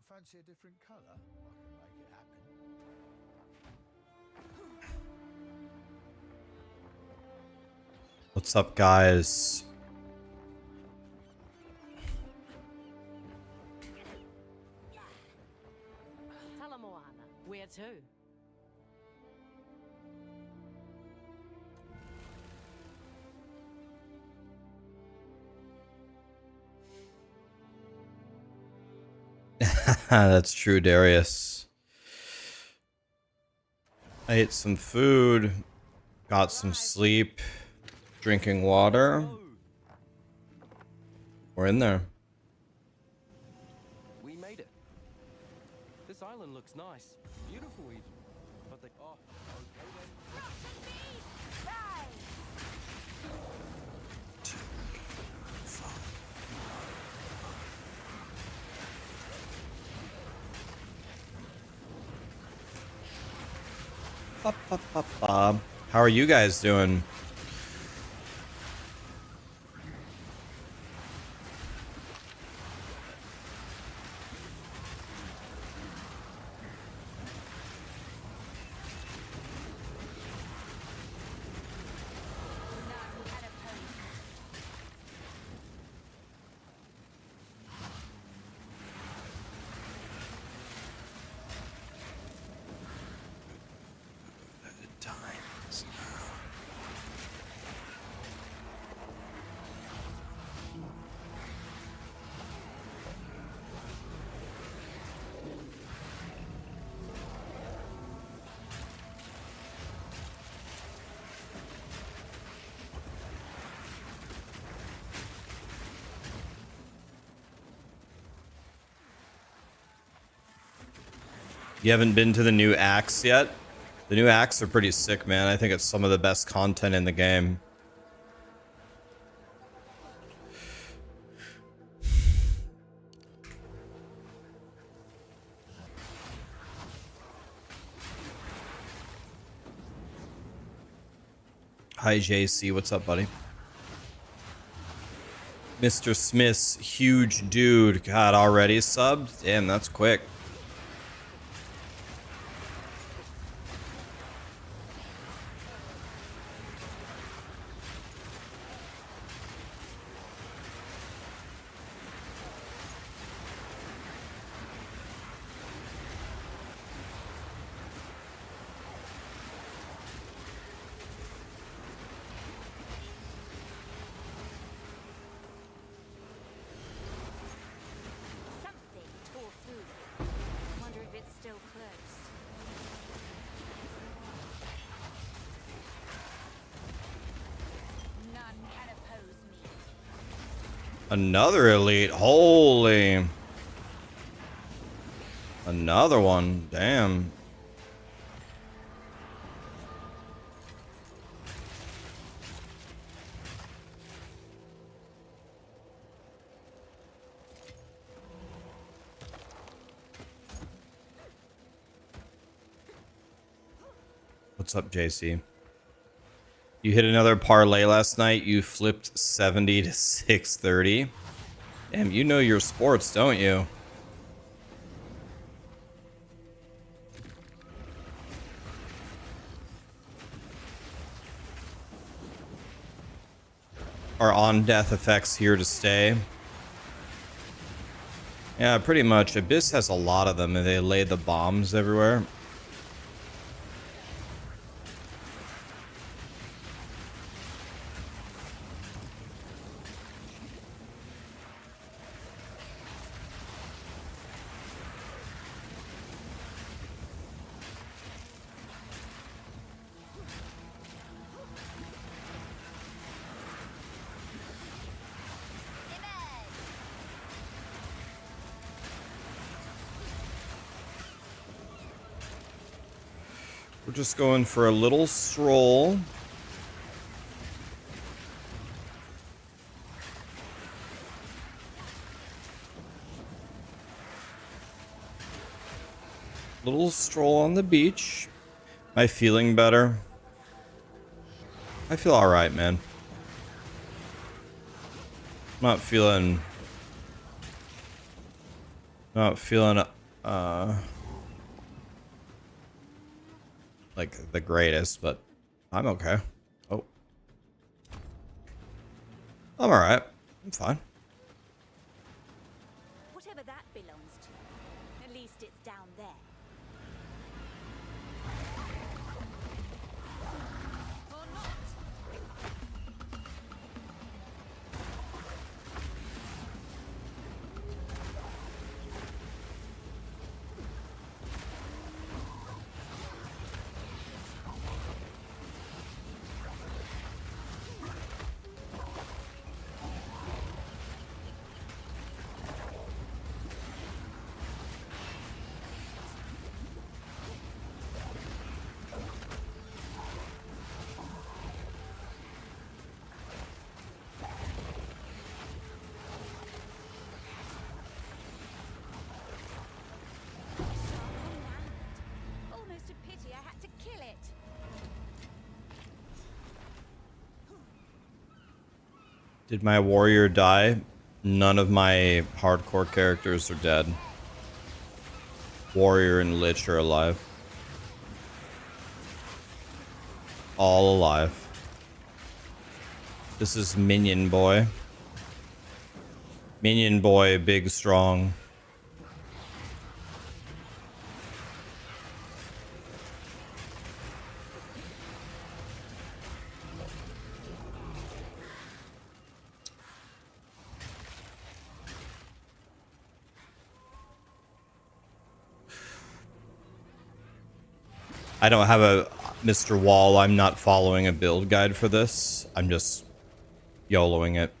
Fancy a different color? I can make it happen. What's up, guys? Where to? That's true, Darius. I ate some food, got some sleep, drinking water. We're in there. We made it. This island looks nice. Beautiful even. But they okay then. How are you guys doing? You haven't been to the new axe yet? The new axe are pretty sick, man. I think it's some of the best content in the game. Hi, JC. What's up, buddy? Mr. Smith's huge dude. God, already subbed? Damn, that's quick. Another elite. Holy. Another one. Damn. What's up, JC? You hit another parlay last night. You flipped 70 to 630. Damn, you know your sports, don't you? Are on death effects here to stay? Yeah, pretty much. Abyss has a lot of them, and they lay the bombs everywhere. We're just going for a little stroll. Little stroll on the beach. Am I feeling better? I feel alright, man. Not feeling like the greatest, but I'm okay. Oh. I'm alright. I'm fine. Whatever that belongs to, at least it's down there. Or not. Almost a pity I had to kill it. Did my warrior die? None of my hardcore characters are dead. Warrior and lich are alive. All alive. This is Minion boy. Minion boy, big, strong. I don't have a Mr. Wall. I'm not following a build guide for this. I'm just YOLOing it.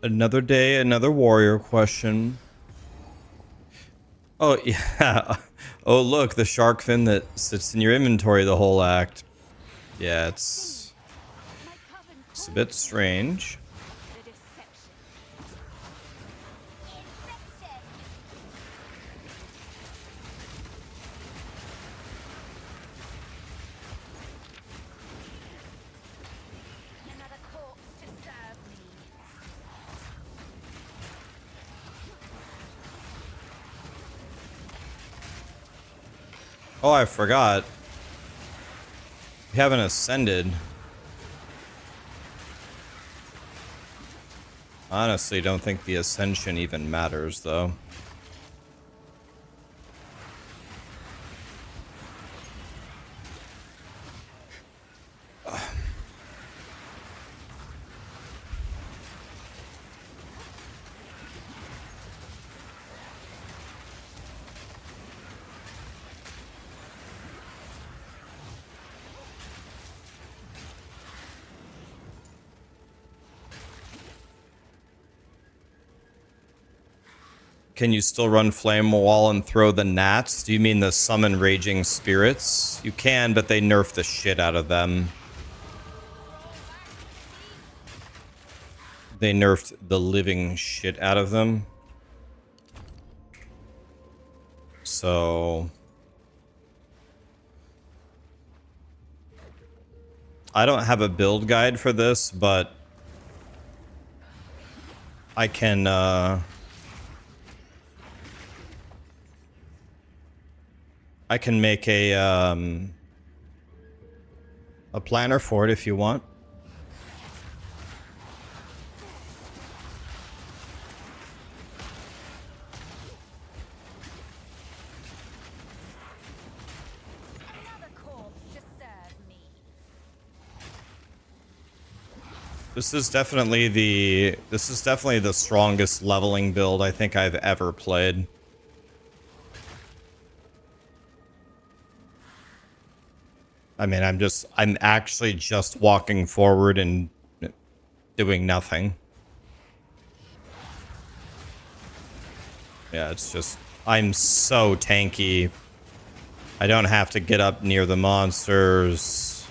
Another day, another warrior question. Oh, yeah. Oh, look, the shark fin that sits in your inventory the whole act. Yeah, it's a bit strange. The deception. Another corpse to serve me. Oh, I forgot. We haven't ascended. Honestly, don't think the ascension even matters, though. Can you still run Flame Wall and throw the gnats? Do you mean the summon Raging Spirits? You can, but they nerf the shit out of them. They nerfed the living shit out of them. So... I don't have a build guide for this, but... I can, I can make a planner for it if you want. Another corpse to serve me. This is definitely the strongest leveling build I think I've ever played. I mean, I'm actually just walking forward and doing nothing. Yeah, it's just, I'm so tanky. I don't have to get up near the monsters.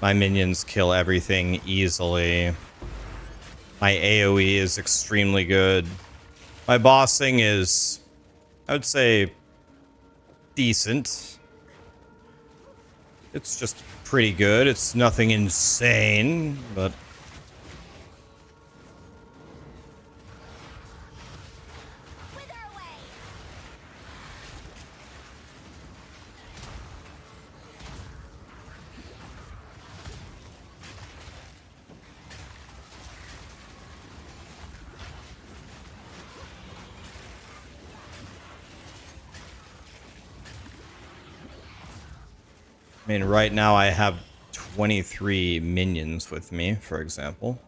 My minions kill everything easily. My AoE is extremely good. My bossing is, I would say, decent. It's just pretty good. It's nothing insane, but... Wither away. I mean, right now I have 23 minions with me, for example.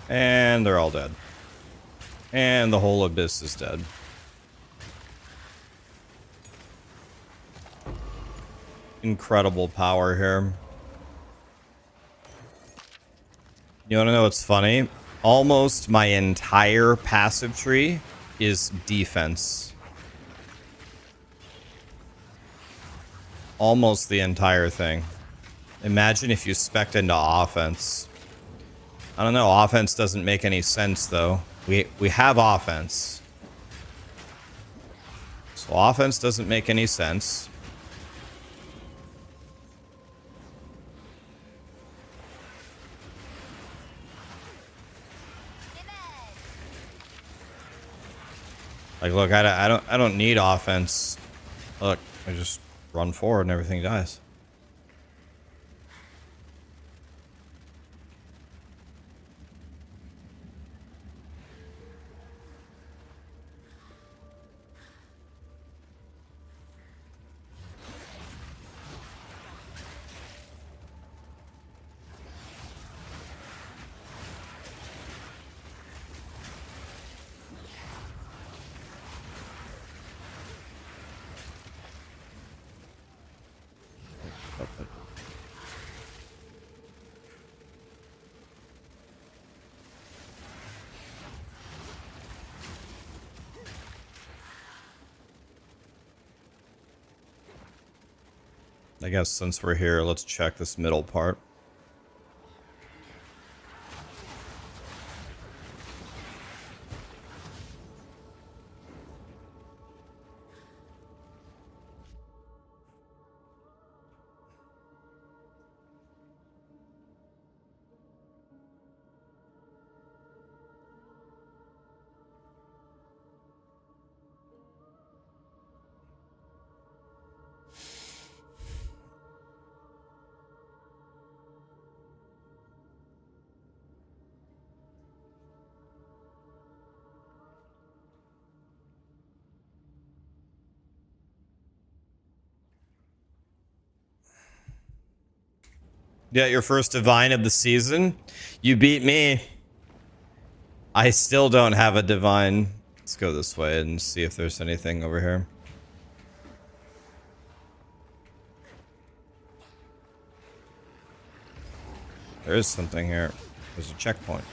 And they're all dead. And the whole abyss is dead. Incredible power here. You wanna know what's funny? Almost my entire passive tree is defense. Almost the entire thing. Imagine if you spec'd into offense. I don't know, offense doesn't make any sense though. We have offense. So offense doesn't make any sense. Like, look, I don't need offense. Look, I just run forward and everything dies. I guess since we're here, let's check this middle part. Yeah, your first divine of the season. You beat me. I still don't have a divine. Let's go this way and see if there's anything over here. There is something here. There's a checkpoint.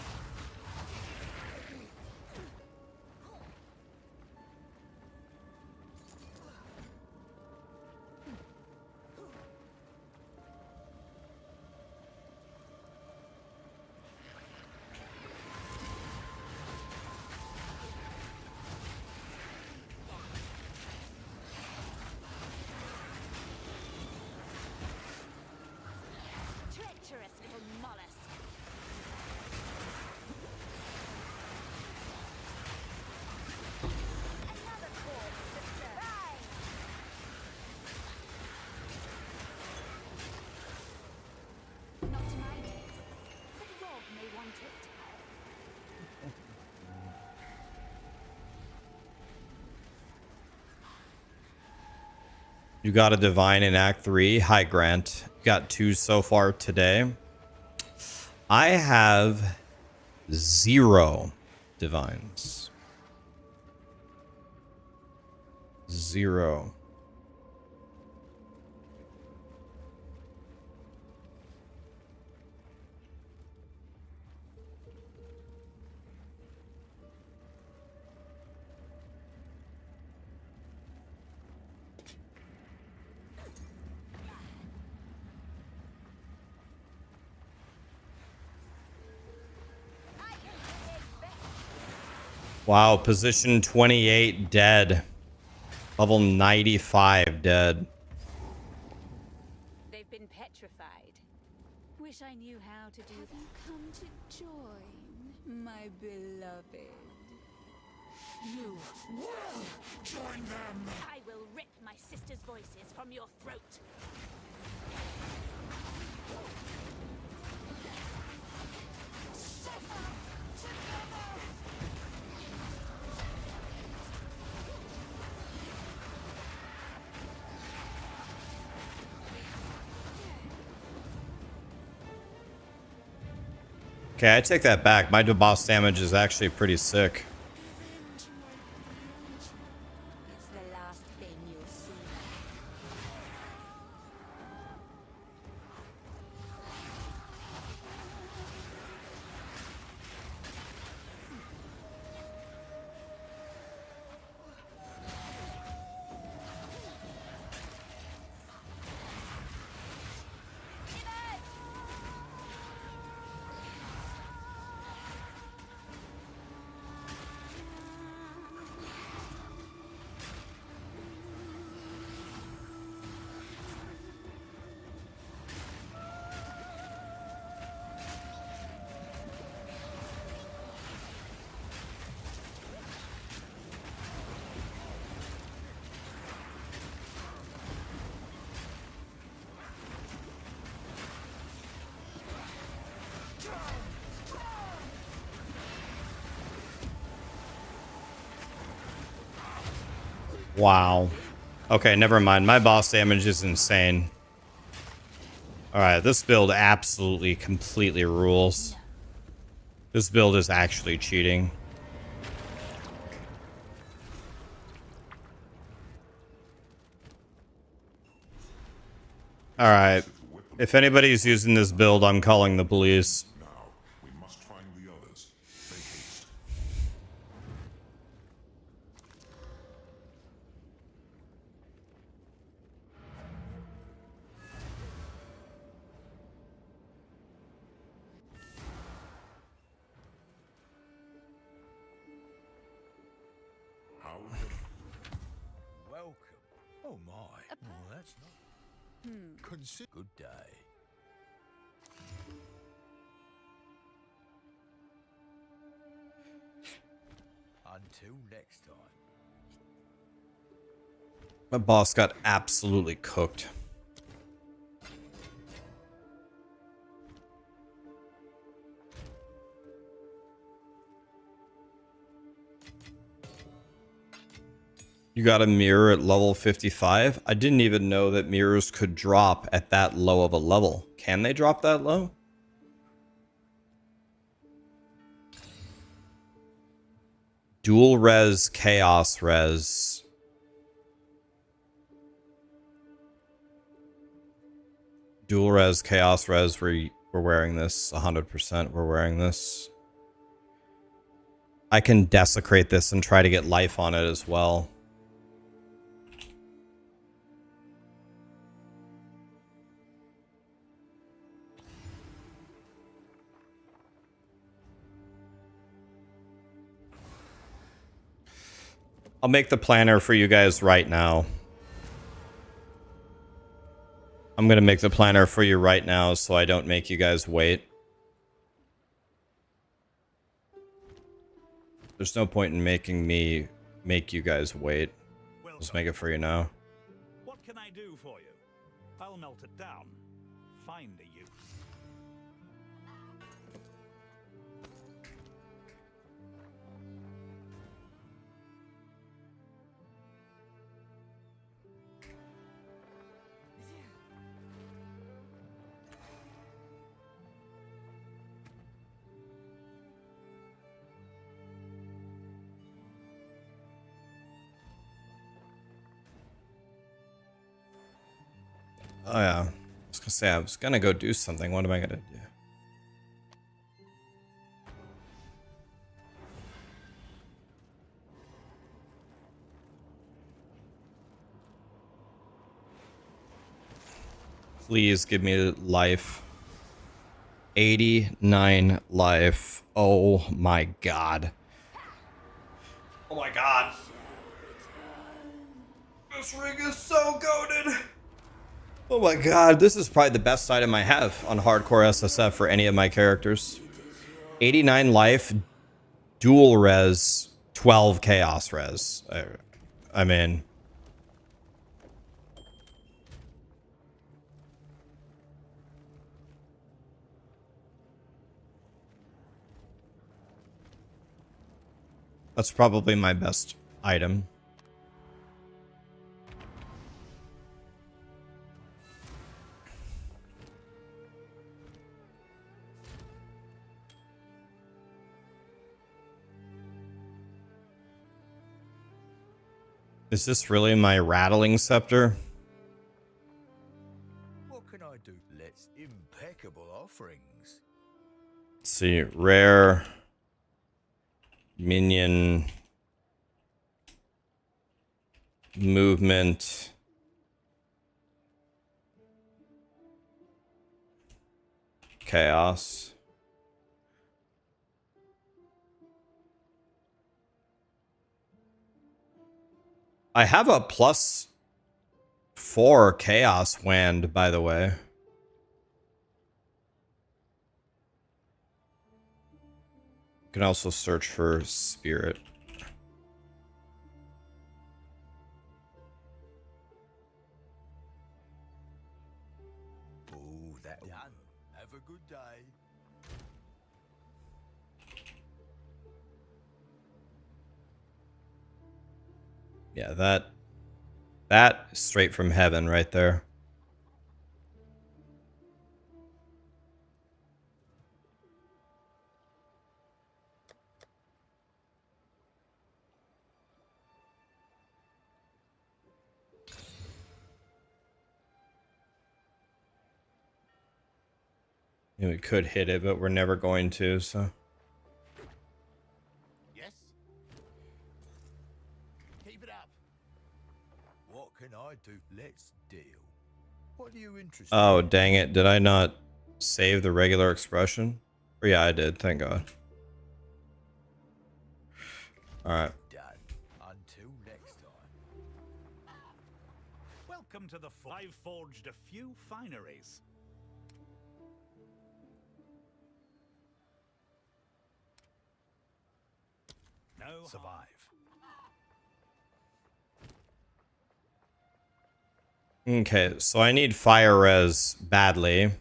Treacherous little mollusk. Another corpse to serve. Not to my taste, but Rob may want it. You got a divine in Act 3. Hi, Grant. Got 2 so far today. I have 0 divines. 0. Wow, position 28 dead. Level 95 dead. They've been petrified. Wish I knew how to do that. Come to join, my beloved. You will join them. I will rip my sister's voices from your throat. Okay, I take that back. My boss damage is actually pretty sick. It's the last thing you'll see. Wow. Okay, never mind. My boss damage is insane. Alright, this build absolutely, completely rules. This build is actually cheating. Alright. If anybody's using this build, I'm calling the police. Now, we must find the others. Make haste. How Welcome. Oh my. Oh, that's not. Consider good day. Until next time. My boss got absolutely cooked. You got a mirror at level 55? I didn't even know that mirrors could drop at that low of a level. Can they drop that low? Dual res, chaos res. Dual res, chaos res, we're wearing this. 100% we're wearing this. I can desecrate this and try to get life on it as well. I'll make the planner for you guys right now. I'm going to make the planner for you right now so I don't make you guys wait. There's no point in making me make you guys wait. Just make it for you now. What can I do for you? I'll melt it down. Find a use. Oh yeah. I was gonna say I was gonna go do something. What am I gonna do? Please give me life. 89 life. Oh my god. Oh my god. This ring is so goated. Oh my god, this is probably the best item I have on Hardcore SSF for any of my characters. 89 life, dual res, 12 chaos res. I mean... That's probably my best item. Is this really my rattling scepter? What can I do? Let's impeccable offerings. Let's see, rare, minion, movement, chaos. I have a +4 chaos wand, by the way. You can also search for spirit. Oh, that done. Have a good day. Yeah, that is straight from heaven right there. Yeah, we could hit it, but we're never going to, so. Yes. Keep it up. What can I do? Let's deal. What are you interested Oh, in? dang it. Did I not save the regular expression? Or yeah, I did. Thank God. Alright. Done. Until next time. Welcome to the... I've forged a few fineries. No survive. Okay, so I need fire res badly.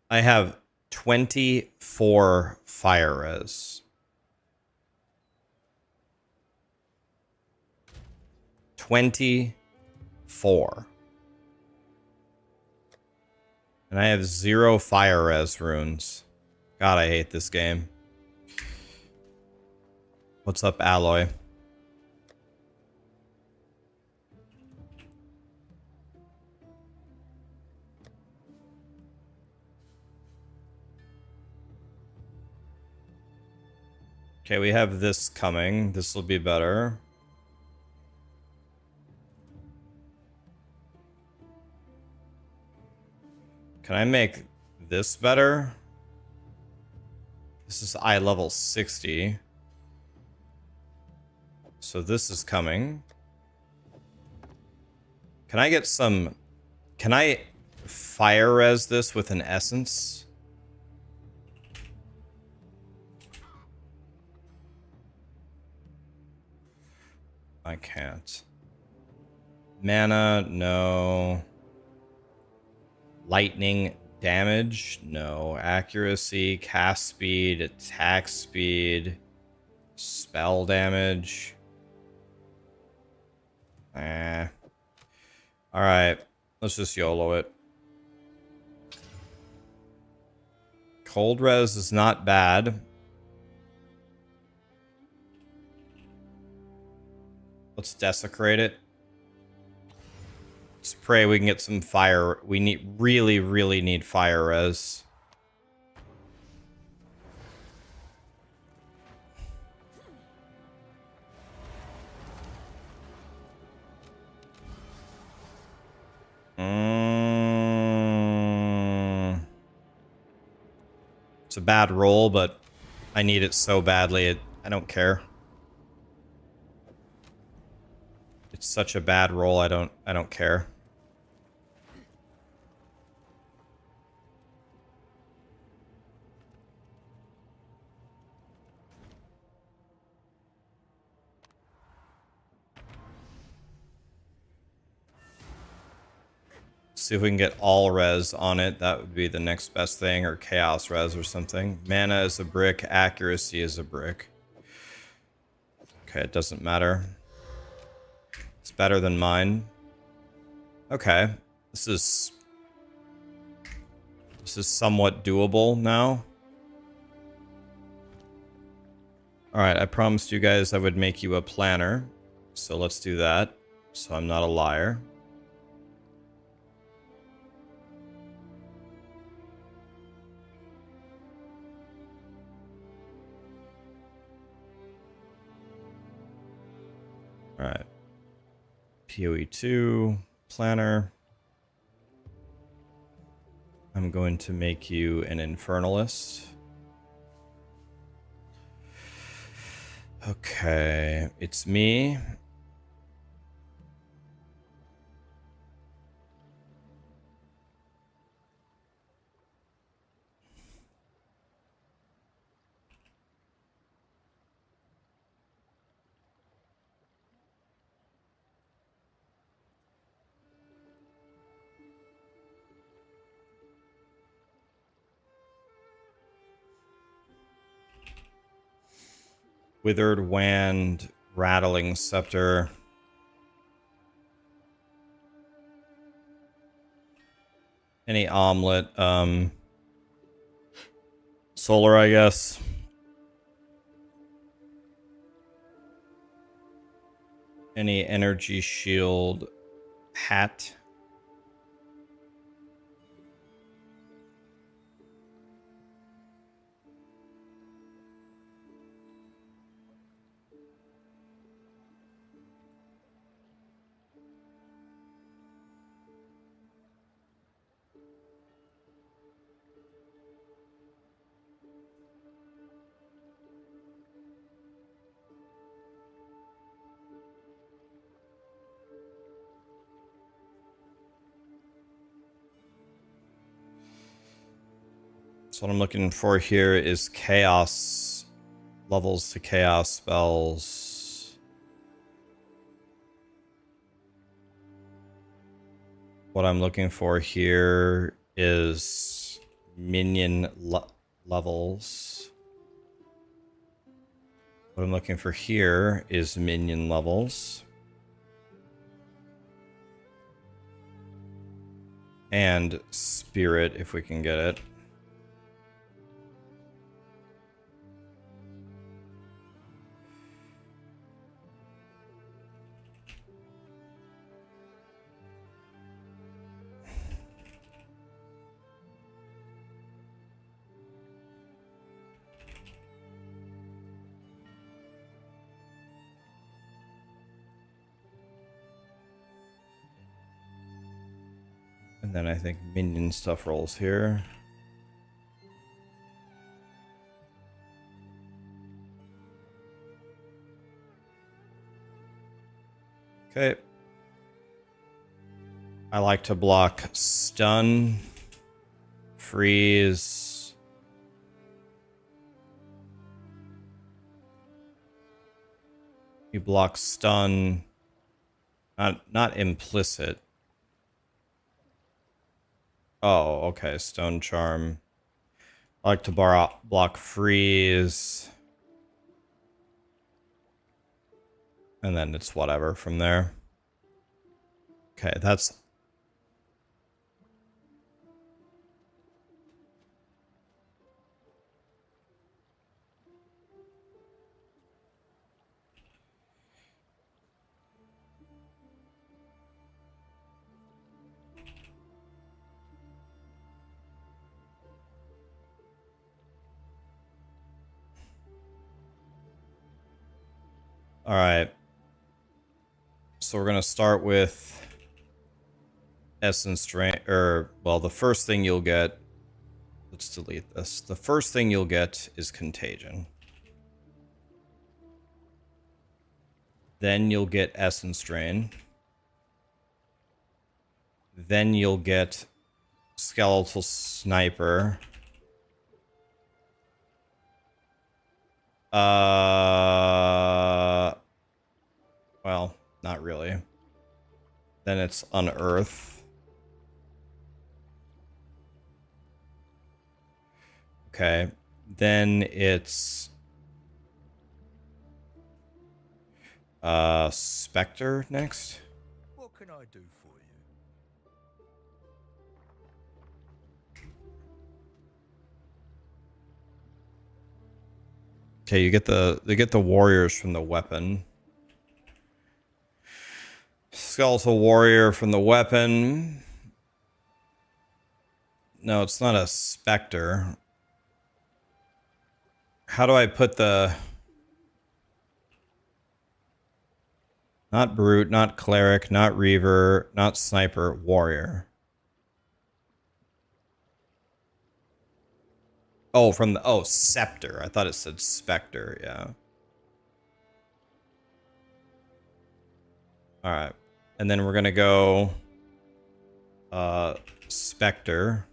I have 24 fire res. 24. And I have 0 fire res runes. God, I hate this game. What's up, Alloy? Okay, we have this coming. This will be better. Can I make this better? This is eye level 60. So this is coming. Can I get some... Can I fire res this with an essence? I can't. Mana, no. Lightning damage, no. Accuracy, cast speed, attack speed, spell damage. Alright, let's just YOLO it. Cold res is not bad. Let's desecrate it. Let's pray we can get some fire. We really need fire res. It's a bad roll, but I need it so badly. I don't care. It's such a bad roll. I don't care. See if we can get all res on it. That would be the next best thing, or chaos res or something. Mana is a brick, accuracy is a brick. Okay, it doesn't matter. It's better than mine. Okay, this is somewhat doable now. Alright, I promised you guys I would make you a planner. So let's do that. So I'm not a liar. Alright. POE2 planner. I'm going to make you an Infernalist. Okay, it's me. Withered Wand, Rattling Scepter. Any omelet, solar, I guess. Any energy shield, hat. So what I'm looking for here is chaos levels to chaos spells. What I'm looking for here is minion levels. What I'm looking for here is minion levels. And spirit if we can get it. And then I think minion stuff rolls here. Okay. I like to block stun, freeze. You block stun, not implicit. Oh, okay, stone charm. I like to block freeze. And then it's whatever from there. Okay, that's... All right. So we're going to start with Essence Drain, or, well, the first thing you'll get, let's delete this. The first thing you'll get is Contagion. Then you'll get Essence Drain. Then you'll get Skeletal Sniper. Well, not really. Then it's Unearth. Okay. Then it's Spectre next. What can I do for you? Okay, you get the warriors from the weapon. Skeletal warrior from the weapon. No, it's not a specter. How do I put the... Not brute, not cleric, not reaver, not sniper, warrior. Oh, from the... Oh, scepter. I thought it said specter, yeah. Alright. And then we're gonna go... Spectre.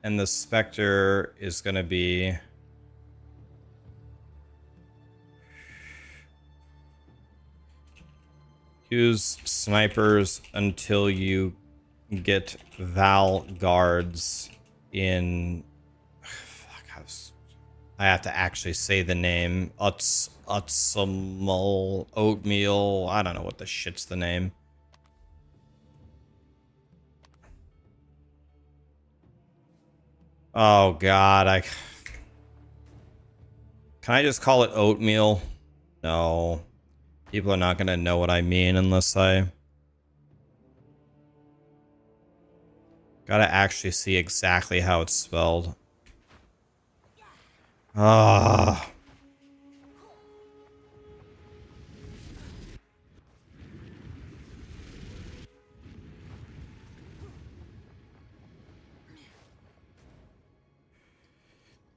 And the Spectre is going to be... Use snipers until you get Val guards in... Fuck, I have to actually say the name. Utsumal Oatmeal. I don't know what the shit's the name. Oh god, Can I just call it oatmeal? No. People are not gonna know what I mean unless I... Gotta actually see exactly how it's spelled. Ah.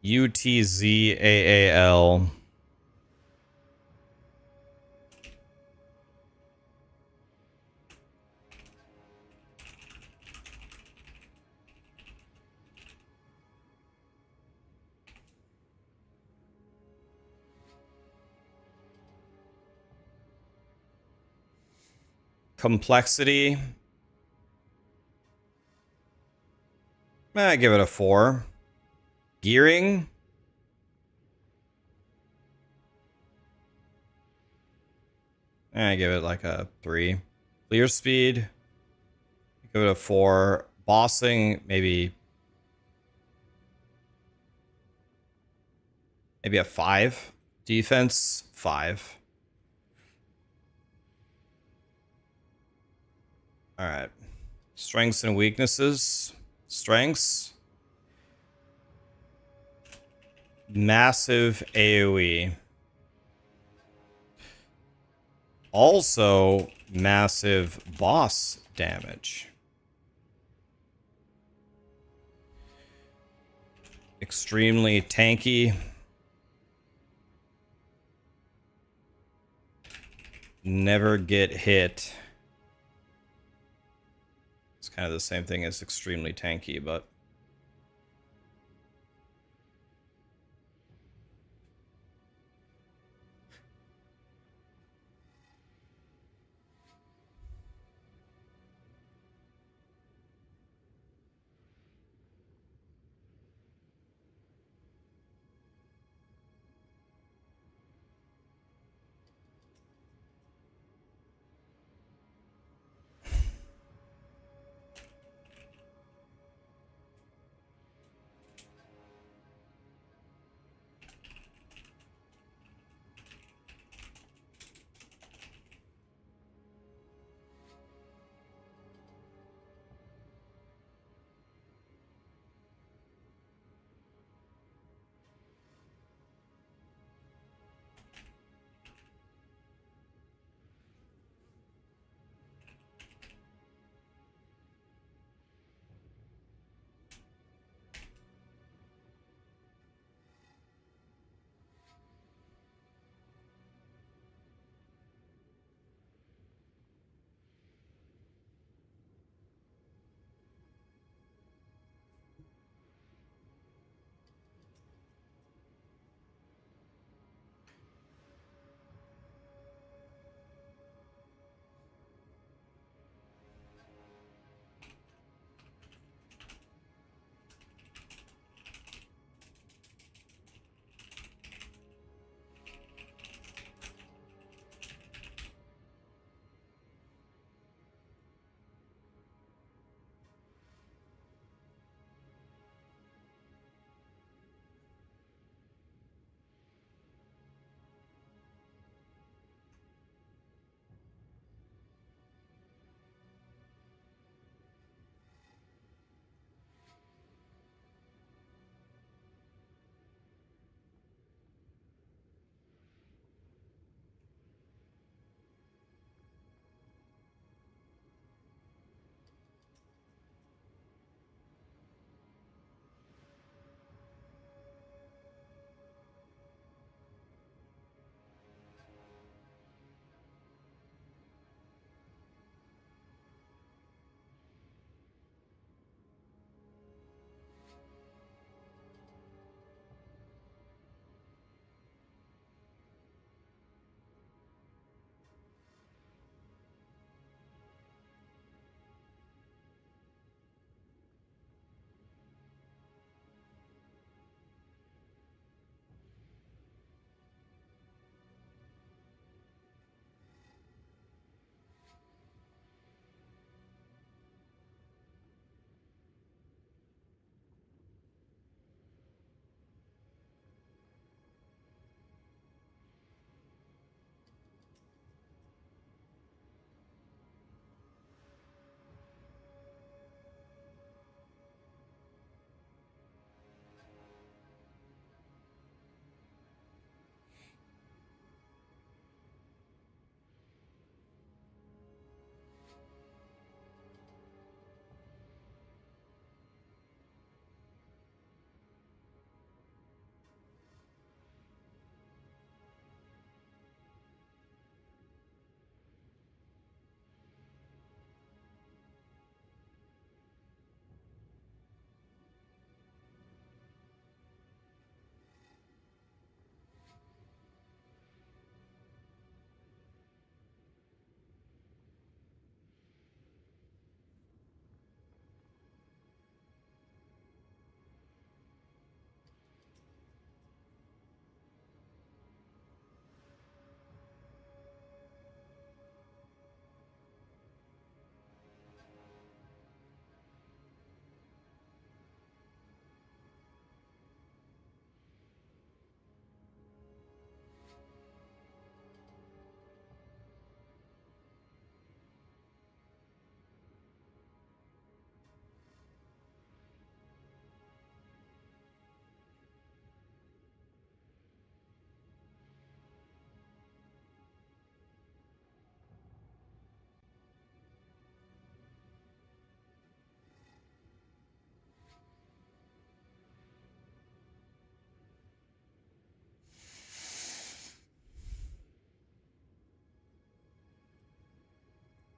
UTZAAL. Complexity. I give it a 4. Gearing. I give it like a 3. Clear speed, give it a 4. Bossing, maybe a 5. Defense, 5. All right. Strengths and weaknesses. Strengths. Massive AoE. Also, massive boss damage. Extremely tanky. Never get hit. It's kind of the same thing as extremely tanky, but...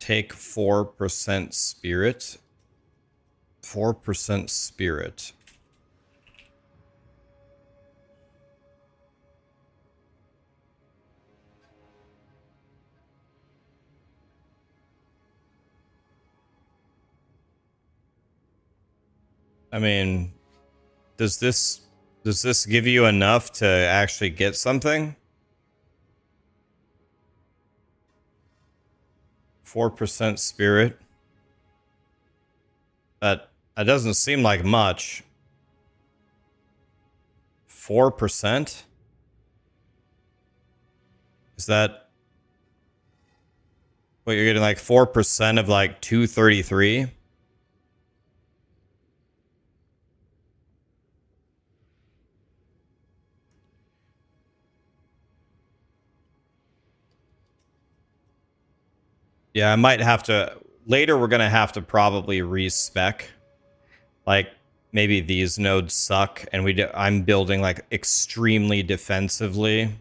Take 4% spirit. 4% spirit. I mean, does this give you enough to actually get something? 4% spirit. That doesn't seem like much. 4%? Is that what you're getting, like 4% of like 233? Yeah, I might have to later. We're gonna have to probably respec. Like maybe these nodes suck, and I'm building like extremely defensively.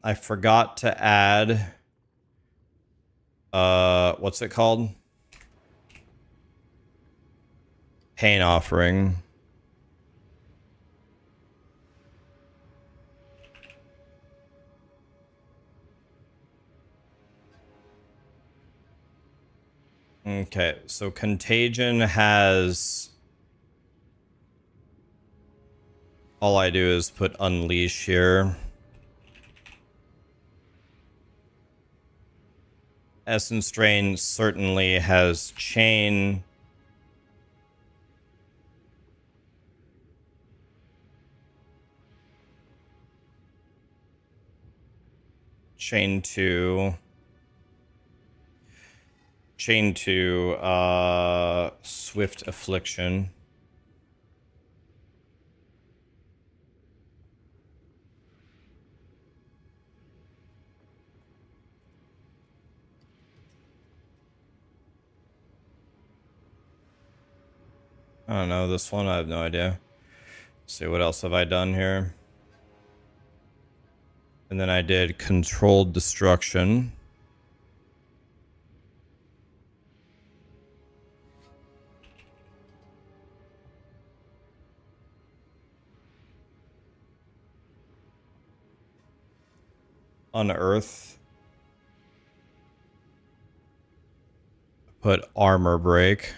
I forgot to add what's it called? Pain offering. Okay, so Contagion has... All I do is put Unleash here. Essence Drain certainly has Chain. Chain 2. Chain 2, Swift Affliction. I don't know, this one, I have no idea. Let's see, what else have I done here? And then I did Controlled Destruction. Unearth. Put Armor Break.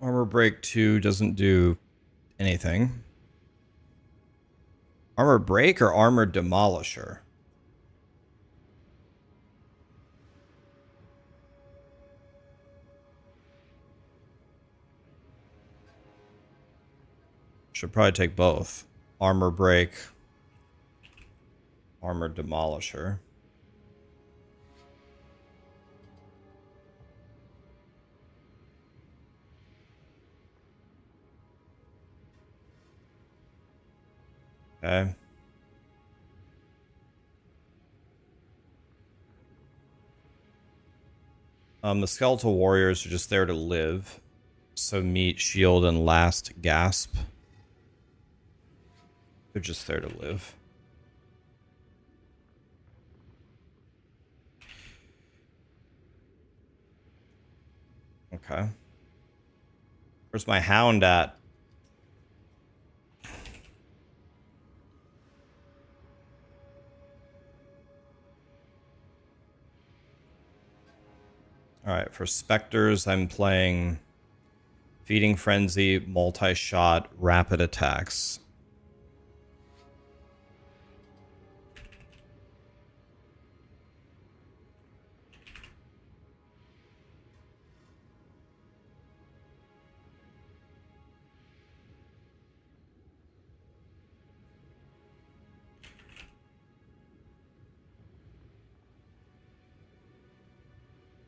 Armor Break 2 doesn't do anything. Armor Break or Armor Demolisher? Should probably take both. Armor Break, Armor Demolisher. Okay. The Skeletal Warriors are just there to live. So meet, shield, and last gasp. They're just there to live. Okay. Where's my hound at? Alright, for Spectres, I'm playing Feeding Frenzy, Multi-Shot, Rapid Attacks.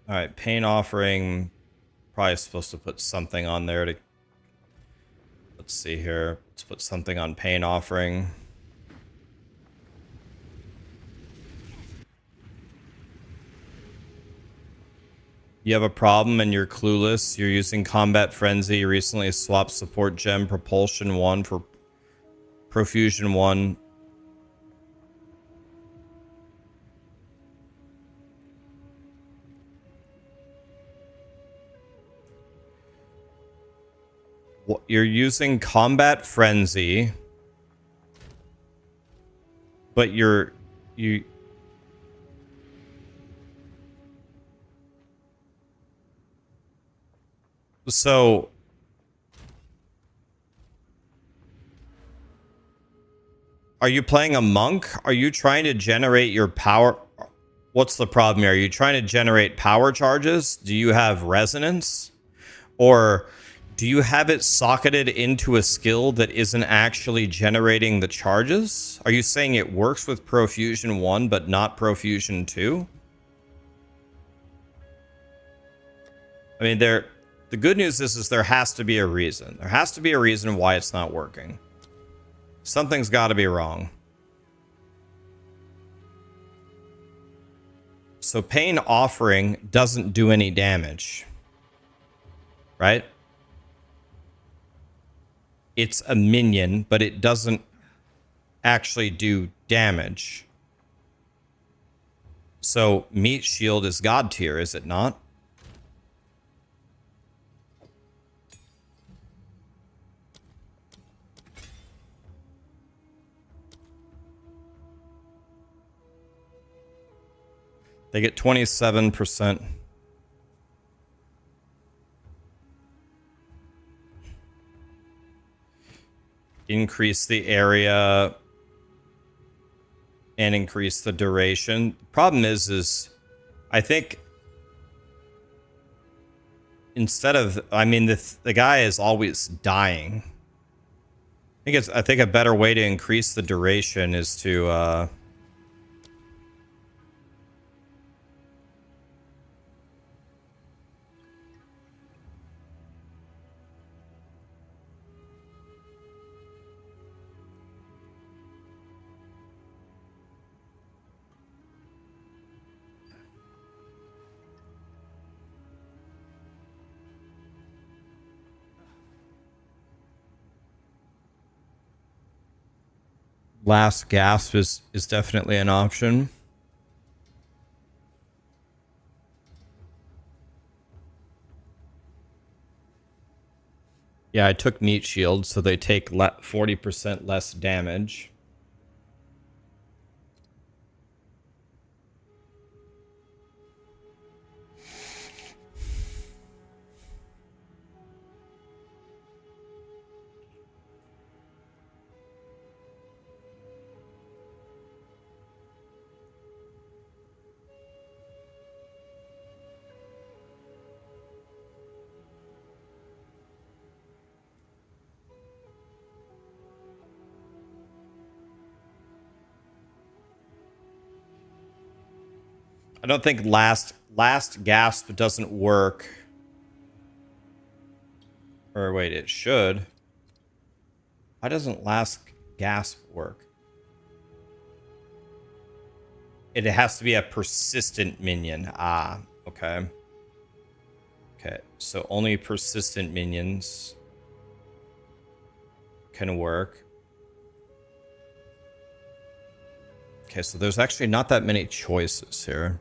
All right, Pain Offering. Probably supposed to put something on there to... Let's see here. Let's put something on Pain Offering. You have a problem and you're clueless. You're using Combat Frenzy. You recently swapped Support Gem Propulsion 1 for Profusion 1. You're using Combat Frenzy, but you so are you playing a monk? Are you trying to generate your power? What's the problem here? Are you trying to generate power charges? Do you have resonance? Or do you have it socketed into a skill that isn't actually generating the charges? Are you saying it works with Profusion 1 but not Profusion 2? I mean, the good news is there has to be a reason. There has to be a reason why it's not working. Something's got to be wrong. So Pain Offering doesn't do any damage, right? It's a minion, but it doesn't actually do damage. So Meat Shield is God tier, is it not? They get 27%. Increase the area and increase the duration. The problem is I think instead of, I mean, the guy is always dying. I think a better way to increase the duration is to Last Gasp is definitely an option. Yeah, I took Meat Shield, so they take 40% less damage. I don't think last Gasp doesn't work. Or wait, it should. Why doesn't Last Gasp work? It has to be a persistent minion. Ah, okay. Okay, so only persistent minions can work. Okay, so there's actually not that many choices here.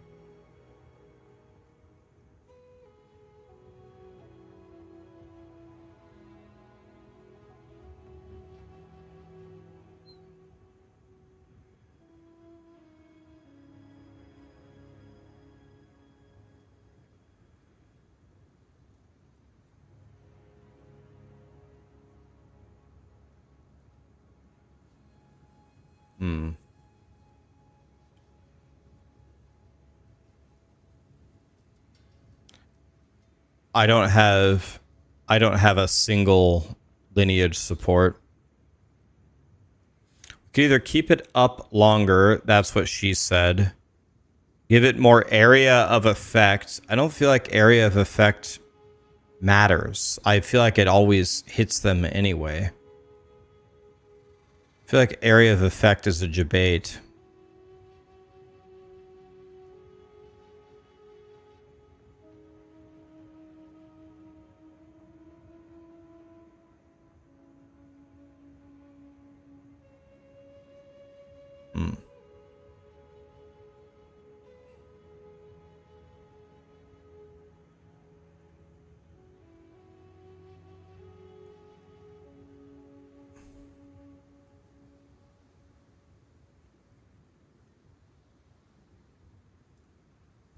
I don't have a single lineage support. We could either keep it up longer, that's what she said, Give it more area of effect. I don't feel like area of effect matters. I feel like it always hits them anyway. I feel like area of effect is a debate.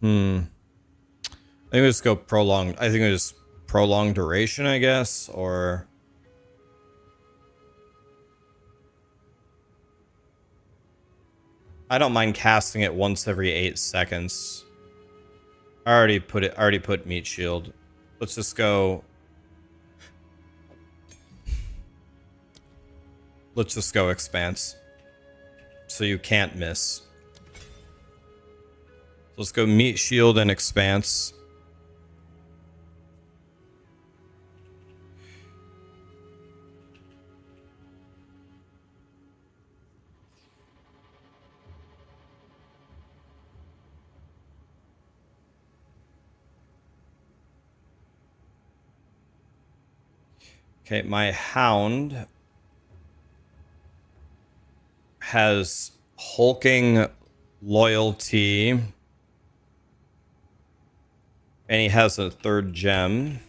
Hmm. I think we just go prolonged. I think it was prolonged duration, I guess, or I don't mind casting it once every 8 seconds. I already put meat shield. Let's just go. Let's just go expanse. So you can't miss. Let's go meat shield and expanse. Okay, my hound has hulking loyalty. And he has a 3rd gem.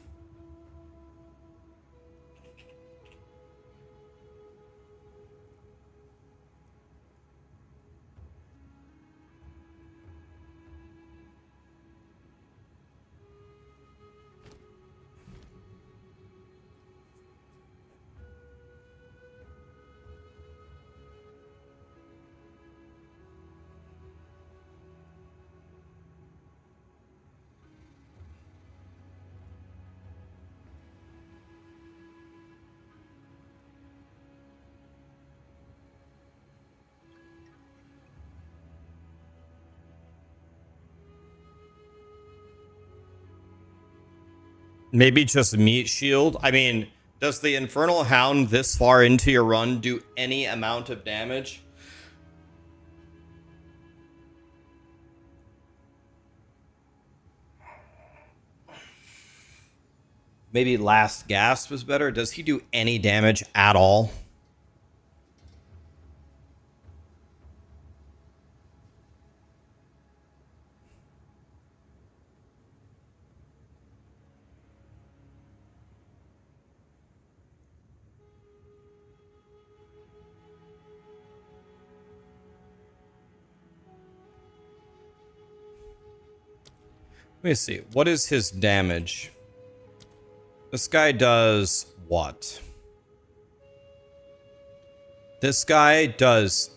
Maybe just meat shield. I mean, does the Infernal Hound this far into your run do any amount of damage? Maybe Last Gasp was better. Does he do any damage at all? Let me see. What is his damage? This guy does what? This guy does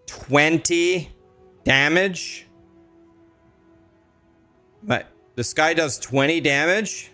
20 damage. But this guy does 20 damage.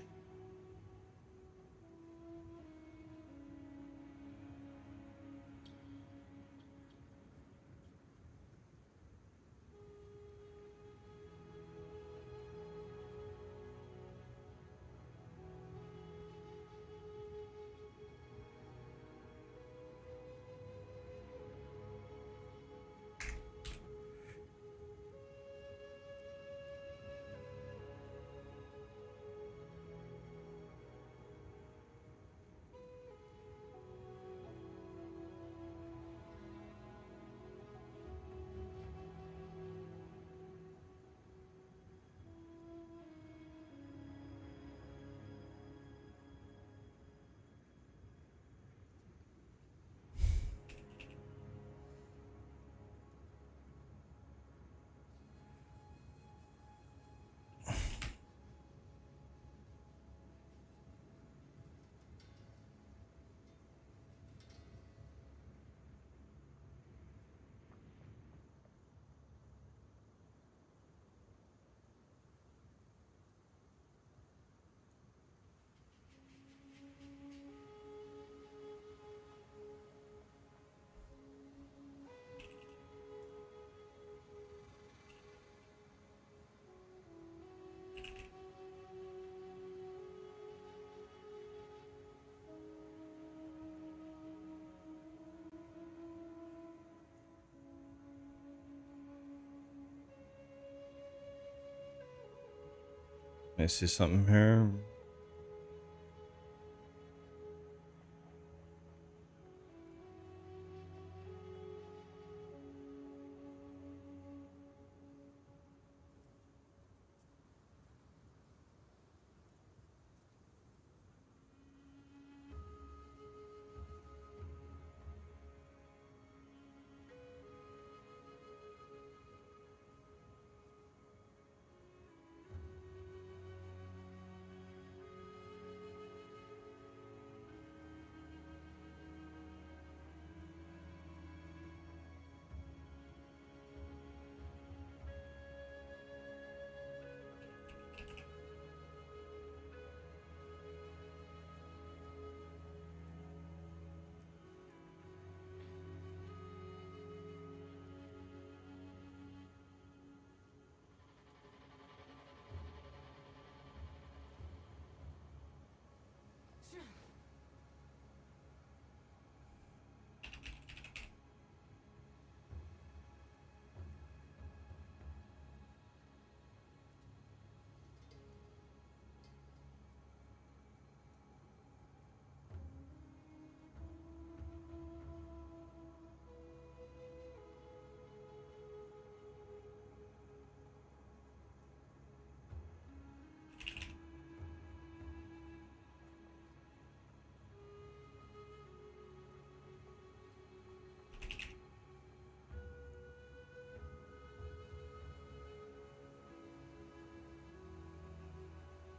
I see something here.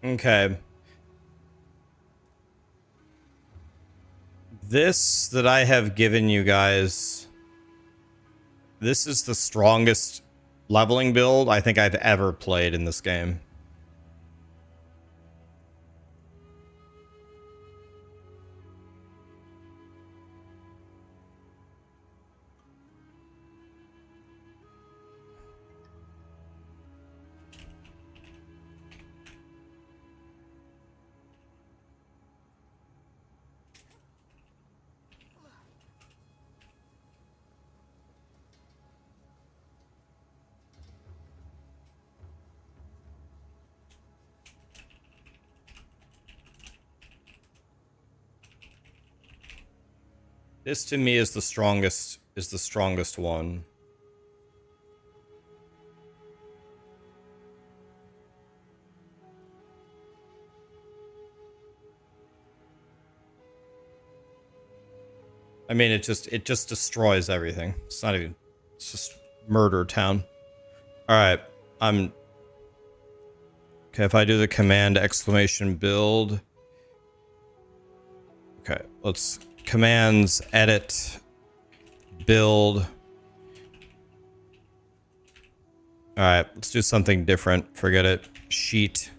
Okay. This that I have given you guys, this is the strongest leveling build I think I've ever played in this game. This to me is the strongest one. I mean, it just destroys everything. It's not even, it's just murder town. All right, okay. If I do the command exclamation build, okay, let's commands edit build. All right, let's do something different. Forget it. Sheet.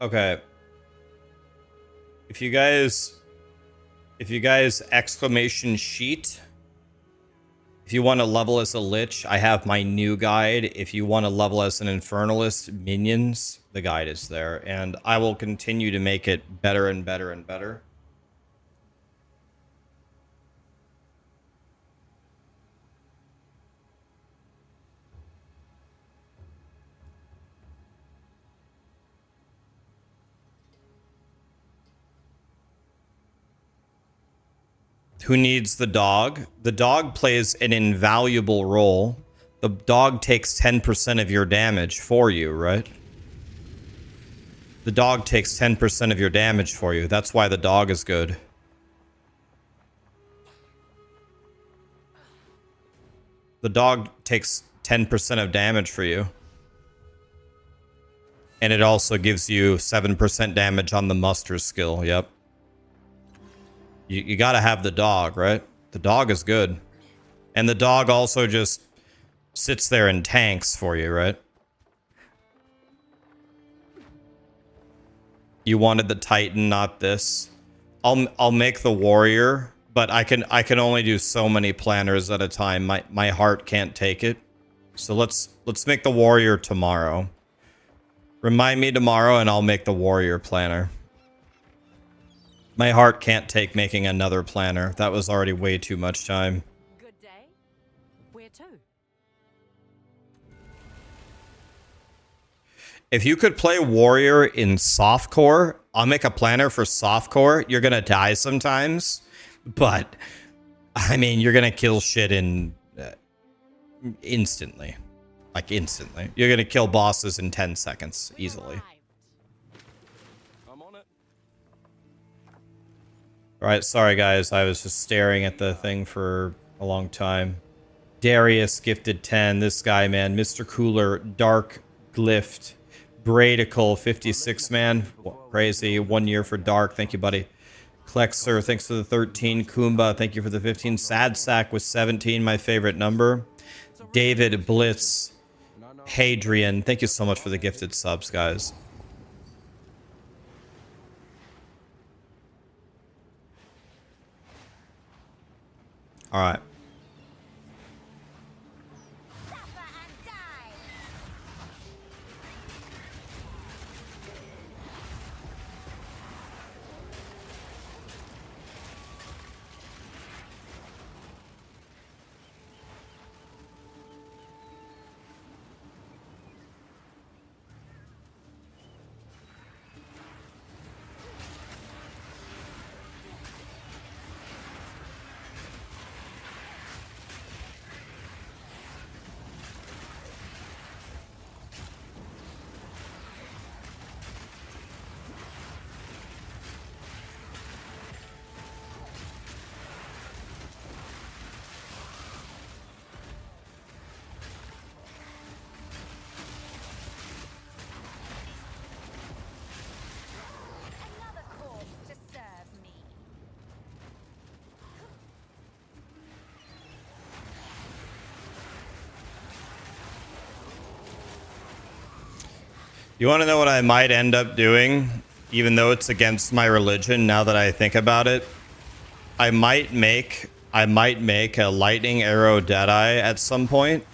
Okay. If you guys exclamation sheet, if you want to level as a lich, I have my new guide. If you want to level as an Infernalist, minions, the guide is there. And I will continue to make it better and better and better. Who needs the dog? The dog plays an invaluable role. The dog takes 10% of your damage for you, right? The dog takes 10% of your damage for you. That's why the dog is good. The dog takes 10% of damage for you. And it also gives you 7% damage on the muster skill. Yep. You gotta have the dog, right? The dog is good. And the dog also just sits there and tanks for you, right? You wanted the Titan, not this. I'll make the warrior, but I can only do so many planners at a time. My heart can't take it. So let's make the warrior tomorrow. Remind me tomorrow and I'll make the warrior planner. My heart can't take making another planner. That was already way too much time. Good day. Where to? If you could play warrior in softcore, I'll make a planner for softcore. You're gonna die sometimes, but I mean, you're gonna kill shit in instantly. Like instantly. You're gonna kill bosses in 10 seconds easily. I'm on it. Alright, sorry guys, I was just staring at the thing for a long time. Darius gifted 10. This guy, man. Mr. Cooler, Dark Glyph, Bradical 56, man. Crazy. 1 year for Dark. Thank you, buddy. Klexer, thanks for the 13. Kumba, thank you for the 15. Sad Sack with 17, my favorite number. David Blitz, Hadrian, thank you so much for the gifted subs, guys. All right. You want to know what I might end up doing, even though it's against my religion now that I think about it? I might make a lightning arrow Deadeye at some point.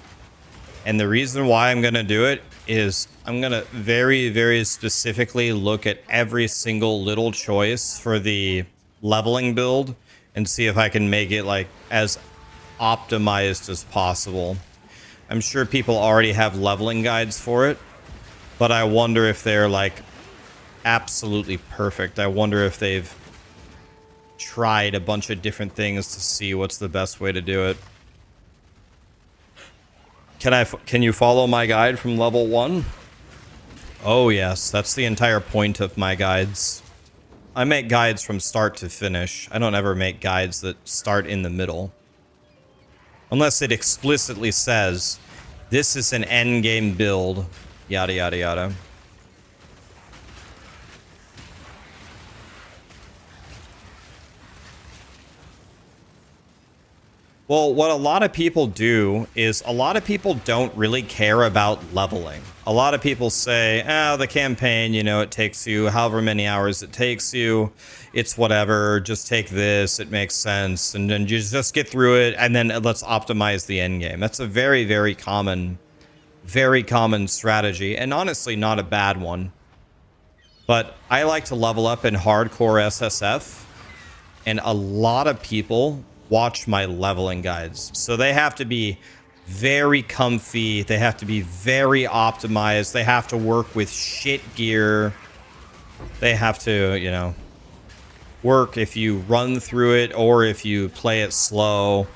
And the reason why I'm going to do it is I'm going to very, very specifically look at every single little choice for the leveling build and see if I can make it like as optimized as possible. I'm sure people already have leveling guides for it, but I wonder if they're like absolutely perfect. I wonder if they've tried a bunch of different things to see what's the best way to do it. Can you follow my guide from level 1? Oh yes, that's the entire point of my guides. I make guides from start to finish. I don't ever make guides that start in the middle. Unless it explicitly says, this is an endgame build. Yada, yada, yada. Well, what a lot of people do is a lot of people don't really care about leveling. A lot of people say, oh, the campaign, you know, it takes you however many hours it takes you. It's whatever. Just take this. It makes sense. And then you just get through it. And then let's optimize the end game. That's a very, very common strategy. And honestly, not a bad one. But I like to level up in Hardcore SSF. And a lot of people watch my leveling guides. So they have to be very comfy. They have to be very optimized. They have to work with shit gear. They have to, you know, work if you run through it or if you play it slow.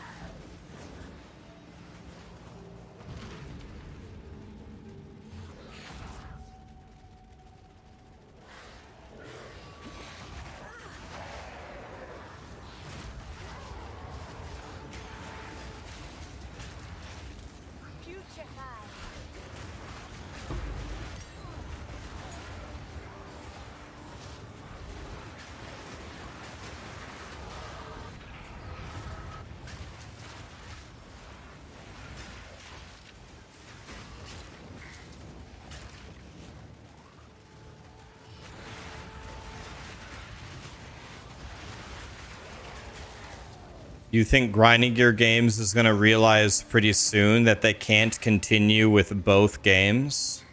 You think Grinding Gear Games is going to realize pretty soon that they can't continue with both games?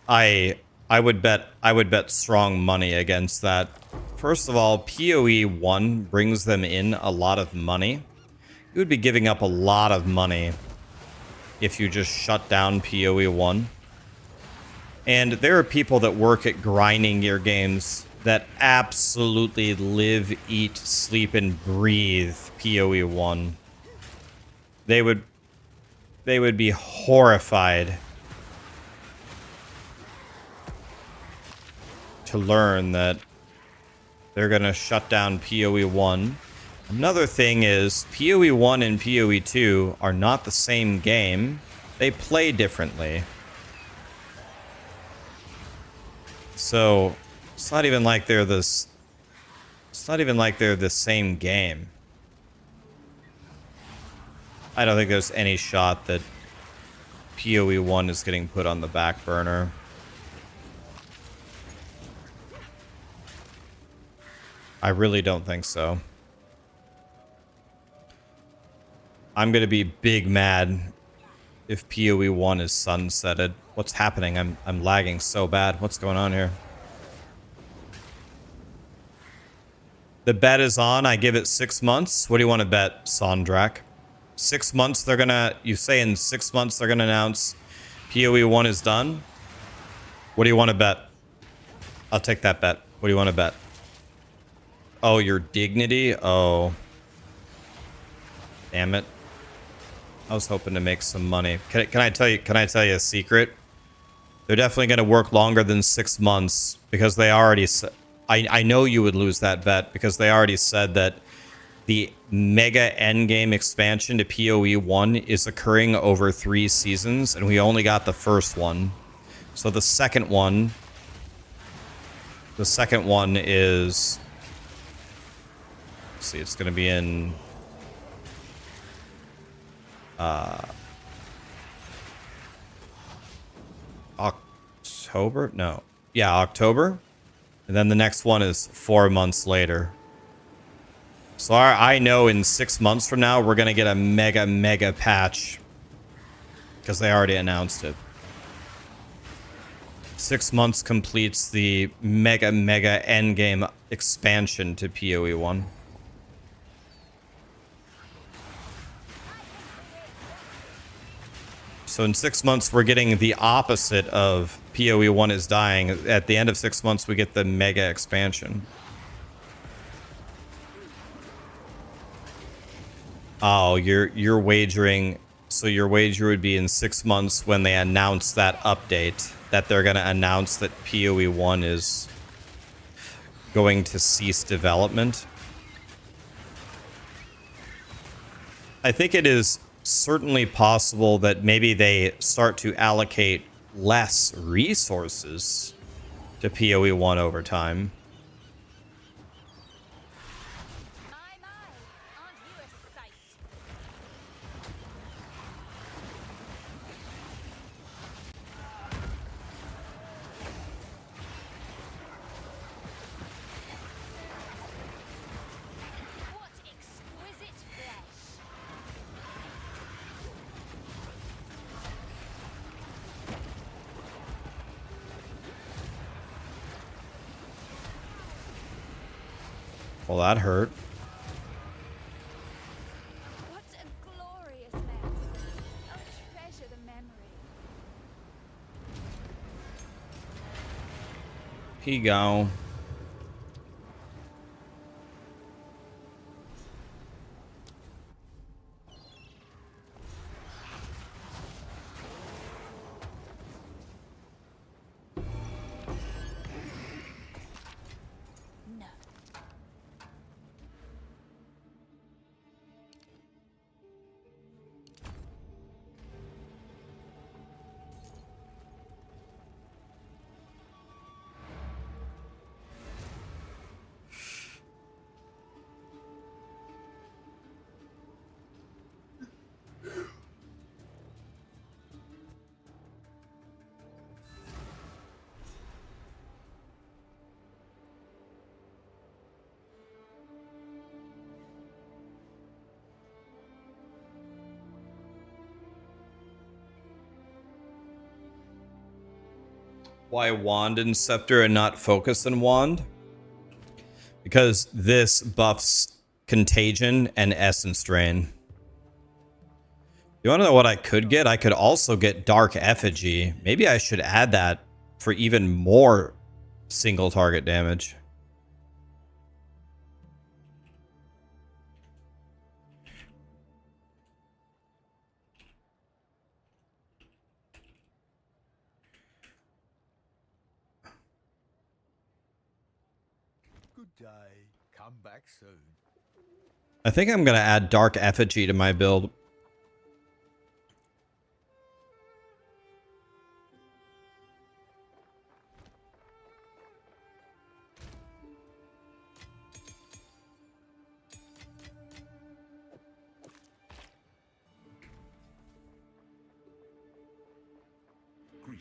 I would bet strong money against that. First of all, POE1 brings them in a lot of money. You would be giving up a lot of money if you just shut down POE1. And there are people that work at Grinding Gear Games that absolutely live, eat, sleep, and breathe POE1. They would be horrified to learn that they're gonna shut down POE1. Another thing is POE1 and POE2 are not the same game. They play differently. So it's not even like they're this. It's not even like they're the same game. I don't think there's any shot that POE1 is getting put on the back burner. I really don't think so. I'm gonna be big mad if POE1 is sunsetted. What's happening? I'm lagging so bad. What's going on here? The bet is on. I give it 6 months. What do you want to bet, Sondrak? 6 months they're gonna... You say in 6 months they're gonna announce POE1 is done? What do you want to bet? I'll take that bet. What do you want to bet? Oh, your dignity? Oh. Damn it. I was hoping to make some money. Can I tell you a secret? They're definitely going to work longer than 6 months because they already... I know you would lose that bet because they already said that the mega endgame expansion to POE1 is occurring over 3 seasons, and we only got the first one. So the second one is... Let's see, it's going to be in... October? No. Yeah, October. And then the next one is 4 months later. So I know in 6 months from now, we're going to get a mega patch. Because they already announced it. 6 months completes the mega endgame expansion to POE1. So in 6 months, we're getting the opposite of POE1 is dying. At the end of 6 months, we get the mega expansion. Oh, you're wagering. So your wager would be in 6 months when they announce that update, that they're going to announce that POE1 is going to cease development. I think it is certainly possible that maybe they start to allocate less resources to POE1 over time. Well, that hurt. What a glorious mess. I'll treasure the memory. Here you go. No. Why Wand and Scepter and not Focus and Wand? Because this buffs Contagion and Essence Drain. You want to know what I could get? I could also get Dark Effigy. Maybe I should add that for even more single target damage. Good day. Come back soon. I think I'm going to add Dark Effigy to my build.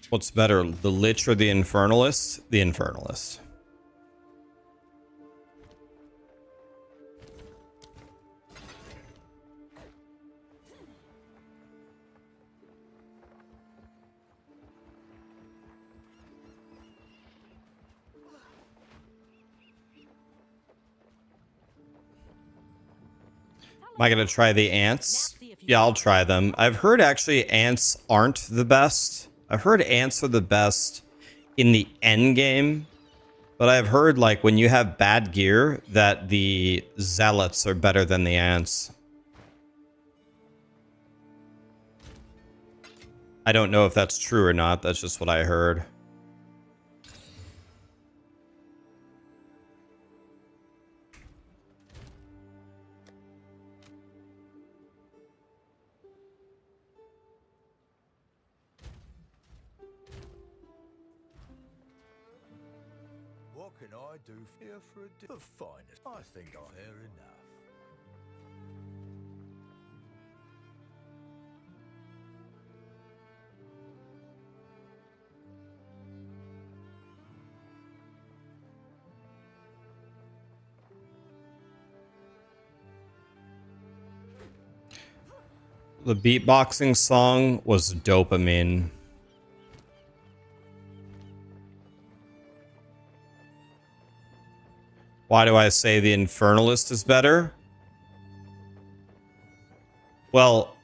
What's better, the Lich or the Infernalist? The Infernalist. Am I going to try the ants? Yeah, I'll try them. I've heard actually ants aren't the best. I've heard ants are the best in the end game, but I've heard like when you have bad gear that the zealots are better than the ants. I don't know if that's true or not. That's just what I heard. What can I do here for the finest? I think I'm fair enough. The beatboxing song was dopamine. Why do I say the Infernalist is better? Well,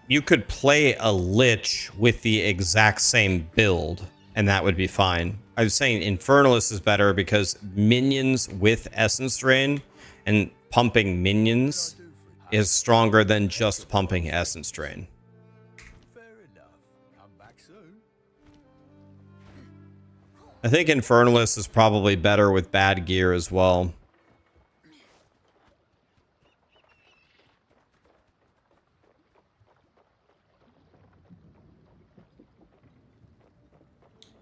you could play a Lich with the exact same build, and that would be fine. I was saying Infernalist is better because minions with Essence Drain and pumping minions is stronger than just pumping Essence Drain. Fair enough. Come back soon. I think Infernalist is probably better with bad gear as well.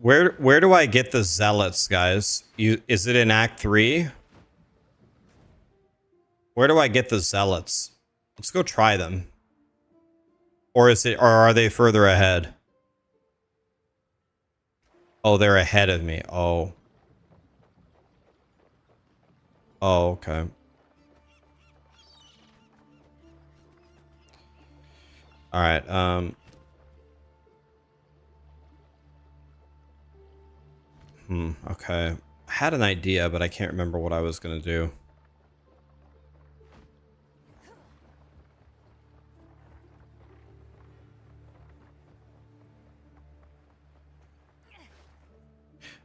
Where do I get the zealots, guys? Is it in Act 3? Where do I get the zealots? Let's go try them. Or are they further ahead? Oh, they're ahead of me. Oh. Oh, okay. All right. Okay. I had an idea, but I can't remember what I was going to do.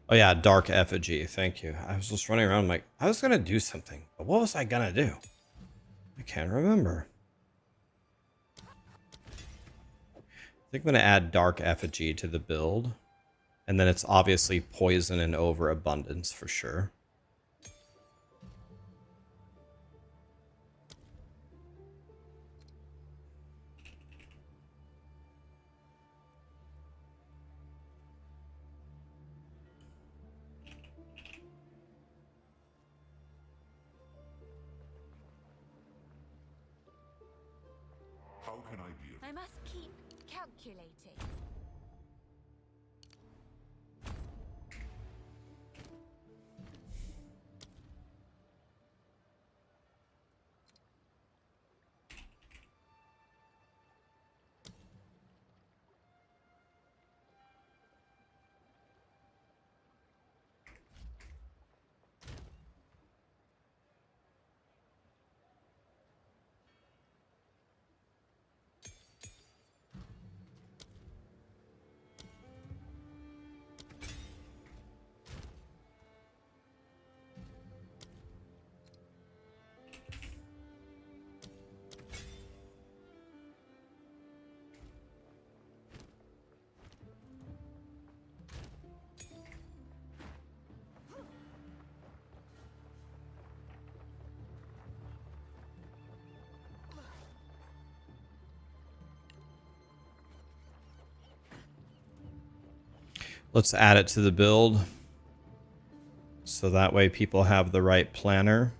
Oh yeah, Dark Effigy. Thank you. I was just running around like, I was gonna do something, but what was I gonna do? I can't remember. I think I'm gonna add Dark Effigy to the build. And then it's obviously poison and overabundance for sure. How can I be of I must keep calculating. Let's add it to the build. So that way people have the right planner.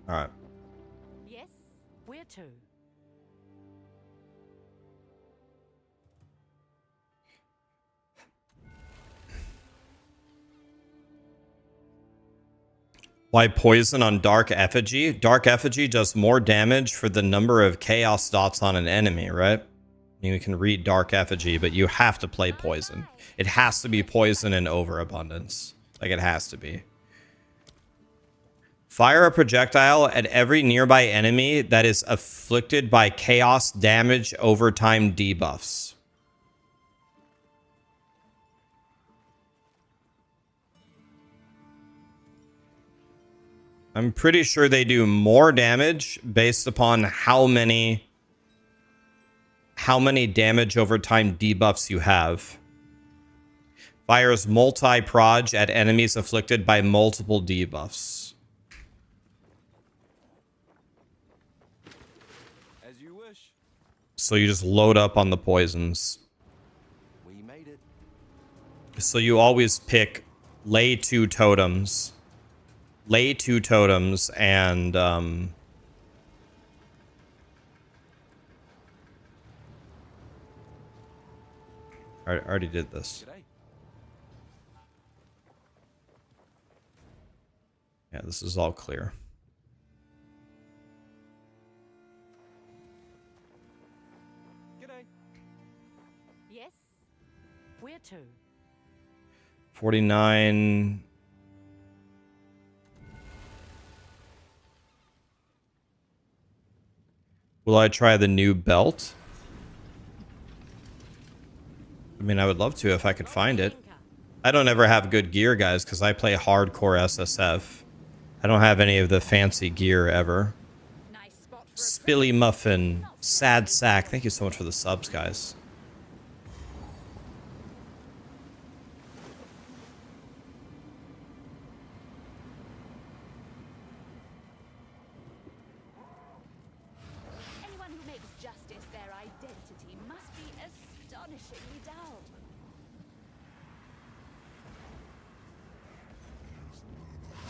All right. Yes, where to? Why poison on Dark Effigy? Dark Effigy does more damage for the number of chaos dots on an enemy, right? You can read Dark Effigy, but you have to play poison. It has to be poison and overabundance. Like, it has to be. Fire a projectile at every nearby enemy that is afflicted by chaos damage over time debuffs. I'm pretty sure they do more damage based upon how many damage over time debuffs you have. Fires multi-proj at enemies afflicted by multiple debuffs. As you wish. So you just load up on the poisons. We made it. So you always pick lay 2 totems. Lay 2 totems and I already did this. G'day. Yeah, this is all clear. G'day. Yes, where to? 49. Will I try the new belt? I mean, I would love to if I could find it. I don't ever have good gear, guys, because I play hardcore SSF. I don't have any of the fancy gear ever. Nice spot for a Spilly Muffin, Sad Sack. Thank you so much for the subs, guys. Anyone who makes justice their identity must be astonishingly dull.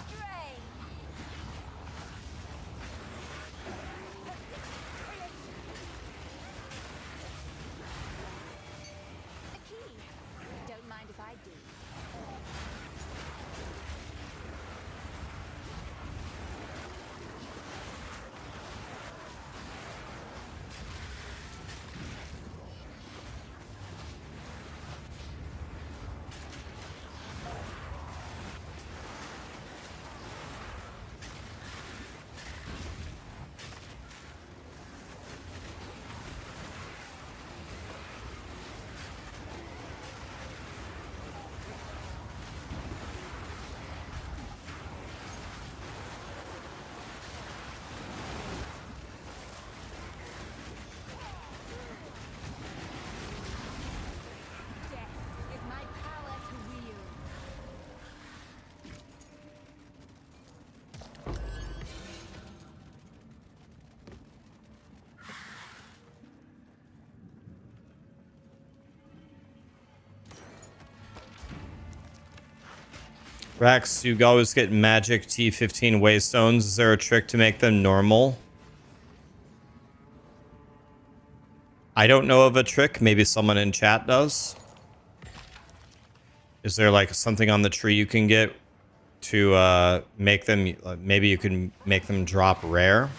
Drain. A key. Don't mind if I do. Rax, you always get magic T15 waystones. Is there a trick to make them normal? I don't know of a trick. Maybe someone in chat does. Is there like something on the tree you can get to make them, maybe you can make them drop rare?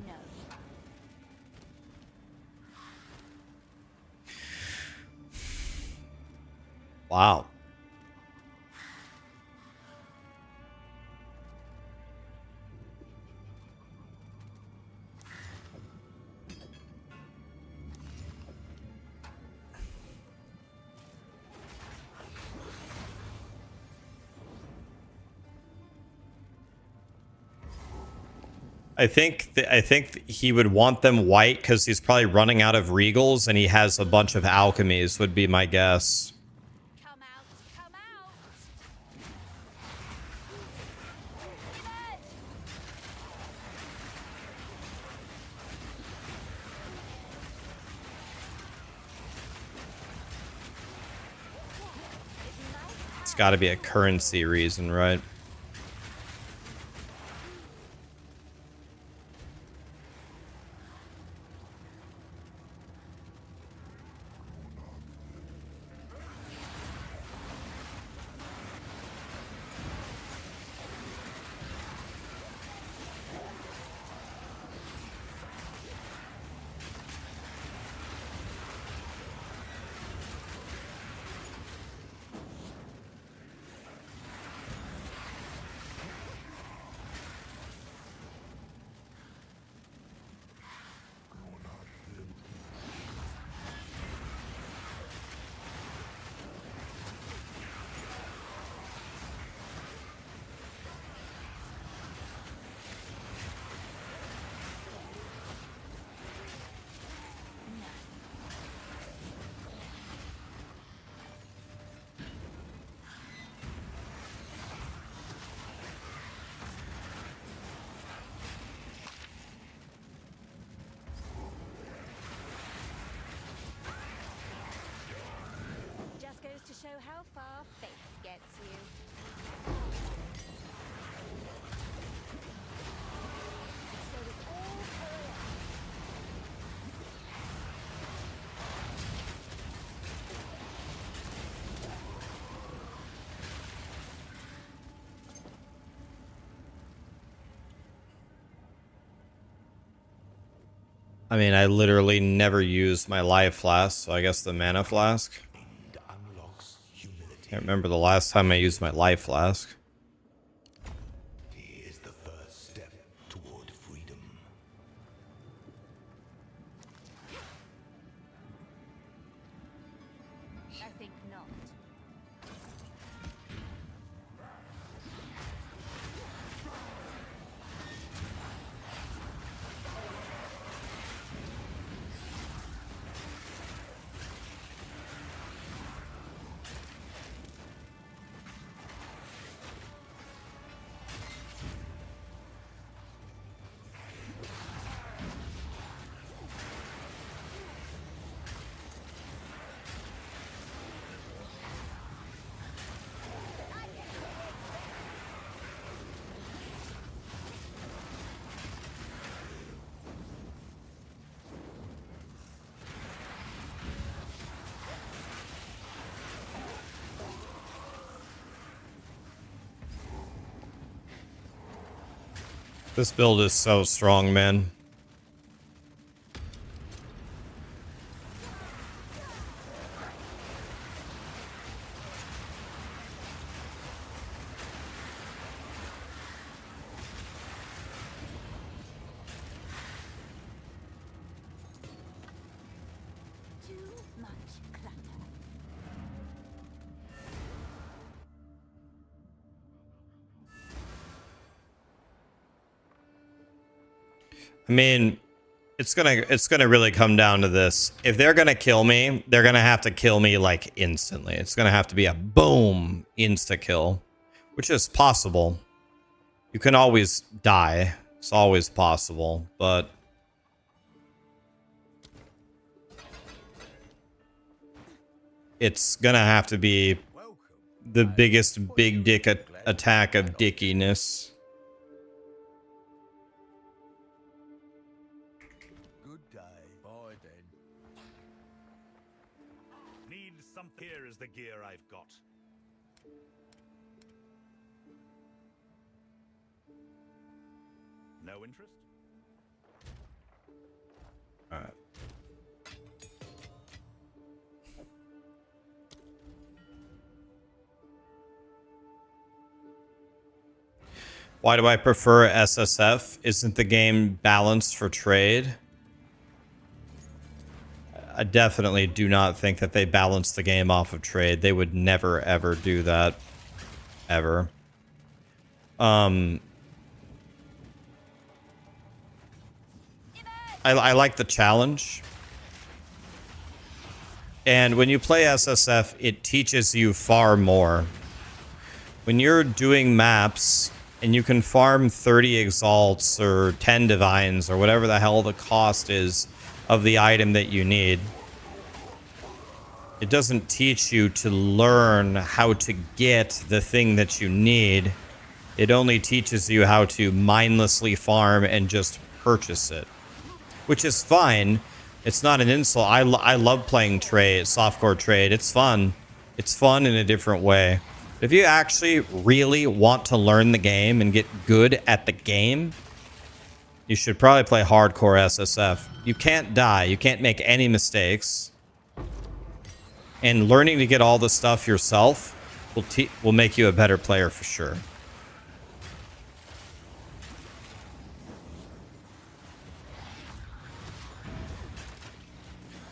No. Wow. I think he would want them white because he's probably running out of regals and he has a bunch of alchemies, would be my guess. Come out, come out! It's got to be a currency reason, right? Just goes to show how far faith gets you. So we all hurry up. I mean, I literally never use my life flask, so I guess the mana flask. Unlocks humility. Can't remember the last time I used my life flask. He is the first step toward freedom. I think not. This build is so strong, man. Too much clutter. I mean, it's gonna really come down to this. If they're gonna kill me, they're gonna have to kill me like instantly. It's gonna have to be a boom insta kill, which is possible. You can always die. It's always possible, but it's gonna have to be the biggest big dick attack of dickiness. Good day. Bye then. Need some. Here is the gear I've got. No interest? All right. Why do I prefer SSF? Isn't the game balanced for trade? I definitely do not think that they balance the game off of trade. They would never, ever do that. Ever. I like the challenge. And when you play SSF, it teaches you far more. When you're doing maps and you can farm 30 exalts or 10 divines or whatever the hell the cost is of the item that you need, it doesn't teach you to learn how to get the thing that you need. It only teaches you how to mindlessly farm and just purchase it, which is fine. It's not an insult. I love playing trade, softcore trade. It's fun. It's fun in a different way. If you actually really want to learn the game and get good at the game, you should probably play Hardcore SSF. You can't die. You can't make any mistakes. And learning to get all the stuff yourself will make you a better player for sure.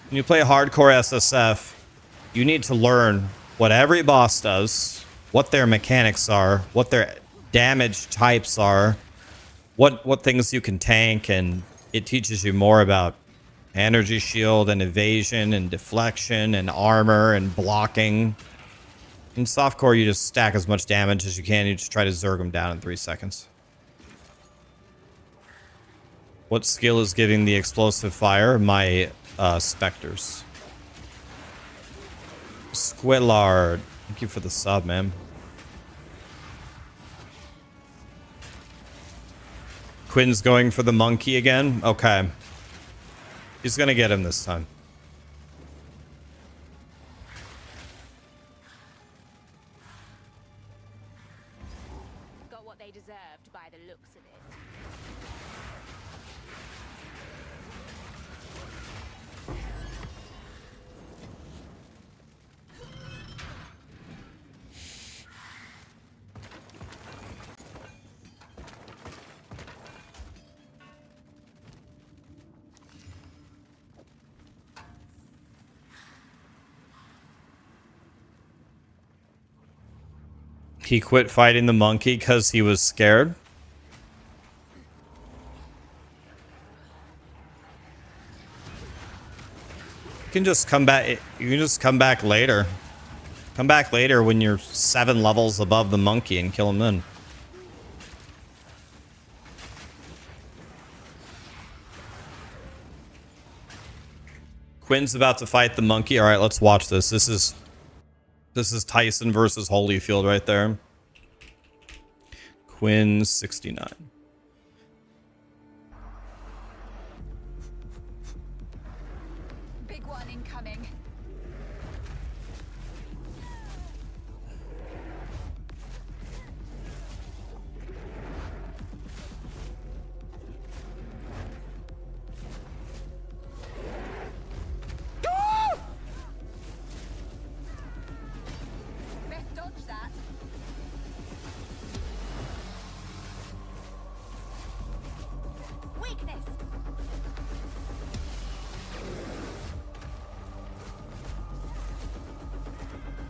When you play Hardcore SSF, you need to learn what every boss does, what their mechanics are, what their damage types are, what things you can tank, and it teaches you more about energy shield and evasion and deflection and armor and blocking. In softcore, you just stack as much damage as you can. You just try to zerg them down in 3 seconds. What skill is giving the explosive fire? My specters. Squillard, thank you for the sub, man. Quinn's going for the monkey again. Okay, he's gonna get him this time. Got what they deserved by the looks of it. He quit fighting the monkey because he was scared. You can just come back. You can just come back later. Come back later when you're 7 levels above the monkey and kill him then. Quinn's about to fight the monkey. All right, let's watch this. This is Tyson versus Holyfield right there. Quinn 69. Big one incoming. Best dodge that. Weakness.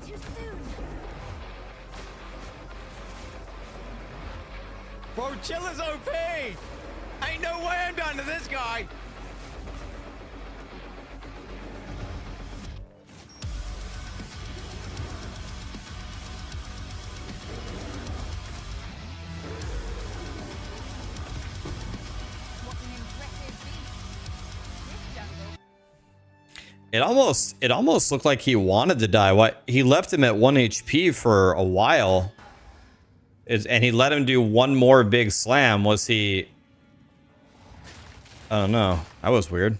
Too soon. Bro, Chilla's OP! Ain't no way I'm done to this guy. What an impressive beast. This jungle. It almost looked like he wanted to die. What, he left him at 1 HP for a while. And he let him do one more big slam. Was he? I don't know. That was weird.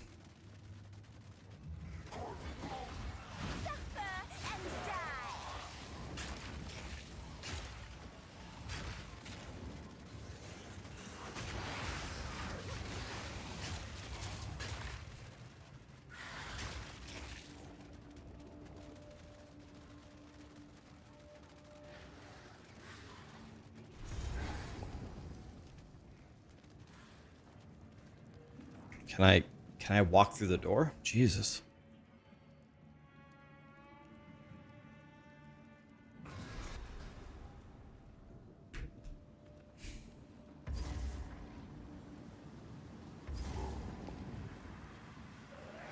Can I walk through the door? Jesus.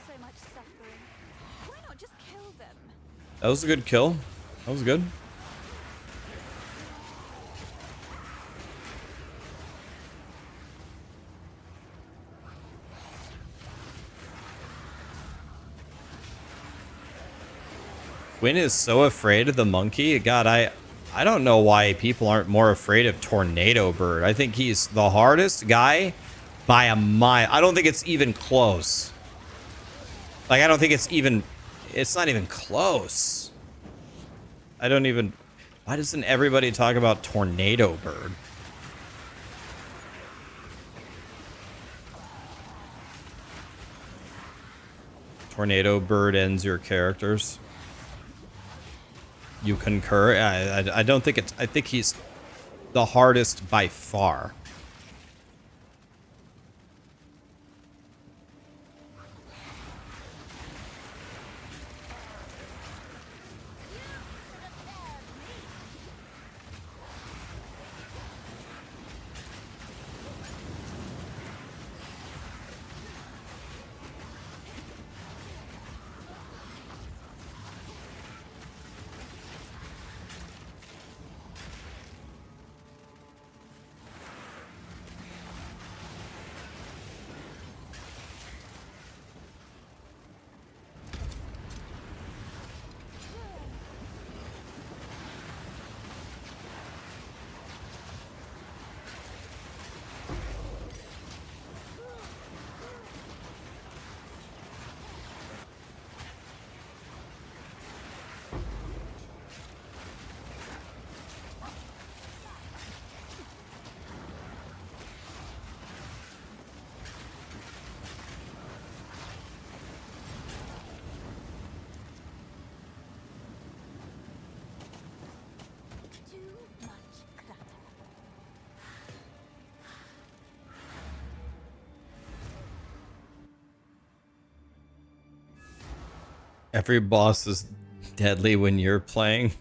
So much suffering. Why not just kill them? That was a good kill. That was good. Quinn is so afraid of the monkey. God, I don't know why people aren't more afraid of Tornado Bird. I think he's the hardest guy by a mile. I don't think it's even close. Like, I don't think it's not even close. I don't even... Why doesn't everybody talk about Tornado Bird? Tornado Bird ends your characters. You concur? I don't think it's... I think he's the hardest by far. Every boss is deadly when you're playing.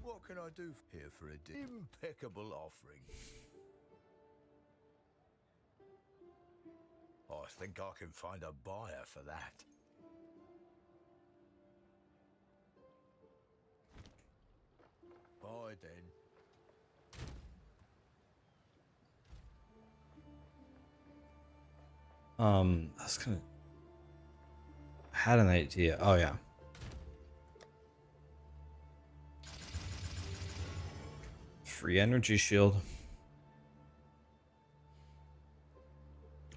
What can I do here for a impeccable offering? I think I can find a buyer for that. Bye then. I was gonna... I had an idea. Oh yeah. Free energy shield.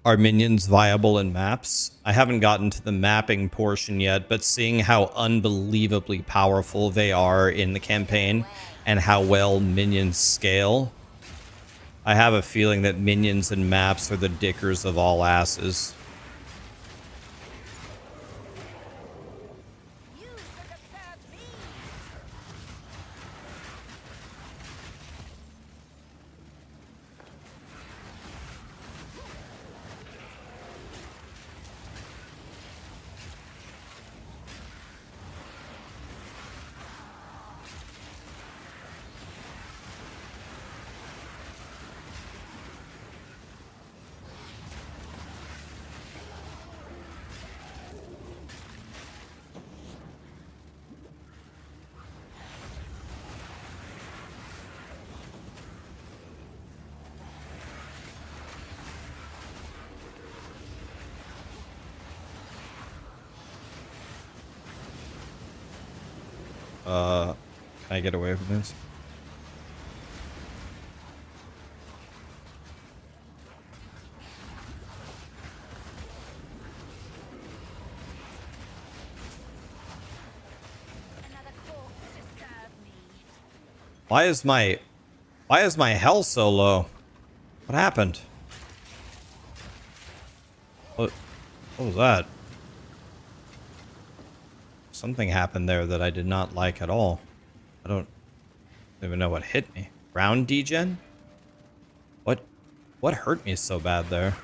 Are minions viable in maps? I haven't gotten to the mapping portion yet, but seeing how unbelievably powerful they are in the campaign and how well minions scale, I have a feeling that minions and maps are the dickers of all asses. Can I get away from this? Another corpse to serve me. Why is my health so low? What happened? What was that? Something happened there that I did not like at all. I don't even know what hit me. Round degen? What hurt me so bad there?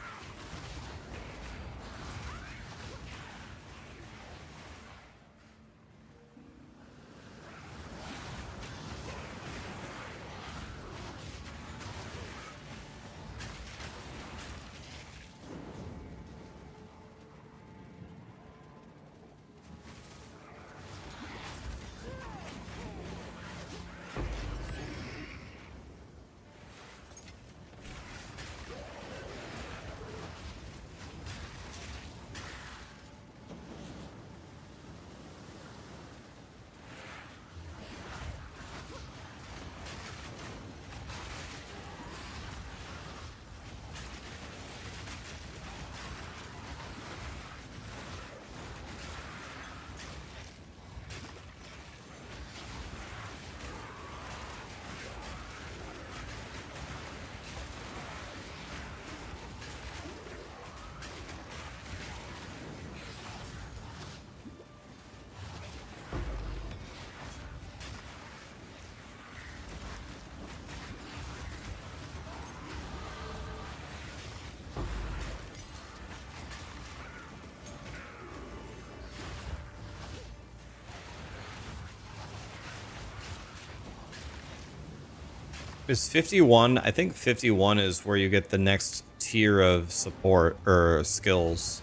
Is 51? I think 51 is where you get the next tier of support or skills.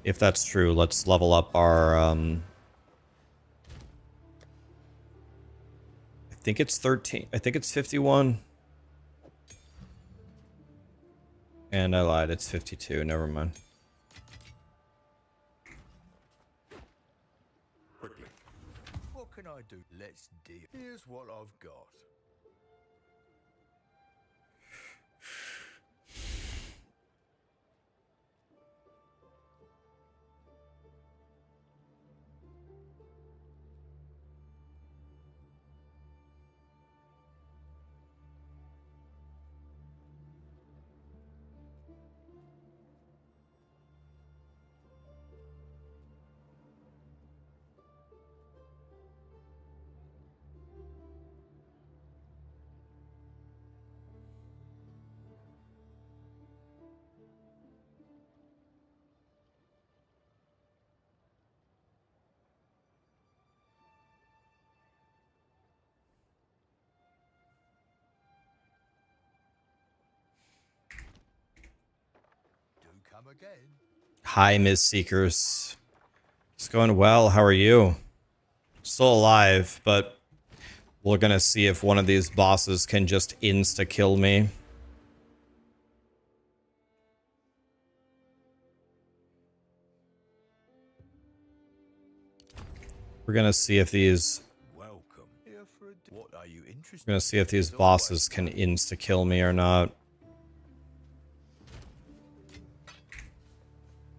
If that's true, let's level up our I think it's 13. I think it's 51. And I lied, it's 52. Never mind. Quickly. What can I do? Let's deal. Here's what I've got. Come again. Hi, Ms. Seekers. It's going well. How are you? Still alive, but we're gonna see if one of these bosses can just insta-kill me. We're gonna see if these... Welcome. Here for what are you interested? We're gonna see if these bosses can insta-kill me or not.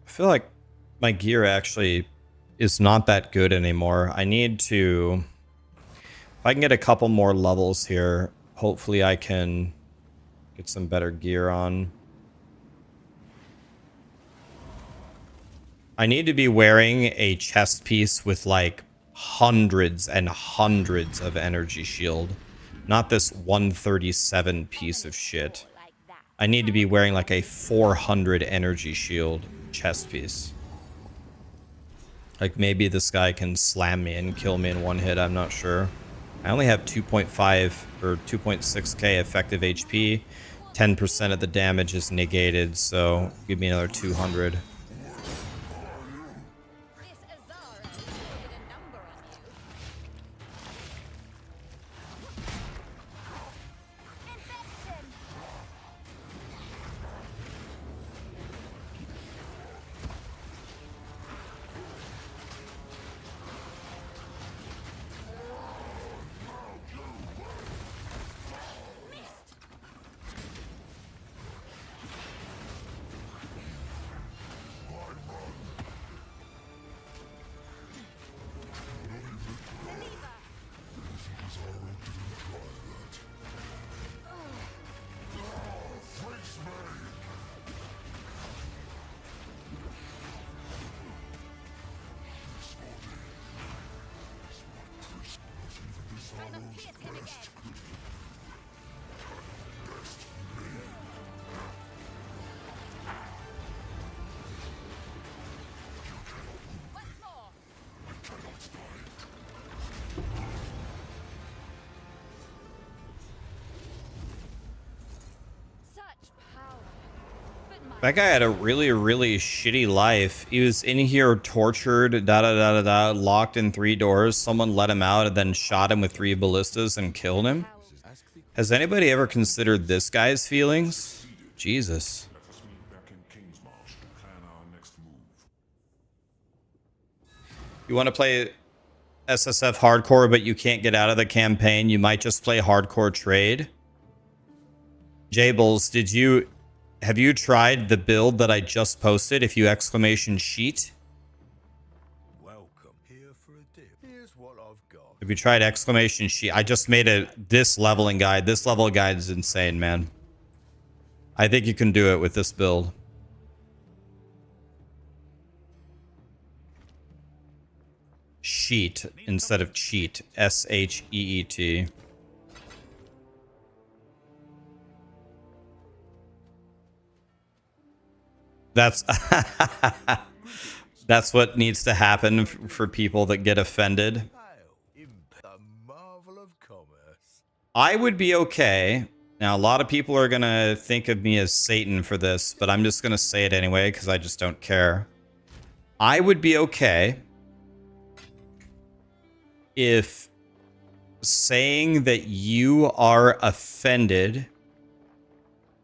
I feel like my gear actually is not that good anymore. I need to... If I can get a couple more levels here, hopefully I can get some better gear on. I need to be wearing a chest piece with like hundreds and hundreds of energy shield. Not this 137 piece of shit. I need to be wearing like a 400 energy shield chest piece. Like maybe this guy can slam me and kill me in one hit, I'm not sure. I only have 2.5 or 2.6k effective HP. 10% of the damage is negated, so give me another 200. That guy had a really, really shitty life. He was in here tortured, locked in 3 doors. Someone let him out and then shot him with 3 ballistas and killed him. Has anybody ever considered this guy's feelings? Jesus. Let us meet back in Kingsmarsh to plan our next move. You want to play SSF hardcore, but you can't get out of the campaign? You might just play hardcore trade. Jables, have you tried the build that I just posted? If you exclamation sheet. Welcome here for a dip. Here's what I've got. Have you tried exclamation sheet? I just made this leveling guide. This level guide is insane, man. I think you can do it with this build. Sheet instead of cheat. S-H-E-E-T. That's that's what needs to happen for people that get offended. I would be okay. Now, a lot of people are going to think of me as Satan for this, but I'm just going to say it anyway because I just don't care. I would be okay if saying that you are offended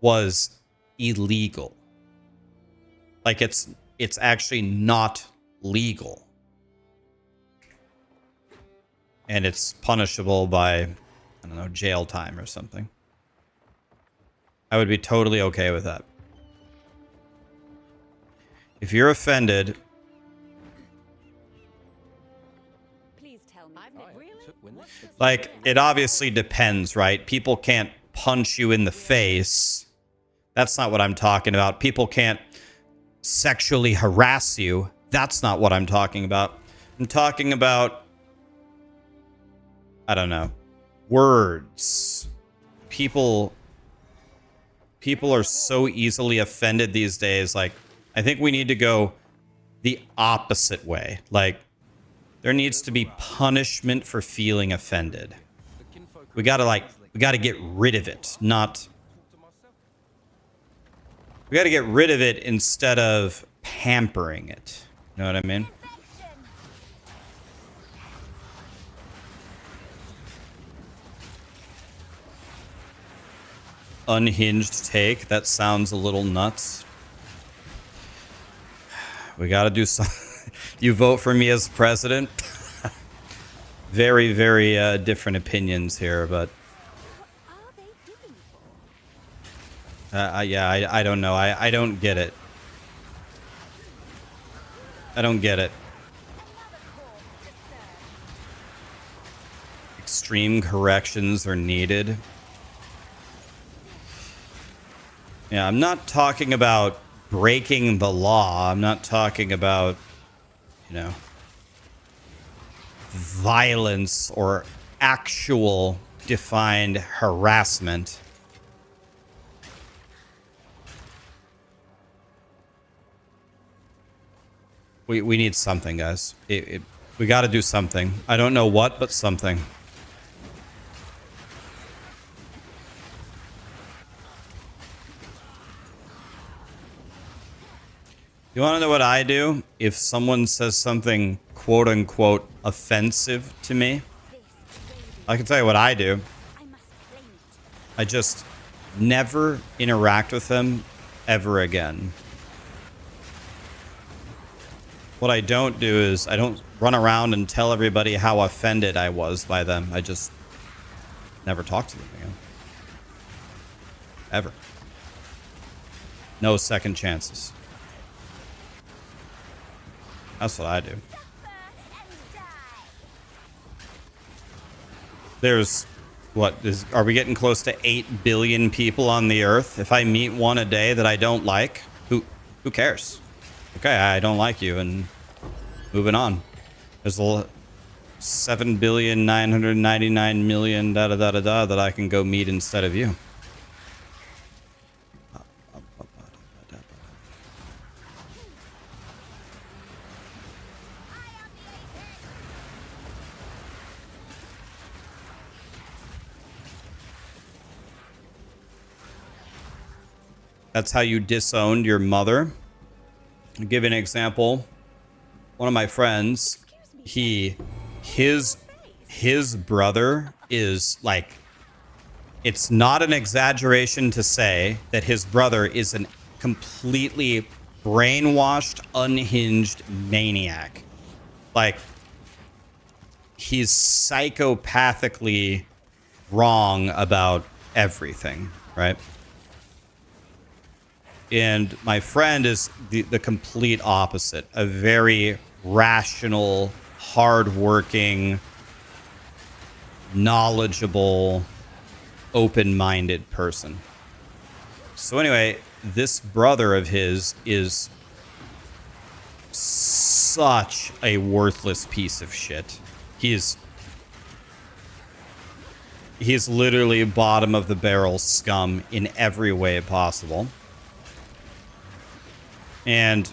was illegal. Like it's actually not legal. And it's punishable by, I don't know, jail time or something. I would be totally okay with that. If you're offended, Please tell me. Really? like, it obviously depends, right? People can't punch you in the face. That's not what I'm talking about. People can't sexually harass you. That's not what I'm talking about. I'm talking about, I don't know, words. People are so easily offended these days. Like, I think we need to go the opposite way. Like, there needs to be punishment for feeling offended. We gotta get rid of it, not... We got to get rid of it instead of pampering it. You know what I mean? Unhinged take. That sounds a little nuts. We got to do something. You vote for me as president? Very, very different opinions here, but... yeah, I don't know. I don't get it. I don't get it. Extreme corrections are needed. Yeah, I'm not talking about breaking the law. I'm not talking about, you know, violence or actual defined harassment. We need something, guys. We got to do something. I don't know what, but something. You want to know what I do? If someone says something quote-unquote offensive to me, I can tell you what I do. I just never interact with them ever again. What I don't do is I don't run around and tell everybody how offended I was by them. I just never talk to them again. Ever. No second chances. That's what I do. There's, are we getting close to 8 billion people on the earth? If I meet one a day that I don't like, who cares? Okay, I don't like you, and moving on. There's 7,999,000,000 da da da da da that I can go meet instead of you. That's how you disowned your mother. I'll give you an example. One of my friends, his brother is like, it's not an exaggeration to say that his brother is a completely brainwashed, unhinged maniac. Like, he's psychopathically wrong about everything, right? And my friend is the complete opposite. A very rational, hardworking, knowledgeable, open-minded person. So anyway, this brother of his is such a worthless piece of shit. He's literally bottom of the barrel scum in every way possible. And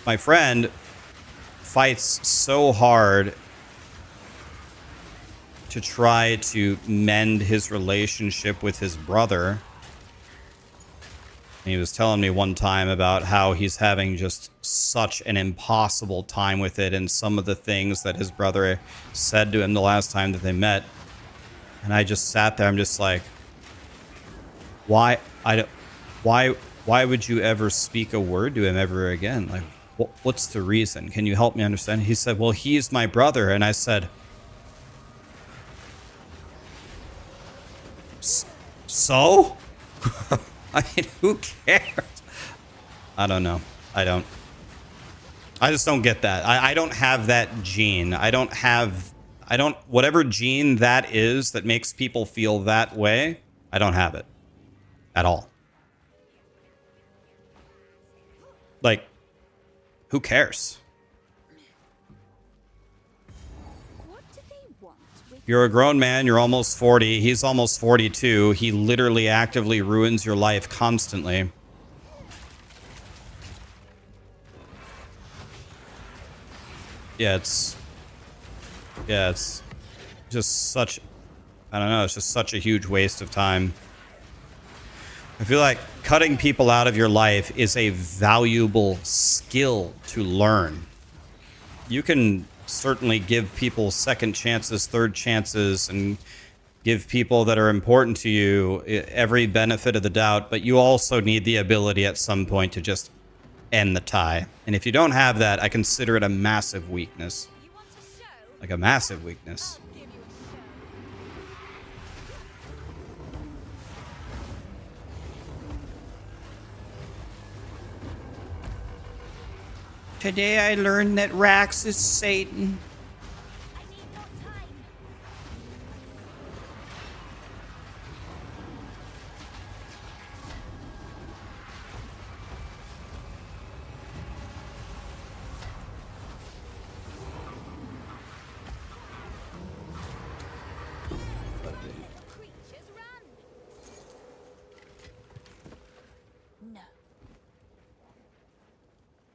my friend fights so hard to try to mend his relationship with his brother. And he was telling me one time about how he's having just such an impossible time with it, and some of the things that his brother said to him the last time that they met. And I just sat there, I'm just like, why would you ever speak a word to him ever again? Like, what's the reason? Can you help me understand? He said, well, he's my brother. And I said, so? I mean, who cares? I don't know. I just don't get that. I don't have that gene. Whatever gene that is that makes people feel that way, I don't have it at all. Like, who cares? You're a grown man. You're almost 40. He's almost 42. He literally actively ruins your life constantly. Yeah, it's just such, I don't know, it's just such a huge waste of time. I feel like cutting people out of your life is a valuable skill to learn. You can certainly give people second chances, third chances, and give people that are important to you every benefit of the doubt, but you also need the ability at some point to just end the tie. And if you don't have that, I consider it a massive weakness. Like a massive weakness. Today I learned that Rax is Satan.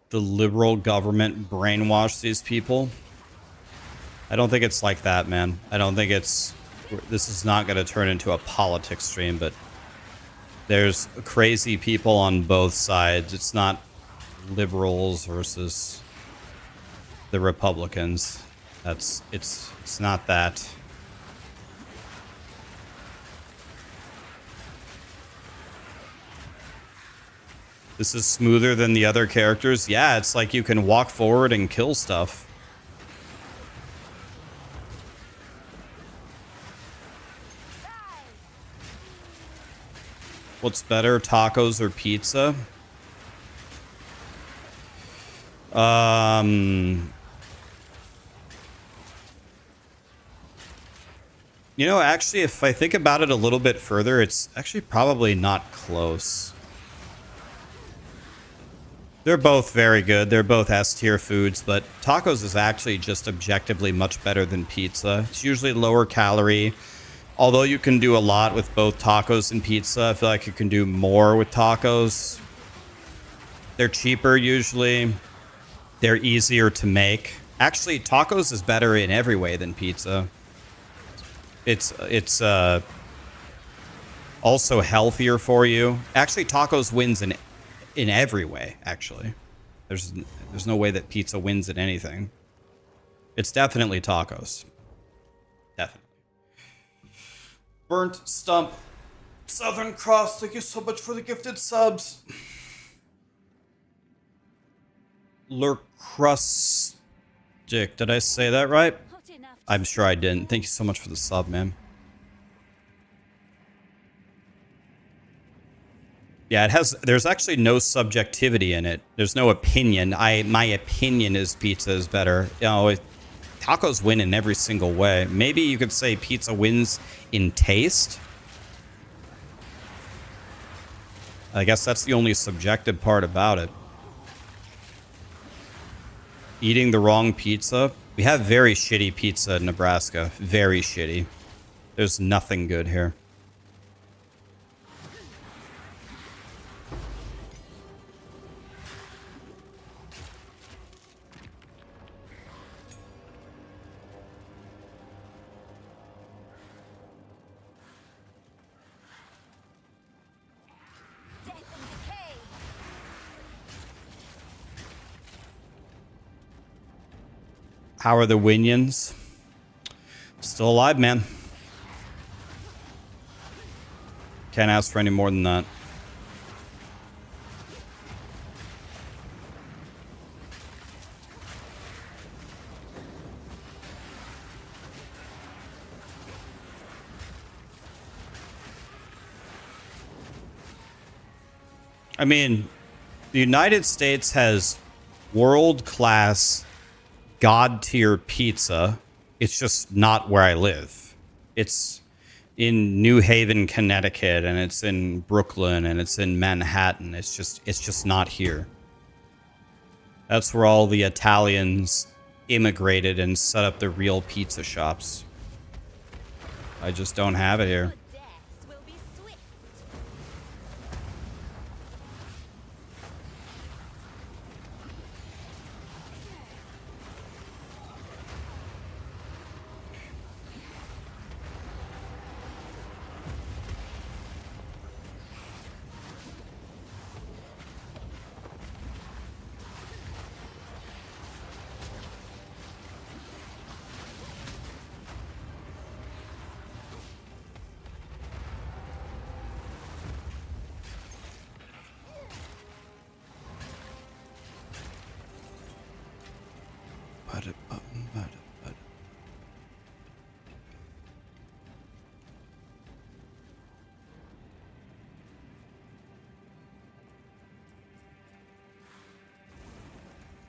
The liberal government brainwash these people. I don't think it's like that, man. I don't think it's... This is not going to turn into a politics stream, but there's crazy people on both sides. It's not liberals versus the Republicans. It's not that. This is smoother than the other characters. Yeah, it's like you can walk forward and kill stuff. What's better, tacos or pizza? You know, actually, if I think about it a little bit further, it's actually probably not close. They're both very good. They're both S-tier foods, but tacos is actually just objectively much better than pizza. It's usually lower calorie. Although you can do a lot with both tacos and pizza, I feel like you can do more with tacos. They're cheaper usually. They're easier to make. Actually, tacos is better in every way than pizza. It's also healthier for you. Actually, tacos wins in every way, actually. There's no way that pizza wins at anything. It's definitely tacos. Definitely. Burnt Stump. Southern Cross, thank you so much for the gifted subs. Lurkrustic, did I say that right? I'm sure I didn't. Thank you so much for the sub, man. Yeah, there's actually no subjectivity in it. There's no opinion. My opinion is pizza is better. You know, tacos win in every single way. Maybe you could say pizza wins in taste. I guess that's the only subjective part about it. Eating the wrong pizza. We have very shitty pizza in Nebraska. Very shitty. There's nothing good here. How are the Minions? Still alive, man. Can't ask for any more than that. I mean, the United States has world-class God tier pizza. It's just not where I live. It's in New Haven, Connecticut, and it's in Brooklyn, and it's in Manhattan. It's just not here. That's where all the Italians immigrated and set up the real pizza shops. I just don't have it here.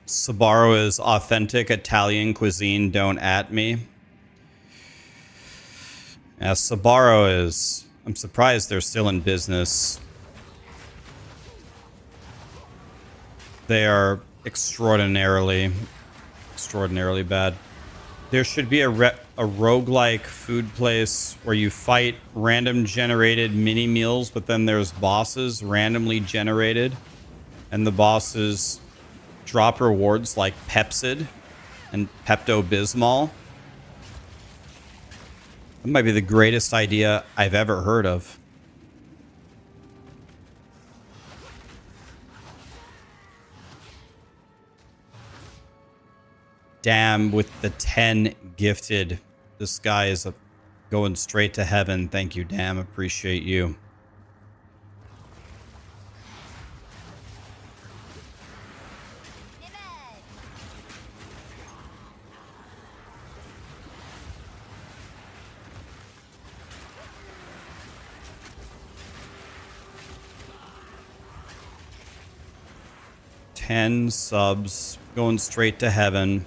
Sbarro is authentic Italian cuisine. Don't at me. Yeah, Sbarro is... I'm surprised they're still in business. They are extraordinarily bad. There should be a roguelike food place where you fight random generated mini meals, but then there's bosses randomly generated, and the bosses drop rewards like Pepsid and Pepto-Bismol. That might be the greatest idea I've ever heard of. Damn, with the 10 gifted. This guy is going straight to heaven. Thank you, Damn. Appreciate you. $10 subs, going straight to heaven.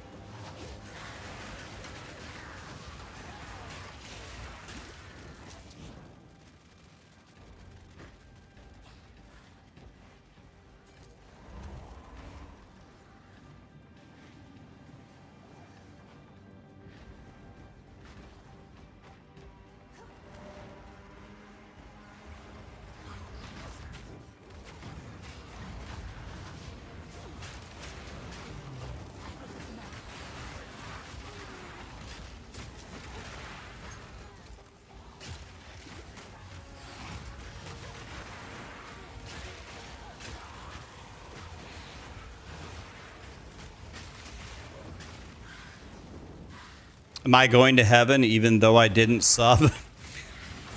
Am I going to heaven even though I didn't sub?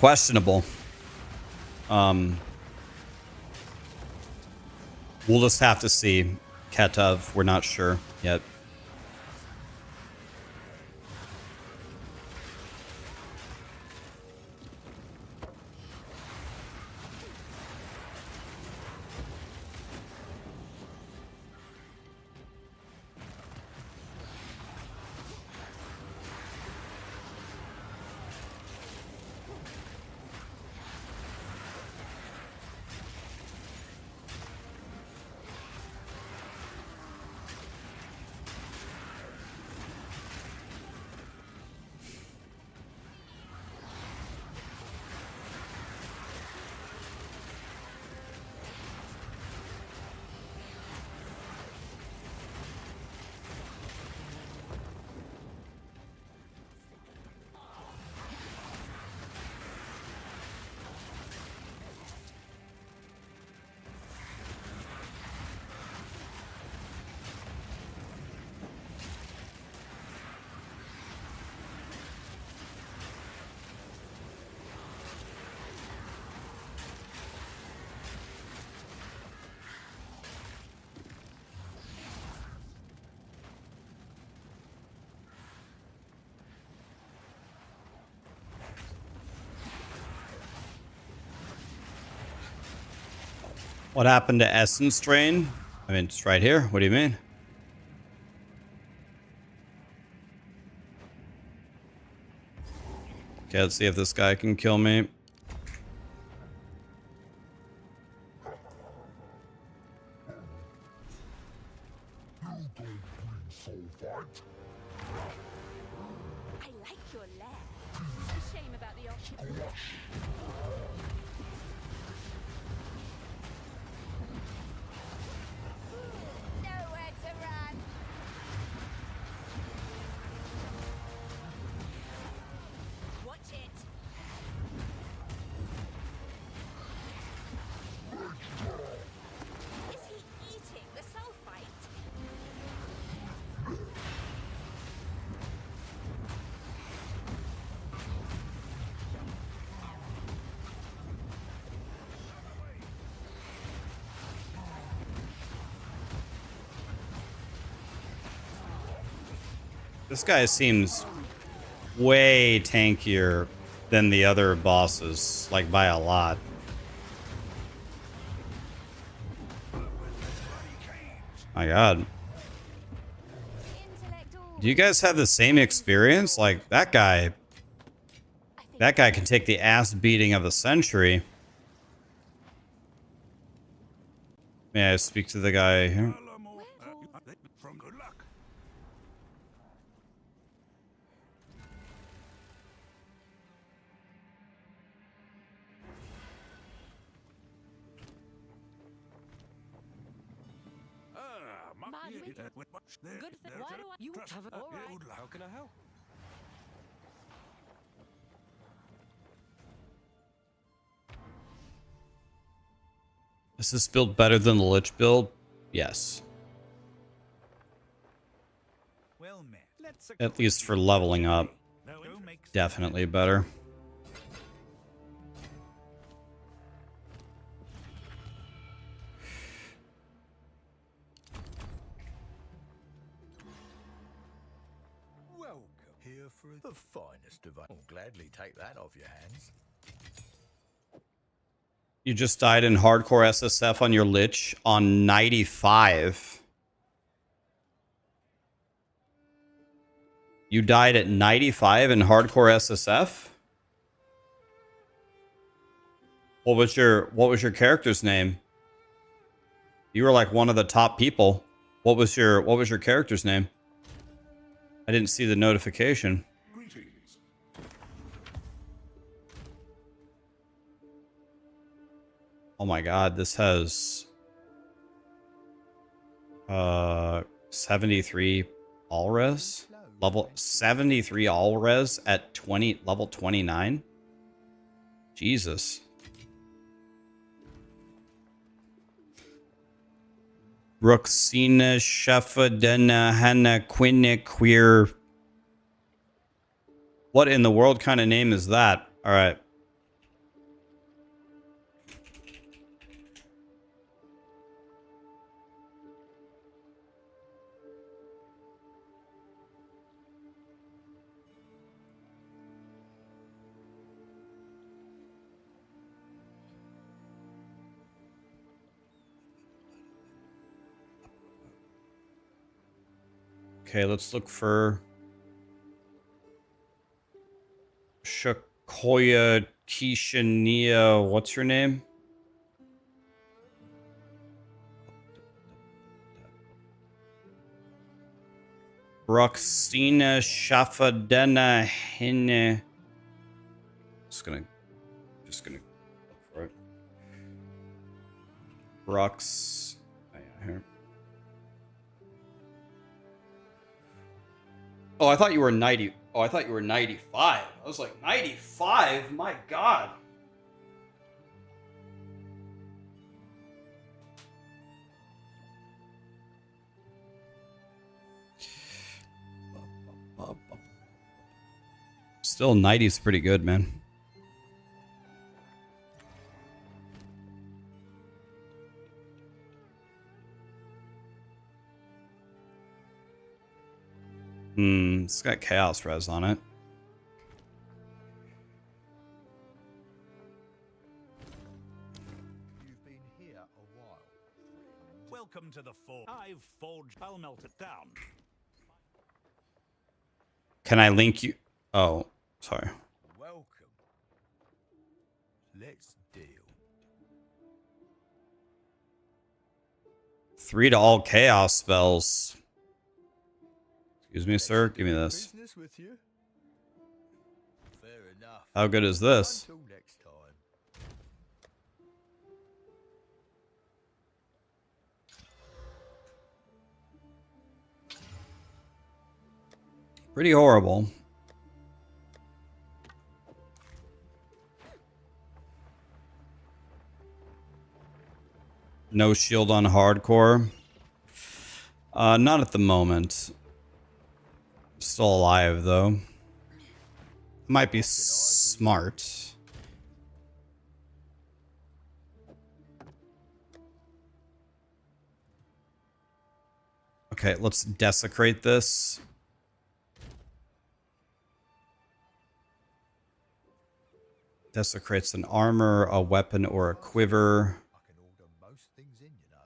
Questionable. We'll just have to see. Ketov, we're not sure yet. What happened to Essence Drain? I mean, it's right here. What do you mean? Okay, let's see if this guy can kill me. I like your lair. It's a shame about the option. Nowhere to run. Watch it. Is he eating the sulfite? This guy seems way tankier than the other bosses, like by a lot. My God. Do you guys have the same experience? Like that guy can take the ass beating of the century. May I speak to the guy here? From good luck. Good thing. Why do you have it? All right. How can I help? Is this build better than the Lich build? Yes. Well met. Let's At least for leveling up. Definitely better. Welcome here for the finest of. I'll gladly take that off your hands. You just died in Hardcore SSF on your Lich on 95. You died at 95 in Hardcore SSF? What was your character's name? You were like one of the top people. What was your character's name? I didn't see the notification. Greetings. Oh my God, this has 73 all res, level 73 all res at level 29. Jesus. Roxina Shafadena Hannah Quinna Queer What in the world kind of name is that? All right. Okay, let's look for Shakoya Kishania. What's your name? Roxina Shafadena Hine. Just gonna look for it. Rox. Oh, yeah, here. Oh, I thought you were 90. Oh, I thought you were 95. I was like, 95? My God. Still, 90 is pretty good, man. It's got Chaos Res on it. You've been here a while. Welcome to the fort. I've forged. I'll melt it down. Can I link you? Oh, sorry. Welcome. Let's deal. 3 to all Chaos spells. Excuse me, sir. Give me this. Business with you? Fair enough. How good is this? Until next time. Pretty horrible. No shield on hardcore. Not at the moment. Still alive though. Might be smart. Okay, let's desecrate this. Desecrates an armor, a weapon, or a quiver. I can order most things in, you know.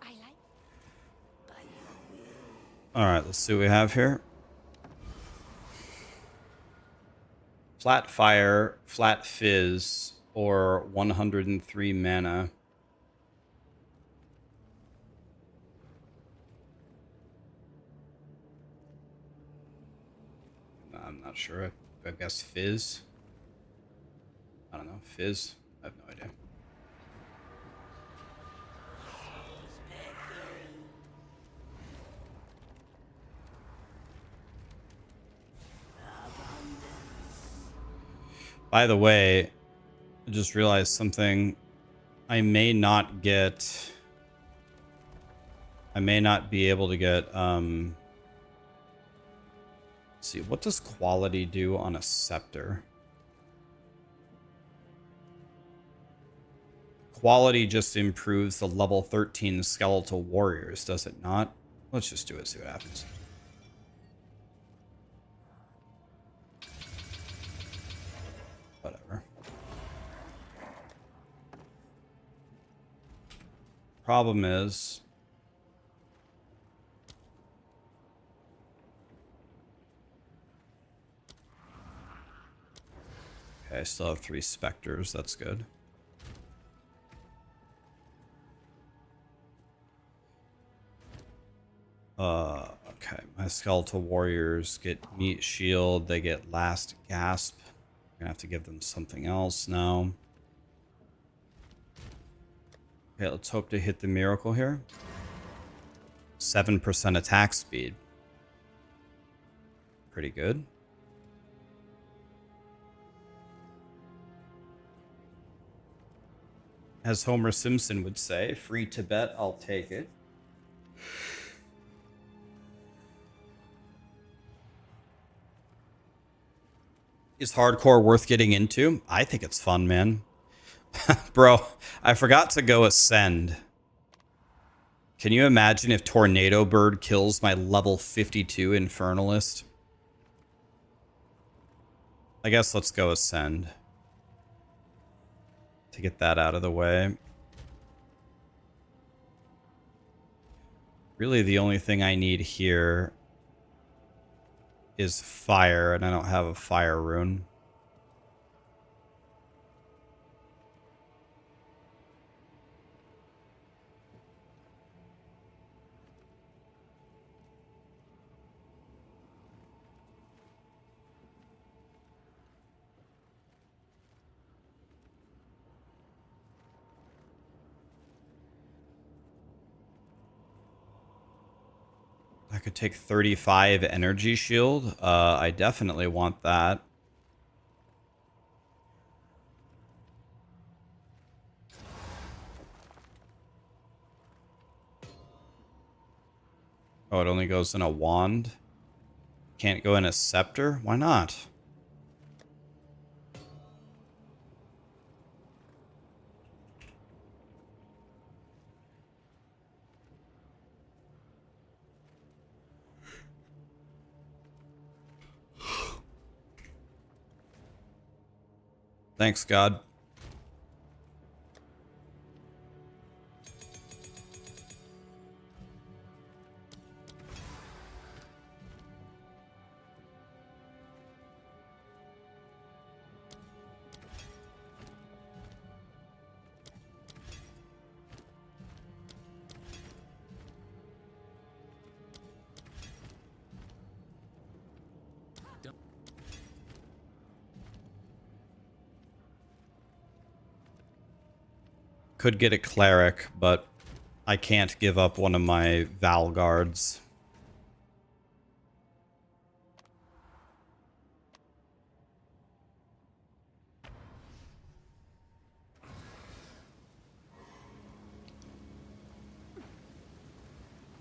I like. All right, let's see what we have here. Flat Fire, Flat Fizz, or 103 mana. I'm not sure. I guess Fizz. I don't know. Fizz? I have no idea. By the way, I just realized something. I may not be able to get, let's see, what does quality do on a scepter? Quality just improves the level 13 skeletal warriors, does it not? Let's just do it, see what happens. Whatever. Problem is, okay, I still have 3 specters. That's good. Okay, my skeletal warriors get meat shield. They get last gasp. I'm gonna have to give them something else now. Okay, let's hope to hit the miracle here. 7% attack speed. Pretty good. As Homer Simpson would say, free Tibet, I'll take it. Is hardcore worth getting into? I think it's fun, man. Bro, I forgot to go ascend. Can you imagine if Tornado Bird kills my level 52 Infernalist? I guess let's go ascend. To get that out of the way. Really, the only thing I need here is fire, and I don't have a fire rune. I could take 35 energy shield. I definitely want that. Oh, it only goes in a wand. Can't go in a scepter? Why not? Thanks, God. Could get a cleric, but I can't give up one of my Val guards.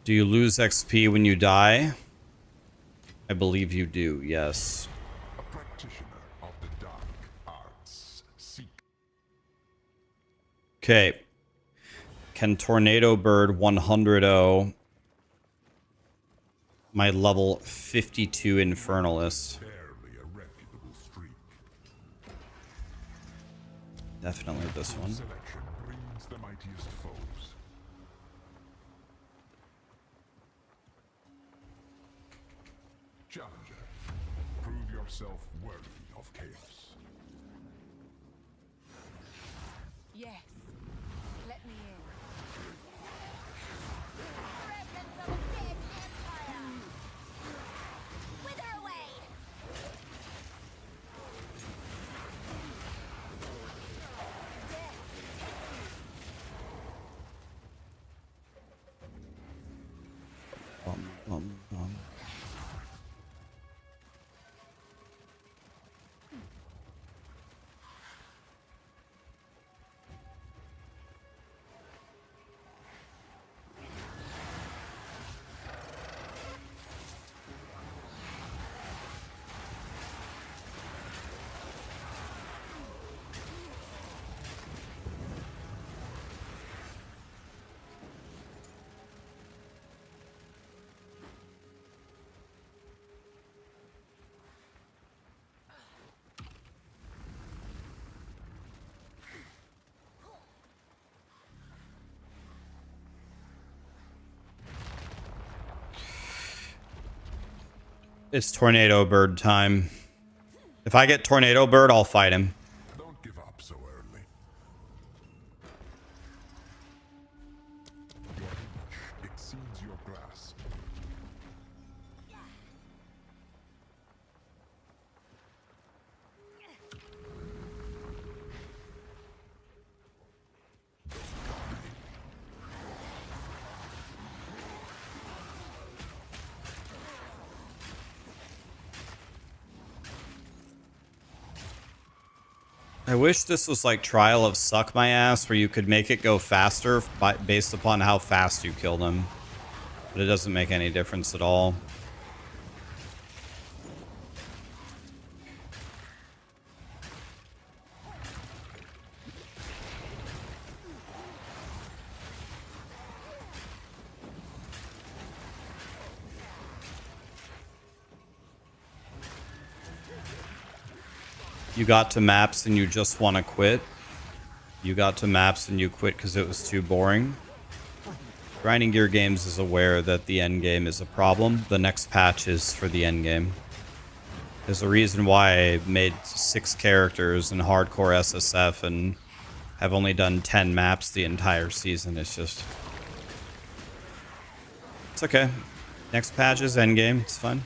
Do you lose XP when you die? I believe you do, yes. A practitioner of the dark arts. Seek. Okay. Can Tornado Bird 100-0 my level 52 Infernalist? Barely a reputable streak. Definitely this one. Selection brings the mightiest foes. Challenger, prove yourself worthy of chaos. Yes. Let me in. Remnants of a dead empire! Wither away! Bum, bum, bum. It's Tornado Bird time. If I get Tornado Bird, I'll fight him. Don't give up so early. Your reach exceeds your grasp. I wish this was like Trial of Suck My Ass, where you could make it go faster based upon how fast you kill them. But it doesn't make any difference at all. You got to maps and you just want to quit. You got to maps and you quit because it was too boring. Grinding Gear Games is aware that the endgame is a problem. The next patch is for the endgame. There's a reason why I made 6 characters in Hardcore SSF and have only done 10 maps the entire season. It's just... It's okay. Next patch is endgame. It's fine.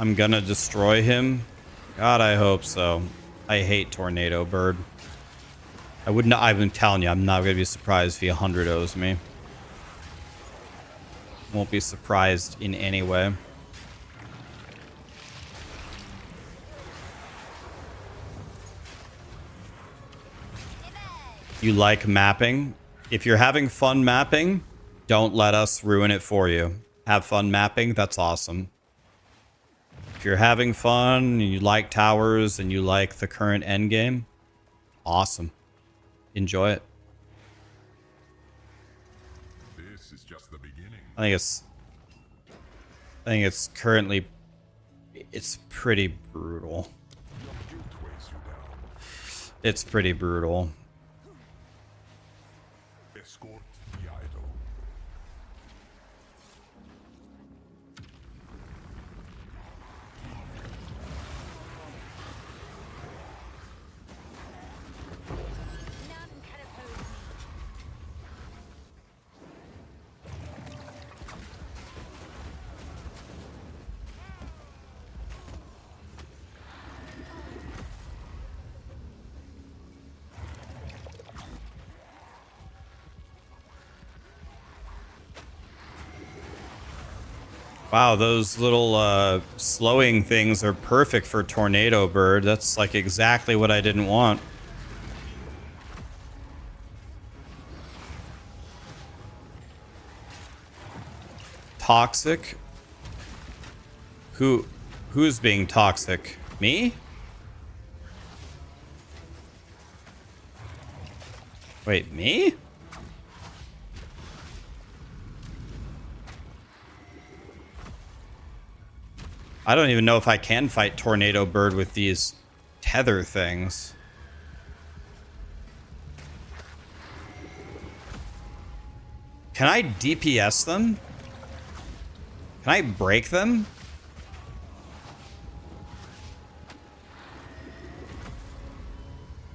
I'm gonna destroy him. God, I hope so. I hate Tornado Bird. I would not. I've been telling you, I'm not gonna be surprised if he 100-0s me. Won't be surprised in any way. You like mapping? If you're having fun mapping, don't let us ruin it for you. Have fun mapping. That's awesome. If you're having fun and you like towers and you like the current endgame, awesome. Enjoy it. This is just the beginning. I think it's currently pretty brutal. It's pretty brutal. Escort the idol. None can oppose me. Wow, those little slowing things are perfect for Tornado Bird. That's like exactly what I didn't want. Toxic? Who's being toxic? Me? Wait, me? I don't even know if I can fight Tornado Bird with these tether things. Can I DPS them? Can I break them?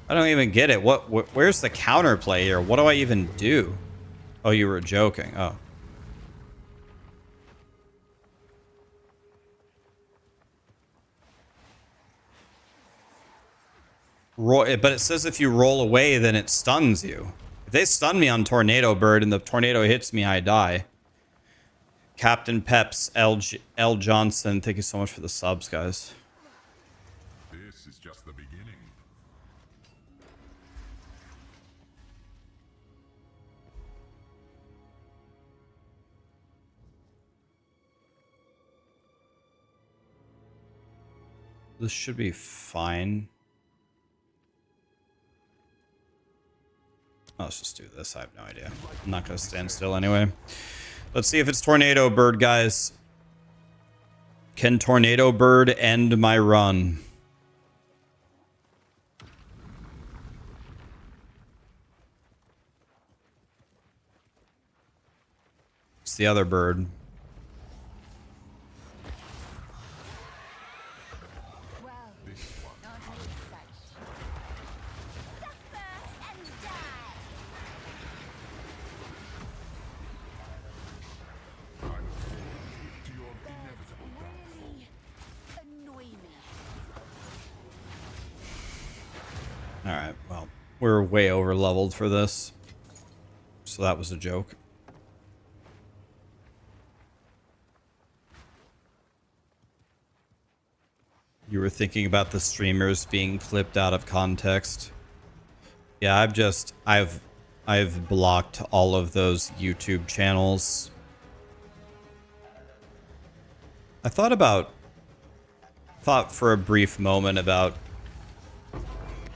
I don't even get it. Where's the counterplay here? What do I even do? Oh, you were joking. Oh. But it says if you roll away, then it stuns you. If they stun me on Tornado Bird and the tornado hits me, I die. Captain Peps, L. Johnson, thank you so much for the subs, guys. This is just the beginning. This should be fine. Oh, let's just do this. I have no idea. I'm not going to stand still anyway. Let's see if it's Tornado Bird, guys. Can Tornado Bird end my run? It's the other bird. Well, not me such. Suffer and die. To your inevitable downfall. Really annoy me. Alright, well, we're way over leveled for this. So that was a joke. You were thinking about the streamers being clipped out of context. Yeah, I've blocked all of those YouTube channels. I thought for a brief moment about,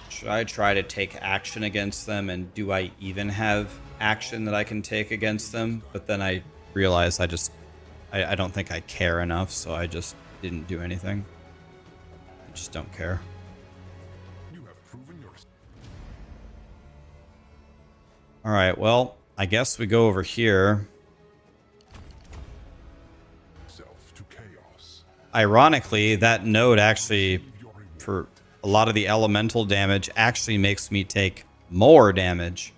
should I try to take action against them, and do I even have action that I can take against them? But then I realized I don't think I care enough, so I just didn't do anything. I just don't care. You have proven yourself Alright, well, I guess we go over here. to chaos. Ironically, that node actually, for a lot of the elemental damage, actually makes me take more damage,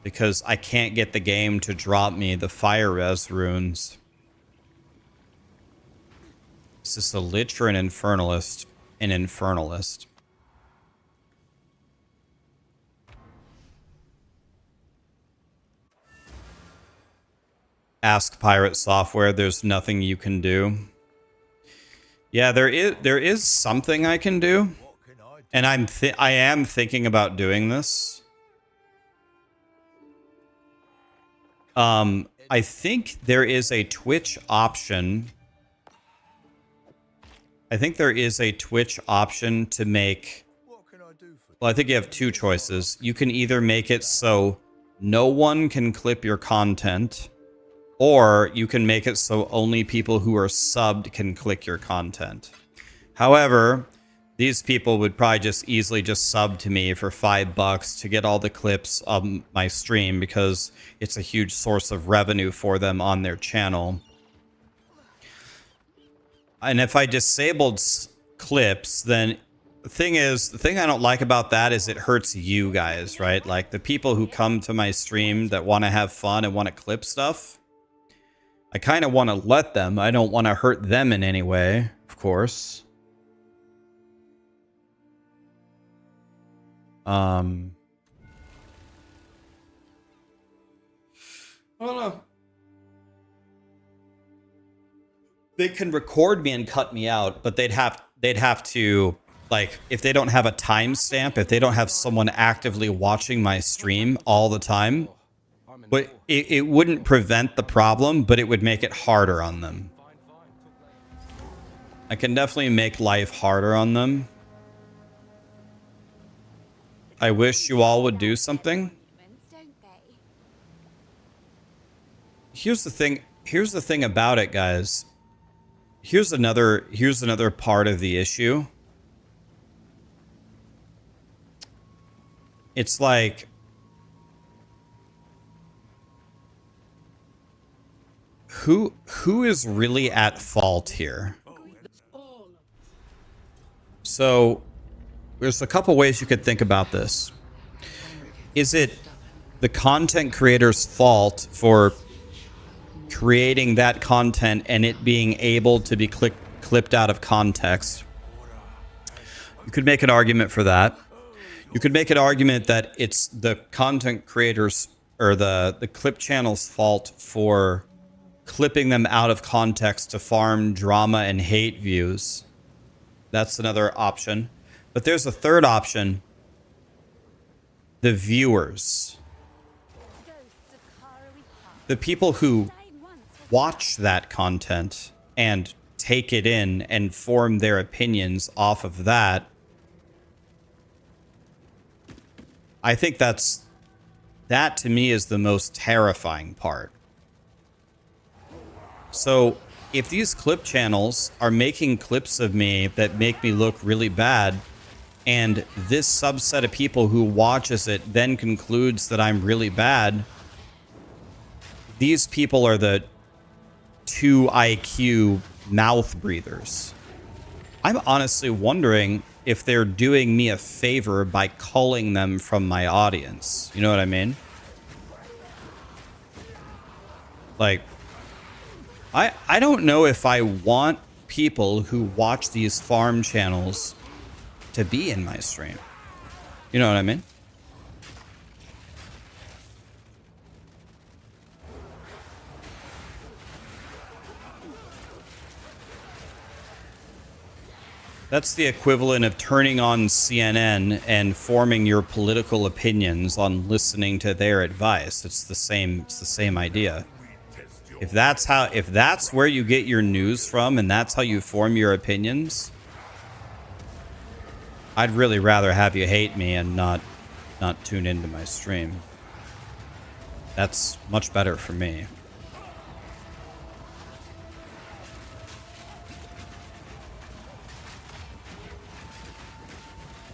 because I can't get the game to drop me the fire res runes. Is this a lich or an infernalist? An infernalist. Ask Pirate Software, there's nothing you can do. Yeah, there is something I can do. And I am thinking about doing this. I think there is a Twitch option. I think there is a Twitch option to make... Well, I think you have two choices. You can either make it so no one can clip your content, or you can make it so only people who are subbed can click your content. However, these people would probably just easily just sub to me for $5 to get all the clips of my stream, because it's a huge source of revenue for them on their channel. And if I disabled clips, then the thing I don't like about that is it hurts you guys, right? Like the people who come to my stream that want to have fun and want to clip stuff, I kind of want to let them. I don't want to hurt them in any way, of course. I don't know. They can record me and cut me out, but they'd have to, like, if they don't have a timestamp, if they don't have someone actively watching my stream all the time, but it wouldn't prevent the problem, but it would make it harder on them. I can definitely make life harder on them. I wish you all would do something. Here's the thing about it, guys. Here's another part of the issue. It's like, who is really at fault here? So there's a couple ways you could think about this. Is it the content creator's fault for creating that content and it being able to be clipped out of context? You could make an argument for that. You could make an argument that it's the content creators or the clip channel's fault for clipping them out of context to farm drama and hate views. That's another option. But there's a third option. The viewers. The people who watch that content and take it in and form their opinions off of that. I think that to me is the most terrifying part. So if these clip channels are making clips of me that make me look really bad, and this subset of people who watches it then concludes that I'm really bad, these people are the 2 IQ mouth breathers. I'm honestly wondering if they're doing me a favor by culling them from my audience. You know what I mean? Like, I don't know if I want people who watch these farm channels to be in my stream. You know what I mean? That's the equivalent of turning on CNN and forming your political opinions on listening to their advice. It's the same idea. If that's where you get your news from and that's how you form your opinions, I'd really rather have you hate me and not tune into my stream. That's much better for me.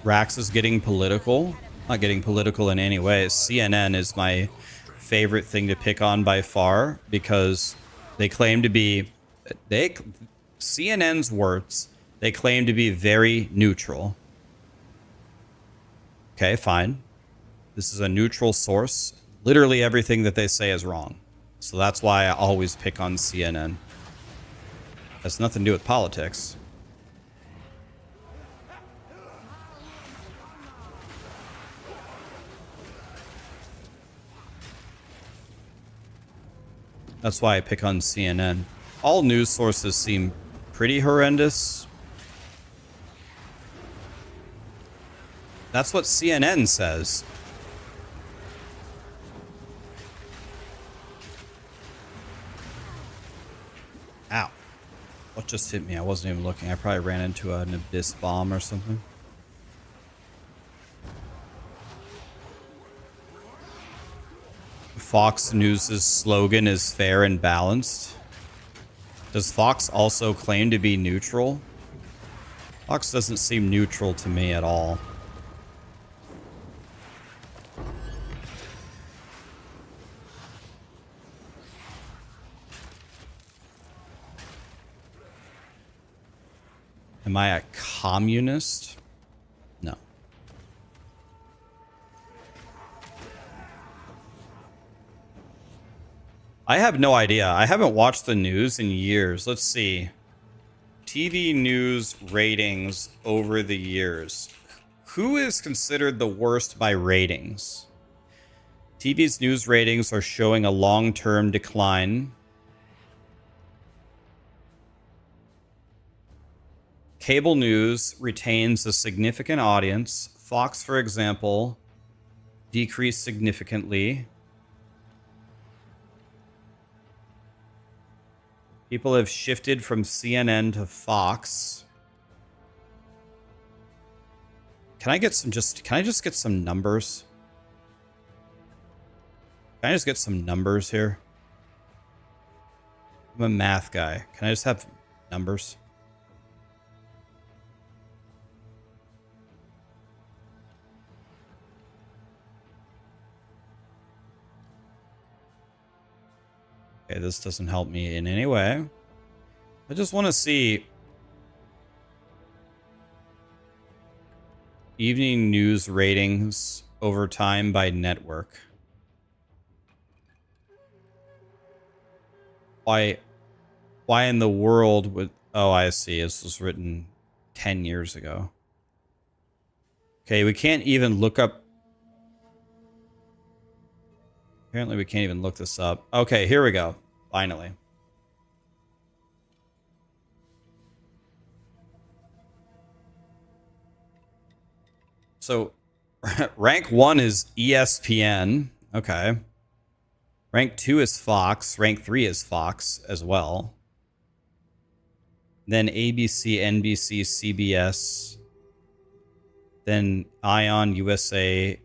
Rax is getting political. Not getting political in any way. CNN is my favorite thing to pick on by far because they claim to be... CNN's words, they claim to be very neutral. Okay, fine. This is a neutral source. Literally everything that they say is wrong. So that's why I always pick on CNN. Has nothing to do with politics. That's why I pick on CNN. All news sources seem pretty horrendous. That's what CNN says. Ow. What just hit me? I wasn't even looking. I probably ran into an abyss bomb or something. Fox News' slogan is fair and balanced. Does Fox also claim to be neutral? Fox doesn't seem neutral to me at all. Am I a communist? No. I have no idea. I haven't watched the news in years. Let's see. TV news ratings over the years. Who is considered the worst by ratings? TV's news ratings are showing a long-term decline. Cable news retains a significant audience. Fox, for example, decreased significantly. People have shifted from CNN to Fox. Can I just get some numbers? Can I just get some numbers here? I'm a math guy. Can I just have numbers? Okay, this doesn't help me in any way. I just want to see evening news ratings over time by network. Why in the world would... Oh, I see. This was written 10 years ago. Okay, we can't even look up... Apparently we can't even look this up. Okay, here we go. Finally. So, rank 1 is ESPN. Okay. Rank 2 is Fox. Rank 3 is Fox as well. Then ABC, NBC, CBS. Then Ion, USA,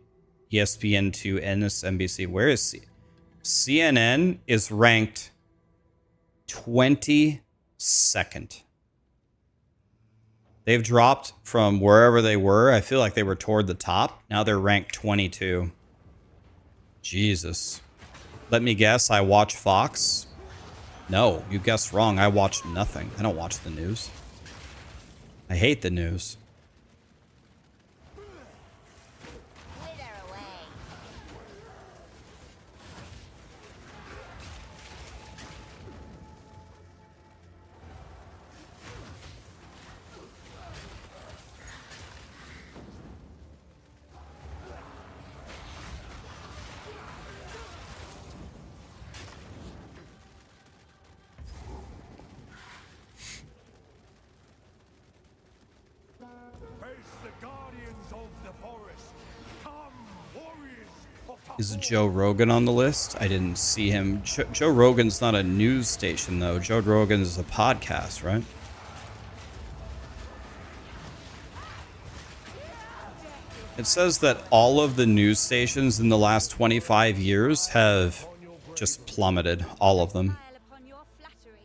ESPN2, MSNBC. Where is CNN is ranked 22nd. They've dropped from wherever they were. I feel like they were toward the top. Now they're ranked 22. Jesus. Let me guess, I watch Fox? No, you guessed wrong. I watch nothing. I don't watch the news. I hate the news. Is Joe Rogan on the list? I didn't see him. Joe Rogan's not a news station, though. Joe Rogan is a podcast, right? It says that all of the news stations in the last 25 years have just plummeted. All of them. Upon your flattery.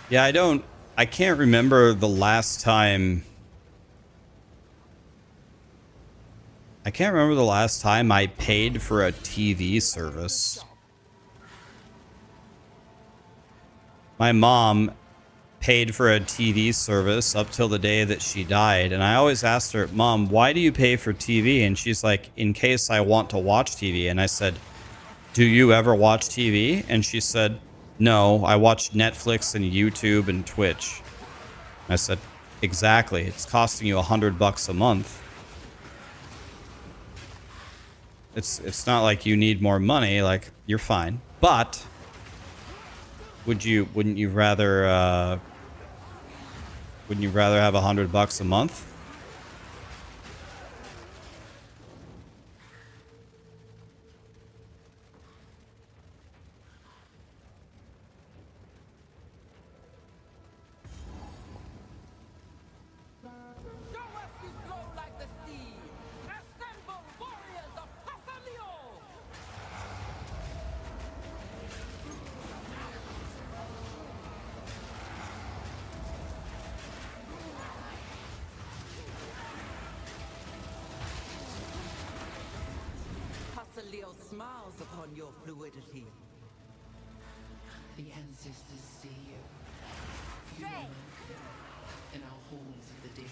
Yeah, I can't remember the last time. I can't remember the last time I paid for a TV service. My mom paid for a TV service up till the day that she died. And I always asked her, Mom, why do you pay for TV? And she's like, in case I want to watch TV. And I said, do you ever watch TV? And she said, no, I watch Netflix and YouTube and Twitch. I said, exactly. It's costing you $100 a month. It's not like you need more money. Like, you're fine. But wouldn't you rather have $100 a month? Leo smiles upon your fluidity. The ancestors see you. You Drake. are in our halls of the dead.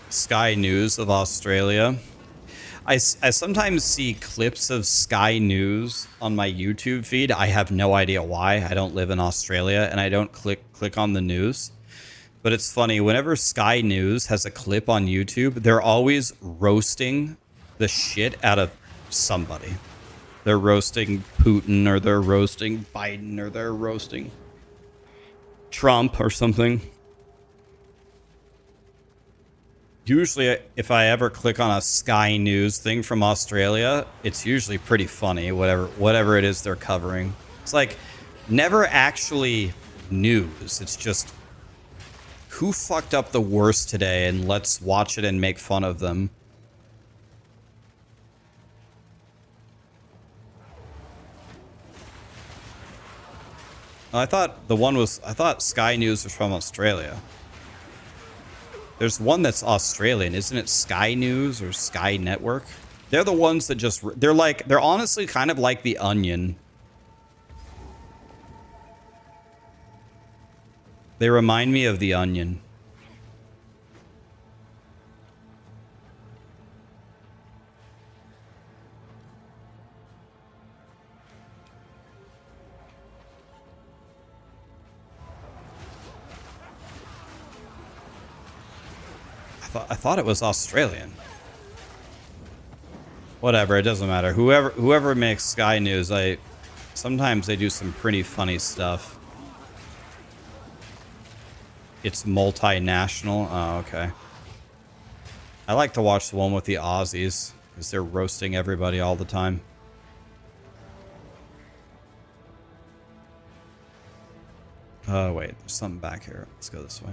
Sky News of Australia. I sometimes see clips of Sky News on my YouTube feed. I have no idea why. I don't live in Australia and I don't click on the news. But it's funny, whenever Sky News has a clip on YouTube, they're always roasting the shit out of somebody. They're roasting Putin, or they're roasting Biden, or they're roasting Trump or something. Usually, if I ever click on a Sky News thing from Australia, it's usually pretty funny, whatever it is they're covering. It's like never actually news. It's just who fucked up the worst today, and let's watch it and make fun of them. I thought Sky News was from Australia. There's one that's Australian, isn't it? Sky News or Sky Network? They're the ones that just, they're honestly kind of like The Onion. They remind me of The Onion. I thought it was Australian. Whatever, it doesn't matter. Whoever makes Sky News, sometimes they do some pretty funny stuff. It's multinational. Oh, okay. I like to watch the one with the Aussies because they're roasting everybody all the time. Oh, wait, there's something back here. Let's go this way.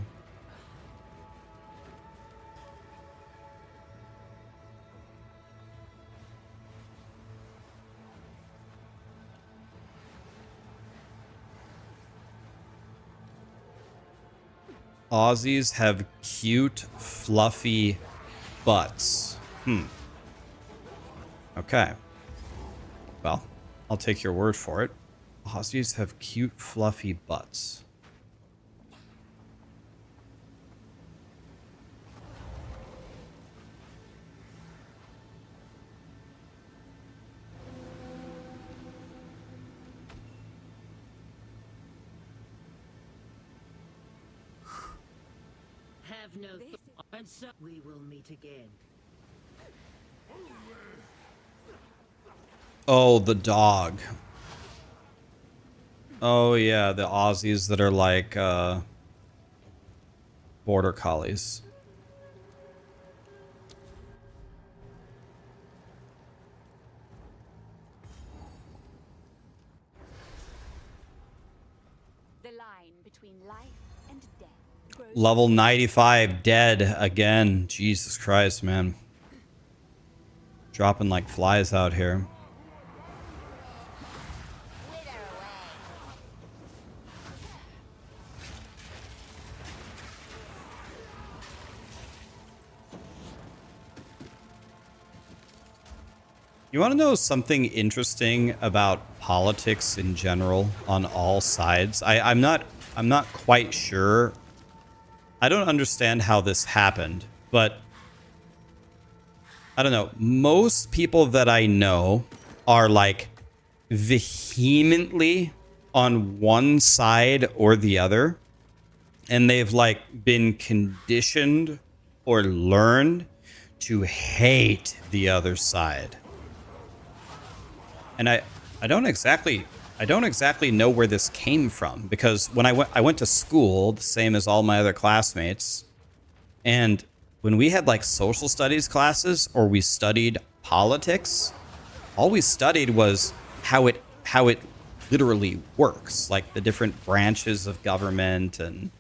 Aussies have cute, fluffy butts. Okay. Well, I'll take your word for it. Aussies have cute, fluffy butts. have no thought, and so we will meet again. Oh, the dog. Oh yeah, the Aussies that are like border collies. The line between life and death grows Level 95 dead again. Jesus Christ, man. Dropping like flies out here. You want to know something interesting about politics in general on all sides? I'm not quite sure. I don't understand how this happened, but I don't know. Most people that I know are like vehemently on one side or the other, and they've like been conditioned or learned to hate the other side. And I don't exactly know where this came from, because when I went to school the same as all my other classmates, and when we had like social studies classes or we studied politics, all we studied was how it literally works, like the different branches of government and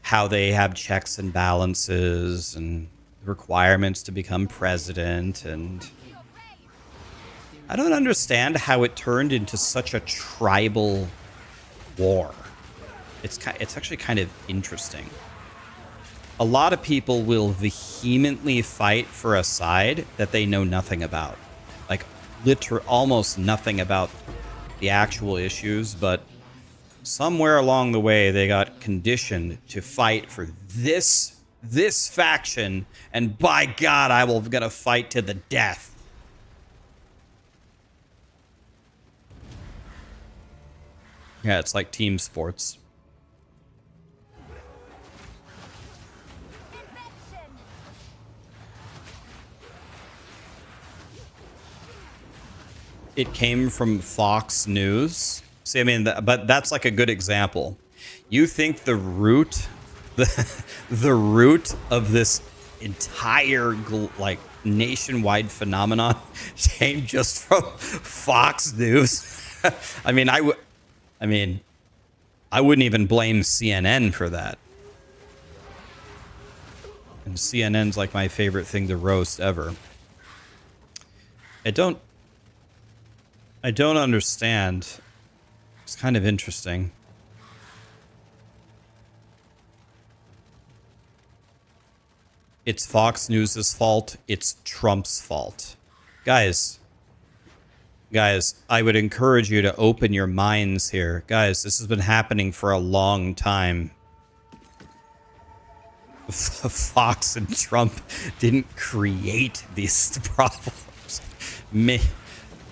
how they have checks and balances and requirements to become president. And I don't understand how it turned into such a tribal war. It's actually kind of interesting. A lot of people will vehemently fight for a side that they know nothing about. Like, almost nothing about the actual issues, but somewhere along the way they got conditioned to fight for this faction, and by God, I will gonna fight to the death. Yeah, it's like team sports. It came from Fox News. See, I mean, but that's like a good example. You think the root, the root of this entire like nationwide phenomenon came just from Fox News? I mean, I wouldn't even blame CNN for that. And CNN's like my favorite thing to roast ever. I don't understand. It's kind of interesting. It's Fox News' fault. It's Trump's fault. Guys, I would encourage you to open your minds here. Guys, this has been happening for a long time. Fox and Trump didn't create these problems.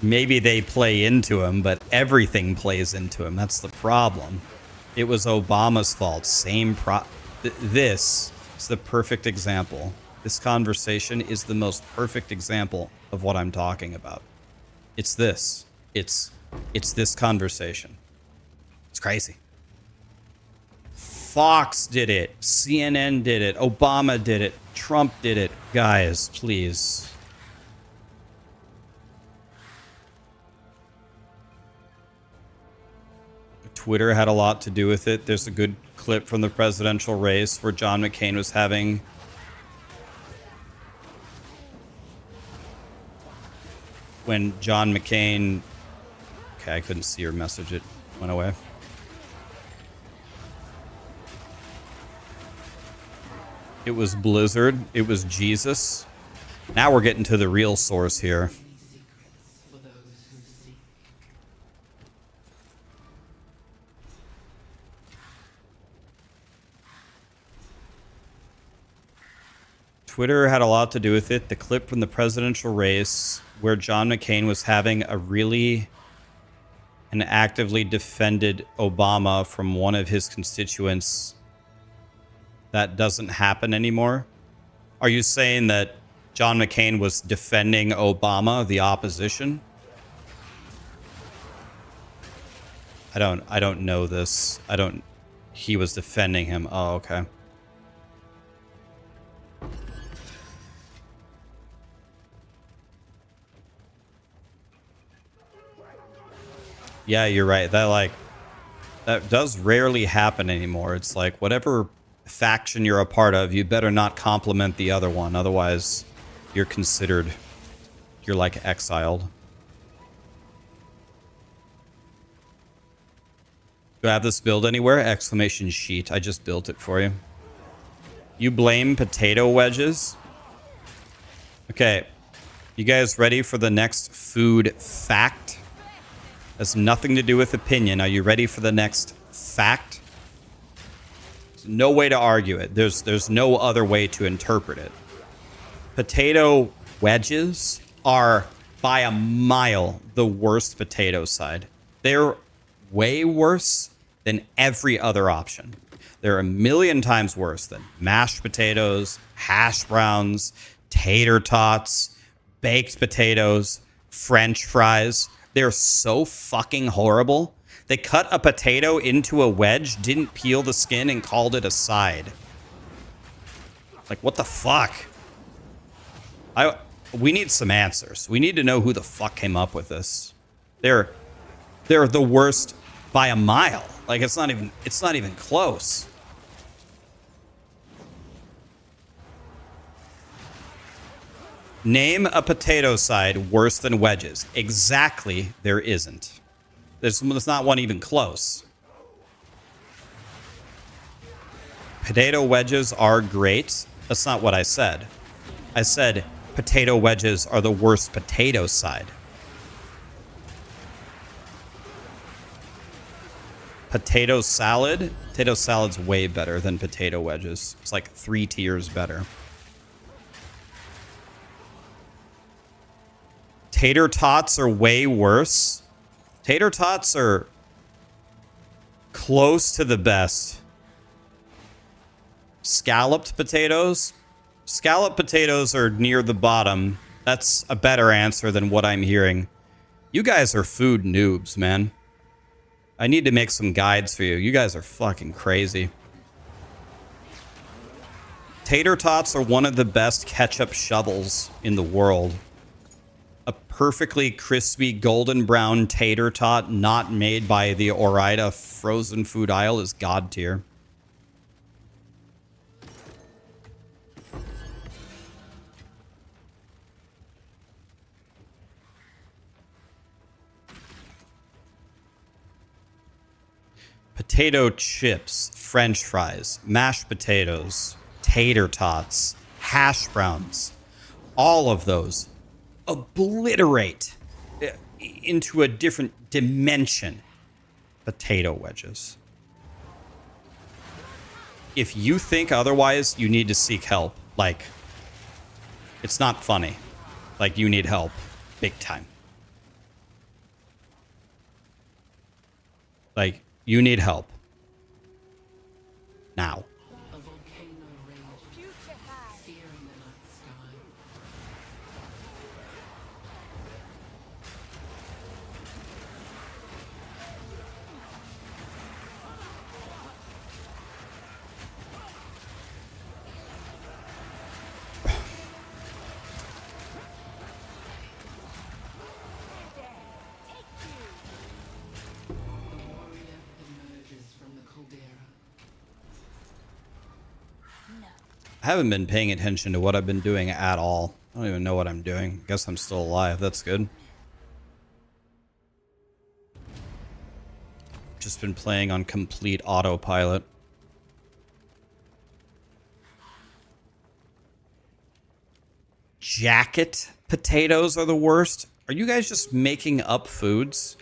Maybe they play into them, but everything plays into them. That's the problem. It was Obama's fault. This is the perfect example. This conversation is the most perfect example of what I'm talking about. It's this. It's this conversation. It's crazy. Fox did it. CNN did it. Obama did it. Trump did it. Guys, please. Twitter had a lot to do with it. There's a good clip from the presidential race where John McCain was having when John McCain... Okay, I couldn't see your message. It went away. It was Blizzard. It was Jesus. Now we're getting to the real source here. Twitter had a lot to do with it. The clip from the presidential race where John McCain was having a really and actively defended Obama from one of his constituents that doesn't happen anymore? Are you saying that John McCain was defending Obama, the opposition? I don't know this. He was defending him. Oh, okay. Yeah, you're right. That does rarely happen anymore. It's like whatever faction you're a part of, you better not compliment the other one. Otherwise, you're like exiled. Do I have this build anywhere? Exclamation sheet. I just built it for you. You blame potato wedges? Okay. You guys ready for the next food fact? Has nothing to do with opinion. Are you ready for the next fact? There's no way to argue it. There's no other way to interpret it. Potato wedges are by a mile the worst potato side. They're way worse than every other option. They're a million times worse than mashed potatoes, hash browns, tater tots, baked potatoes, French fries. They're so fucking horrible. They cut a potato into a wedge, didn't peel the skin, and called it a side. Like, what the fuck? We need some answers. We need to know who the fuck came up with this. They're the worst by a mile. Like, it's not even close. Name a potato side worse than wedges. Exactly, there isn't. There's not one even close. Potato wedges are great. That's not what I said. I said potato wedges are the worst potato side. Potato salad? Potato salad's way better than potato wedges. It's like 3 tiers better. Tater tots are way worse. Tater tots are close to the best. Scalloped potatoes? Scalloped potatoes are near the bottom. That's a better answer than what I'm hearing. You guys are food noobs, man. I need to make some guides for you. You guys are fucking crazy. Tater tots are one of the best ketchup shovels in the world. A perfectly crispy golden brown tater tot not made by the Orida frozen food aisle is god tier. Potato chips, French fries, mashed potatoes, tater tots, hash browns, all of those obliterate into a different dimension potato wedges. If you think otherwise, you need to seek help. Like, it's not funny. Like, you need help big time. Like, you need help. Now. A volcano rage, fear in the night sky. I haven't been paying attention to what I've been doing at all. I don't even know what I'm doing. Guess I'm still alive. That's good. Just been playing on complete autopilot. Jacket potatoes are the worst. Are you guys just making up foods?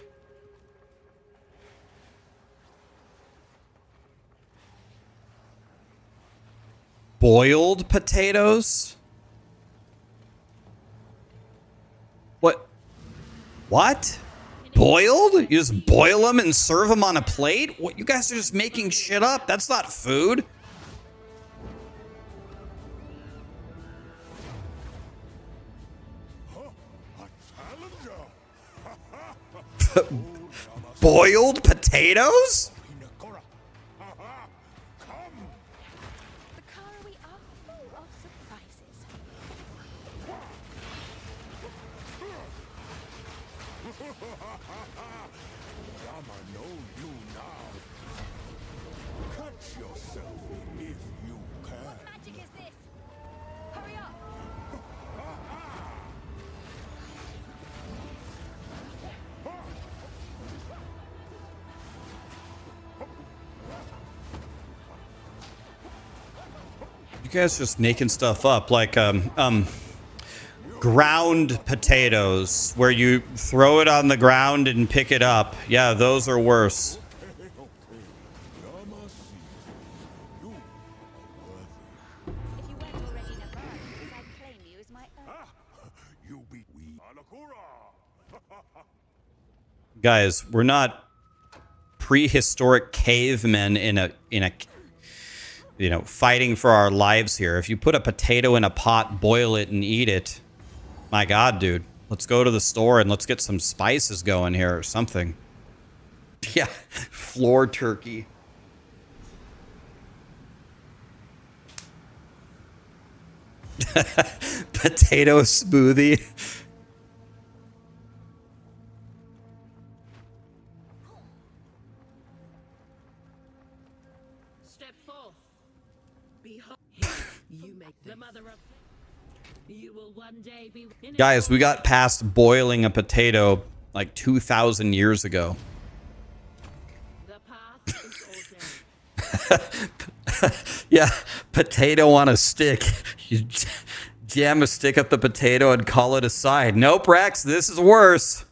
Boiled potatoes? What? What? Boiled? You just boil them and serve them on a plate? What? You guys are just making shit up. That's not food. Boiled potatoes? The Karawi are full of surprises. I'ma know you now. Cut yourself if you can. What magic is this? Hurry up! You guys just making stuff up like ground potatoes where you throw it on the ground and pick it up. Yeah, those are worse. If you weren't already Navarre, I'd claim you as my own. You beat we. Guys, we're not prehistoric cavemen in a you know, fighting for our lives here. If you put a potato in a pot, boil it and eat it, my God, dude, let's go to the store and let's get some spices going here or something. Yeah, floor turkey. Potato smoothie. Step forth. Behold, you make the mother of. You will one day be. Guys, we got past boiling a potato like 2,000 years ago. The path is all down. Yeah, potato on a stick. You jam a stick up the potato and call it a side. Nope, Rex, this is worse.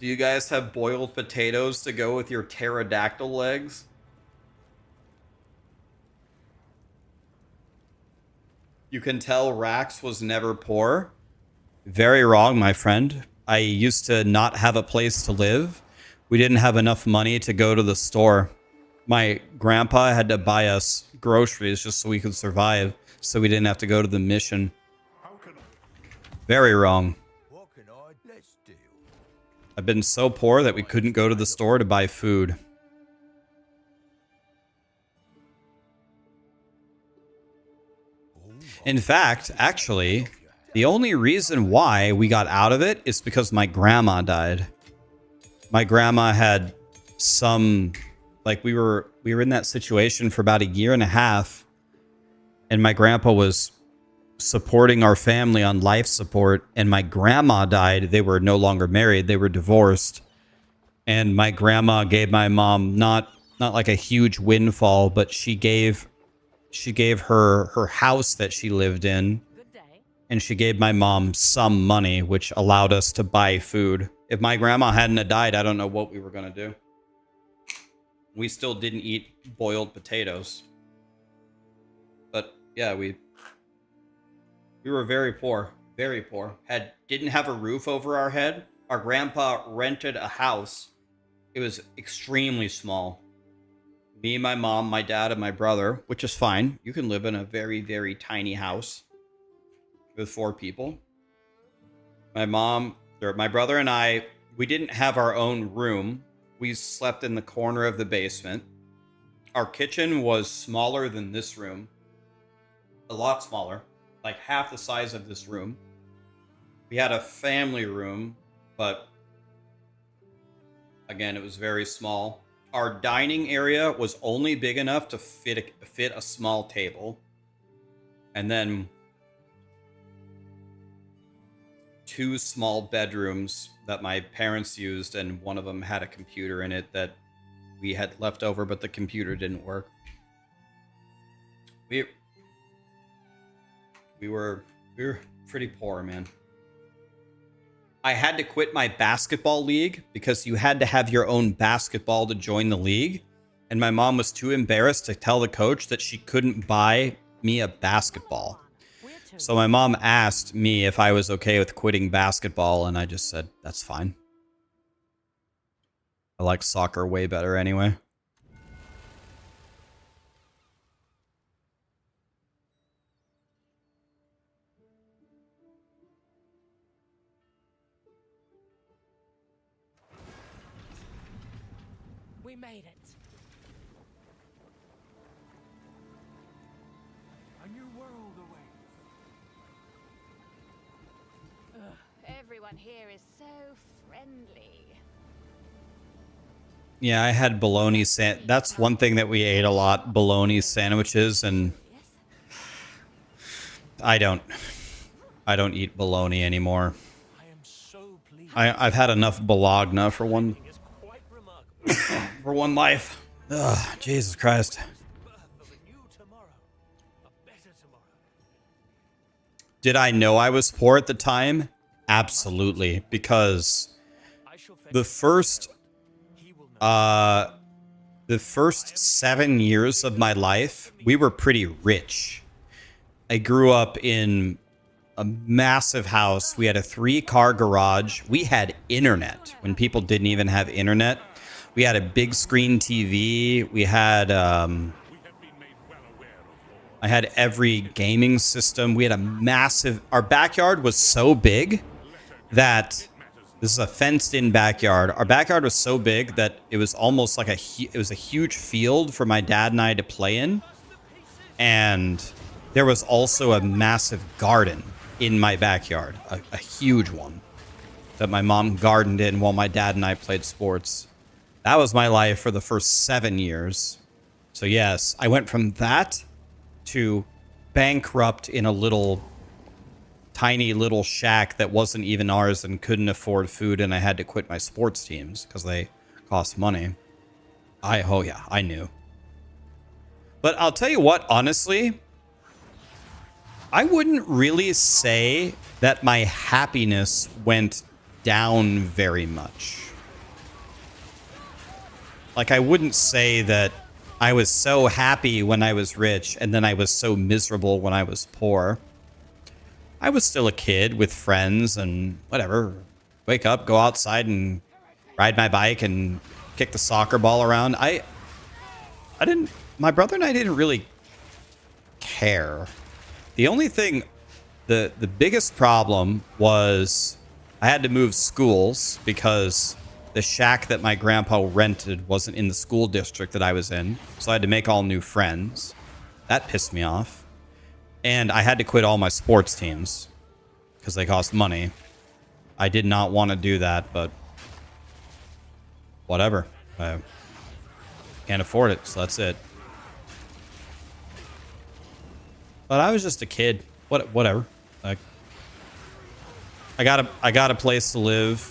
Do you guys have boiled potatoes to go with your pterodactyl legs? You can tell Rax was never poor. Very wrong, my friend. I used to not have a place to live. We didn't have enough money to go to the store. My grandpa had to buy us groceries just so we could survive, so we didn't have to go to the mission. Very wrong. What can I? Let's deal. I've been so poor that we couldn't go to the store to buy food. In fact, actually, the only reason why we got out of it is because my grandma died. My grandma had some, like we were in that situation for about 1.5 years, and my grandpa was supporting our family on life support, and my grandma died. They were no longer married, they were divorced, and my grandma gave my mom not like a huge windfall, but she gave her house that she lived in, and she gave my mom some money, which allowed us to buy food. If my grandma hadn't have died, I don't know what we were gonna do. We still didn't eat boiled potatoes, but yeah, we were very poor, very poor. Didn't have a roof over our head. Our grandpa rented a house. It was extremely small. Me, my mom, my dad, and my brother, which is fine. You can live in a very, very tiny house with 4 people. My mom, or my brother and I, we didn't have our own room. We slept in the corner of the basement. Our kitchen was smaller than this room. A lot smaller. Like half the size of this room. We had a family room, but again, it was very small. Our dining area was only big enough to fit a small table. And then 2 small bedrooms that my parents used, and one of them had a computer in it that we had left over, but the computer didn't work. We were pretty poor, man. I had to quit my basketball league because you had to have your own basketball to join the league. And my mom was too embarrassed to tell the coach that she couldn't buy me a basketball. So my mom asked me if I was okay with quitting basketball, and I just said, that's fine. I like soccer way better anyway. We made it. A new world awaits. Everyone here is so friendly. Yeah, I had bologna that's one thing that we ate a lot, bologna sandwiches, and I don't eat bologna anymore. I've had enough bologna for one for one life. Ugh, Jesus Christ. Did I know I was poor at the time? Absolutely, because the first 7 years of my life, we were pretty rich. I grew up in a massive house. We had a 3-car garage. We had internet when people didn't even have internet. We had a big screen TV. We had I had every gaming system. We had a massive... Our backyard was so big that... This is a fenced-in backyard. Our backyard was so big that it was almost like it was a huge field for my dad and I to play in. And there was also a massive garden in my backyard. A huge one that my mom gardened in while my dad and I played sports. That was my life for the first 7 years. So yes, I went from that to bankrupt in a tiny little shack that wasn't even ours and couldn't afford food, and I had to quit my sports teams because they cost money. Oh yeah, I knew. But I'll tell you what, honestly, I wouldn't really say that my happiness went down very much. Like, I wouldn't say that I was so happy when I was rich and then I was so miserable when I was poor. I was still a kid with friends and whatever. Wake up, go outside and ride my bike and kick the soccer ball around. My brother and I didn't really care. The only thing, the biggest problem was I had to move schools because the shack that my grandpa rented wasn't in the school district that I was in. So I had to make all new friends. That pissed me off. And I had to quit all my sports teams because they cost money. I did not want to do that, but whatever. I can't afford it, so that's it. But I was just a kid. Whatever. Like, I got a place to live.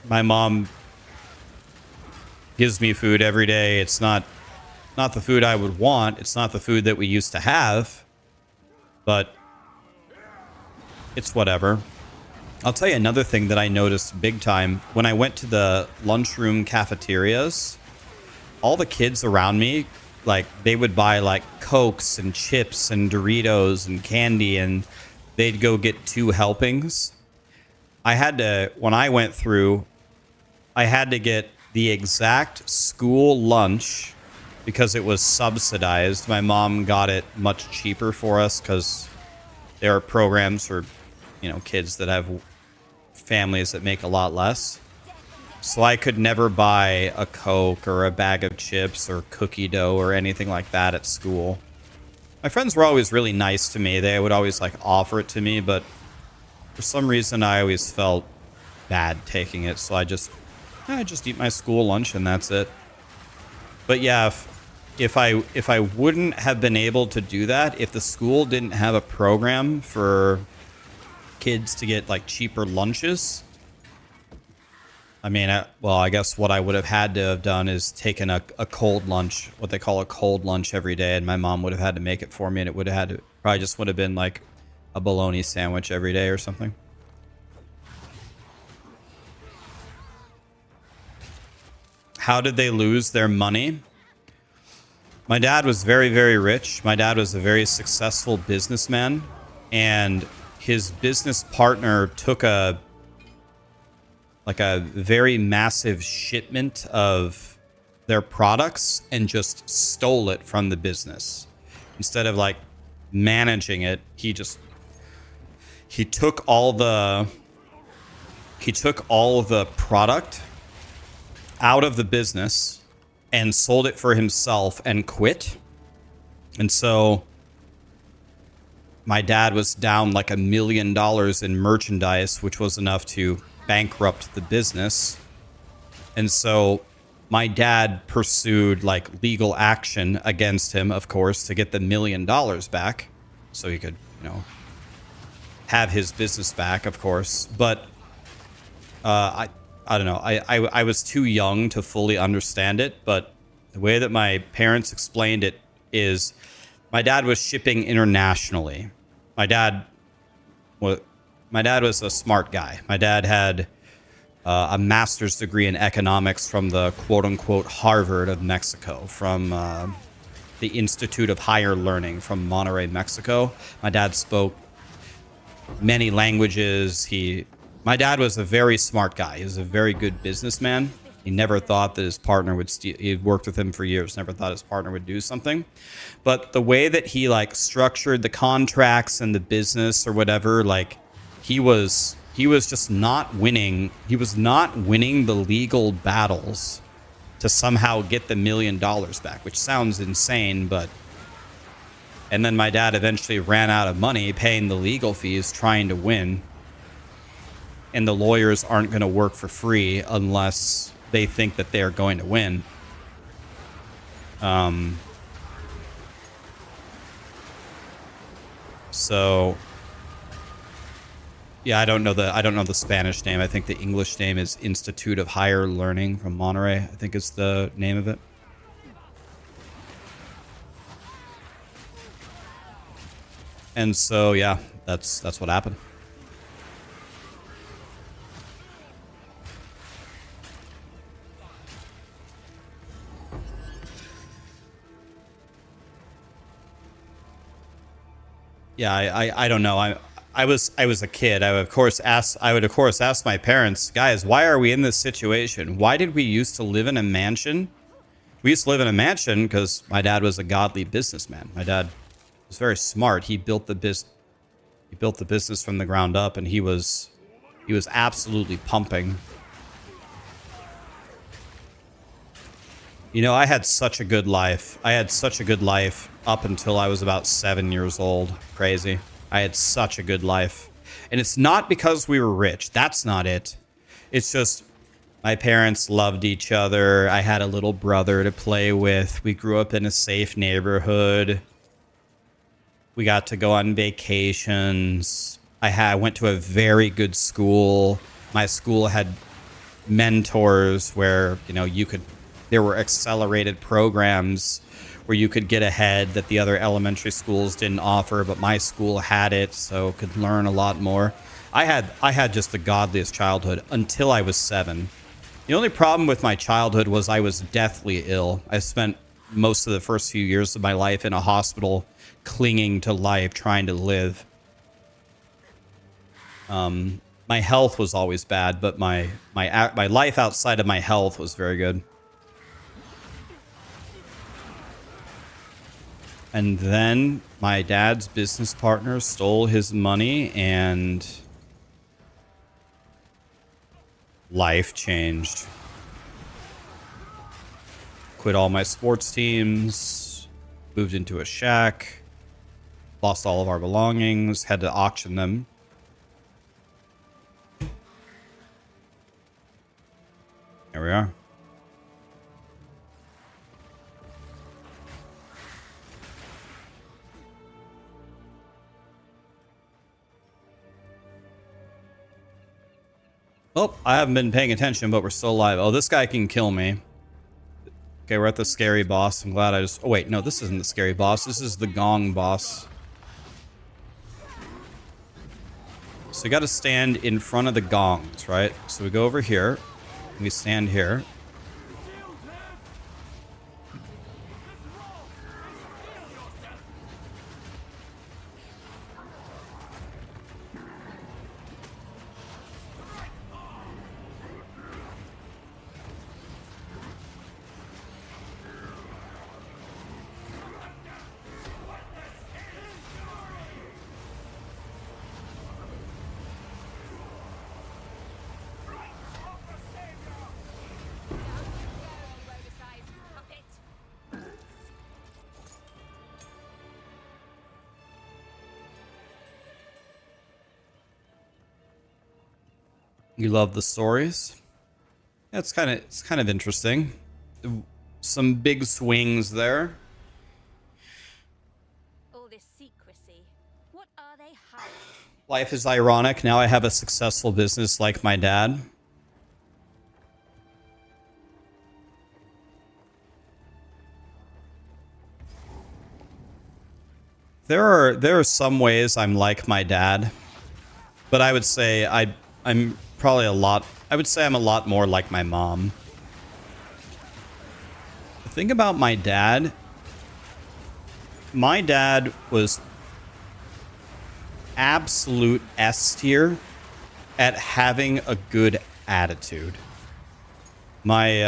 My mom gives me food every day. It's not the food I would want. It's not the food that we used to have. But it's whatever. I'll tell you another thing that I noticed big time. When I went to the lunchroom cafeterias, all the kids around me, like, they would buy like Cokes and chips and Doritos and candy, and they'd go get 2 helpings. When I went through, I had to get the exact school lunch because it was subsidized. My mom got it much cheaper for us because there are programs for, kids that have families that make a lot less. So I could never buy a Coke or a bag of chips or cookie dough or anything like that at school. My friends were always really nice to me. They would always offer it to me, but for some reason I always felt bad taking it. So I just eat my school lunch and that's it. But yeah, if I wouldn't have been able to do that, if the school didn't have a program for kids to get cheaper lunches, I guess what I would have had to have done is taken a cold lunch, what they call a cold lunch every day, and my mom would have had to make it for me, and it would have probably just would have been a bologna sandwich every day or something. How did they lose their money? My dad was very, very rich. My dad was a very successful businessman, and his business partner took a very massive shipment of their products and just stole it from the business. Instead of like managing it, he took all the product out of the business and sold it for himself and quit. And so my dad was down like $1 million in merchandise, which was enough to bankrupt the business. And so my dad pursued like legal action against him, of course, to get the $1 million back so he could, you know, have his business back, of course. But I don't know. I was too young to fully understand it, but the way that my parents explained it is my dad was shipping internationally. My dad was a smart guy. My dad had a master's degree in economics from the quote-unquote Harvard of Mexico, from the Institute of Higher Learning from Monterrey, Mexico. My dad spoke many languages. My dad was a very smart guy. He was a very good businessman. He never thought that his partner would steal. He had worked with him for years, never thought his partner would do something. But the way that he like structured the contracts and the business or whatever, like he was just not winning. He was not winning the legal battles to somehow get the $1 million back, which sounds insane, but... And then my dad eventually ran out of money paying the legal fees trying to win. And the lawyers aren't going to work for free unless they think that they're going to win. So yeah, I don't know the Spanish name. I think the English name is Institute of Higher Learning from Monterrey, I think is the name of it. And so yeah, that's what happened. Yeah, I don't know. I was a kid. I would of course ask my parents, guys, why are we in this situation? Why did we used to live in a mansion? We used to live in a mansion because my dad was a godly businessman. My dad was very smart. He built the business from the ground up, and he was absolutely pumping. You know, I had such a good life. I had such a good life up until I was about 7 years old. Crazy. I had such a good life. And it's not because we were rich. That's not it. It's just my parents loved each other. I had a little brother to play with. We grew up in a safe neighborhood. We got to go on vacations. I went to a very good school. My school had mentors where, you know, there were accelerated programs where you could get ahead that the other elementary schools didn't offer, but my school had it, so could learn a lot more. I had just the godliest childhood until I was 7. The only problem with my childhood was I was deathly ill. I spent most of the first few years of my life in a hospital, clinging to life, trying to live. My health was always bad, but my life outside of my health was very good. And then my dad's business partner stole his money and life changed. Quit all my sports teams, moved into a shack, lost all of our belongings, had to auction them. Here we are. Oh, I haven't been paying attention, but we're still alive. Oh, this guy can kill me. Okay, we're at the scary boss. I'm glad I just... Oh, wait. No, this isn't the scary boss. This is the gong boss. So you got to stand in front of the gongs, right? So we go over here. And we stand here. You love the stories? Yeah, it's kind of interesting. Some big swings there. All this secrecy. What are they hiding? Life is ironic. Now I have a successful business like my dad. There are some ways I'm like my dad, but I would say I'm probably I would say I'm a lot more like my mom. The thing about my dad was absolute S tier at having a good attitude. When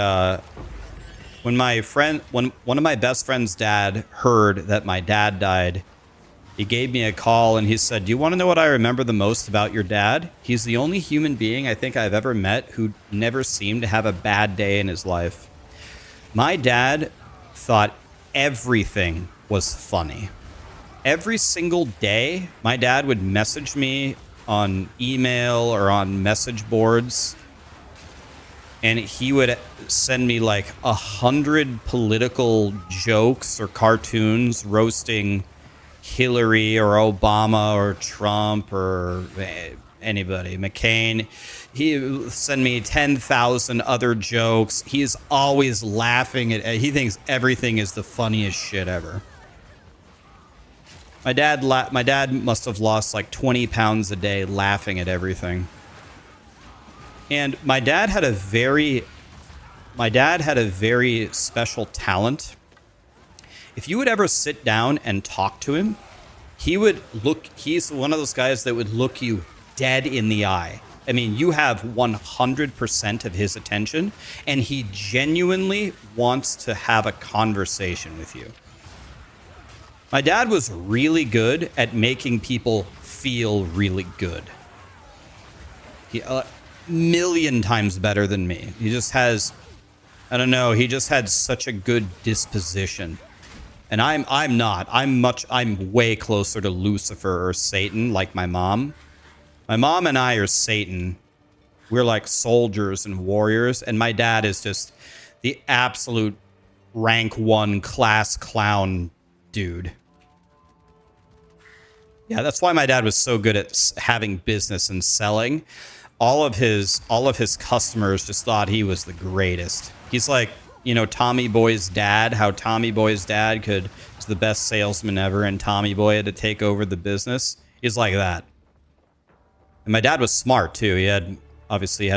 one of my best friend's dad heard that my dad died, he gave me a call and he said, "Do you want to know what I remember the most about your dad? He's the only human being I think I've ever met who never seemed to have a bad day in his life." My dad thought everything was funny. Every single day, my dad would message me on email or on message boards, and he would send me like 100 political jokes or cartoons roasting Hillary or Obama or Trump or anybody, McCain. He would send me 10,000 other jokes. He's always laughing at. He thinks everything is the funniest shit ever. My dad must have lost like 20 pounds a day laughing at everything. And my dad had a very special talent. If you would ever sit down and talk to him, he's one of those guys that would look you dead in the eye. I mean, you have 100% of his attention, and he genuinely wants to have a conversation with you. My dad was really good at making people feel really good. He, million times better than me. He just has, I don't know, he just had such a good disposition. And I'm not. I'm way closer to Lucifer or Satan, like my mom. My mom and I are Satan. We're like soldiers and warriors, and my dad is just the absolute rank 1 class clown dude. Yeah, that's why my dad was so good at having business and selling. All of his customers just thought he was the greatest. He's like, you know, Tommy Boy's dad, how Tommy Boy's dad was the best salesman ever and Tommy Boy had to take over the business. He's like that. And my dad was smart too. He had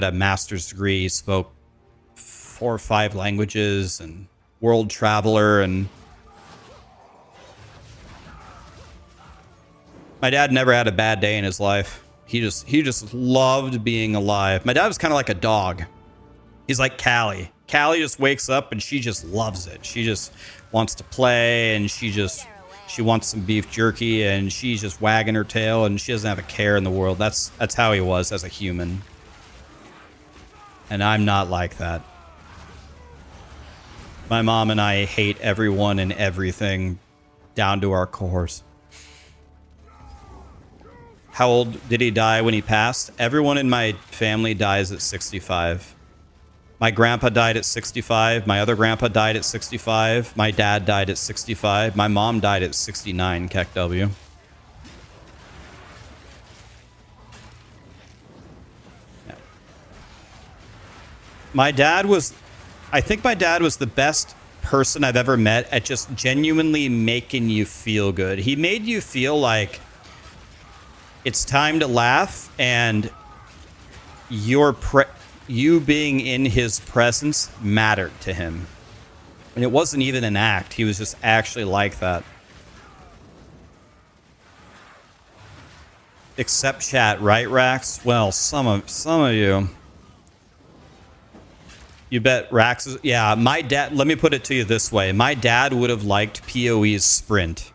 a master's degree, he spoke 4 or 5 languages and world traveler. And my dad never had a bad day in his life. He just loved being alive. My dad was kind of like a dog. He's like Callie. Callie just wakes up and she just loves it. She just wants to play, and she wants some beef jerky, and she's just wagging her tail, and she doesn't have a care in the world. That's how he was as a human. And I'm not like that. My mom and I hate everyone and everything down to our cores. How old did he die when he passed? Everyone in my family dies at 65. My grandpa died at 65. My other grandpa died at 65. My dad died at 65. My mom died at 69, KEKW. Yeah. I think my dad was the best person I've ever met at just genuinely making you feel good. He made you feel like it's time to laugh, and you being in his presence mattered to him. And it wasn't even an act. He was just actually like that. Except chat, right, Rax? Well, some of you. You bet Rax is... Yeah, my dad... Let me put it to you this way. My dad would have liked POE's sprint.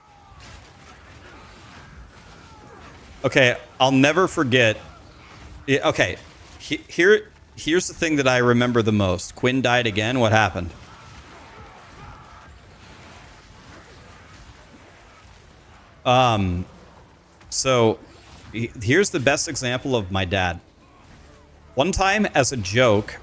Okay, I'll never forget... Okay, here's the thing that I remember the most. Quinn died again. What happened? So, here's the best example of my dad. One time, as a joke,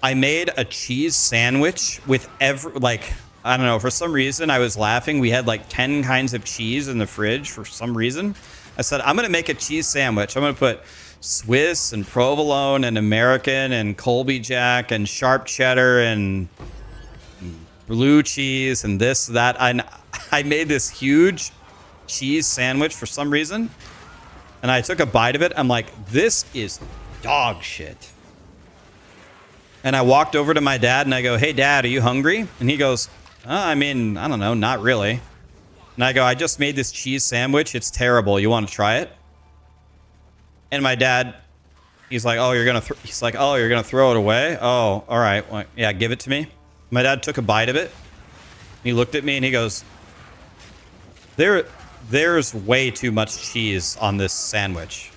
I made a cheese sandwich with like, I don't know, for some reason I was laughing. We had like 10 kinds of cheese in the fridge for some reason. I said, I'm going to make a cheese sandwich. I'm going to put Swiss and provolone and American and Colby Jack and sharp cheddar and blue cheese and this, that. I made this huge cheese sandwich for some reason. And I took a bite of it. I'm like, this is dog shit. And I walked over to my dad and I go, hey, Dad, are you hungry? And he goes, I mean, I don't know, not really. And I go, I just made this cheese sandwich. It's terrible. You want to try it? And my dad, he's like, oh, you're going to throw it away? Oh, all right. Well, yeah, give it to me. My dad took a bite of it. He looked at me and he goes, there's way too much cheese on this sandwich.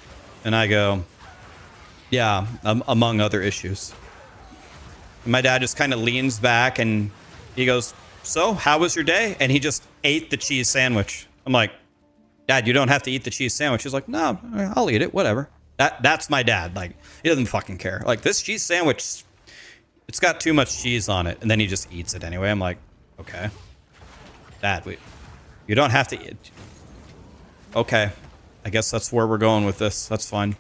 And I go, yeah, among other issues. And my dad just kind of leans back and he goes, so how was your day? And he just ate the cheese sandwich. I'm like, Dad, you don't have to eat the cheese sandwich. He's like, no, I'll eat it. Whatever. That's my dad. Like, he doesn't fucking care. Like, this cheese sandwich, it's got too much cheese on it. And then he just eats it anyway. I'm like, okay. Dad, you don't have to eat. Okay. I guess that's where we're going with this. That's fine.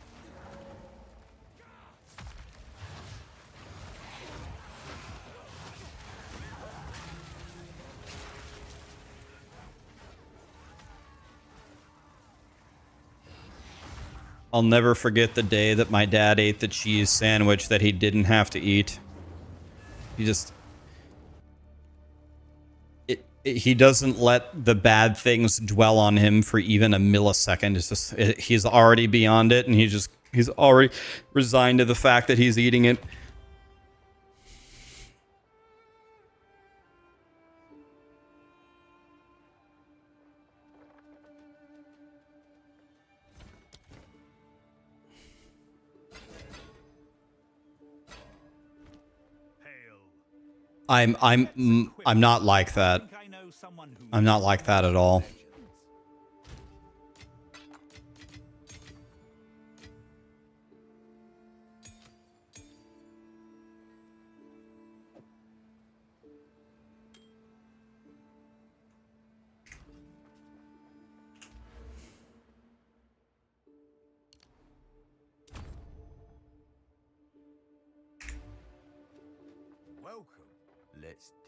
I'll never forget the day that my dad ate the cheese sandwich that he didn't have to eat. He just... he doesn't let the bad things dwell on him for even a millisecond. It's just... he's already beyond it, and he's already resigned to the fact that he's eating it. I'm not like that. I'm not like that at all.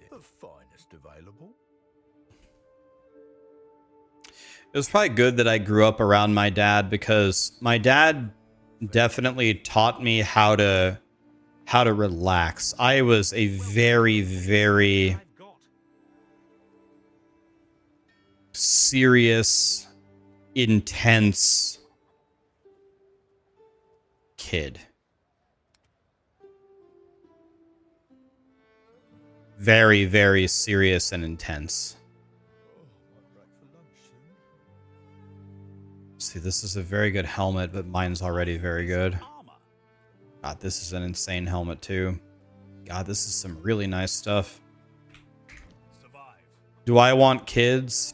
The finest available. It was probably good that I grew up around my dad, because my dad definitely taught me how to relax. I was a very, very serious, intense kid. Very, very serious and intense. See, this is a very good helmet, but mine's already very good. God, this is an insane helmet too. God, this is some really nice stuff. Do I want kids?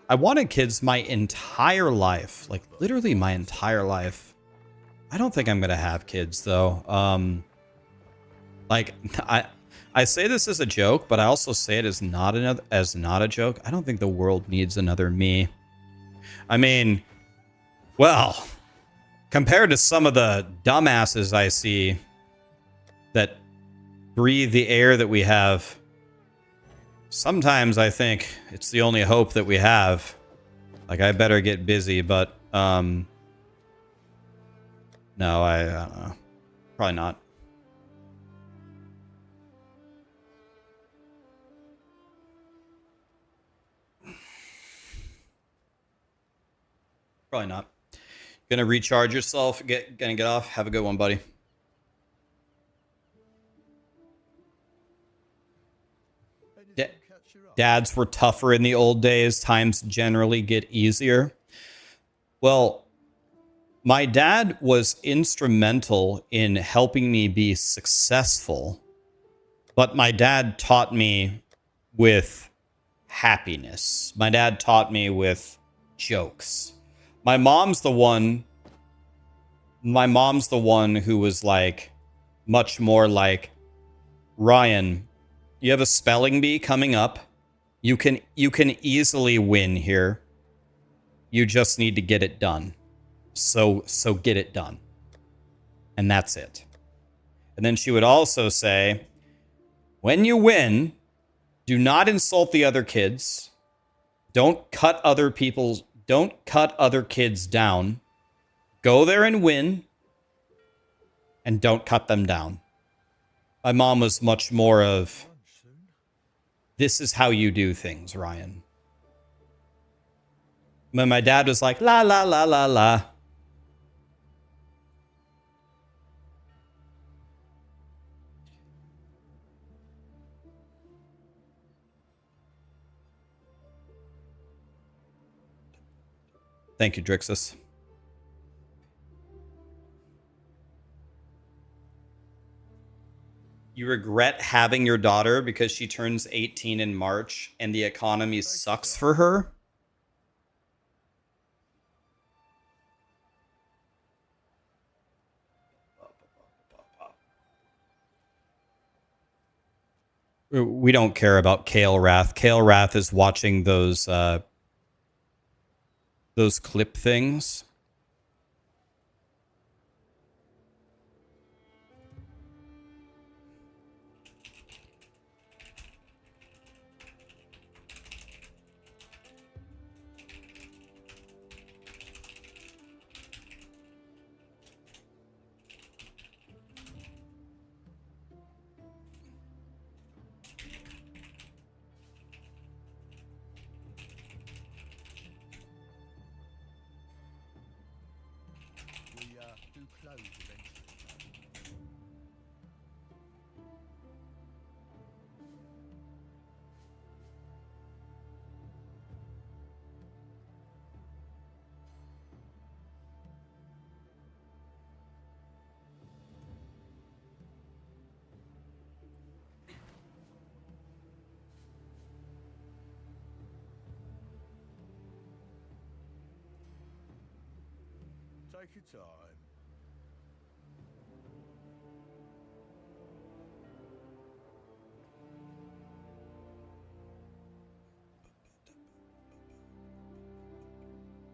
I wanted kids my entire life. Like, literally my entire life. I don't think I'm gonna have kids, though. Like, I say this as a joke, but I also say it as not a joke. I don't think the world needs another me. I mean, well, compared to some of the dumbasses I see that breathe the air that we have, sometimes I think it's the only hope that we have. Like, I better get busy, but no, I don't know. Probably not. Probably not. Gonna recharge yourself. Gonna get off. Have a good one, buddy. Dads were tougher in the old days. Times generally get easier. Well, my dad was instrumental in helping me be successful, but my dad taught me with happiness. My dad taught me with jokes. My mom's the one My mom's the one who was like, much more like, Ryan, you have a spelling bee coming up. You can easily win here. You just need to get it done. So get it done. And that's it. And then she would also say, when you win, do not insult the other kids. Don't cut other kids down. Go there and win. And don't cut them down. My mom was much more of, this is how you do things, Ryan. When my dad was like, la, la, la, la, la. Thank you, Drixus. You regret having your daughter because she turns 18 in March and the economy sucks for her? We don't care about Kale Wrath. Kale Wrath is watching those clip things. Do close eventually. Take your time.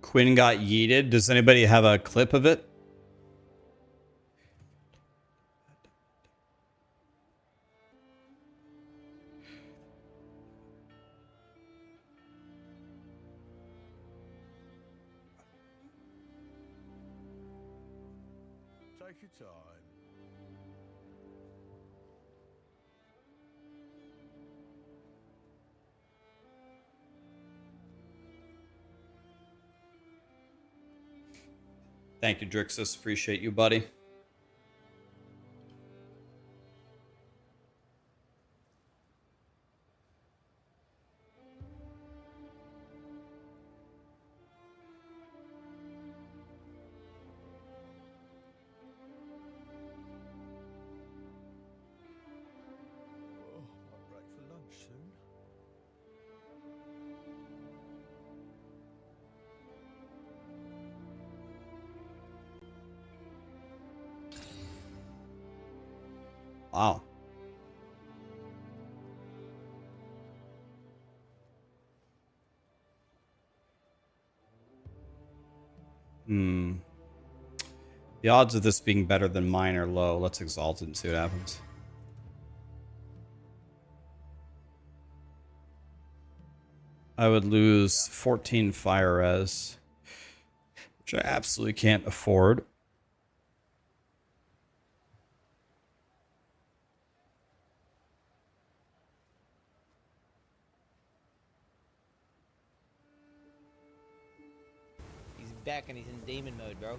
Quinn got yeeted. Does anybody have a clip of it? Take your time. Thank you, Drixus. Appreciate you, buddy. Oh, might break for lunch soon. Wow. The odds of this being better than mine are low. Let's exalt it and see what happens. I would lose 14 fire res, which I absolutely can't afford. He's back and he's in demon mode, bro.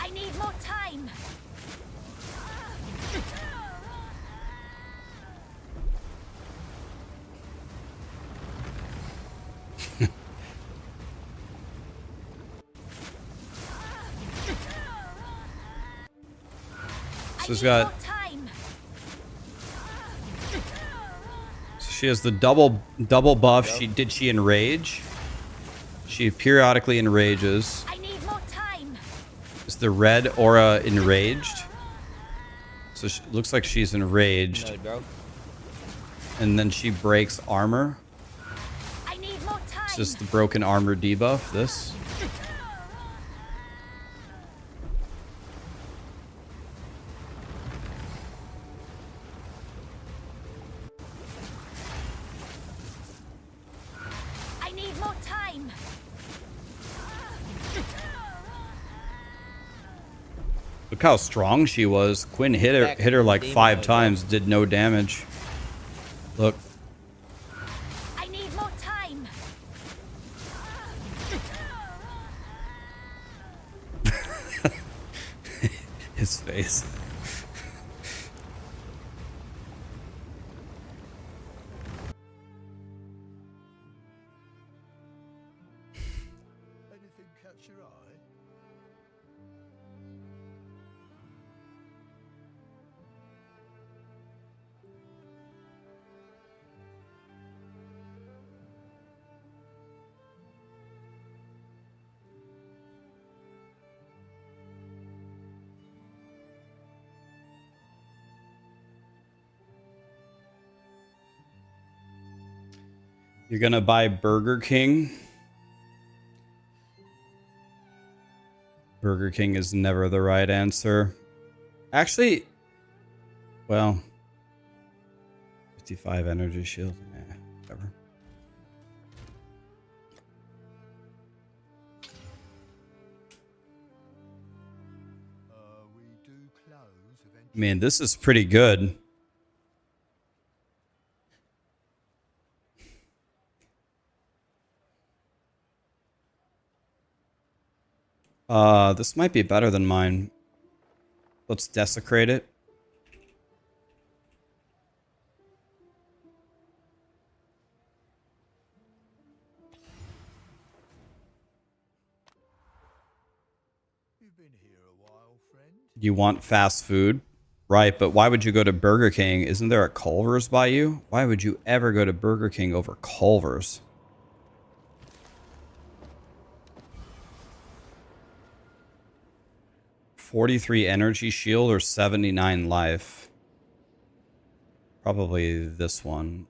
I need more time. She's got. So she has the double buff. Did she enrage? She periodically enrages. I need more time. Is the red aura enraged? So she, looks like she's enraged. No, bro. And then she breaks armor. I need more time. It's just the broken armor debuff. This. I need more time. Look how strong she was. Quinn hit her like 5 times, did no damage. Look. I need more time. His face. Anything catch your eye? You're gonna buy Burger King? Burger King is never the right answer. Actually, well, 55 energy shield. Yeah, whatever. We do close eventually. Man, this is pretty good. This might be better than mine. Let's desecrate it. You've been here a while, friend. You want fast food? Right, but why would you go to Burger King? Isn't there a Culver's by you? Why would you ever go to Burger King over Culver's? $43 energy shield or 79 life? Probably this one.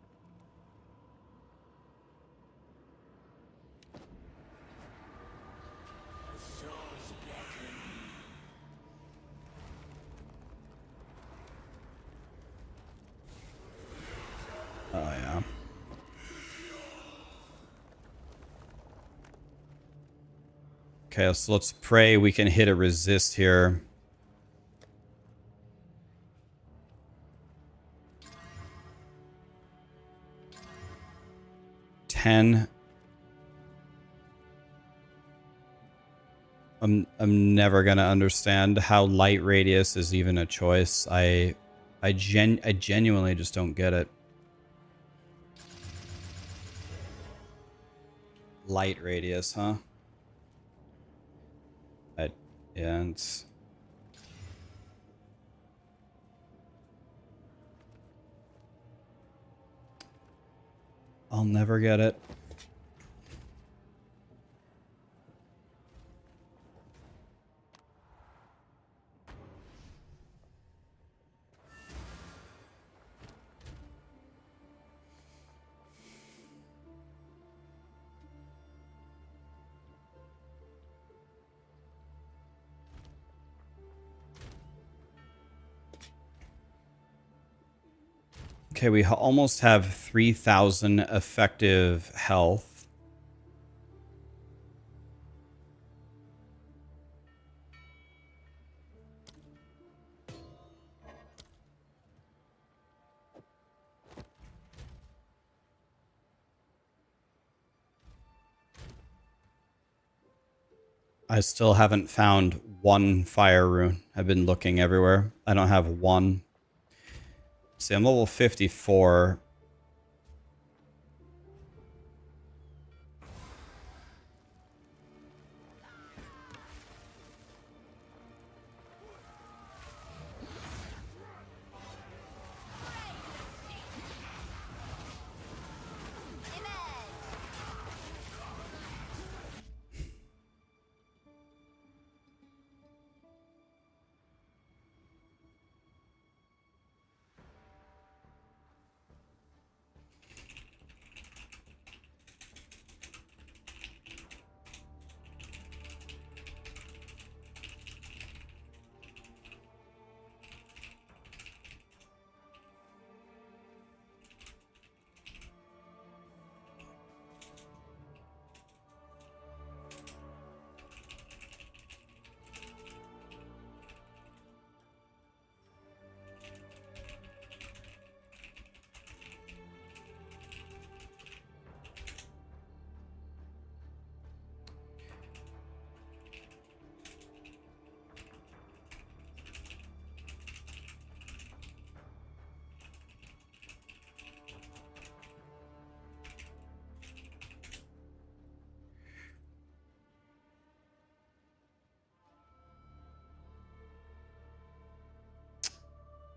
Oh, yeah. Okay, so let's pray we can hit a resist here. I'm never gonna understand how light radius is even a choice. I genuinely just don't get it. Light radius, huh? Yeah, it's... I'll never get it. Okay, we almost have 3,000 effective health. I still haven't found one fire rune. I've been looking everywhere. I don't have one. See, I'm level 54.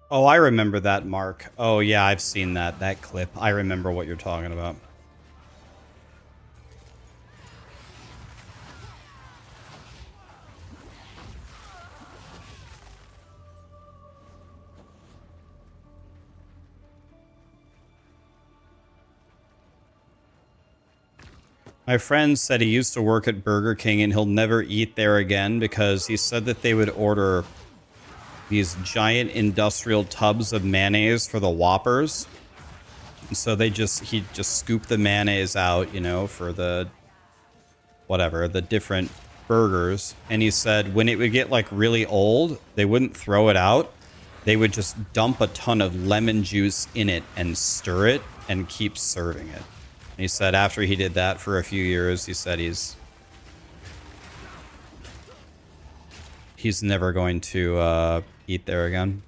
Oh, I remember that, Mark. Oh, yeah, I've seen that clip. I remember what you're talking about. My friend said he used to work at Burger King and he'll never eat there again because he said that they would order these giant industrial tubs of mayonnaise for the Whoppers. And so he'd just scoop the mayonnaise out, you know, for the whatever, the different burgers. And he said when it would get like really old, they wouldn't throw it out. They would just dump a ton of lemon juice in it and stir it and keep serving it. And he said after he did that for a few years, he said he's never going to eat there again.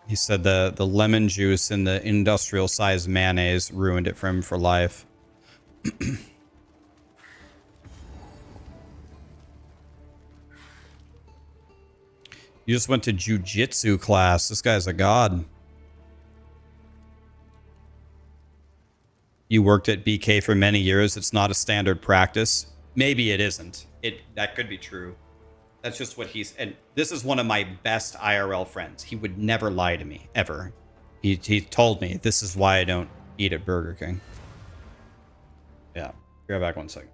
He said the lemon juice in the industrial sized mayonnaise ruined it for him for life. You just went to jujitsu class. This guy's a god. You worked at BK for many years. It's not a standard practice. Maybe it isn't. That could be true. That's just what he's... And this is one of my best IRL friends. He would never lie to me, ever. He told me, this is why I don't eat at Burger King. Yeah. Be right back 1 second.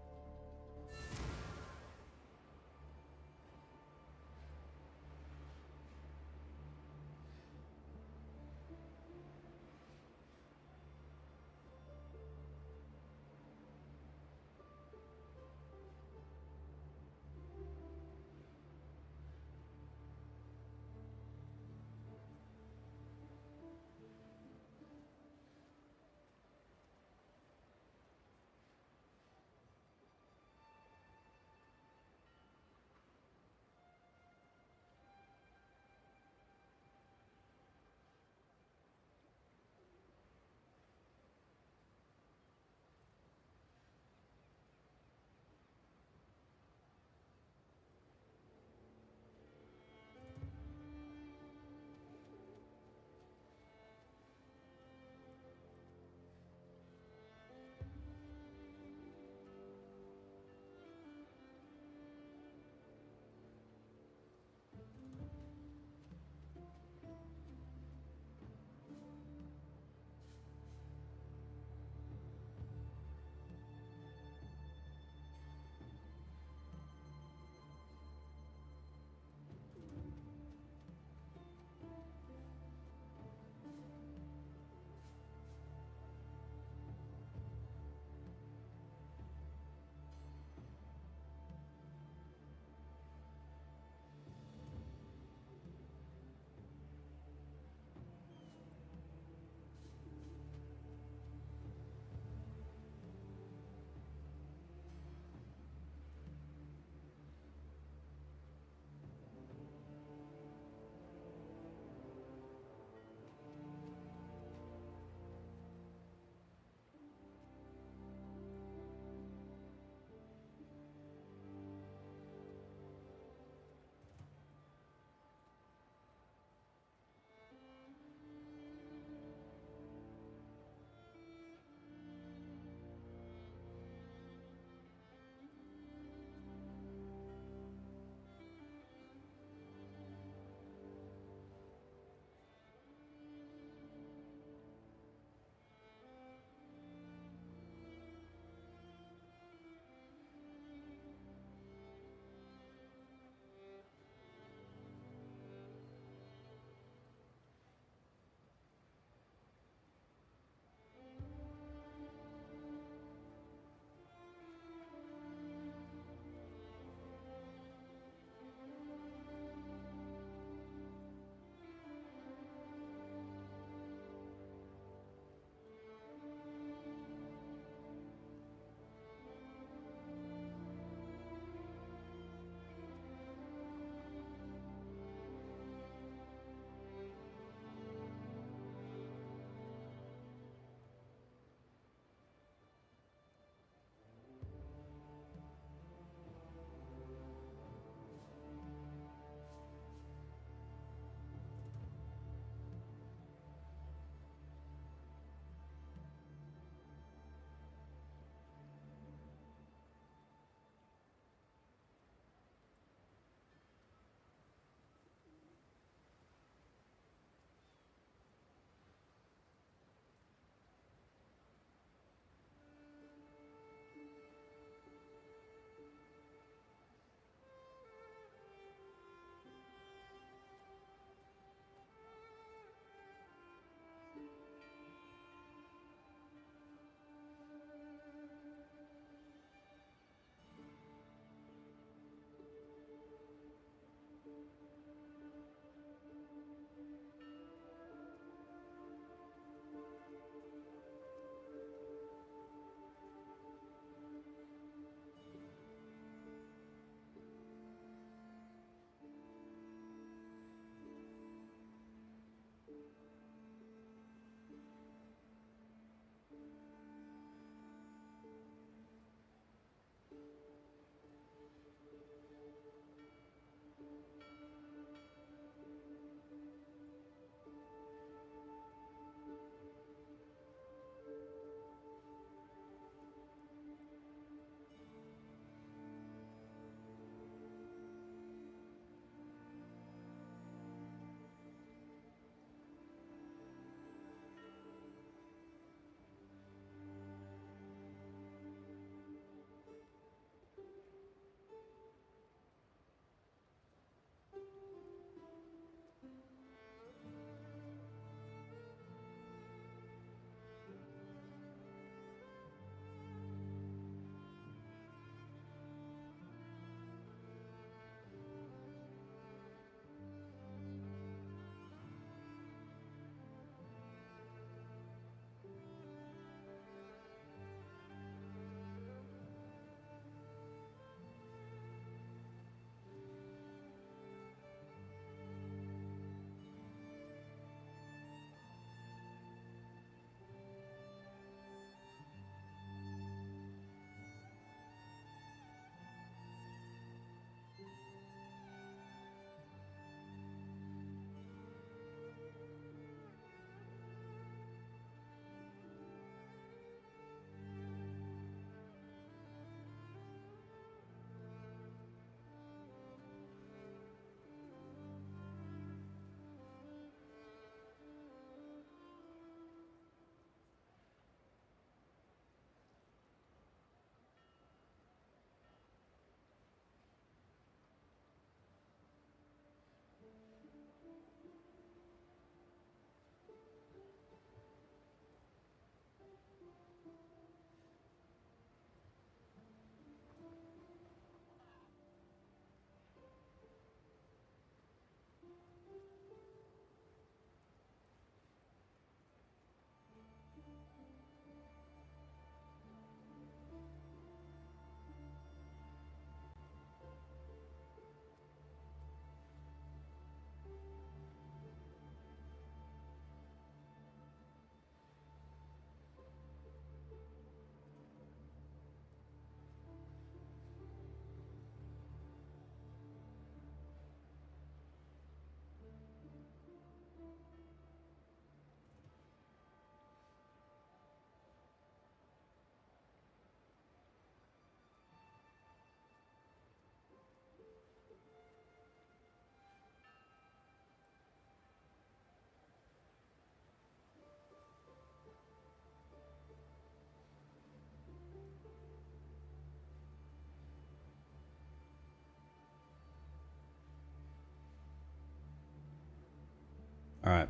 Alright.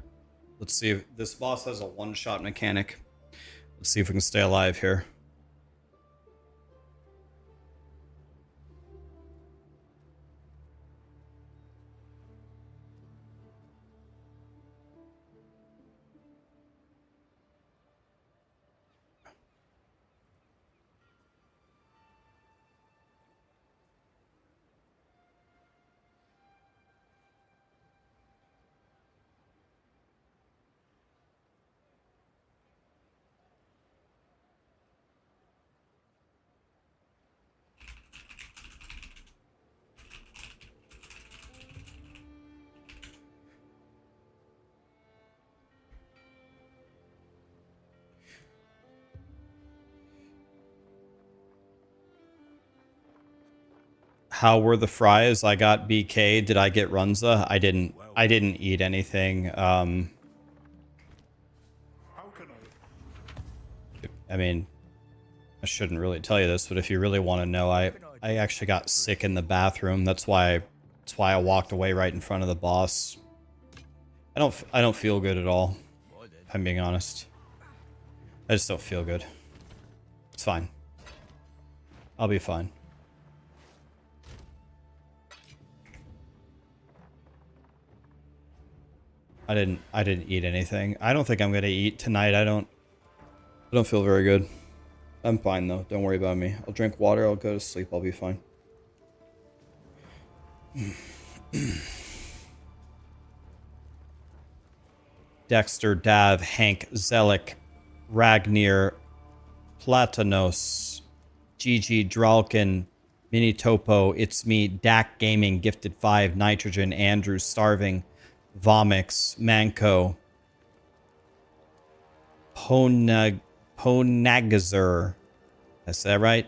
Let's see if this boss has a one-shot mechanic. Let's see if we can stay alive here. How were the fries? I got BK. Did I get Runza? I didn't eat anything. I mean, I shouldn't really tell you this, but if you really want to know, I actually got sick in the bathroom. That's why I walked away right in front of the boss. I don't feel good at all, if I'm being honest. I just don't feel good. It's fine. I'll be fine. I didn't eat anything. I don't think I'm gonna eat tonight. I don't feel very good. I'm fine though. Don't worry about me. I'll drink water. I'll go to sleep. I'll be fine. Dexter, Dav, Hank, Zelik, Ragnir, Platanos, GG, Dralkin, Mini Topo, It's Me, Dak Gaming, Gifted 5, Nitrogen, Andrew, Starving, Vomix, Manco, Ponagazer. Is that right?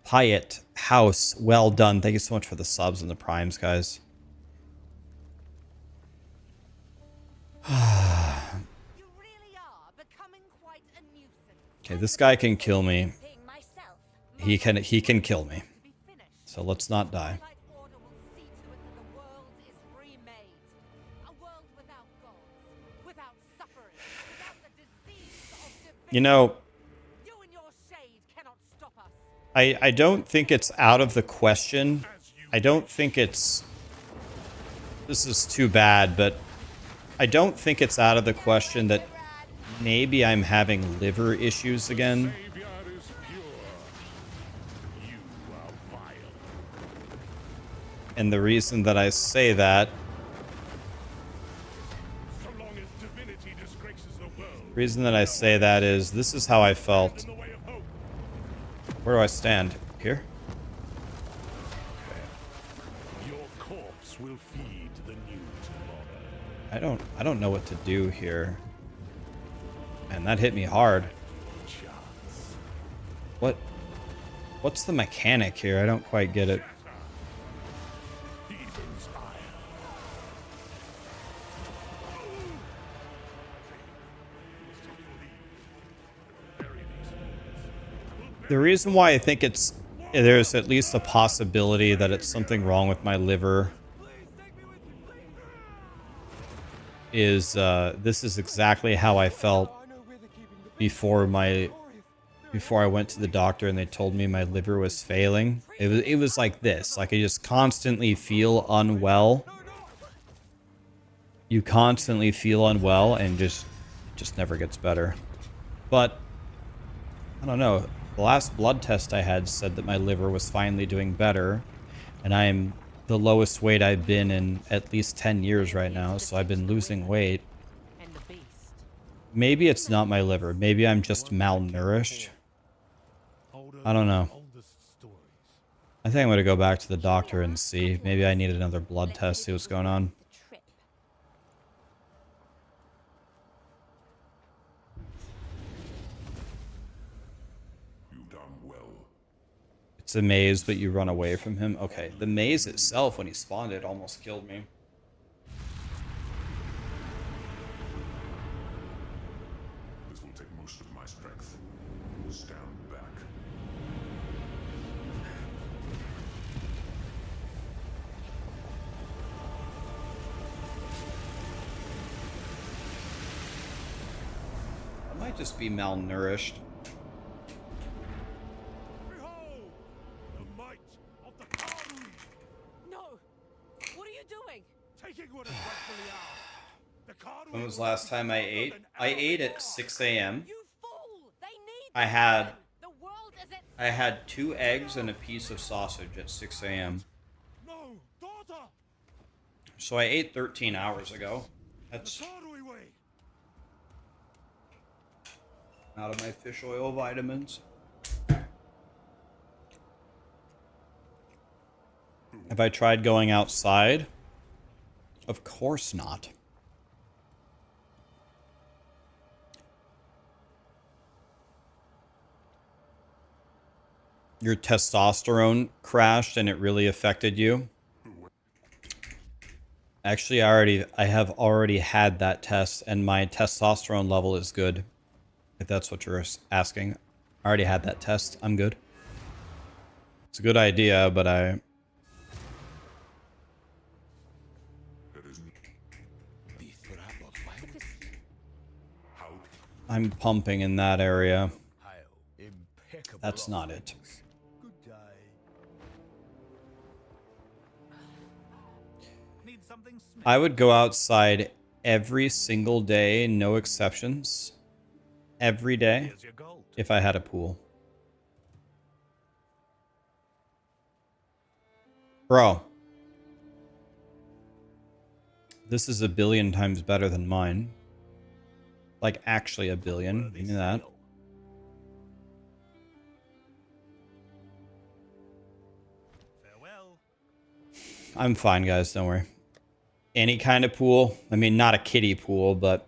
Pyatt, House, well done. Thank you so much for the subs and the primes, guys. Okay, this guy can kill me. He can kill me. So let's not die. You know, I don't think it's out of the question. I don't think it's... This is too bad, but I don't think it's out of the question that maybe I'm having liver issues again. And the reason that I say that... The reason that I say that is this is how I felt. Where do I stand? Here? Your corpse will feed the new tomorrow. I don't know what to do here. And that hit me hard. What's the mechanic here? I don't quite get it. The reason why I think there's at least a possibility that it's something wrong with my liver is this is exactly how I felt before I went to the doctor and they told me my liver was failing. It was like this. Like I just constantly feel unwell. You constantly feel unwell and just never gets better. But I don't know. The last blood test I had said that my liver was finally doing better, and I'm the lowest weight I've been in at least 10 years right now, so I've been losing weight. Maybe it's not my liver. Maybe I'm just malnourished. I don't know. I think I'm going to go back to the doctor and see. Maybe I need another blood test, see what's going on. It's a maze, but you run away from him. Okay, the maze itself, when he spawned it, almost killed me. This will take most of my strength. Stand back. might just be malnourished. Behold, the might of the Karu, No! What are you doing? taking what is rightfully ours. The Karu When was the last time I ate? I ate at 6 a.m. You fool! They need I had the world is at I had 2 eggs and a piece of sausage at 6 a.m. No, daughter. So I ate 13 hours ago. That's The Karu way. out of my fish oil vitamins. Have I tried going outside? Of course not. Your testosterone crashed and it really affected you? Actually, I have already had that test and my testosterone level is good. If that's what you're asking. I already had that test. I'm good. It's a good idea, but I'm pumping in that area. That's not it. Good day. Need something smith? I would go outside every single day, no exceptions. Every day, Here's your gold. if I had a pool. Bro. This is a billion times better than mine. Like, actually a billion. Give me that. Farewell. I'm fine, guys. Don't worry. Any kind of pool. I mean, not a kiddie pool, but...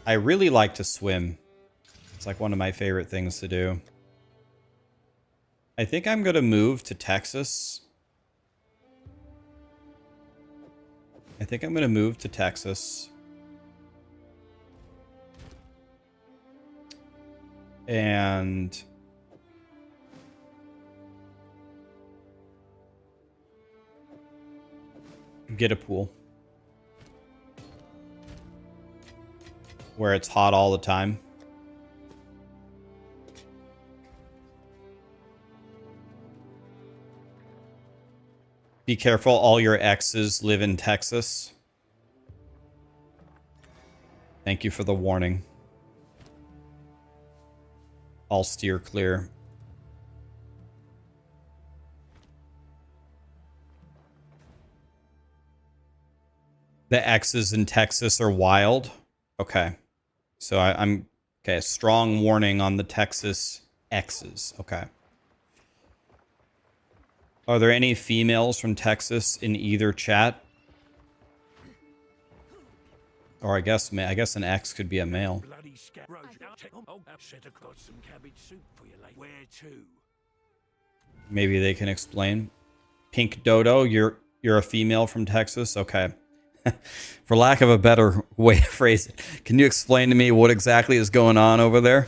I really like to swim. It's like one of my favorite things to do. I think I'm going to move to Texas. I think I'm going to move to Texas. And... get a pool. Where it's hot all the time. Be careful, all your exes live in Texas. Thank you for the warning. I'll steer clear. The exes in Texas are wild. Okay. So I'm... Okay, strong warning on the Texas exes. Okay. Are there any females from Texas in either chat? Or I guess an ex could be a male. Bloody scat. Oh, should have got some cabbage soup for you, like. Where to? Maybe they can explain. Pink Dodo, you're a female from Texas? Okay. For lack of a better way to phrase it, can you explain to me what exactly is going on over there?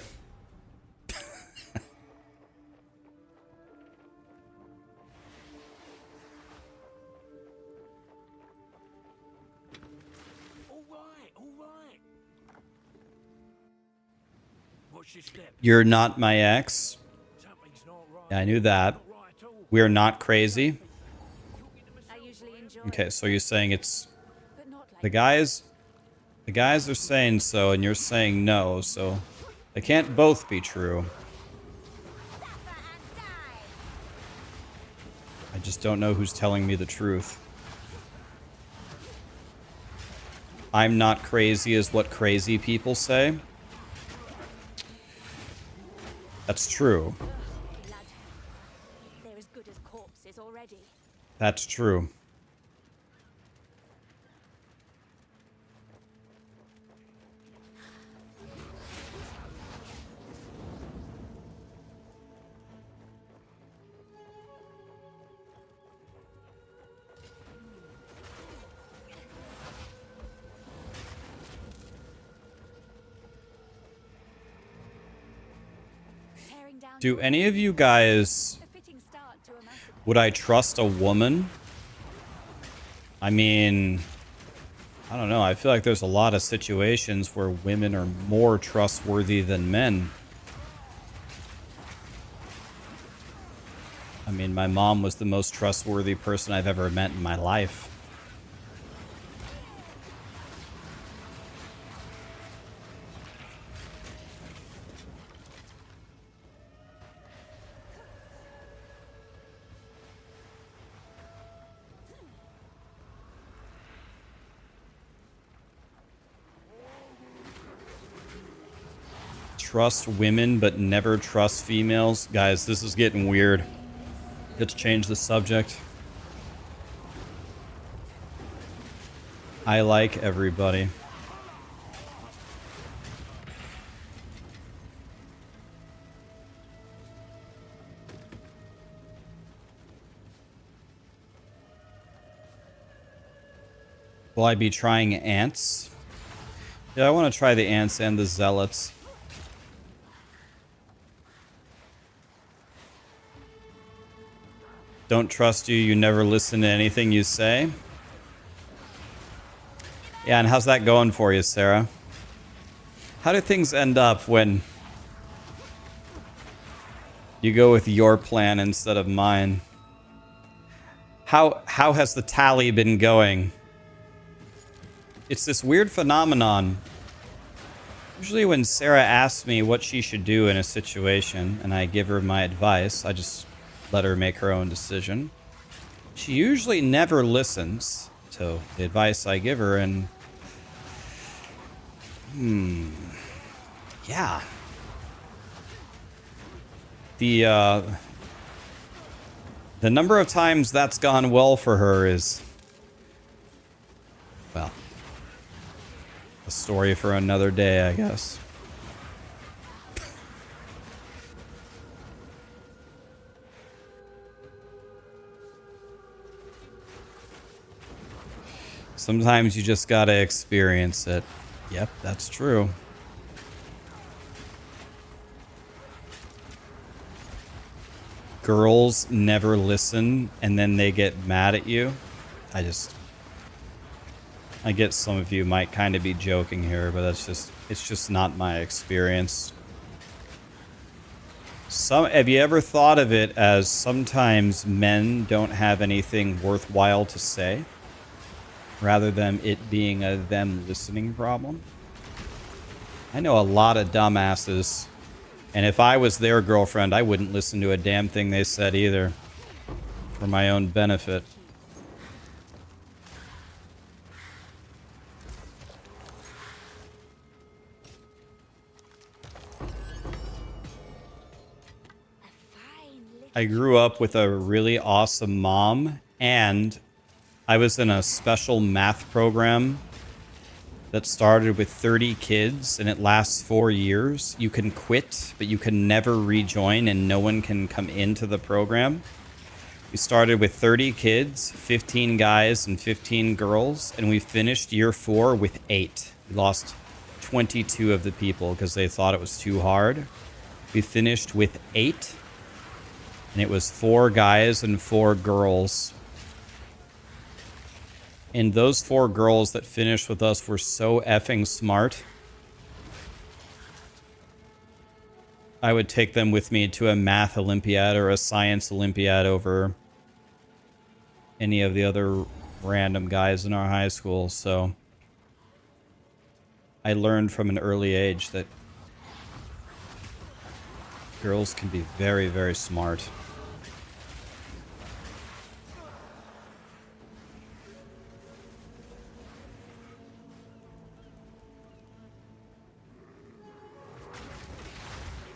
All right. What's your step? You're not my ex. Something's not right. Yeah, I knew that. Not right at all. We're not crazy. I usually enjoy Okay, so you're saying it's... but not like The guys are saying so, and you're saying no, so they can't both be true. I just don't know who's telling me the truth. I'm not crazy is what crazy people say. That's true. lad. They're as good as corpses already. That's true. Tearing down Do any of you guys... a fitting start to a massacre. Would I trust a woman? I mean... I don't know. I feel like there's a lot of situations where women are more trustworthy than men. I mean, my mom was the most trustworthy person I've ever met in my life. Trust women, but never trust females. Guys, this is getting weird. Let's change the subject. I like everybody. Will I be trying ants? Yeah, I want to try the ants and the zealots. Don't trust you, you never listen to anything you say. Yeah, and how's that going for you, Sarah? How do things end up when you go with your plan instead of mine? How has the tally been going? It's this weird phenomenon. Usually when Sarah asks me what she should do in a situation and I give her my advice, I just let her make her own decision. She usually never listens to the advice I give her, and yeah. The number of times that's gone well for her is, well, a story for another day, I guess. Sometimes you just gotta experience it. Yep, that's true. Girls never listen and then they get mad at you. I get some of you might kind of be joking here, but it's just not my experience. Have you ever thought of it as sometimes men don't have anything worthwhile to say, rather than it being a them listening problem? I know a lot of dumbasses, and if I was their girlfriend, I wouldn't listen to a damn thing they said either, for my own benefit. I grew up with a really awesome mom, and I was in a special math program that started with 30 kids, and it lasts 4 years. You can quit, but you can never rejoin, and no one can come into the program. We started with 30 kids, 15 guys and 15 girls, and we finished year 4 with 8. We lost 22 of the people because they thought it was too hard. We finished with 8, and it was 4 guys and 4 girls. And those 4 girls that finished with us were so effing smart. I would take them with me to a math Olympiad or a science Olympiad over any of the other random guys in our high school. So I learned from an early age that girls can be very, very smart.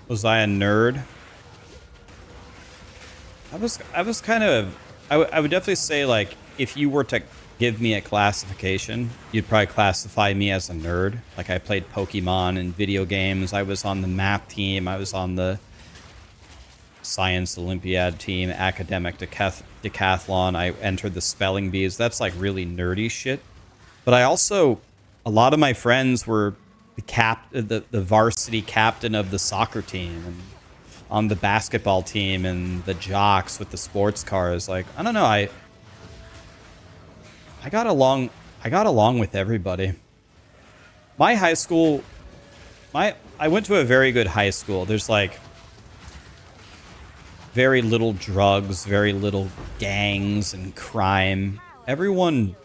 Was I a nerd? I was kind of... I would definitely say, like, if you were to give me a classification, you'd probably classify me as a nerd. Like, I played Pokemon and video games. I was on the math team. I was on the science Olympiad team, academic decathlon. I entered the spelling bees. That's, like, really nerdy shit. But I also... A lot of my friends were... the varsity captain of the soccer team, and on the basketball team, and the jocks with the sports cars. Like, I don't know, I got along I got along with everybody. My high school, I went to a very good high school. There's like very little drugs, very little gangs and crime. Everyone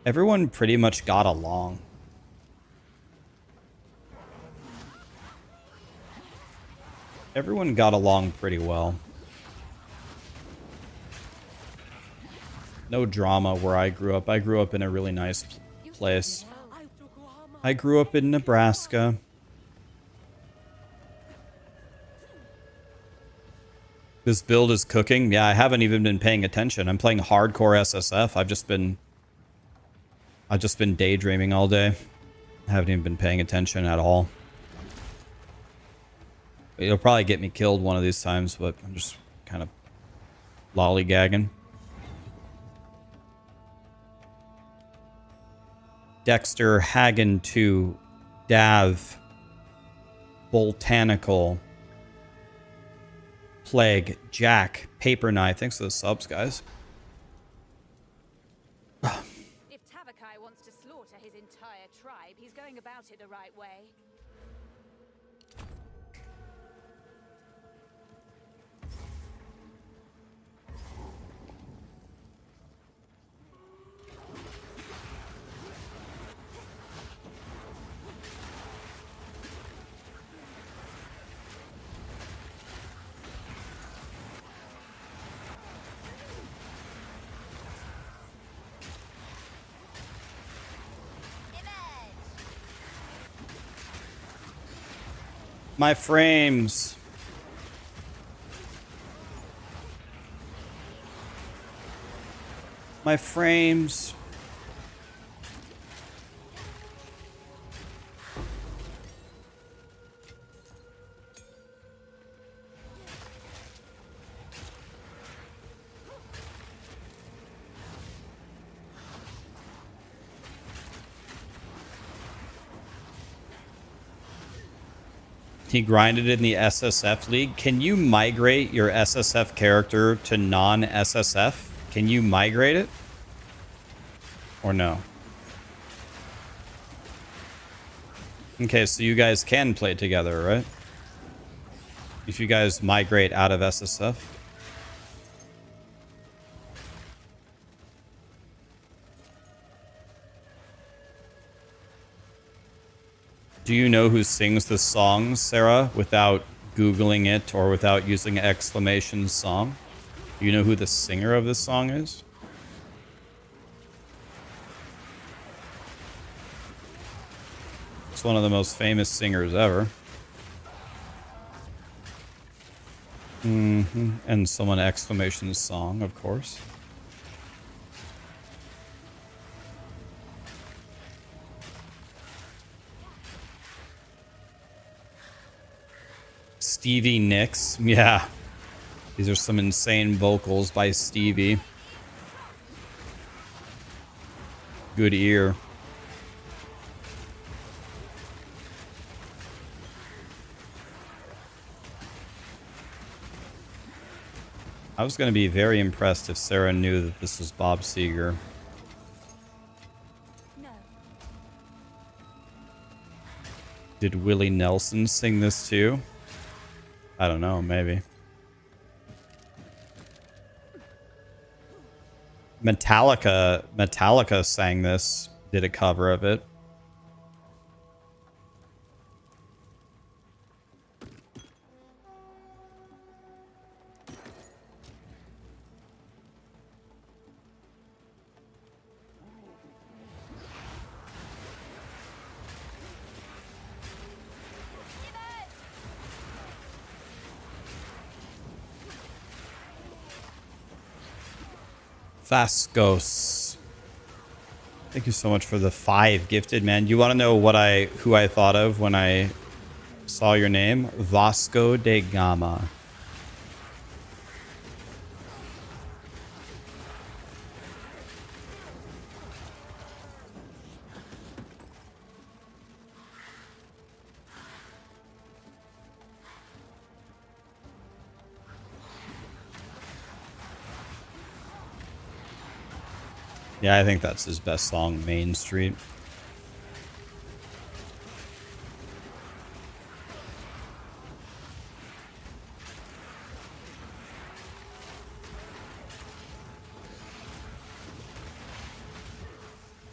pretty much got along. Everyone got along pretty well. No drama where I grew up. I grew up in a really nice place. I grew up in Nebraska. This build is cooking. Yeah, I haven't even been paying attention. I'm playing Hardcore SSF. I've just been daydreaming all day. I haven't even been paying attention at all. It'll probably get me killed one of these times, but I'm just kind of lollygagging. Dexter, Hagen 2, Dav, Botanical, Plague, Jack, Paper Knife. Thanks for the subs, guys. If Tavakai wants to slaughter his entire tribe, he's going about it the right way. My frames. My frames. He grinded in the SSF League. Can you migrate your SSF character to non-SSF? Can you migrate it? Or no? Okay, so you guys can play together, right? If you guys migrate out of SSF. Do you know who sings the song, Sarah, without Googling it or without using exclamation song? Do you know who the singer of this song is? It's one of the most famous singers ever. And someone exclamation song, of course. Stevie Nicks. Yeah. These are some insane vocals by Stevie. Good ear. I was going to be very impressed if Sarah knew that this was Bob Seger. No. Did Willie Nelson sing this too? I don't know, maybe. Metallica sang this, did a cover of it. Vascos. Thank you so much for the 5 gifted, man. You want to know who I thought of when I saw your name? Vasco da Gama. Yeah, I think that's his best song, Main Street.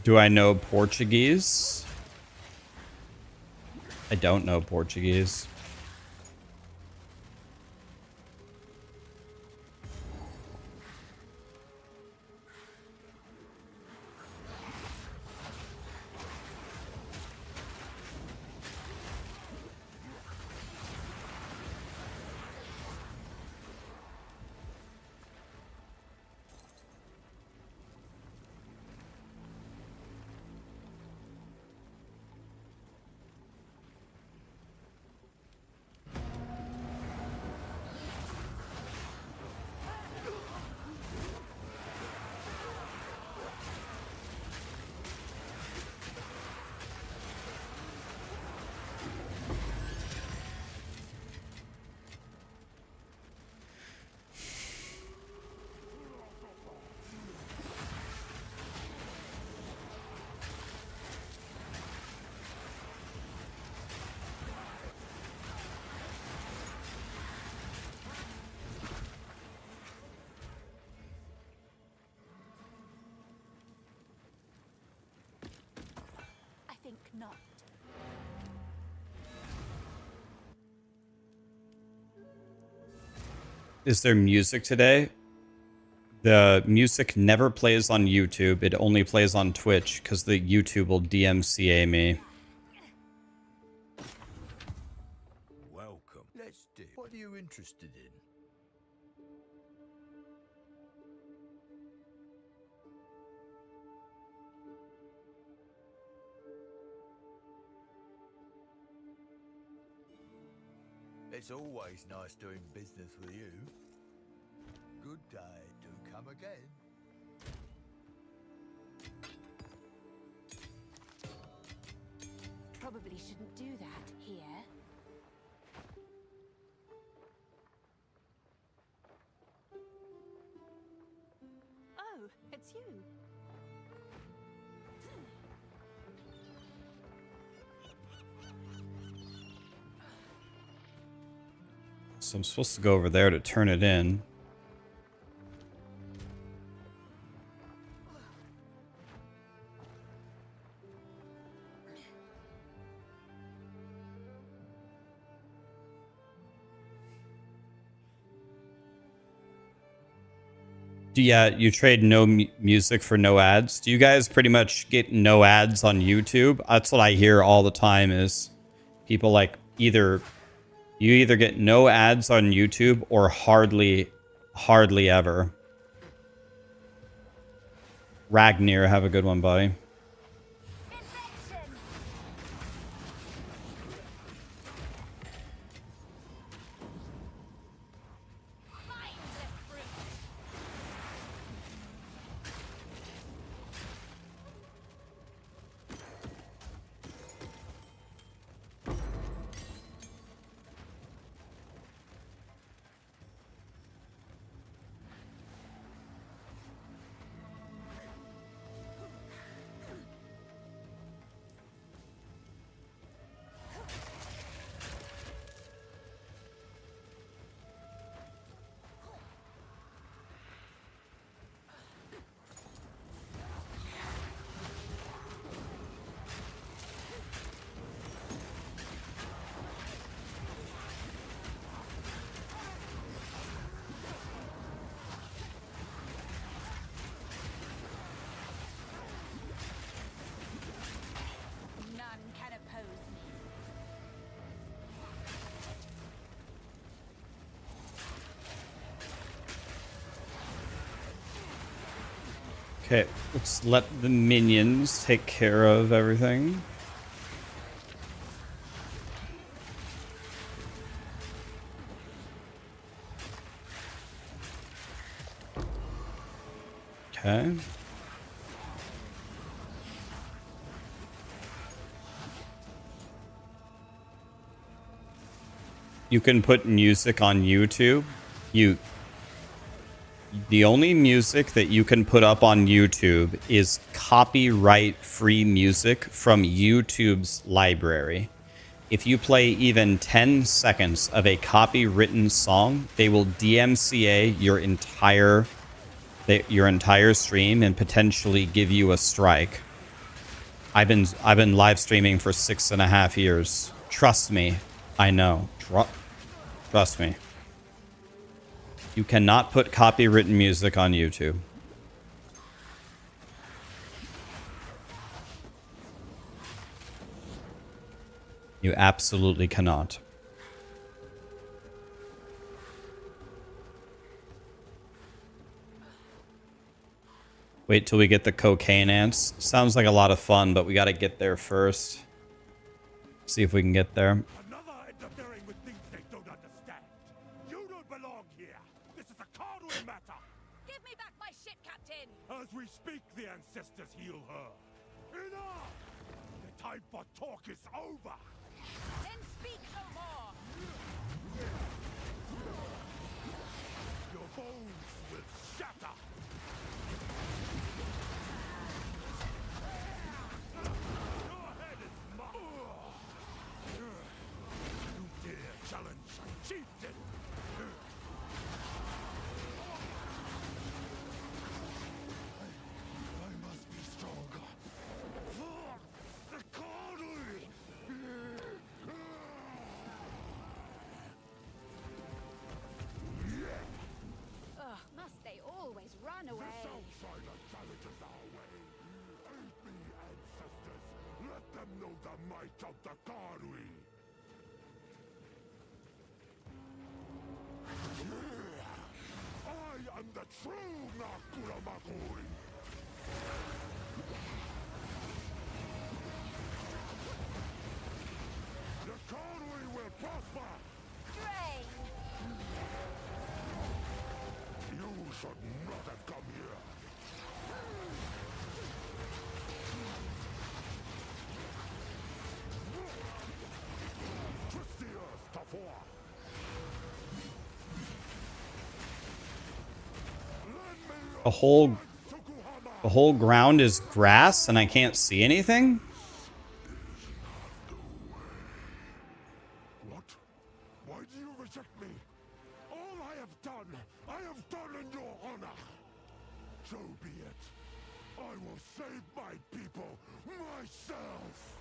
Do I know Portuguese? I don't know Portuguese. Think not. Is there music today? The music never plays on YouTube. It only plays on Twitch because the YouTube will DMCA me. Welcome. Let's do. What are you interested in? It's always nice doing business with you. Good day. Do come again. Probably shouldn't do that here. Oh, it's you. So I'm supposed to go over there to turn it in. Yeah, you trade no music for no ads. Do you guys pretty much get no ads on YouTube? That's what I hear all the time is people like you either get no ads on YouTube or hardly ever. Ragnar, have a good one, buddy. Okay, let's let the minions take care of everything. Okay. You can put music on YouTube. the only music that you can put up on YouTube is copyright-free music from YouTube's library. If you play even 10 seconds of a copywritten song, they will DMCA your entire stream and potentially give you a strike. I've been live streaming for 6.5 years. Trust me, I know. Trust me. You cannot put copywritten music on YouTube. You absolutely cannot. Wait till we get the cocaine ants. Sounds like a lot of fun, but we got to get there first. See if we can get there. Another interfering with things they don't understand. You don't belong here. This is a Cardwin matter. Give me back my shit, Captain. As we speak, the ancestors heal her. Enough! The time for talk is over. Then speak no more. Your bones will shatter. Your head is mine. You dare challenge chieftain. I must be stronger. The Cardinal. Ugh, must they always run away? This outsider challenges our way. Aid me, ancestors. Let them know the might of the Cardinal. I am the true Nakuramakuri. The Cardinal will prosper. Drain. You should not have come here. Twist the earth, Tafua. The whole ground is grass and I can't see anything? What? Why do you reject me? All I have done in your honor. So be it. I will save my people myself.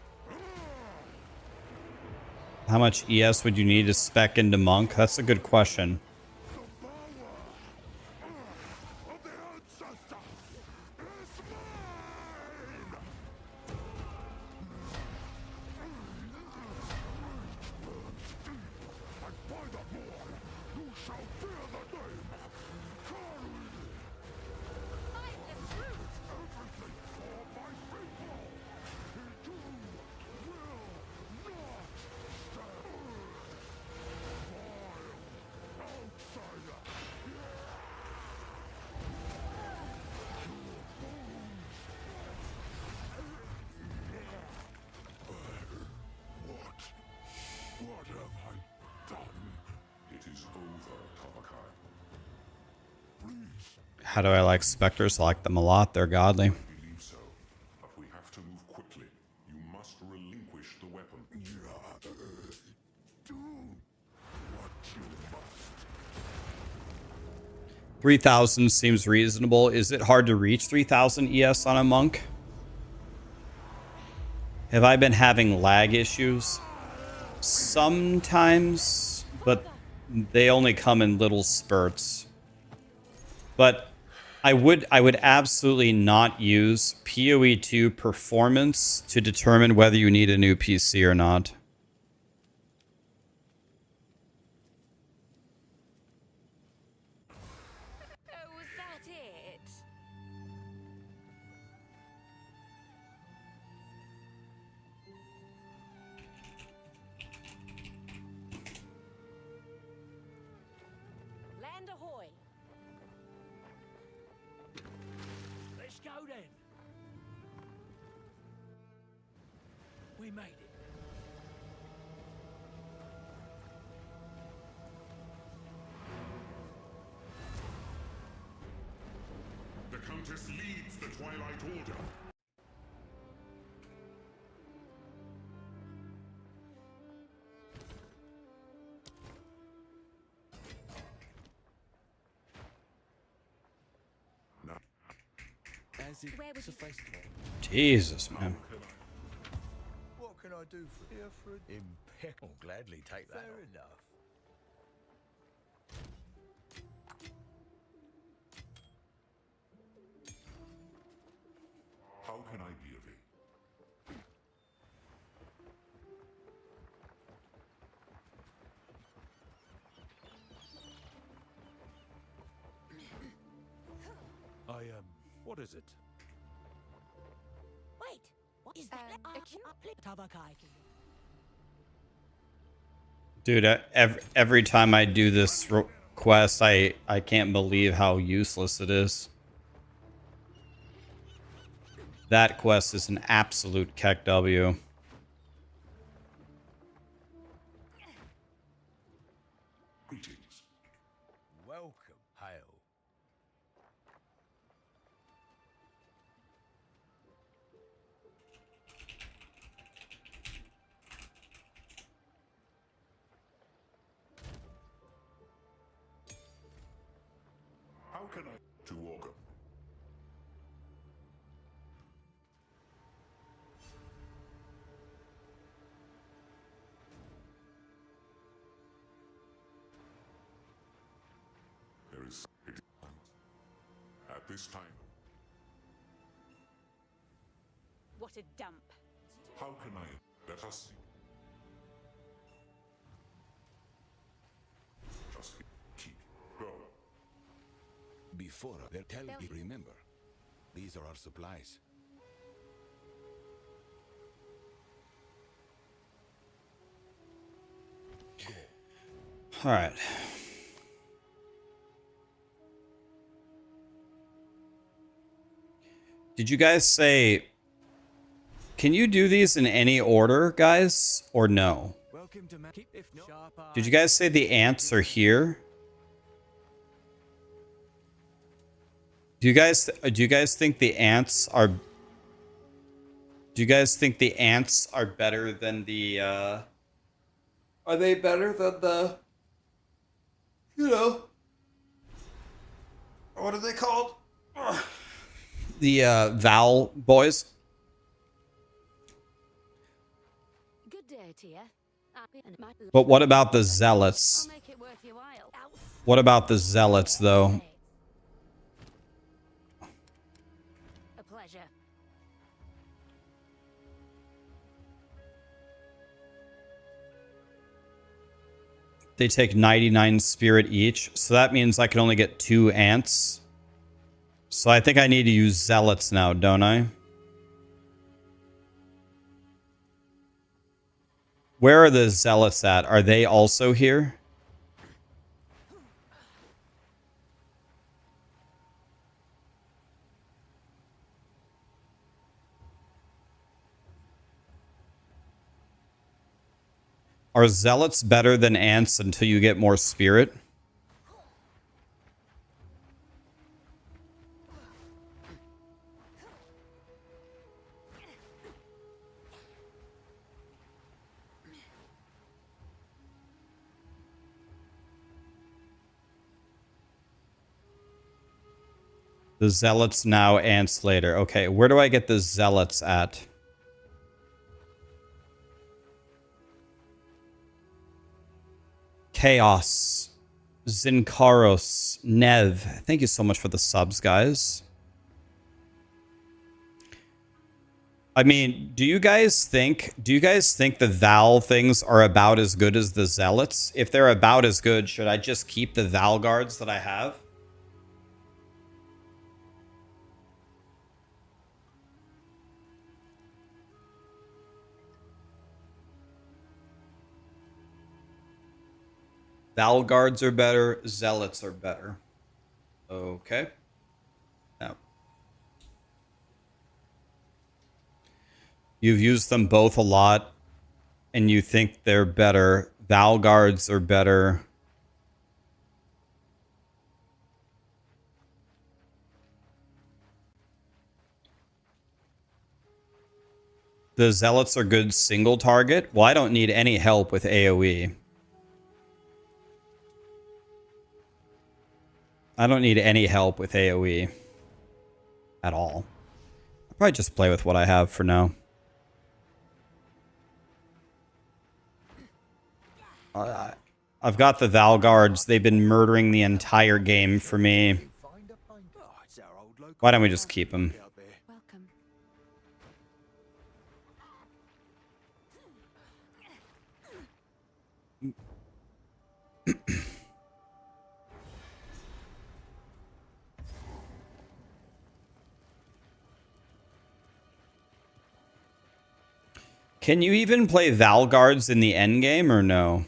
How much ES would you need to spec into Monk? That's a good question. What have I done? It is over, Tabakai. Please. How do I like specters? I like them a lot. They're godly. I believe so, but we have to move quickly. You must relinquish the weapon. Do what you must. 3,000 seems reasonable. Is it hard to reach 3,000 ES on a monk? Have I been having lag issues? Sometimes, but they only come in little spurts. But I would absolutely not use POE2 performance to determine whether you need a new PC or not. Oh, was that it? Land ahoy. Let's go then. We made it. cultist leads the Twilight Order. As it sufficed for. Jesus, man. What can I do for you? Impeccable. Gladly take that. Fair enough. How can I be of aid? What is it? Wait, what is that? Dude, every time I do this quest, I can't believe how useless it is. That quest is an absolute keck W. Greetings. Welcome. Hail. How can I... To Walker. There is... At this time, What a dump. how can I... Let us see. Just keep... Go. Before they tell me, remember, these are our supplies. All right. Did you guys say... Can you do these in any order, guys? Or no? Did you guys say the ants are here? Do you guys think the ants are... Do you guys think the ants are better than the... Are they better than the... You know... What are they called? The Val boys? Good day to you. But what about the zealots? I'll make it worth your while. What about the zealots, though? A pleasure. They take 99 spirit each, so that means I can only get 2 ants. So I think I need to use zealots now, don't I? Where are the zealots at? Are they also here? Are zealots better than ants until you get more spirit? The zealots now, ants later. Okay, where do I get the zealots at? Chaos. Zinkaros. Nev. Thank you so much for the subs, guys. I mean, do you guys think the Val things are about as good as the zealots? If they're about as good, should I just keep the Val guards that I have? Val guards are better. Zealots are better. Okay. Now, you've used them both a lot, and you think they're better. Val guards are better. The zealots are good single target. Well, I don't need any help with AoE. I don't need any help with AoE at all. I'll probably just play with what I have for now. I've got the Valguards. They've been murdering the entire game for me. Why don't we just keep them? Welcome. Can you even play Valguards in the endgame or no?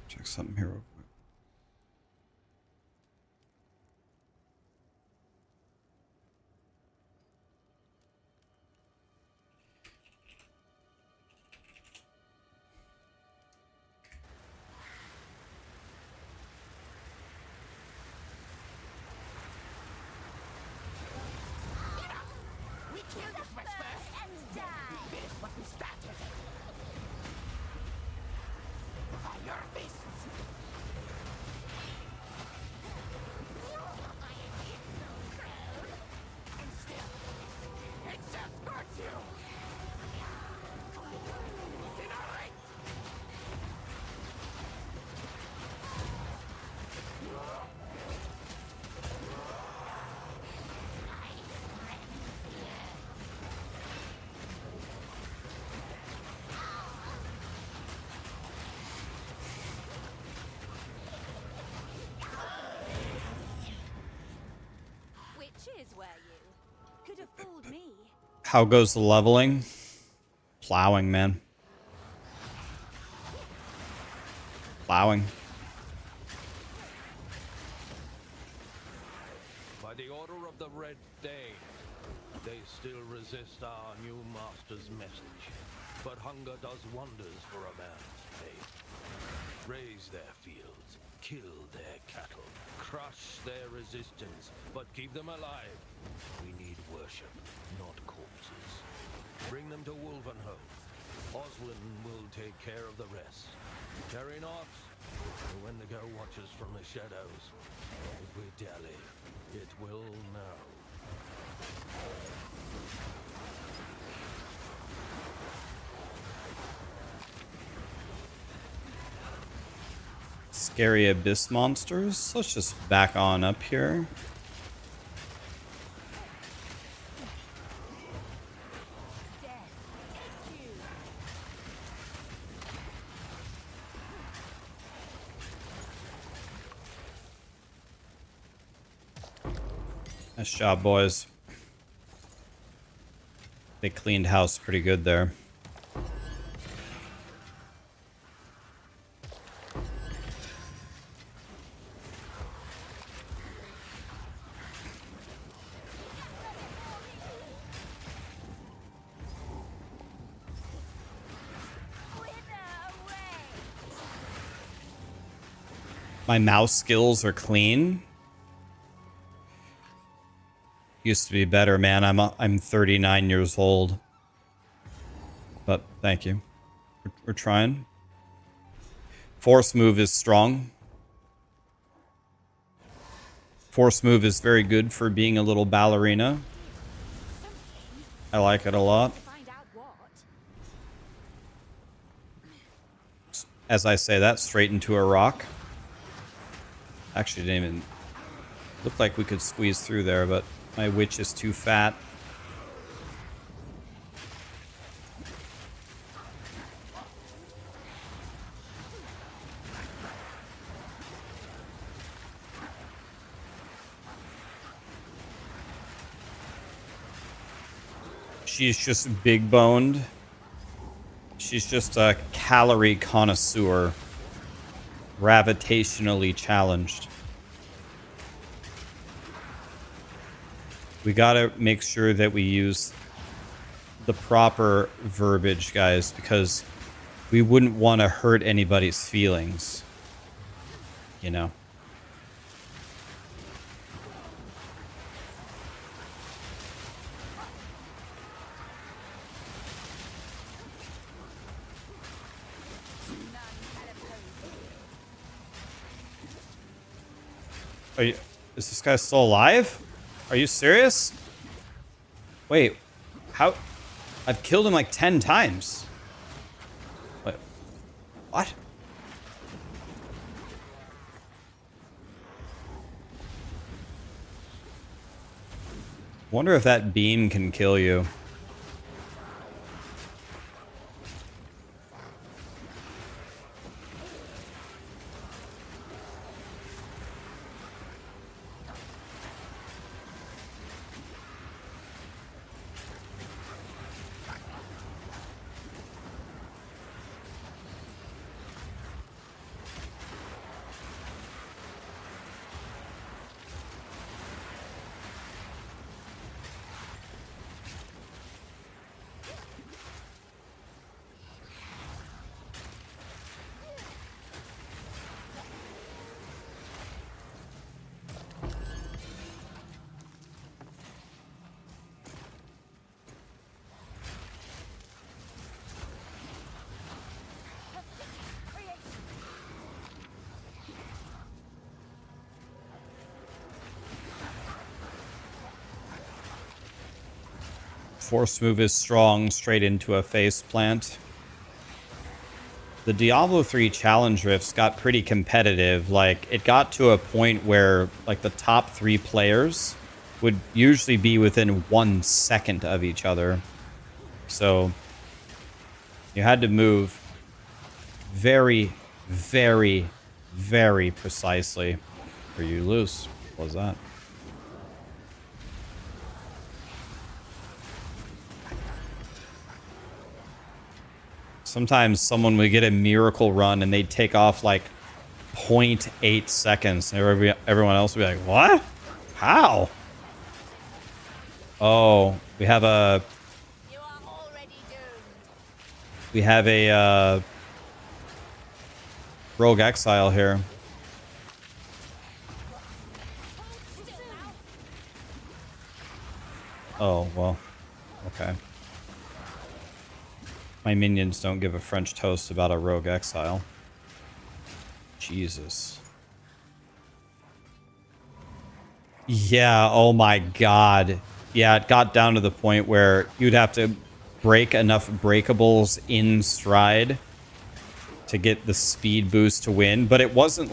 Check something here real quick. We killed the first and die. Finish what we started. Fire fists. And still, it just hurts you. Incinerate. Witches, were you? Could have fooled me. How goes the leveling? Plowing, man. Plowing. By the order of the Red Day, they still resist our new master's message. But hunger does wonders for a man's faith. Raise their fields, kill their cattle, crush their resistance, but keep them alive. We need worship, not corpses. Bring them to Wolvenholm. Oswin will take care of the rest. Carry not, and when the go watches from the shadows, if we dally, it will know. Scary abyss monsters. Let's just back on up here. Nice job, boys. They cleaned house pretty good there. My mouse skills are clean. Used to be better, man. I'm 39 years old. But thank you. We're trying. Force move is strong. Force move is very good for being a little ballerina. I like it a lot. As I say that, straight into a rock. Actually, didn't even look like we could squeeze through there, but my witch is too fat. She's just big boned. She's just a calorie connoisseur. Gravitationally challenged. We gotta make sure that we use the proper verbiage, guys, because we wouldn't want to hurt anybody's feelings. You know? Is this guy still alive? Are you serious? Wait, how? I've killed him like 10 times. Wait, what? Wonder if that beam can kill you. Force move is strong, straight into a face plant. The Diablo 3 challenge rifts got pretty competitive. Like, it got to a point where, like, the top 3 players would usually be within 1 second of each other. So, you had to move very, very, very precisely, or you lose. What was that? Sometimes someone would get a miracle run and they'd take off like 0.8 seconds. And everyone else would be like, what? How? Oh, we have a... We have a rogue exile here. Oh, well, okay. My minions don't give a French toast about a rogue exile. Jesus. Yeah, oh my god. Yeah, it got down to the point where you'd have to break enough breakables in stride to get the speed boost to win, but it wasn't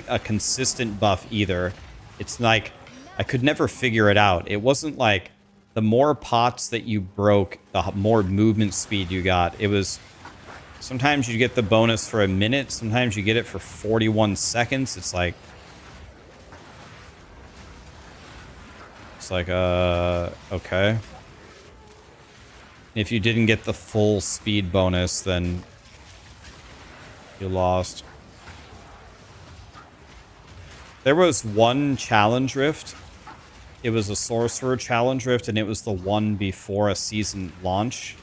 a consistent buff either. It's like I could never figure it out. It wasn't like the more pots that you broke, the more movement speed you got. It was sometimes you get the bonus for a minute, sometimes you get it for 41 seconds. It's like okay. If you didn't get the full speed bonus, then you lost. There was one challenge rift. It was a sorcerer challenge rift, and it was the one before a season launch.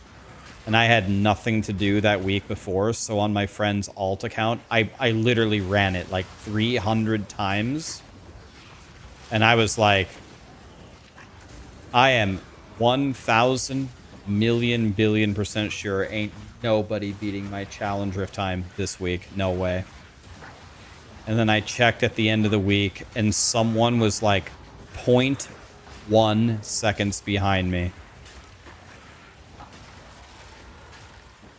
And I had nothing to do that week before, so on my friend's alt account, I literally ran it like 300 times. And I was like, I am 1,000 million billion % sure ain't nobody beating my challenge rift time this week. No way. And then I checked at the end of the week, and someone was like 0.1 seconds behind me.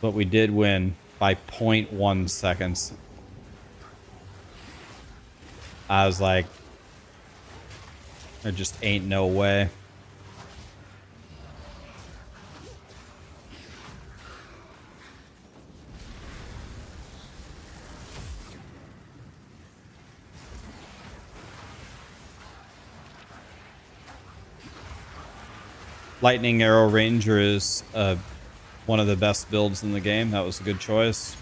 But we did win by 0.1 seconds. I was like, there just ain't no way. Lightning Arrow Ranger is one of the best builds in the game. That was a good choice.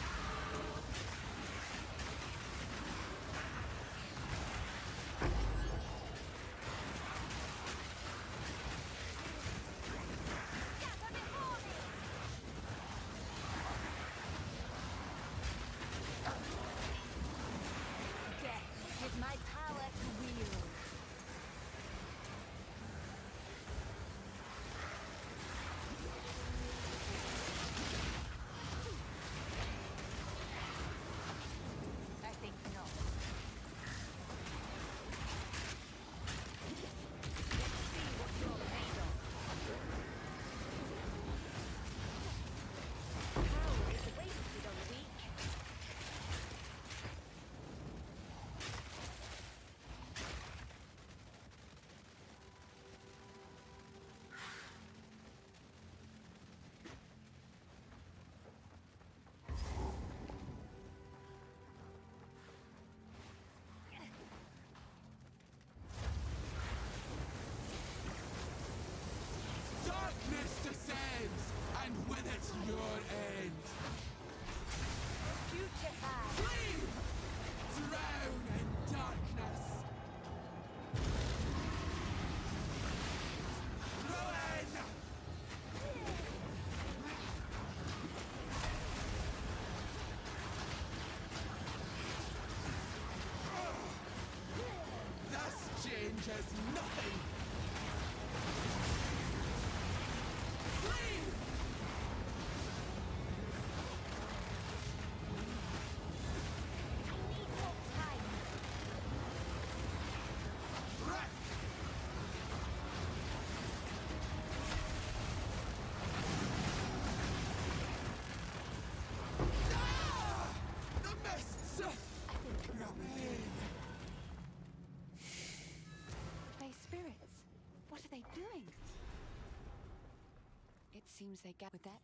Seems they get with that.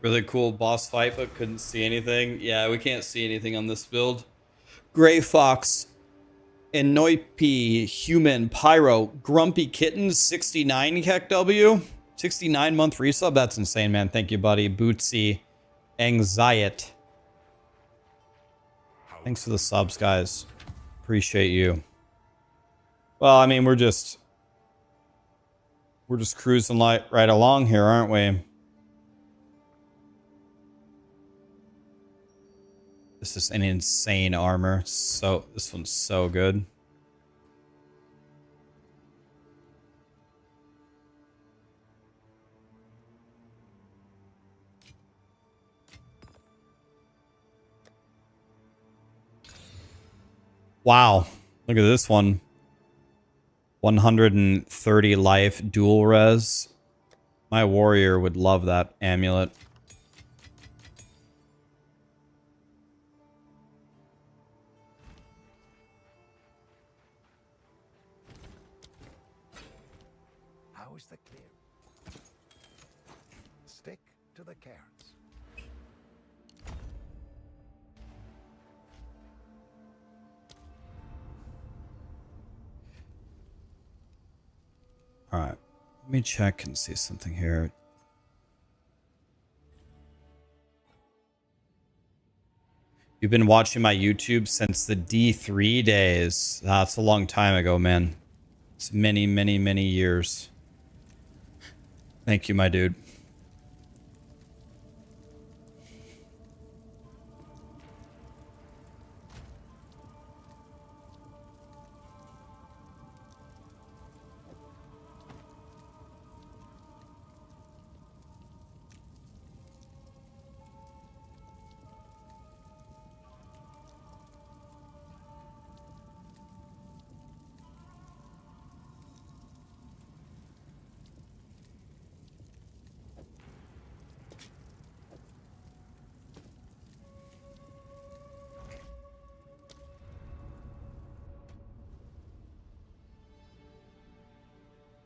Really cool boss fight, but couldn't see anything. Yeah, we can't see anything on this build. Gray Fox, Enoipi, Human, Pyro, Grumpy Kitten, 69 Kek W, 69 month resub. That's insane, man. Thank you, buddy. Bootsy, Anxiety. Thanks for the subs, guys. Appreciate you. Well, I mean, we're just cruising right along here, aren't we? This is an insane armor. So this one's so good. Wow. Look at this one. 130 life dual res. My warrior would love that amulet. How is the clear? Stick to the carrots. All right, let me check and see something here. You've been watching my YouTube since the D3 days. That's a long time ago, man. It's many, many, many years. Thank you, my dude.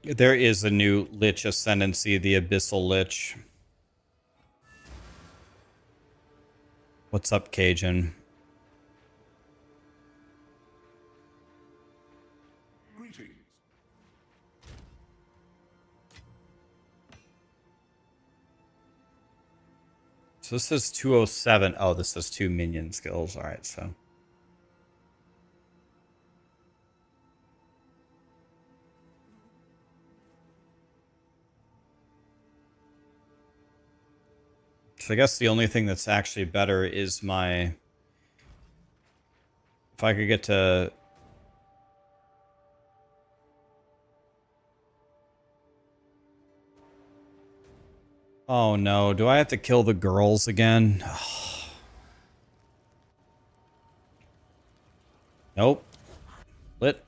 There is a new Lich Ascendancy, the Abyssal Lich. What's up, Cajun? Greetings. So this is 207. Oh, this is 2 minion skills. All right, so. So I guess the only thing that's actually better is my... If I could get to... Oh no, do I have to kill the girls again? Nope. Lit.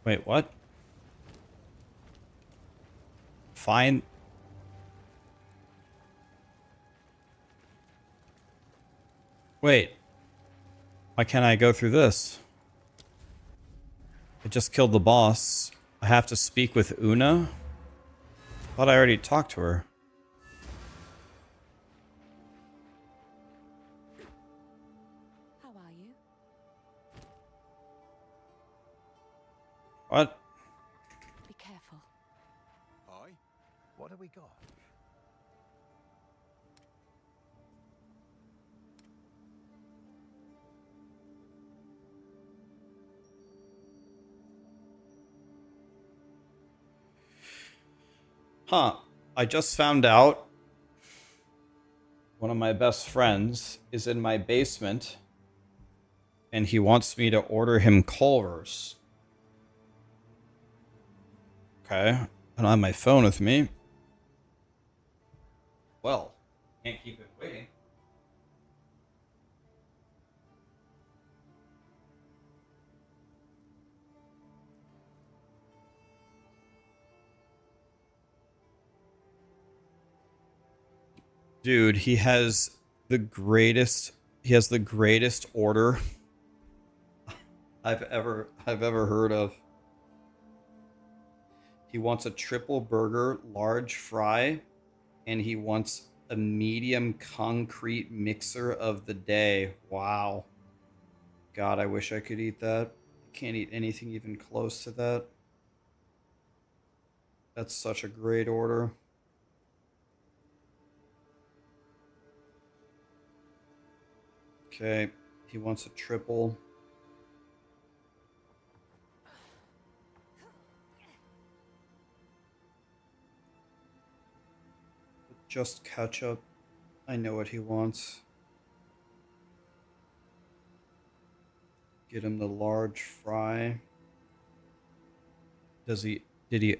Wait, what? Fine. Wait. Why can't I go through this? I just killed the boss. I have to speak with Una? Thought I already talked to her. How are you? What? Be careful. Aye. What have we got? Huh. I just found out one of my best friends is in my basement and he wants me to order him Culvers. Okay. I don't have my phone with me. Well, can't keep it waiting. Dude, he has the greatest order I've ever heard of. He wants a triple burger, large fry, and he wants a medium concrete mixer of the day. Wow. God, I wish I could eat that. I can't eat anything even close to that. That's such a great order. Okay, he wants a triple. Just ketchup. I know what he wants. Get him the large fry. Did he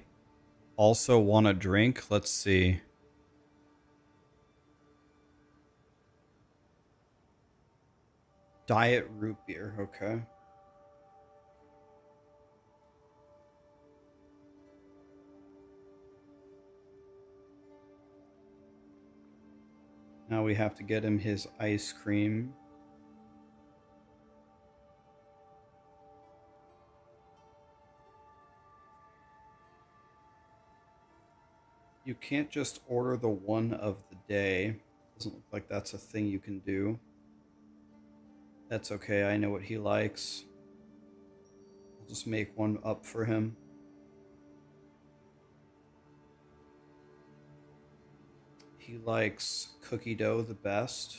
also want a drink? Let's see. Diet root beer, okay. Now we have to get him his ice cream. You can't just order the one of the day. Doesn't look like that's a thing you can do. That's okay, I know what he likes. I'll just make one up for him. He likes cookie dough the best.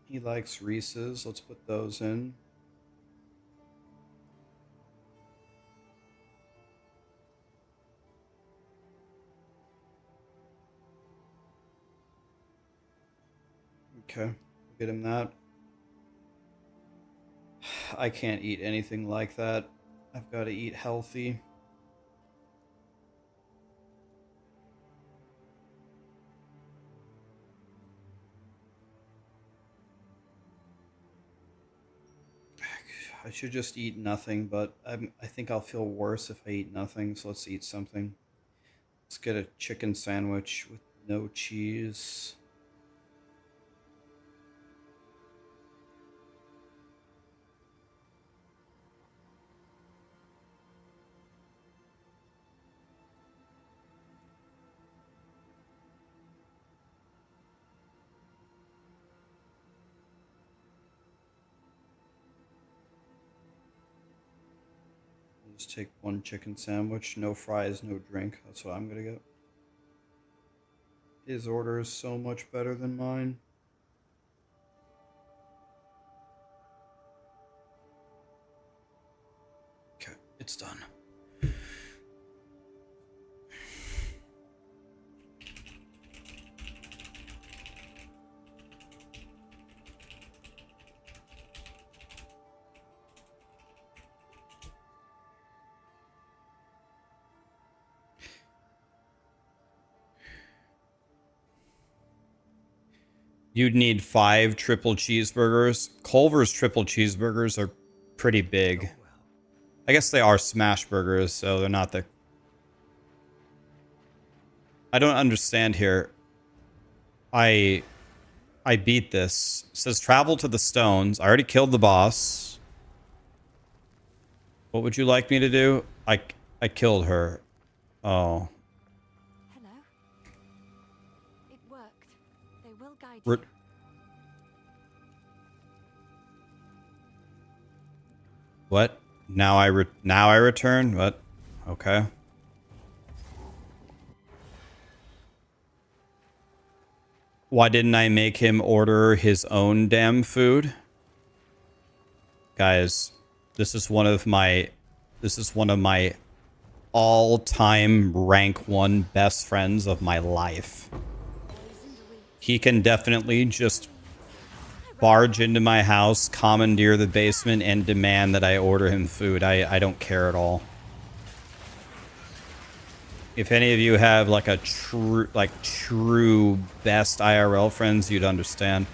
He likes Reese's. Let's put those in. Okay, get him that. I can't eat anything like that. I've got to eat healthy. I should just eat nothing, but I think I'll feel worse if I eat nothing, so let's eat something. Let's get a chicken sandwich with no cheese. Just take one chicken sandwich, no fries, no drink. That's what I'm gonna get. His order is so much better than mine. Okay, it's done. You'd need 5 triple cheeseburgers. Culver's triple cheeseburgers are pretty big. I guess they are smash burgers, so they're not the... I don't understand here. I beat this. It says travel to the stones. I already killed the boss. What would you like me to do? I killed her. Oh. Hello. It worked. They will guide you. What? Now I return? What? Okay. Why didn't I make him order his own damn food? Guys, this is one of my all-time rank 1 best friends of my life. He can definitely just barge into my house, commandeer the basement, and demand that I order him food. I don't care at all. If any of you have like a true best IRL friends, you'd understand.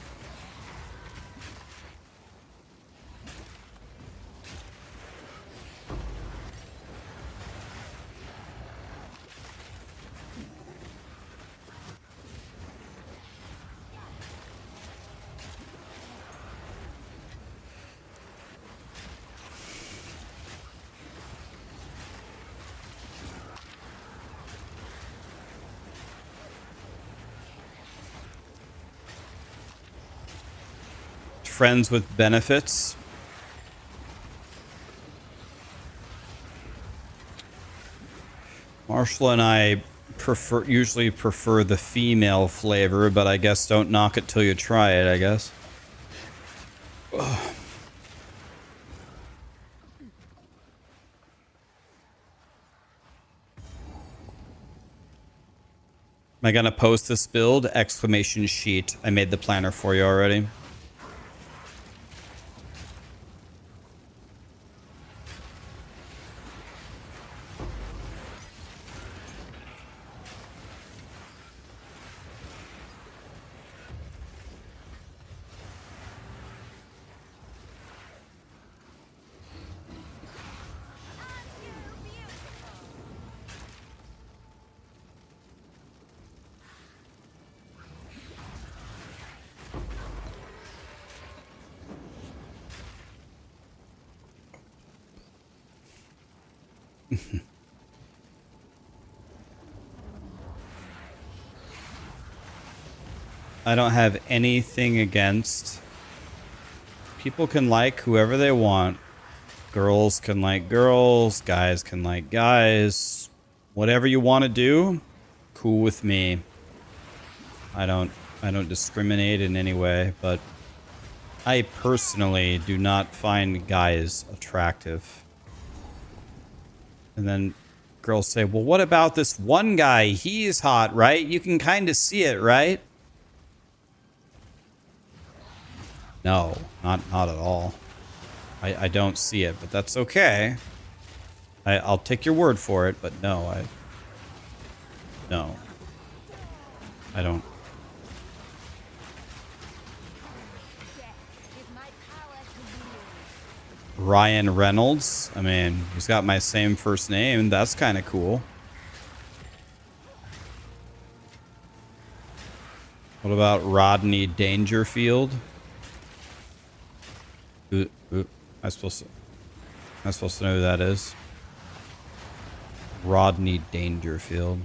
Friends with benefits. Marshall and I usually prefer the female flavor, but I guess don't knock it till you try it, I guess. Ugh. Am I gonna post this build? Exclamation sheet. I made the planner for you already. I don't have anything against. People can like whoever they want. Girls can like girls. Guys can like guys. Whatever you want to do, cool with me. I don't discriminate in any way, but I personally do not find guys attractive. And then girls say, well, what about this one guy? He's hot, right? You can kind of see it, right? No, not at all. I don't see it, but that's okay. I'll take your word for it, but no, no. I don't. Ryan Reynolds. I mean, he's got my same first name. That's kind of cool. What about Rodney Dangerfield? I'm supposed to know who that is. Rodney Dangerfield.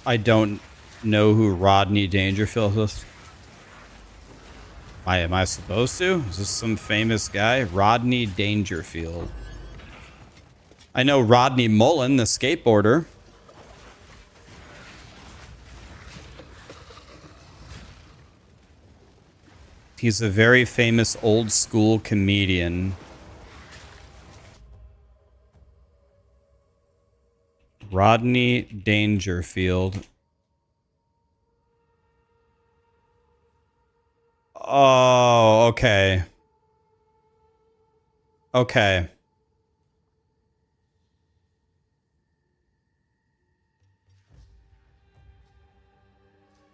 I don't know who Rodney Dangerfield is. Am I supposed to? Is this some famous guy? Rodney Dangerfield. I know Rodney Mullen, the skateboarder. He's a very famous old school comedian. Rodney Dangerfield. Oh, okay. Okay.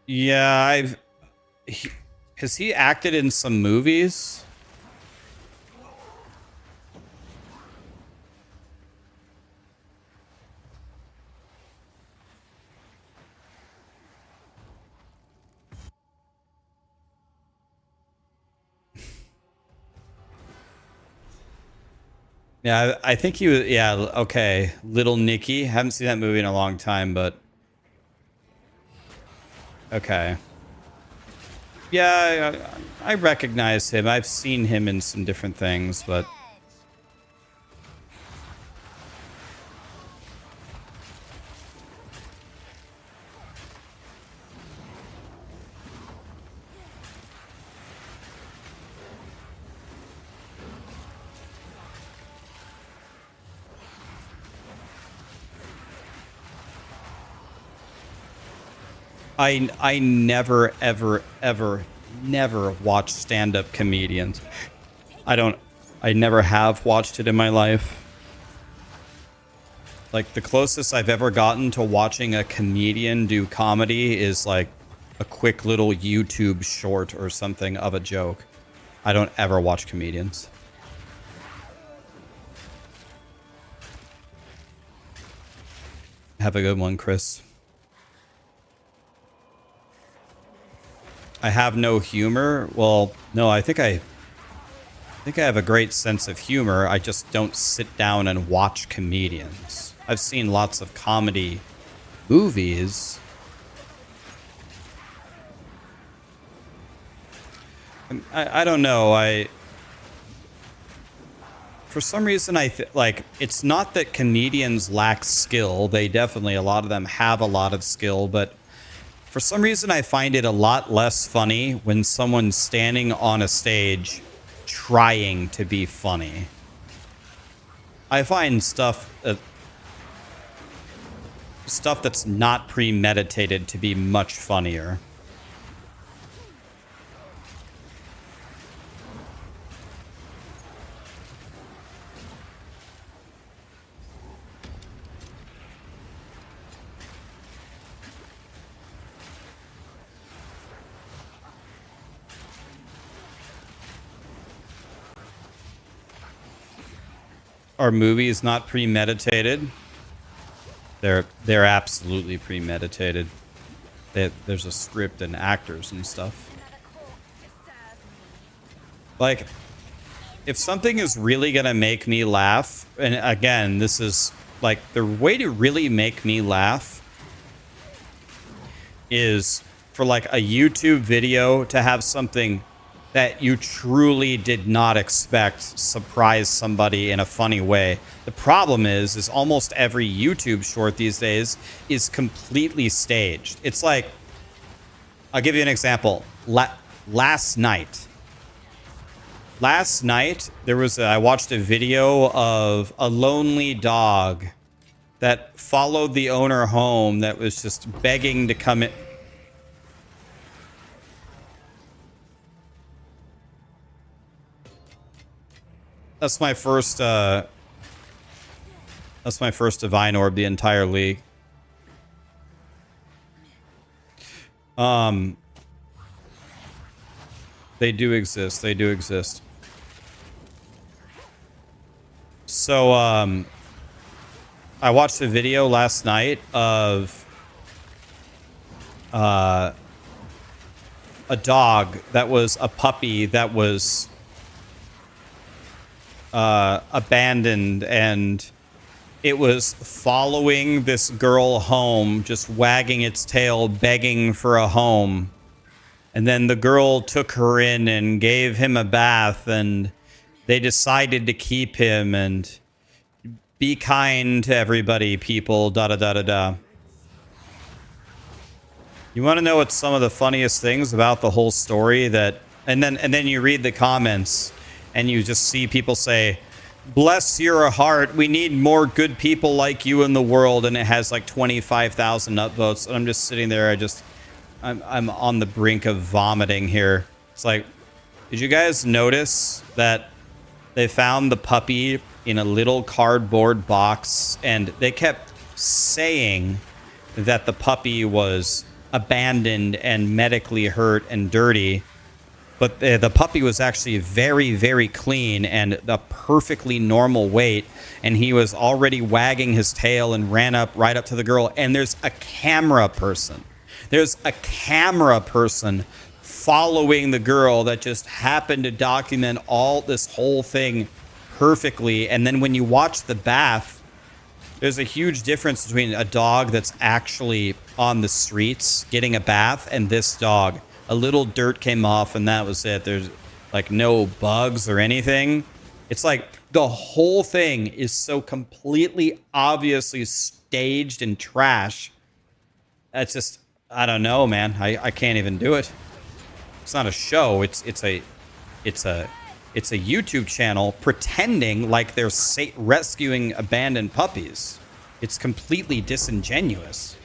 Yeah, has he acted in some movies? Yeah, I think he was. Yeah, okay. Little Nicky. Haven't seen that movie in a long time, but okay. Yeah, I recognize him. I've seen him in some different things, but I never, ever, ever, never watch stand-up comedians. I never have watched it in my life. Like, the closest I've ever gotten to watching a comedian do comedy is like a quick little YouTube short or something of a joke. I don't ever watch comedians. Have a good one, Chris. I have no humor. Well, no, I think I have a great sense of humor. I just don't sit down and watch comedians. I've seen lots of comedy movies. I don't know. for some reason, like, it's not that comedians lack skill. They definitely, a lot of them have a lot of skill, but for some reason, I find it a lot less funny when someone's standing on a stage trying to be funny. I find stuff that's not premeditated to be much funnier. Are movies not premeditated? They're absolutely premeditated. There's a script and actors and stuff. Like, if something is really gonna make me laugh, and again, this is like the way to really make me laugh is for like a YouTube video to have something that you truly did not expect surprise somebody in a funny way. The problem is almost every YouTube short these days is completely staged. It's like, I'll give you an example. Last night, there was I watched a video of a lonely dog that followed the owner home that was just begging to come in. That's my first divine orb the entire league. They do exist. They do exist. So I watched a video last night of a dog that was a puppy that was abandoned, and it was following this girl home, just wagging its tail, begging for a home. And then the girl took her in and gave him a bath, and they decided to keep him, and be kind to everybody, people, da-da-da-da-da. You want to know what's some of the funniest things about the whole story? That, and then you read the comments, and you just see people say, "Bless your heart, we need more good people like you in the world," and it has like 25,000 upvotes. And I'm just sitting there, I'm on the brink of vomiting here. It's like, did you guys notice that they found the puppy in a little cardboard box, and they kept saying that the puppy was abandoned and medically hurt and dirty? But the puppy was actually very, very clean and a perfectly normal weight. And he was already wagging his tail and ran up right up to the girl. And there's a camera person. There's a camera person following the girl that just happened to document all this whole thing perfectly. And then when you watch the bath, there's a huge difference between a dog that's actually on the streets getting a bath and this dog. A little dirt came off and that was it. There's like no bugs or anything. It's like the whole thing is so completely obviously staged and trash. It's just, I don't know, man. I can't even do it. It's not a show. It's a YouTube channel pretending like they're rescuing abandoned puppies. It's completely disingenuous.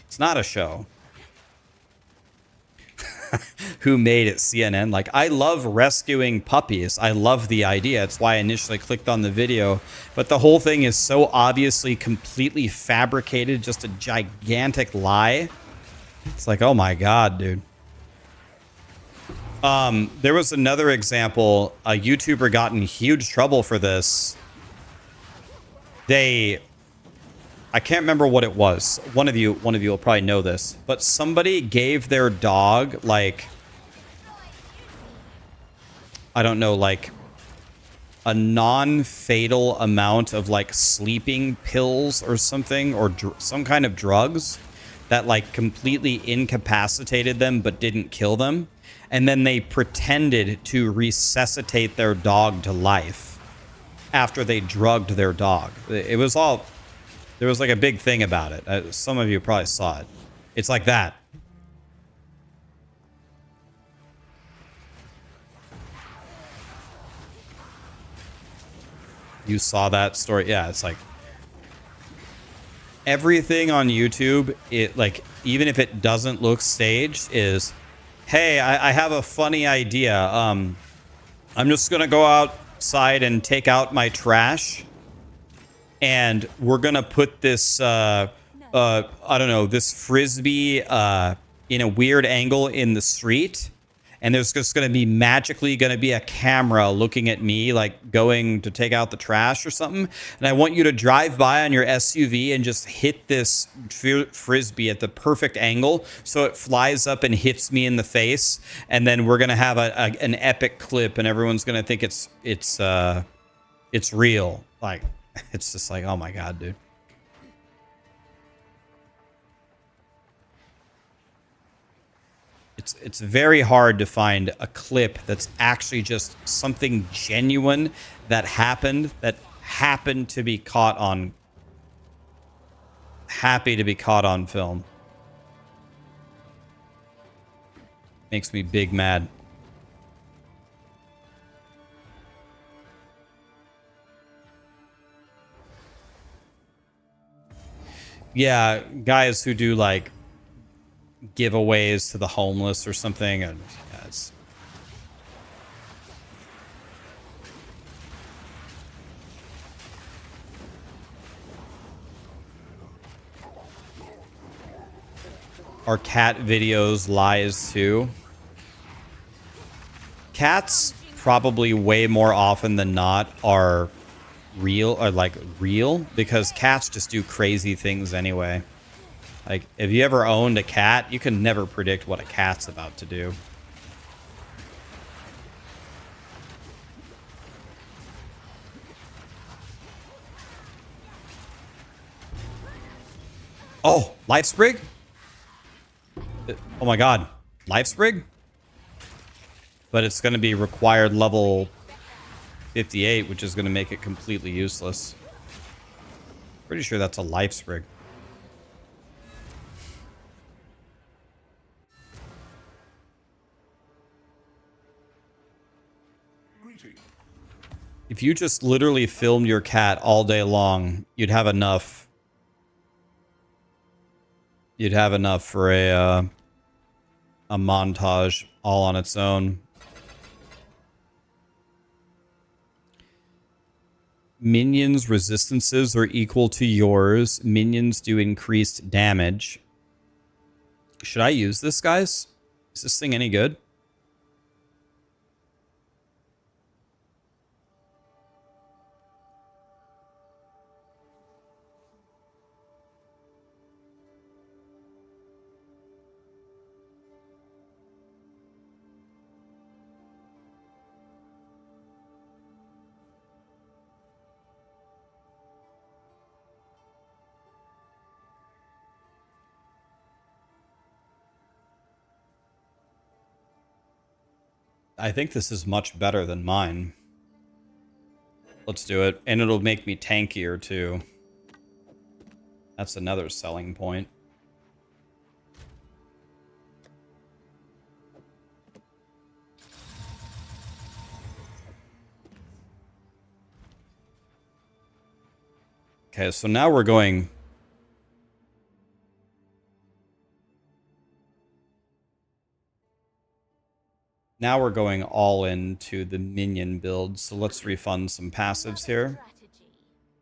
It's not a show. Who made it? CNN. Like, I love rescuing puppies. I love the idea. It's why I initially clicked on the video. But the whole thing is so obviously completely fabricated, just a gigantic lie. It's like, oh my God, dude. There was another example. A YouTuber got in huge trouble for this. I can't remember what it was. One of you will probably know this. But somebody gave their dog, like, I don't know, like a non-fatal amount of like sleeping pills or something, or some kind of drugs that like completely incapacitated them but didn't kill them. and then they pretended to resuscitate their dog to life after they drugged their dog. It was all, there was like a big thing about it. Some of you probably saw it. It's like that. You saw that story? Yeah, it's like everything on YouTube, it like, even if it doesn't look staged, is, hey, I have a funny idea. I'm just gonna go outside and take out my trash, and we're gonna put this I don't know, this frisbee in a weird angle in the street, and there's just gonna be magically gonna be a camera looking at me like going to take out the trash or something, and I want you to drive by on your SUV and just hit this frisbee at the perfect angle so it flies up and hits me in the face, and then we're gonna have an epic clip, and everyone's gonna think it's real. Like, it's just like, oh my god, dude. It's very hard to find a clip that's actually just something genuine that happened to be caught on film. Makes me big mad. Yeah, guys who do like giveaways to the homeless or something, and yeah, it's... Are cat videos lies too? Cats probably way more often than not are real, or like real, because cats just do crazy things anyway. Like, if you ever owned a cat, you can never predict what a cat's about to do. Oh, Life Sprig? Oh my god. Life Sprig? But it's going to be required level 58, which is going to make it completely useless. Pretty sure that's a Life Sprig. If you just literally filmed your cat all day long, you'd have enough. You'd have enough for a montage all on its own. Minions' resistances are equal to yours. Minions do increased damage. Should I use this, guys? Is this thing any good? I think this is much better than mine. Let's do it. And it'll make me tankier too. That's another selling point. Okay, so now we're going... Now we're going all into the minion build, so let's refund some passives here.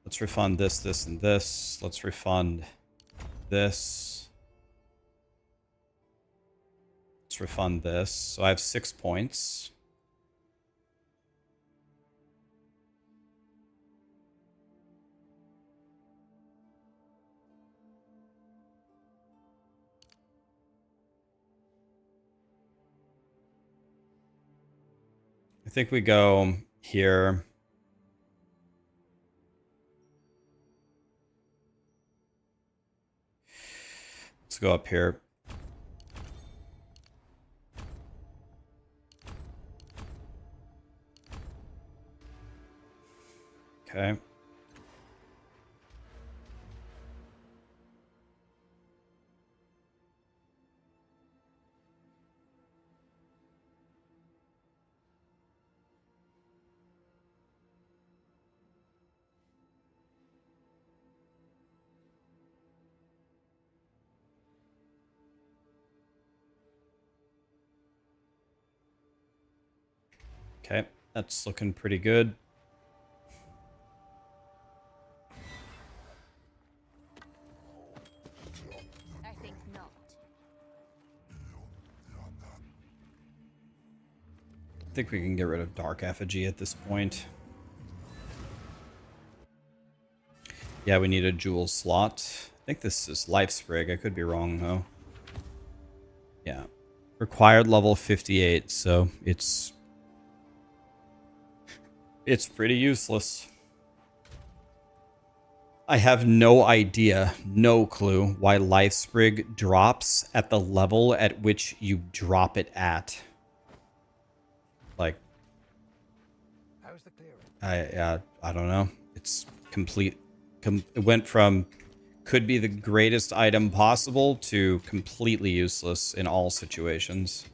Let's refund this, this, and this. Let's refund this. Let's refund this. So I have 6 points. I think we go here. Let's go up here. Okay. Okay, that's looking pretty good. I think not. I think we can get rid of Dark Effigy at this point. Yeah, we need a jewel slot. I think this is Life Sprig. I could be wrong, though. Yeah. Required level 58, so it's pretty useless. I have no idea, no clue why Life Sprig drops at the level at which you drop it at. Like, How's the clearing? I don't know. It's complete. It went from could be the greatest item possible to completely useless in all situations.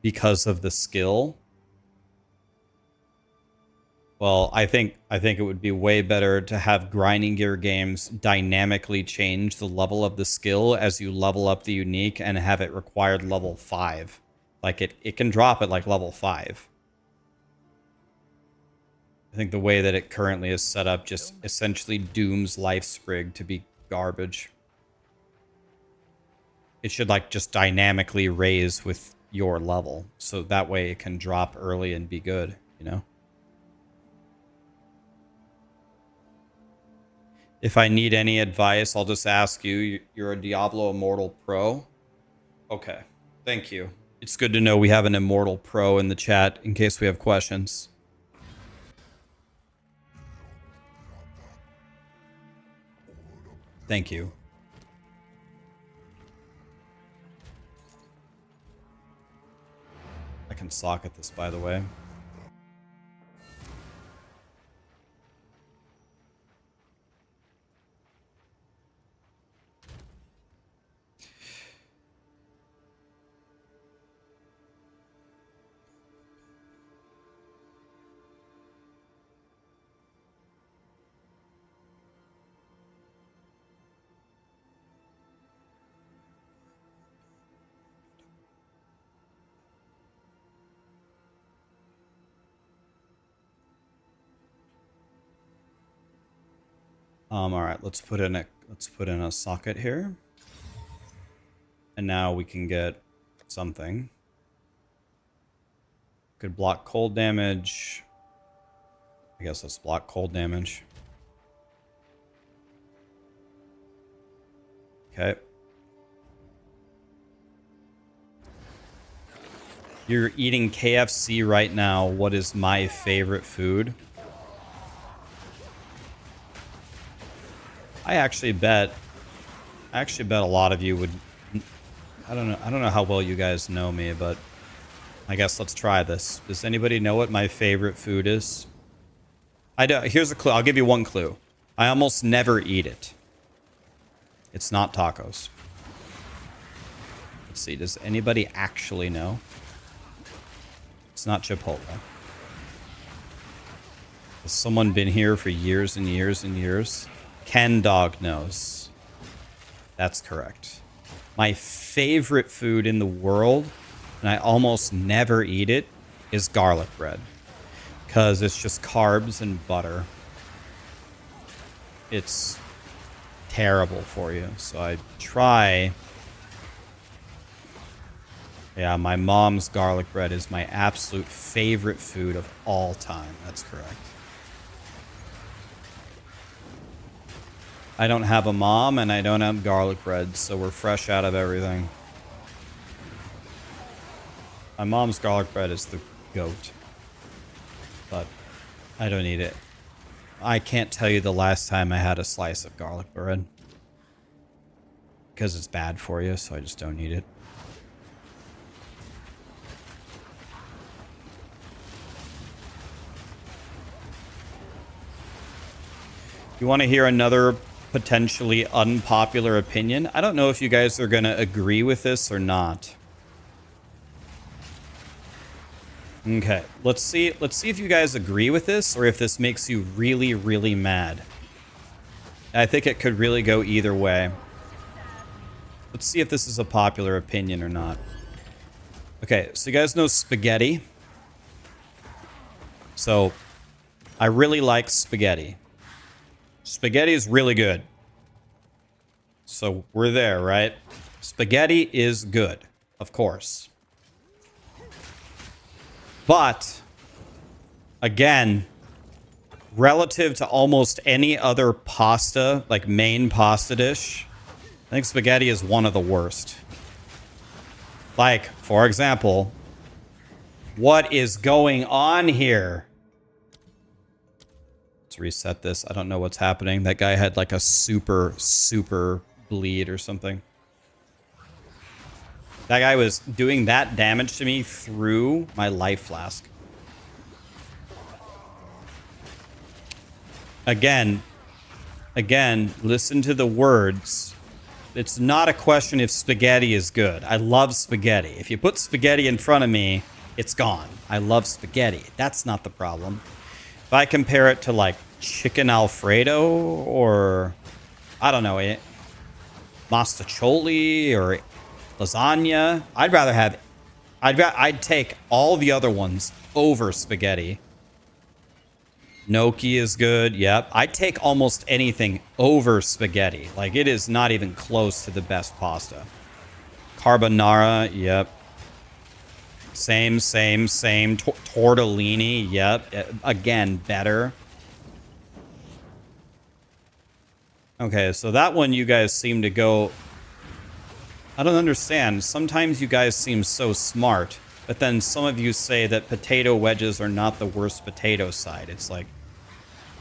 Because of the skill. Well, I think it would be way better to have grinding gear games dynamically change the level of the skill as you level up the unique and have it required level 5. Like it can drop at like level 5. I think the way that it currently is set up just essentially dooms Life Sprig to be garbage. It should like just dynamically raise with your level. So that way it can drop early and be good, you know? If I need any advice, I'll just ask you. You're a Diablo Immortal Pro? Okay. Thank you. It's good to know we have an Immortal Pro in the chat in case we have questions. Thank you. I can socket this, by the way. All right, let's put in a socket here. And now we can get something. Could block cold damage. I guess let's block cold damage. Okay. You're eating KFC right now. What is my favorite food? I actually bet a lot of you would. I don't know how well you guys know me, but I guess let's try this. Does anybody know what my favorite food is? I do. Here's a clue. I'll give you one clue. I almost never eat it. It's not tacos. Let's see. Does anybody actually know? It's not Chipotle. Has someone been here for years and years and years? Ken Dog knows. That's correct. My favorite food in the world, and I almost never eat it, is garlic bread. Because it's just carbs and butter. It's terrible for you. So I try. Yeah, my mom's garlic bread is my absolute favorite food of all time. That's correct. I don't have a mom and I don't have garlic bread, so we're fresh out of everything. My mom's garlic bread is the goat. But I don't eat it. I can't tell you the last time I had a slice of garlic bread. Because it's bad for you, so I just don't eat it. You want to hear another potentially unpopular opinion? I don't know if you guys are going to agree with this or not. Okay, let's see if you guys agree with this or if this makes you really, really mad. I think it could really go either way. Let's see if this is a popular opinion or not. Okay, so you guys know spaghetti. So, I really like spaghetti. Spaghetti is really good. So, we're there, right? Spaghetti is good, of course. But, again, relative to almost any other pasta, like main pasta dish, I think spaghetti is one of the worst. Like, for example, what is going on here? Let's reset this. I don't know what's happening. That guy had like a super bleed or something. That guy was doing that damage to me through my life flask. Again, listen to the words. It's not a question if spaghetti is good. I love spaghetti. If you put spaghetti in front of me, it's gone. I love spaghetti. That's not the problem. If I compare it to like chicken Alfredo or, I don't know, mostaccioli or lasagna, I'd take all the other ones over spaghetti. Gnocchi is good. Yep. I'd take almost anything over spaghetti. Like, it is not even close to the best pasta. Carbonara. Yep. Same. Tortellini. Yep. Again, better. Okay, so that one you guys seem to go... I don't understand. Sometimes you guys seem so smart, but then some of you say that potato wedges are not the worst potato side. It's like,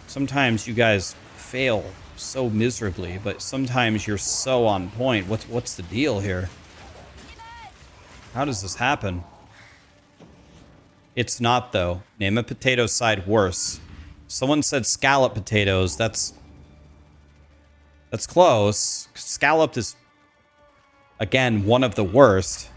sometimes you guys fail so miserably, but sometimes you're so on point. What's the deal here? How does this happen? It's not, though. Name a potato side worse. Someone said scallop potatoes. That's close. Scalloped is, again, one of the worst.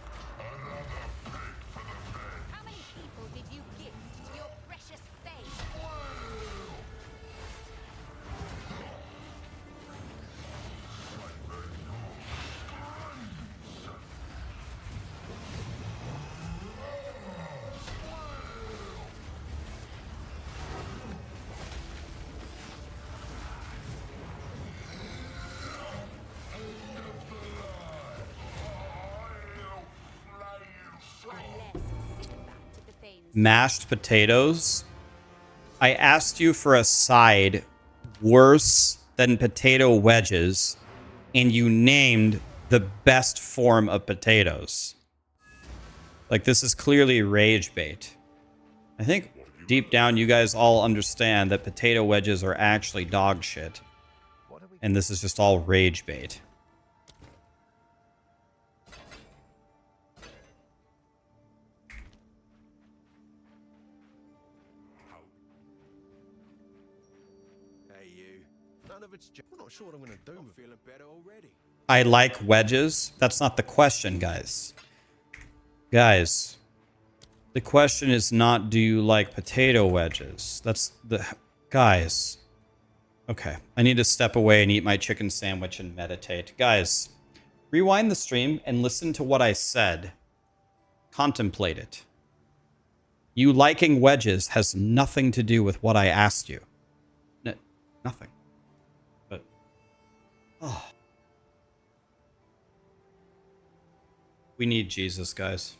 Mashed potatoes. I asked you for a side worse than potato wedges, and you named the best form of potatoes. Like, this is clearly rage bait. I think deep down you guys all understand that potato wedges are actually dog shit. And this is just all rage bait. I'm not sure what I'm gonna do. I'm feeling better already. I like wedges. That's not the question, guys. Guys, the question is not, do you like potato wedges? That's the... Guys. Okay, I need to step away and eat my chicken sandwich and meditate. Guys, rewind the stream and listen to what I said. Contemplate it. You liking wedges has nothing to do with what I asked you. Nothing. But... Oh. We need Jesus, guys.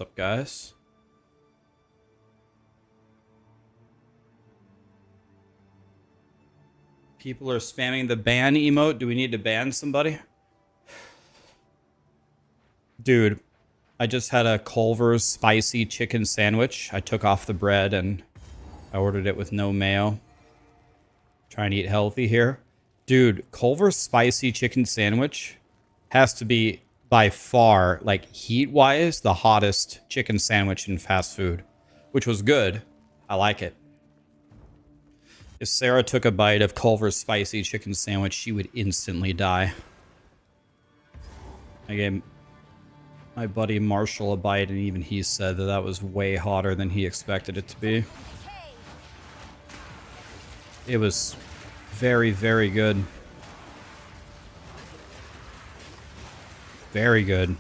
up, guys? People are spamming the ban emote. Do we need to ban somebody? Dude, I just had a Culver's spicy chicken sandwich. I took off the bread and I ordered it with no mayo. Trying to eat healthy here. Dude, Culver's spicy chicken sandwich has to be by far, like heat-wise, the hottest chicken sandwich in fast food, which was good. I like it. If Sarah took a bite of Culver's spicy chicken sandwich, she would instantly die. I gave my buddy Marshall a bite, and even he said that that was way hotter than he expected it to be. It was very, very good. Very good.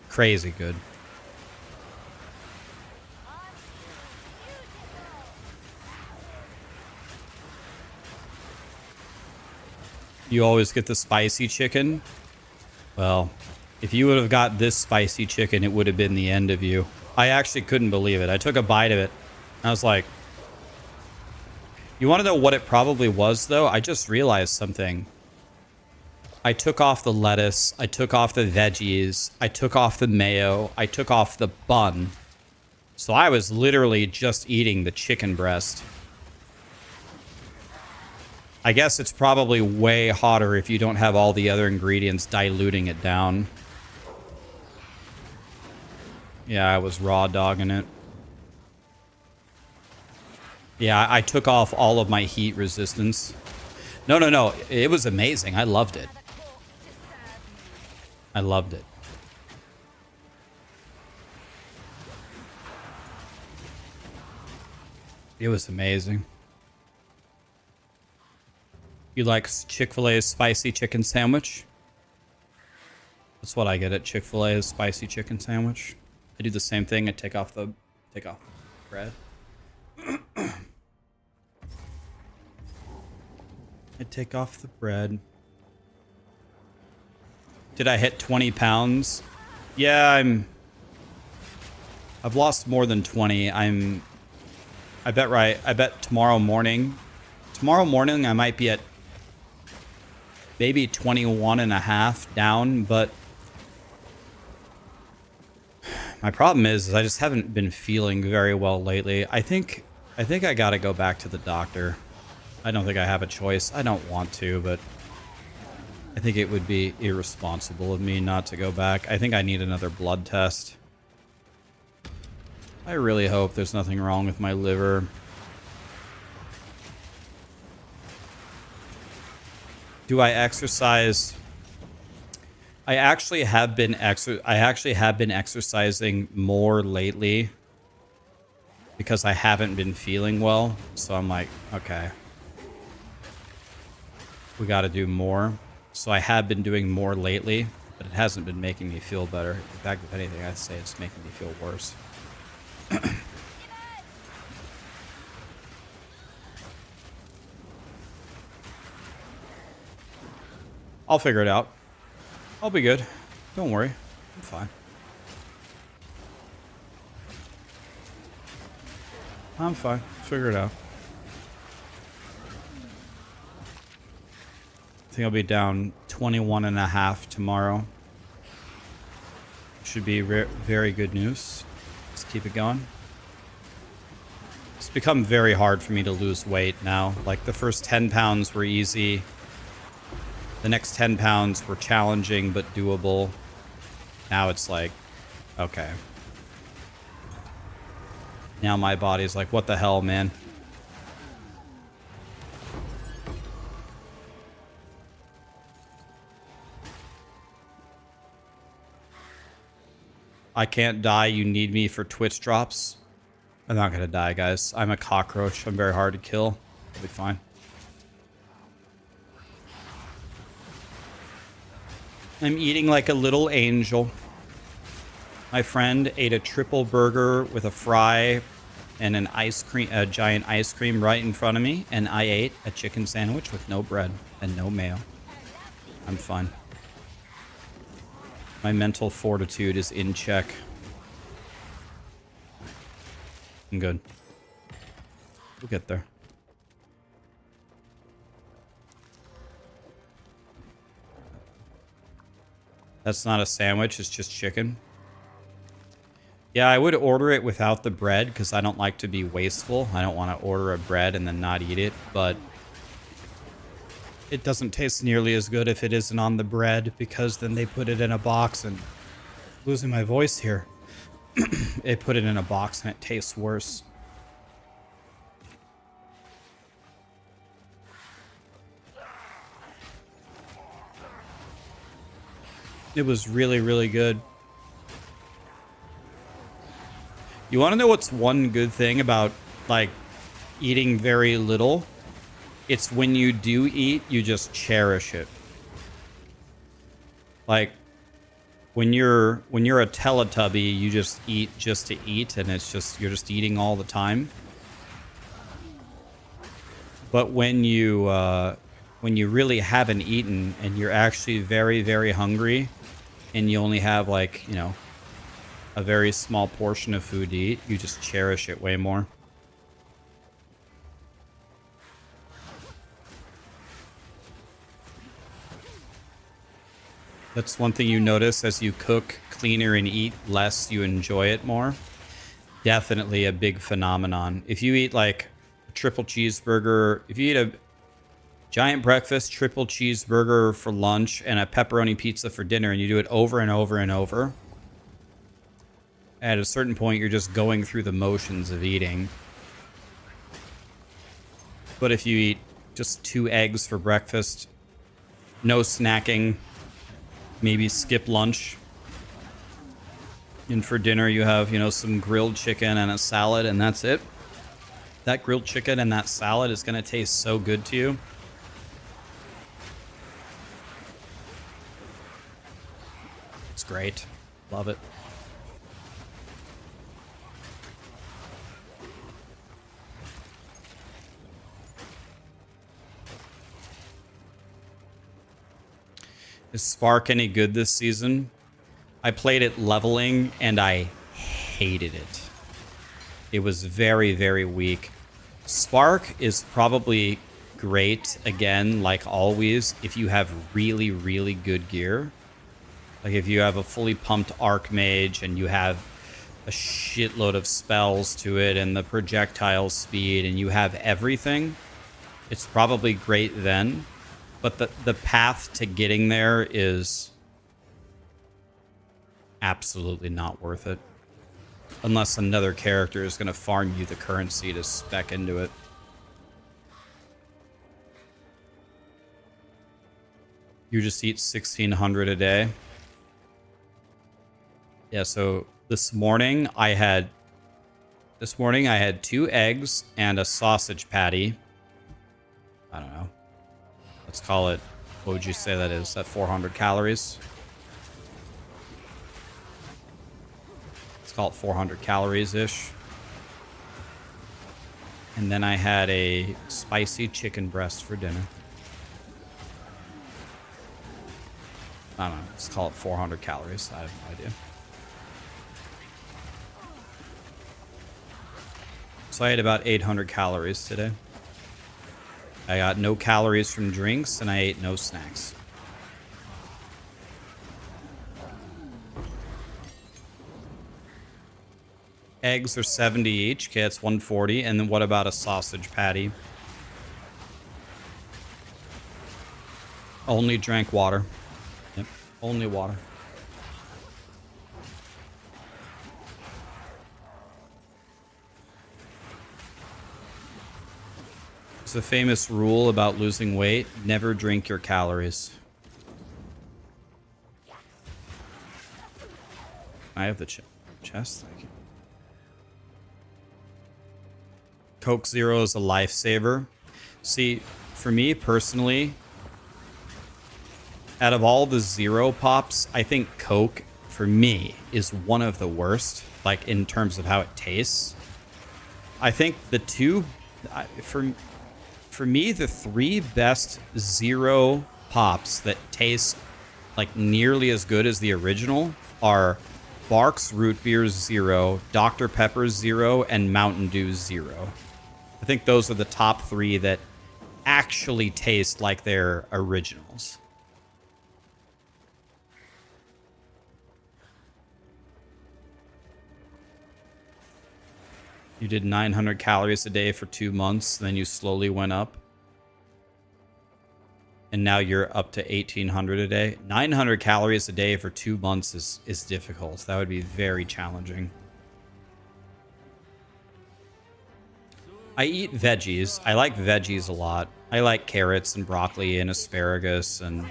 Crazy good. You always get the spicy chicken? Well, if you would have got this spicy chicken, it would have been the end of you. I actually couldn't believe it. I took a bite of it. And I was like... You want to know what it probably was, though? I just realized something. I took off the lettuce. I took off the veggies. I took off the mayo. I took off the bun. So I was literally just eating the chicken breast. I guess it's probably way hotter if you don't have all the other ingredients diluting it down. Yeah, I was raw dogging it. Yeah, I took off all of my heat resistance. No. It was amazing. I loved it. I loved it. It was amazing. You like Chick-fil-A's spicy chicken sandwich? That's what I get at Chick-fil-A's spicy chicken sandwich. I do the same thing. I take off the bread. I take off the bread. Did I hit 20 pounds? Yeah, I've lost more than 20. I bet tomorrow morning. Tomorrow morning I might be at maybe 21 and a half down, but my problem is I just haven't been feeling very well lately. I think I gotta go back to the doctor. I don't think I have a choice. I don't want to, but I think it would be irresponsible of me not to go back. I think I need another blood test. I really hope there's nothing wrong with my liver. Do I exercise? I actually have been exercising more lately because I haven't been feeling well. So I'm like, okay, we got to do more. So I have been doing more lately, but it hasn't been making me feel better. In fact, if anything, I'd say it's making me feel worse. I'll figure it out. I'll be good. Don't worry. I'm fine. I'm fine. Figure it out. I think I'll be down 21 and a half tomorrow. Should be very good news. Let's keep it going. It's become very hard for me to lose weight now. Like the first 10 pounds were easy. The next 10 pounds were challenging but doable. Now it's like, okay. Now my body's like, what the hell, man? I can't die. You need me for Twitch drops. I'm not gonna die, guys. I'm a cockroach. I'm very hard to kill. I'll be fine. I'm eating like a little angel. My friend ate a triple burger with a fry and an ice cream, a giant ice cream right in front of me, and I ate a chicken sandwich with no bread and no mayo. I'm fine. My mental fortitude is in check. I'm good. We'll get there. That's not a sandwich, it's just chicken. Yeah, I would order it without the bread because I don't like to be wasteful. I don't want to order a bread and then not eat it, but it doesn't taste nearly as good if it isn't on the bread because then they put it in a box and... Losing my voice here. They put it in a box and it tastes worse. It was really, really good. You want to know what's one good thing about, like, eating very little? It's when you do eat, you just cherish it. Like, when you're a Teletubby, you just eat just to eat, and it's just, you're just eating all the time. But when you really haven't eaten, and you're actually very, very hungry, and you only have, like, you know, a very small portion of food to eat, you just cherish it way more. That's one thing you notice as you cook cleaner and eat less, you enjoy it more. Definitely a big phenomenon. If you eat like a triple cheeseburger, if you eat a giant breakfast, triple cheeseburger for lunch, and a pepperoni pizza for dinner, and you do it over and over and over, at a certain point, you're just going through the motions of eating. But if you eat just 2 eggs for breakfast, no snacking, maybe skip lunch, and for dinner you have, you know, some grilled chicken and a salad, and that's it. That grilled chicken and that salad is going to taste so good to you. It's great. Love it. Is Spark any good this season? I played it leveling and I hated it. It was very, very weak. Spark is probably great, again, like always, if you have really, really good gear. Like if you have a fully pumped Archmage and you have a shitload of spells to it and the projectile speed and you have everything, it's probably great then. But the path to getting there is absolutely not worth it. Unless another character is going to farm you the currency to spec into it. You just eat 1,600 a day. Yeah, so this morning I had 2 eggs and a sausage patty. I don't know. Let's call it, what would you say that is? That 400 calories? Let's call it 400 calories-ish. And then I had a spicy chicken breast for dinner. I don't know. Let's call it 400 calories. I have no idea. So I ate about 800 calories today. I got no calories from drinks, and I ate no snacks. Eggs are 70 each. Okay, that's 140. And then what about a sausage patty? Only drank water. Yep, only water. There's a famous rule about losing weight: never drink your calories. I have the chest. Thank you. Coke Zero is a lifesaver. See, for me personally, out of all the Zero pops, I think Coke, for me, is one of the worst, like in terms of how it tastes. I think the two, for me, the 3 best Zero pops that taste like nearly as good as the original are Barks Root Beer 0, Dr. Pepper 0, and Mountain Dew 0. I think those are the top 3 that actually taste like their originals. You did 900 calories a day for 2 months, then you slowly went up. And now you're up to 1,800 a day. 900 calories a day for 2 months is difficult. That would be very challenging. I eat veggies. I like veggies a lot. I like carrots and broccoli and asparagus and...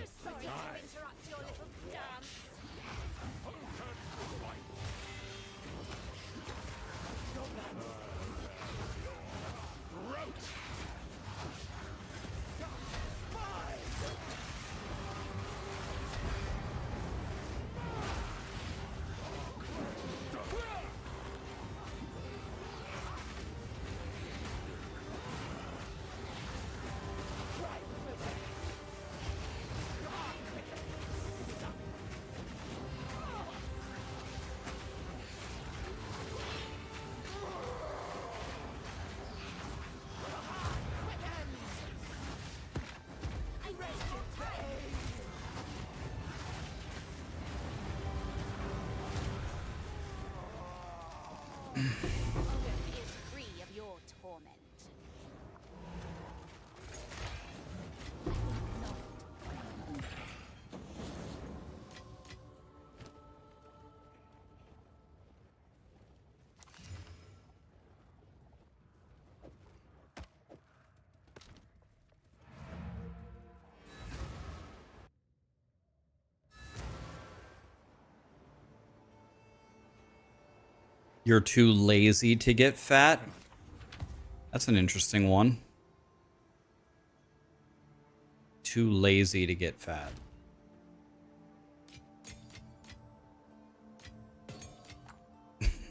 You're too lazy to get fat? That's an interesting one. Too lazy to get fat.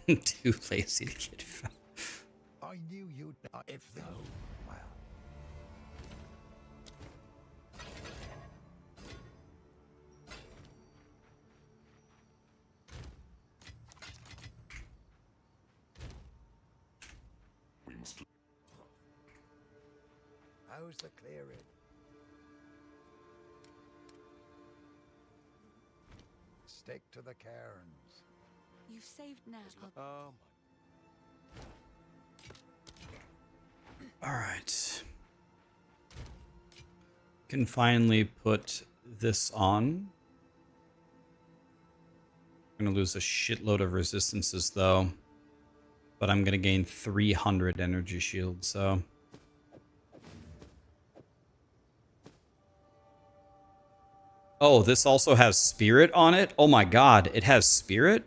Too lazy to get fat. I knew you'd if though. Well. How's the clearing? Stick to the cairns. You've saved now. All right. Can finally put this on. I'm going to lose a shitload of resistances though. But I'm going to gain 300 energy shield, so... Oh, this also has spirit on it? Oh my god, it has spirit?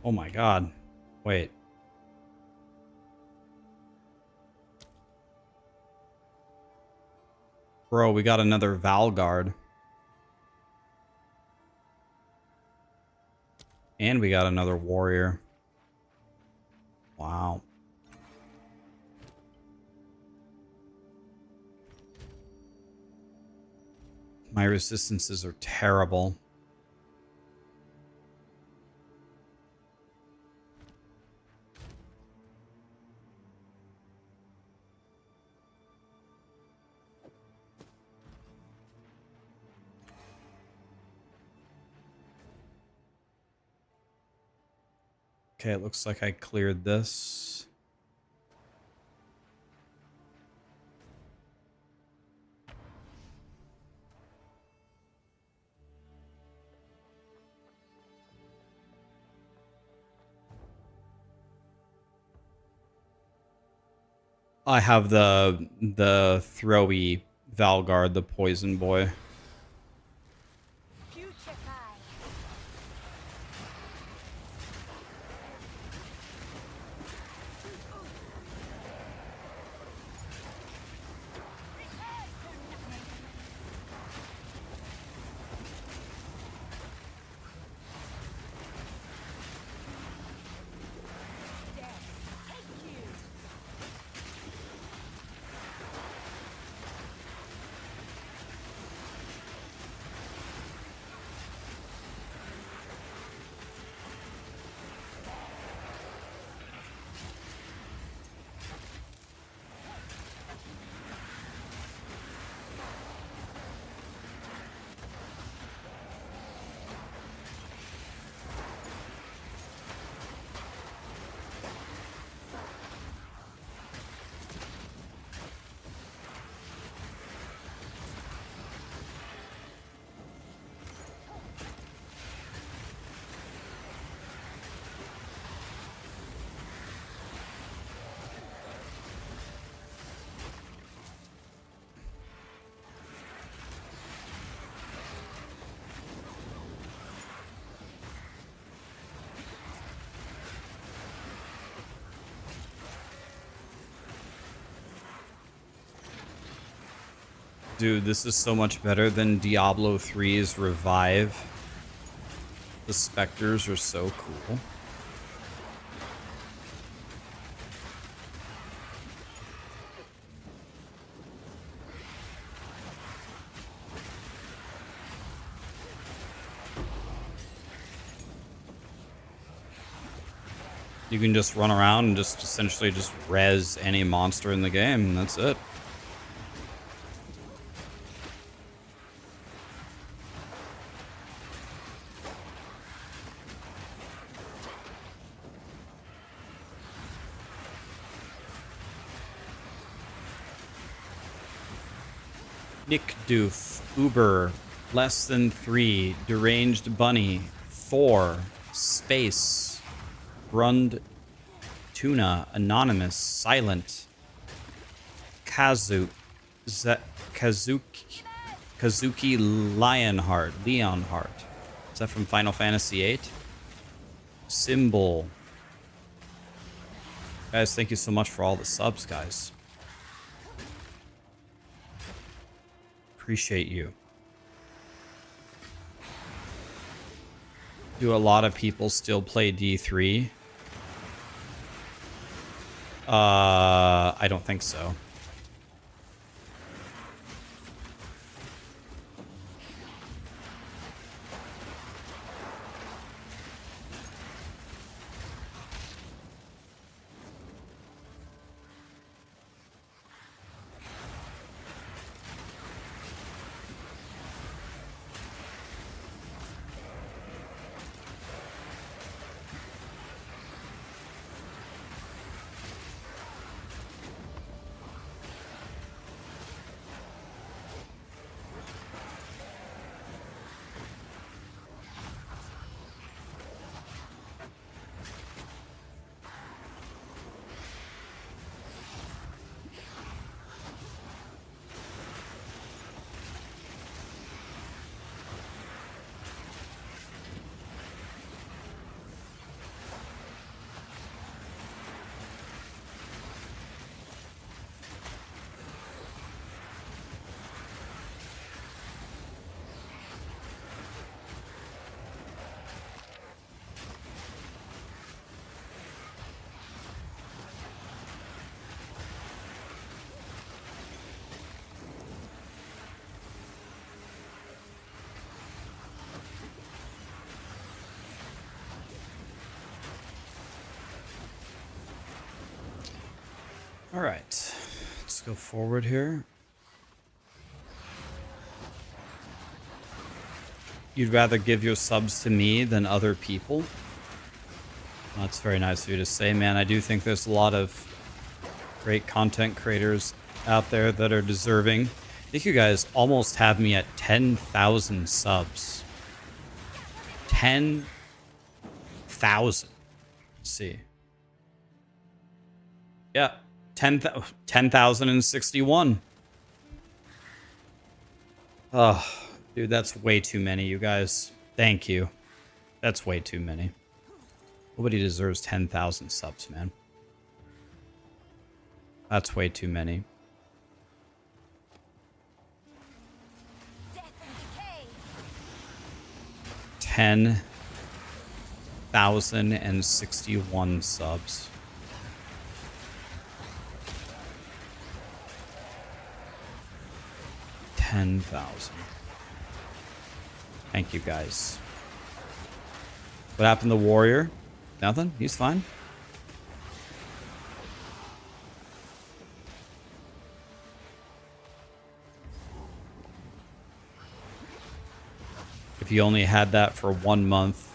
Oh my god. Wait. Bro, we got another Valguard. And we got another warrior. Wow. My resistances are terrible. Okay, it looks like I cleared this. I have the throwy Valguard, the poison boy. Dude, this is so much better than Diablo 3's Revive. The specters are so cool. You can just run around and just essentially just res any monster in the game, and that's it. Nick Doof, Uber, less than 3, Deranged Bunny, 4, Space, Rund Tuna, Anonymous, Silent, Kazuki Leonheart. Is that from Final Fantasy VIII? Symbol. Guys, thank you so much for all the subs, guys. Appreciate you. Do a lot of people still play D3? I don't think so. All right, let's go forward here. You'd rather give your subs to me than other people? That's very nice of you to say, man. I do think there's a lot of great content creators out there that are deserving. I think you guys almost have me at 10,000 subs. 10,000. Let's see. Yeah. 10,061. Oh, dude, that's way too many, you guys. Thank you. That's way too many. Nobody deserves 10,000 subs, man. That's way too many. Death and decay. 10,061 subs. Thank you, guys. What happened to Warrior? Nothing? He's fine. If you only had that for 1 month,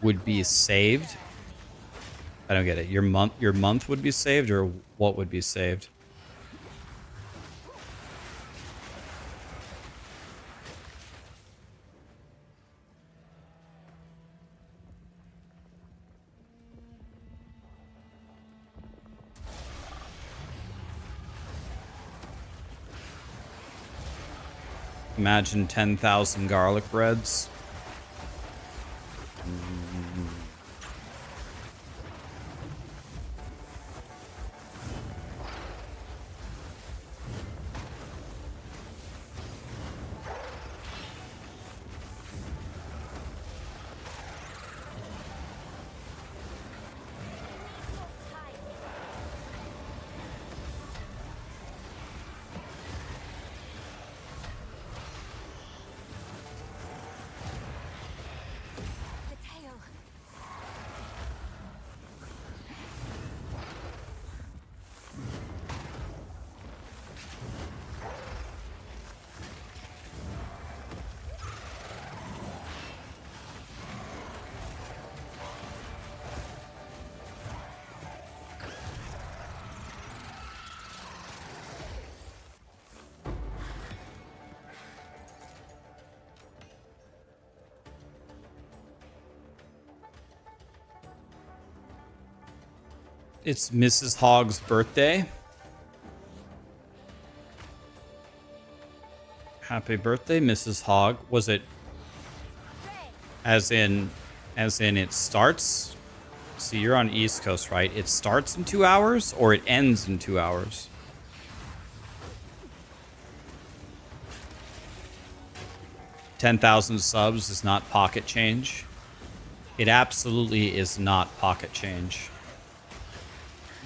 would be saved? I don't get it. Your month would be saved, or what would be saved? Imagine 10,000 garlic breads. It's Mrs. Hogg's birthday. Happy birthday, Mrs. Hogg. Was it as in it starts? See, you're on East Coast, right? It starts in 2 hours or it ends in 2 hours? $10,000 subs is not pocket change. It absolutely is not pocket change.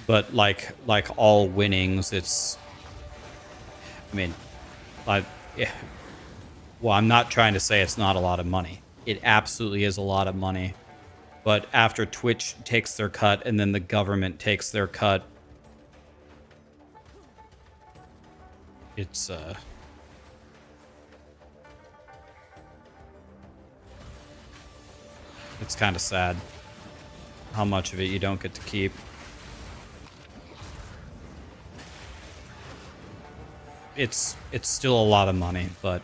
But like all winnings, it's... I mean, well, I'm not trying to say it's not a lot of money. It absolutely is a lot of money. But after Twitch takes their cut and then the government takes their cut, it's kind of sad how much of it you don't get to keep. It's still a lot of money, but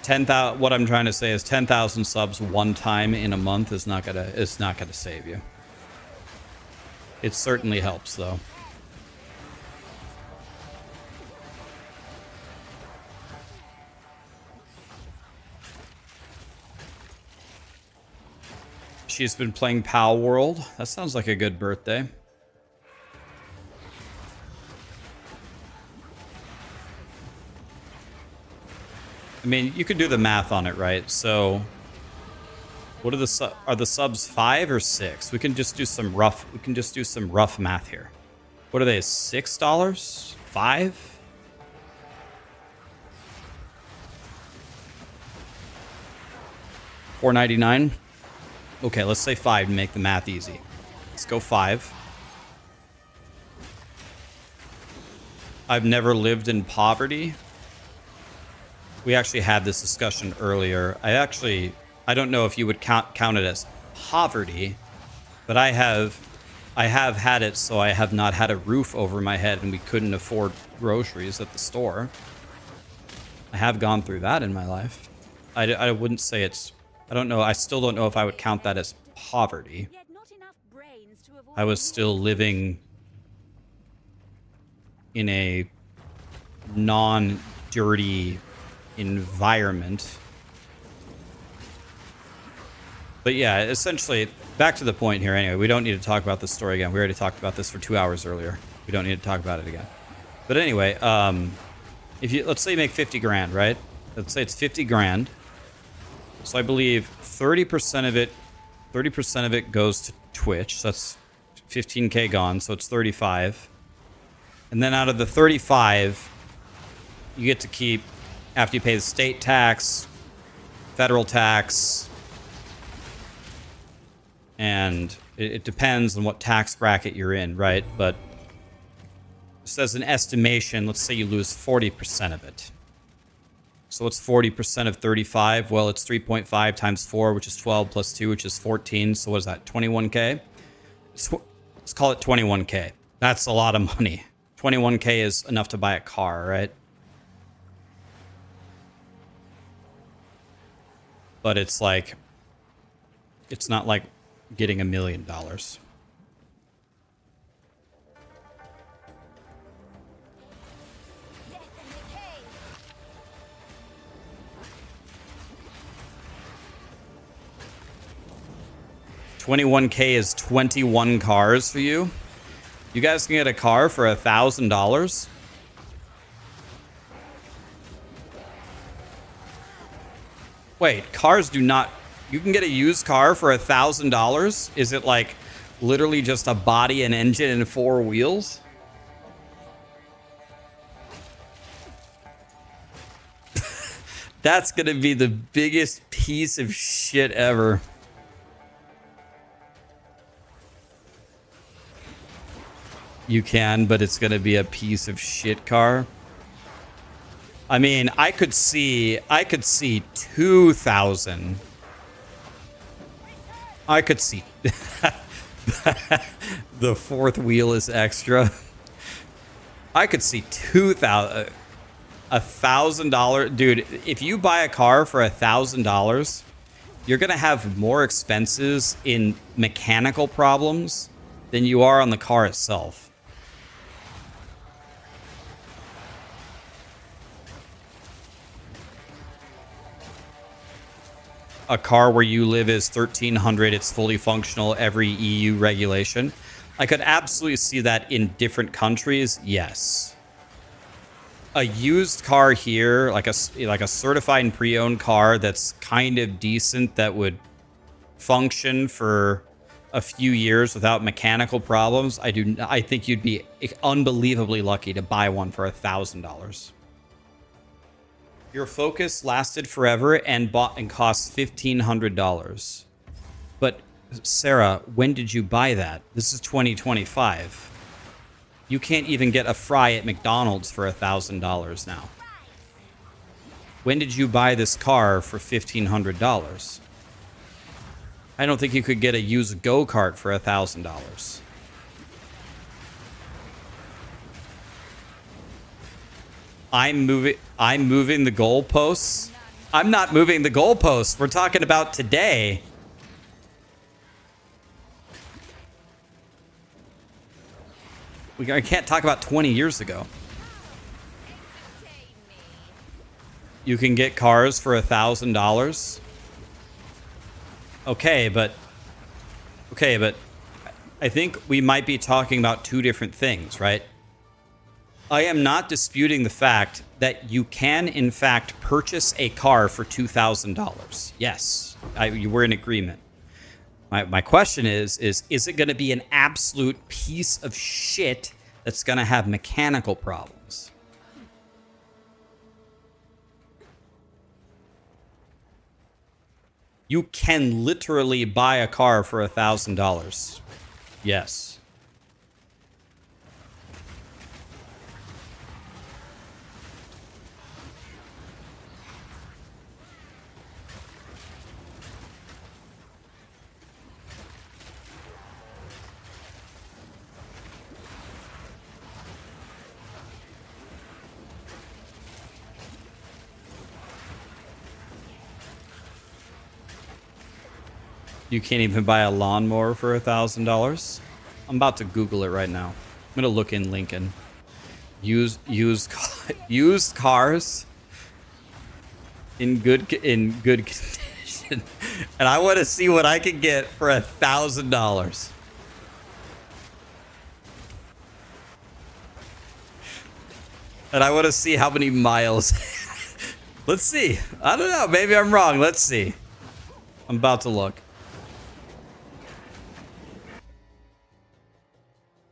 what I'm trying to say is 10,000 subs one time in a month is not gonna save you. It certainly helps though. She's been playing Pal World. That sounds like a good birthday. I mean, you could do the math on it, right? So, what are the subs 5 or 6? We can just do some rough. We can just do some rough math here. What are they? $6? 5? $4.99. Okay, let's say 5 to make the math easy. Let's go 5. I've never lived in poverty. We actually had this discussion earlier. I don't know if you would count it as poverty, but I have had it, so I have not had a roof over my head and we couldn't afford groceries at the store. I have gone through that in my life. I wouldn't say it's... I don't know. I still don't know if I would count that as poverty. I was still living in a non-dirty environment. But yeah, essentially, back to the point here anyway. We don't need to talk about this story again. We already talked about this for 2 hours earlier. We don't need to talk about it again. But anyway, let's say you make 50 grand, right? Let's say it's 50 grand. So I believe 30% of it goes to Twitch. So that's 15K gone, so it's 35. And then out of the 35, you get to keep, after you pay the state tax, federal tax, and it depends on what tax bracket you're in, right? But just as an estimation, let's say you lose 40% of it. So what's 40% of 35? Well, it's 3.5 times 4, which is 12, plus 2, which is 14. So what is that, 21K? Let's call it 21K. That's a lot of money. 21K is enough to buy a car, right? But it's like, it's not like getting $1 million. $21K is 21 cars for you. You guys can get a car for $1,000. Wait, cars do not... You can get a used car for $1,000? Is it like literally just a body, an engine, and 4 wheels? That's gonna be the biggest piece of shit ever. You can, but it's gonna be a piece of shit car. I mean, I could see 2,000. I could see the 4th wheel is extra. I could see 2,000, $1,000, dude. If you buy a car for $1,000, you're going to have more expenses in mechanical problems than you are on the car itself. A car where you live is 1,300. It's fully functional, every EU regulation. I could absolutely see that in different countries. Yes. A used car here, like a certified and pre-owned car that's kind of decent, that would function for a few years without mechanical problems. I think you'd be unbelievably lucky to buy one for $1,000. Your Focus lasted forever and cost $1,500. But Sarah, when did you buy that? This is 2025. You can't even get a fry at McDonald's for $1,000 now. When did you buy this car for $1,500? I don't think you could get a used go-kart for $1,000. I'm moving the goalposts. I'm not moving the goalposts. We're talking about today. I can't talk about 20 years ago. You can get cars for $1,000. Okay, but I think we might be talking about two different things, right? I am not disputing the fact that you can, in fact, purchase a car for $2,000. Yes, we're in agreement. My question is it going to be an absolute piece of shit that's going to have mechanical problems? You can literally buy a car for $1,000. Yes. You can't even buy a lawnmower for $1,000. I'm about to Google it right now. I'm gonna look in Lincoln. Used cars in good condition, and I want to see what I can get for $1,000. And I want to see how many miles. Let's see. I don't know. Maybe I'm wrong. Let's see. I'm about to look.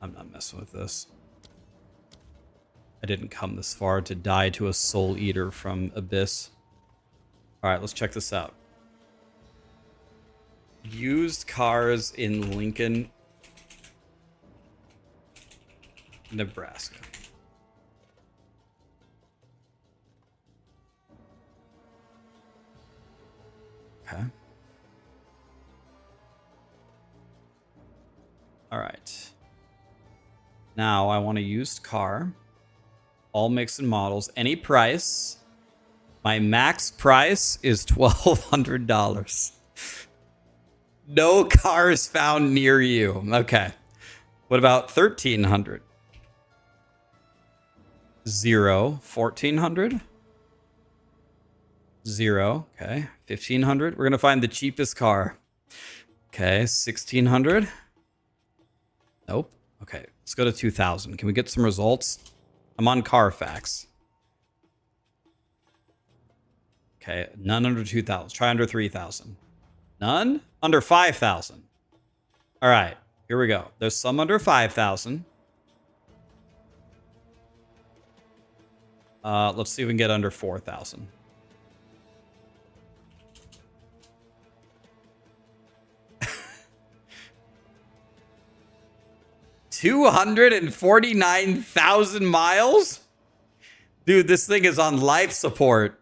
I'm not messing with this. I didn't come this far to die to a soul eater from Abyss. Alright, let's check this out. Used cars in Lincoln, Nebraska. Okay. Alright. Now I want a used car. All makes and models. Any price. My max price is $1,200. No cars found near you. Okay. What about $1,300? 0. $1,400? 0. Okay. $1,500. We're going to find the cheapest car. Okay. $1,600. Nope. Okay. Let's go to 2,000. Can we get some results? I'm on Carfax. Okay. None under 2,000. Try under 3,000. None under 5,000. All right. Here we go. There's some under 5,000. Let's see if we can get under 4,000. $249,000 miles? Dude, this thing is on life support.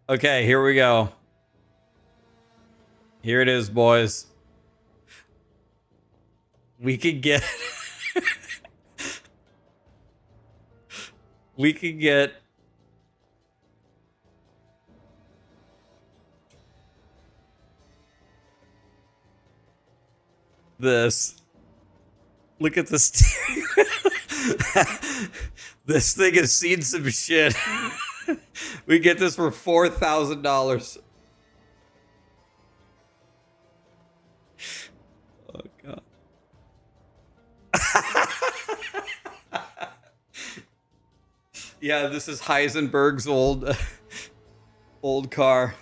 Okay, here we go. Here it is, boys. We could get... we could get this. Look at this. This thing has seen some shit. We get this for $4,000. Oh god. Yeah, this is Heisenberg's old car.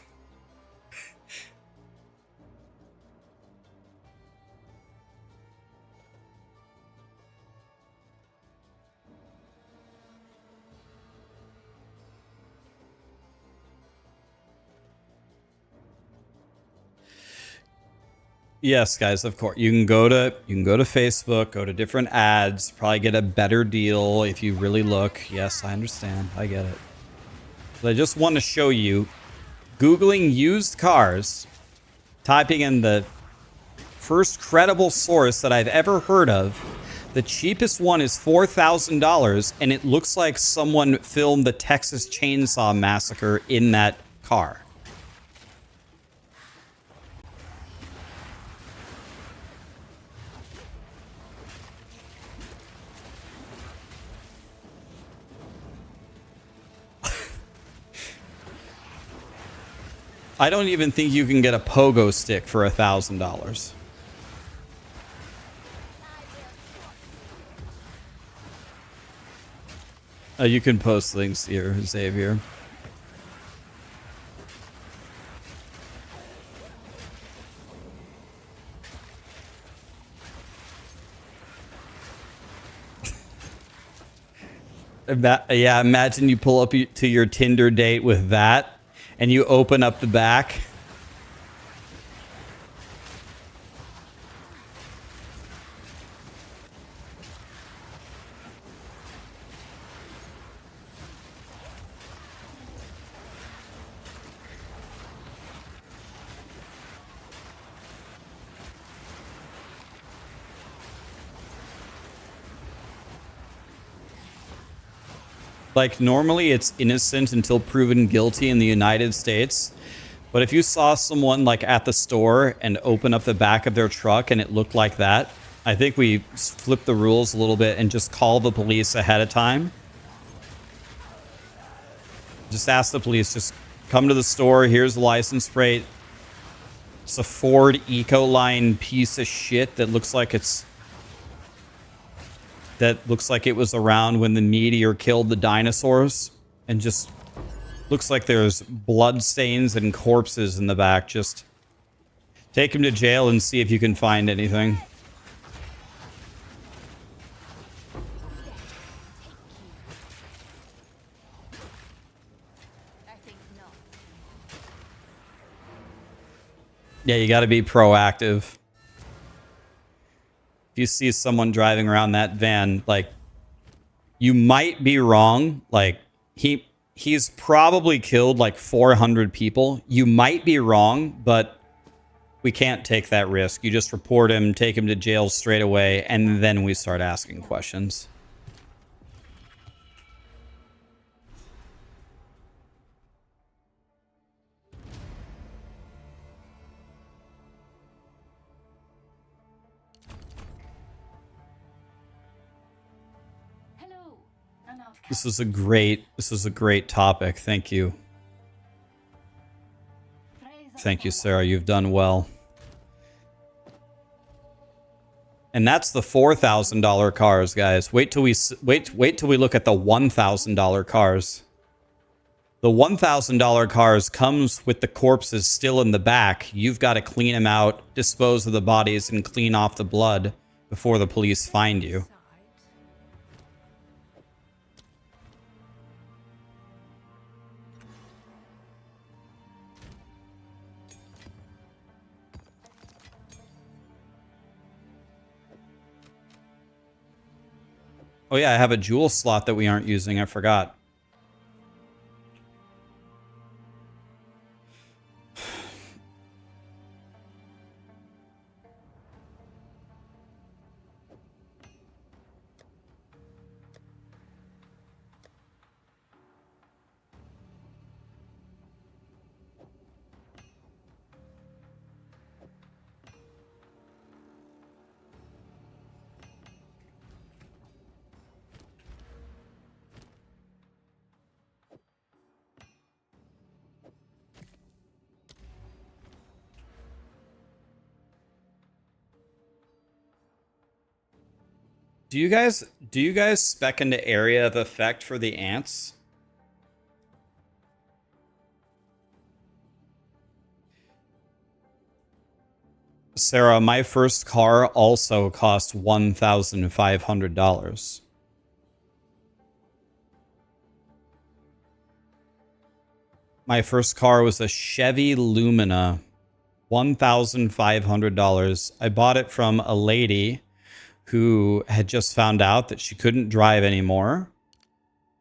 Yes, guys, of course. You can go to Facebook, go to different ads, probably get a better deal if you really look. Yes, I understand. I get it. But I just want to show you, Googling used cars, typing in the first credible source that I've ever heard of. The cheapest one is $4,000, and it looks like someone filmed the Texas Chainsaw Massacre in that car. I don't even think you can get a pogo stick for $1,000. You can post links here, Xavier. Yeah, imagine you pull up to your Tinder date with that. And you open up the back. Like, normally it's innocent until proven guilty in the United States. But if you saw someone like at the store and open up the back of their truck and it looked like that, I think we flip the rules a little bit and just call the police ahead of time. Just ask the police, just come to the store, here's the license plate. It's a Ford Ecoline piece of shit that looks like it was around when the meteor killed the dinosaurs, and just looks like there's blood stains and corpses in the back. Just take him to jail and see if you can find anything. Yeah, you got to be proactive. If you see someone driving around that van, like, you might be wrong. Like, he's probably killed like 400 people. You might be wrong, but we can't take that risk. You just report him, take him to jail straight away, and then we start asking questions. This is a great topic. Thank you. Thank you, Sarah. You've done well. And that's the $4,000 cars, guys. Wait till we look at the $1,000 cars. The $1,000 cars comes with the corpses still in the back. You've got to clean them out, dispose of the bodies, and clean off the blood before the police find you. Oh yeah, I have a jewel slot that we aren't using. I forgot. Do you guys spec into area of effect for the ants? Sarah, my first car also cost $1,500. My first car was a Chevy Lumina, $1,500. I bought it from a lady who had just found out that she couldn't drive anymore.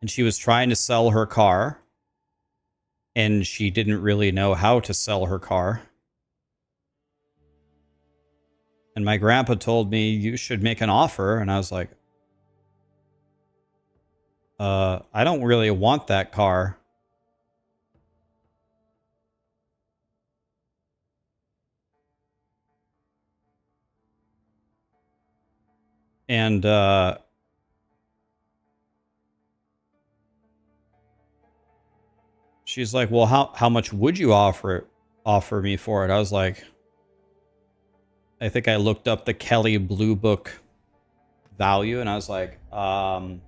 And she was trying to sell her car. And she didn't really know how to sell her car. And my grandpa told me, you should make an offer. And I was like, I don't really want that car. And she's like, well, how much would you offer me for it? I was like, I think I looked up the Kelly Blue Book value, and I was like, I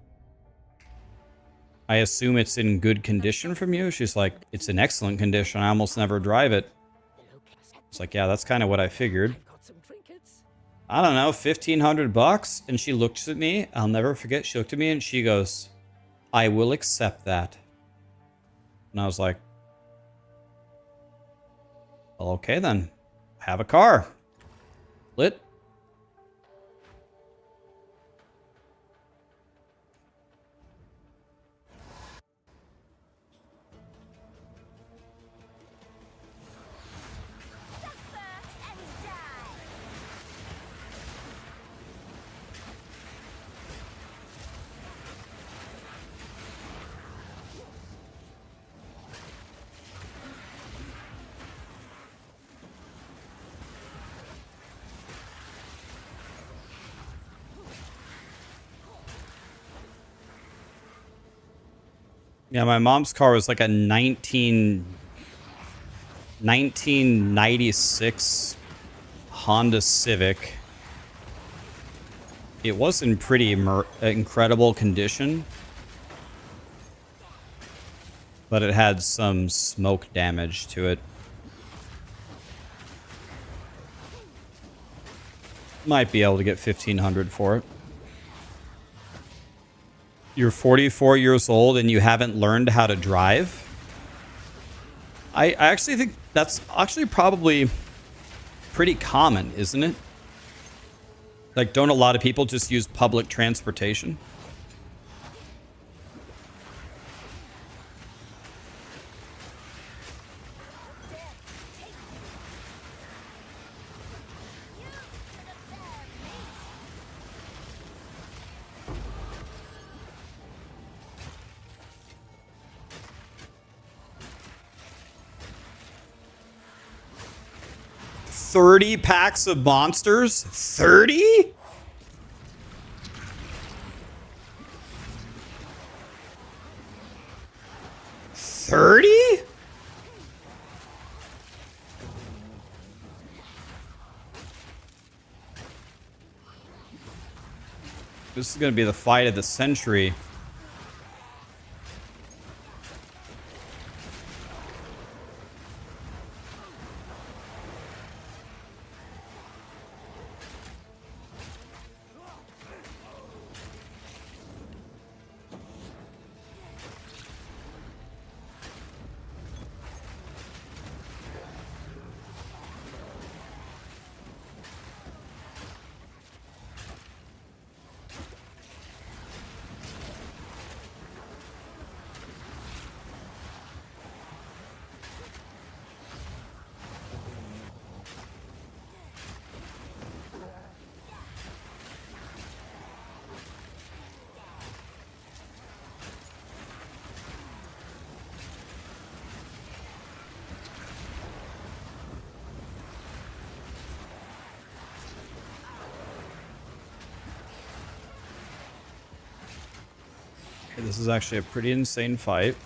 assume it's in good condition from you? She's like, it's in excellent condition. I almost never drive it. It's like, yeah, that's kind of what I figured. I don't know, $1,500? And she looks at me. I'll never forget. She looked at me and she goes, I will accept that. And I was like, well, okay then. Have a car. Lit. Yeah, my mom's car was like a 1996 Honda Civic. It was in pretty incredible condition, but it had some smoke damage to it. Might be able to get $1,500 for it. You're 44 years old and you haven't learned how to drive? I actually think that's actually probably pretty common, isn't it? Like, don't a lot of people just use public transportation? $30 packs of monsters? 30? $30? This is going to be the fight of the century. This is actually a pretty insane fight.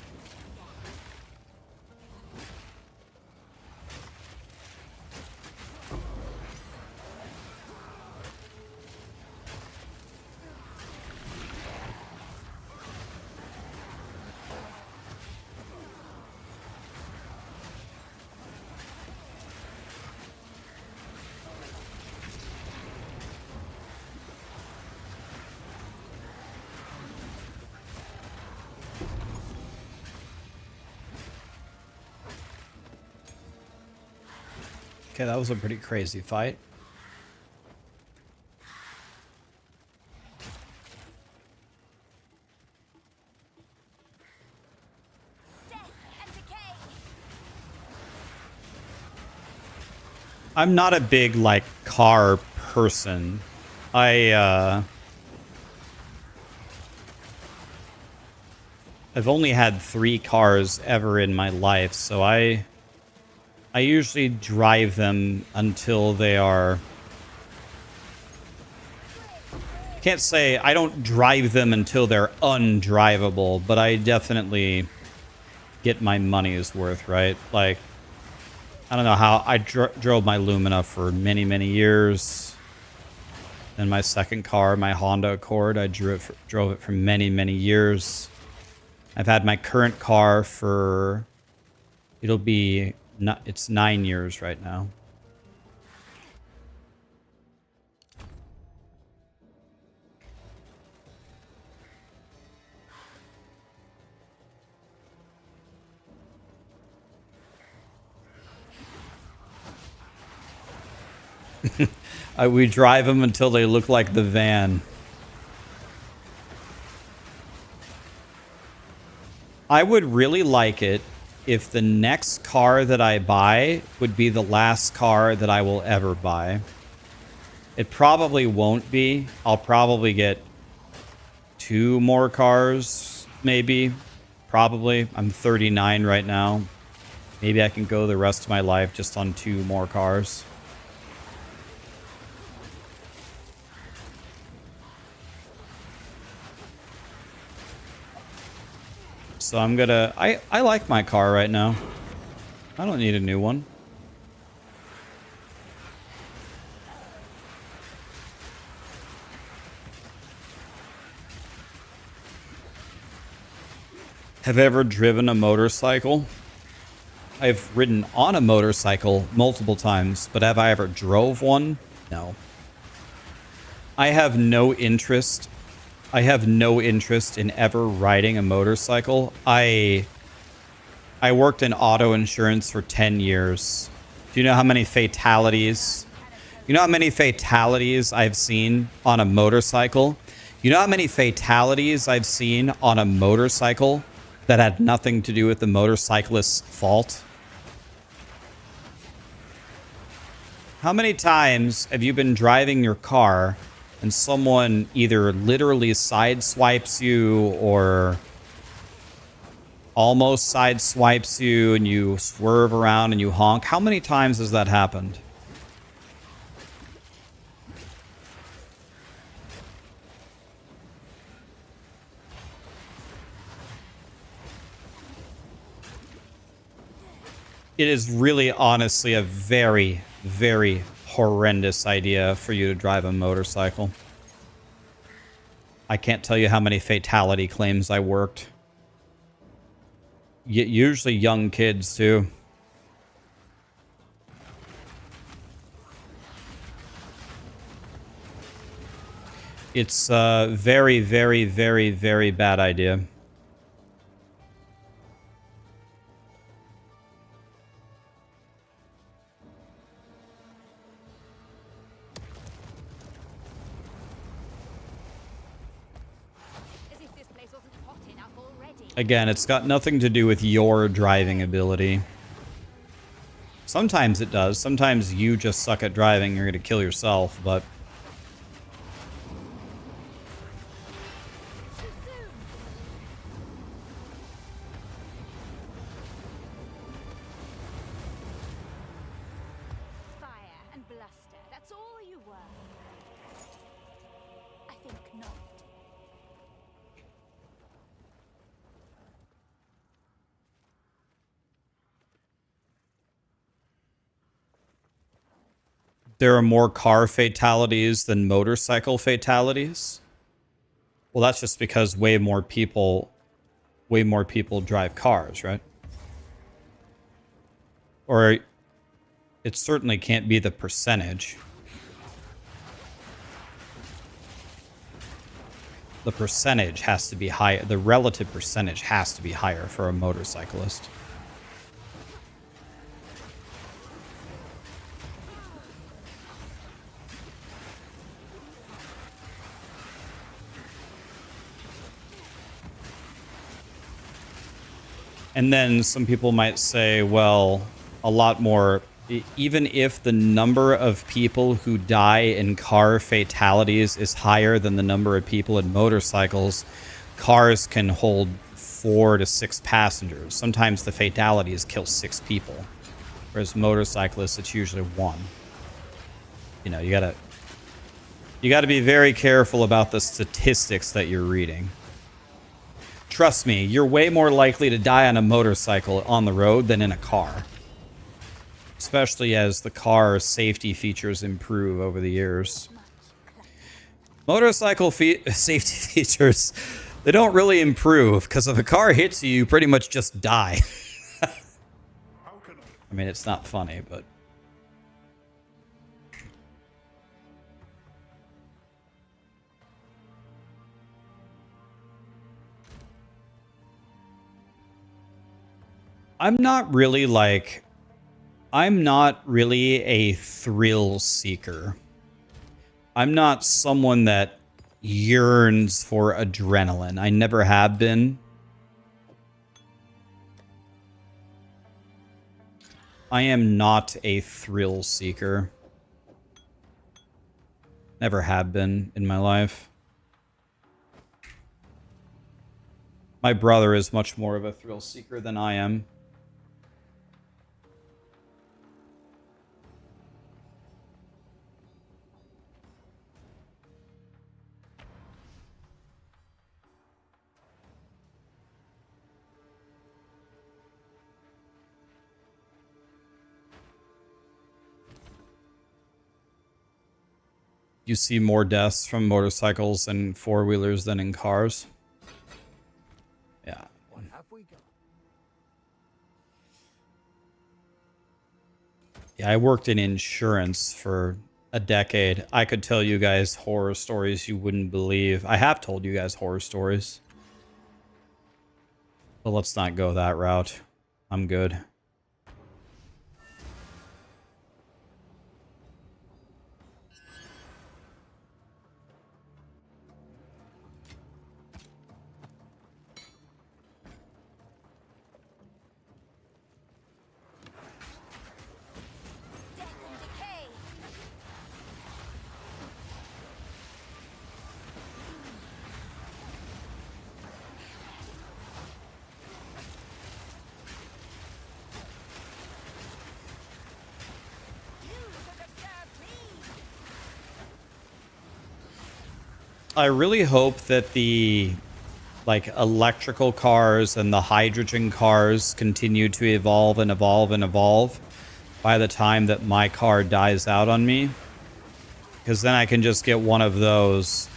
Okay, that was a pretty crazy fight. I'm not a big, like, car person. I've only had 3 cars ever in my life, so I usually drive them until they are... Can't say I don't drive them until they're undrivable, but I definitely get my money's worth, right? Like, I don't know how I drove my Lumina for many, many years. Then my second car, my Honda Accord, I drove it for many, many years. I've had my current car for, it's 9 years right now. We drive them until they look like the van. I would really like it if the next car that I buy would be the last car that I will ever buy. It probably won't be. I'll probably get 2 more cars, maybe. Probably. I'm 39 right now. Maybe I can go the rest of my life just on 2 more cars. So I'm gonna... I like my car right now. I don't need a new one. Have ever driven a motorcycle? I've ridden on a motorcycle multiple times, but have I ever drove one? No. I have no interest in ever riding a motorcycle. I worked in auto insurance for 10 years. Do you know how many fatalities? You know how many fatalities I've seen on a motorcycle? You know how many fatalities I've seen on a motorcycle that had nothing to do with the motorcyclist's fault? How many times have you been driving your car and someone either literally sideswipes you or almost sideswipes you and you swerve around and you honk? How many times has that happened? It is really honestly a very, very horrendous idea for you to drive a motorcycle. I can't tell you how many fatality claims I worked. Usually young kids, too. It's a very, very, very, very bad idea. Again, it's got nothing to do with your driving ability. Sometimes it does. Sometimes you just suck at driving, you're going to kill yourself, but... Fire and bluster, that's all you were. I think not. There are more car fatalities than motorcycle fatalities. Well, that's just because way more people drive cars, right? Or it certainly can't be the percentage. The percentage has to be higher. The relative percentage has to be higher for a motorcyclist. And then some people might say, well, a lot more, even if the number of people who die in car fatalities is higher than the number of people in motorcycles, cars can hold 4 to 6 passengers. Sometimes the fatalities kill 6 people, whereas motorcyclists, it's usually 1. You know, you gotta be very careful about the statistics that you're reading. Trust me, you're way more likely to die on a motorcycle on the road than in a car. Especially as the car safety features improve over the years. Motorcycle safety features, they don't really improve, because if a car hits you, you pretty much just die. I mean, it's not funny, but... I'm not really a thrill seeker. I'm not someone that yearns for adrenaline. I never have been. I am not a thrill seeker. Never have been in my life. My brother is much more of a thrill seeker than I am. You see more deaths from motorcycles and four-wheelers than in cars. Yeah. What have we got? Yeah, I worked in insurance for a decade. I could tell you guys horror stories you wouldn't believe. I have told you guys horror stories. But let's not go that route. I'm good. I really hope that the electrical cars and the hydrogen cars continue to evolve and evolve and evolve by the time that my car dies out on me. Because then I can just get one of those.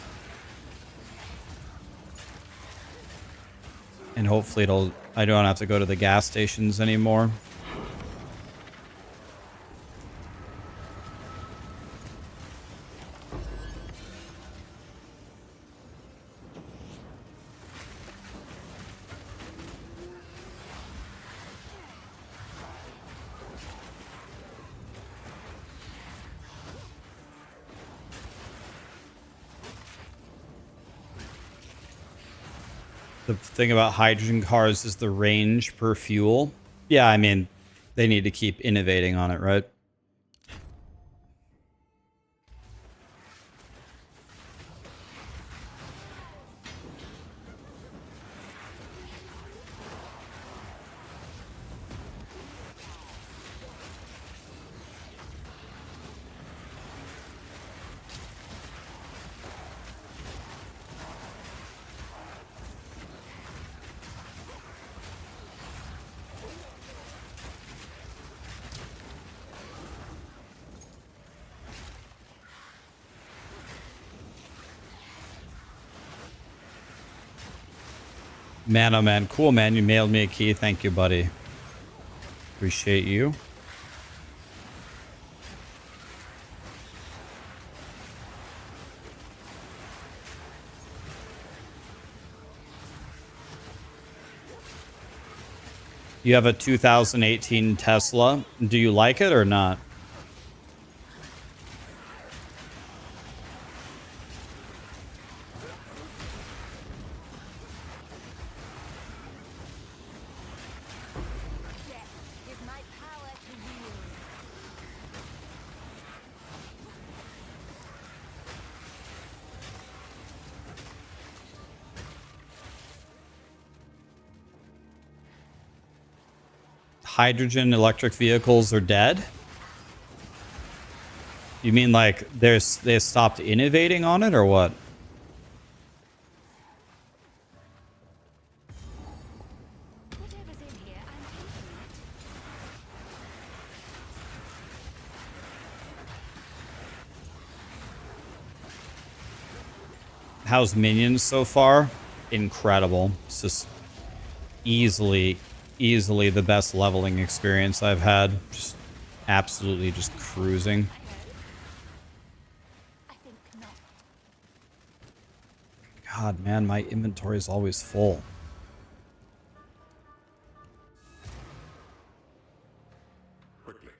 And hopefully I don't have to go to the gas stations anymore. The thing about hydrogen cars is the range per fuel. Yeah, I mean, they need to keep innovating on it, right? Man, oh man. Cool, man. You mailed me a key. Thank you, buddy. Appreciate you. You have a 2018 Tesla. Do you like it or not? hydrogen electric vehicles are dead? You mean like they stopped innovating on it or what? How's Minions so far? Incredible. It's just easily the best leveling experience I've had. Just absolutely just cruising. God, man, my inventory is always full. Quickly.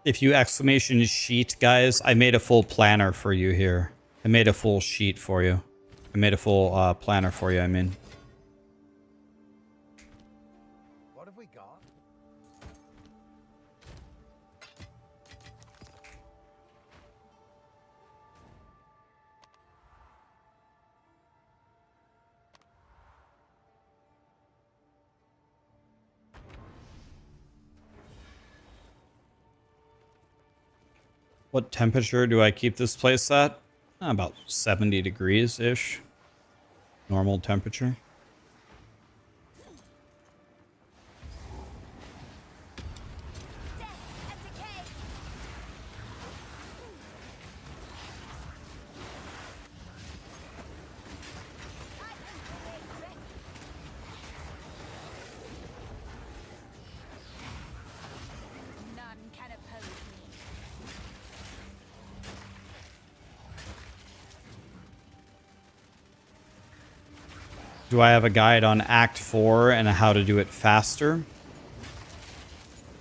If you exclamation sheet, guys, I made a full planner for you here. I made a full sheet for you. I made a full planner for you, I mean. What have we got? What temperature do I keep this place at? About 70 degrees-ish. Normal temperature. Do I have a guide on Act 4 and how to do it faster?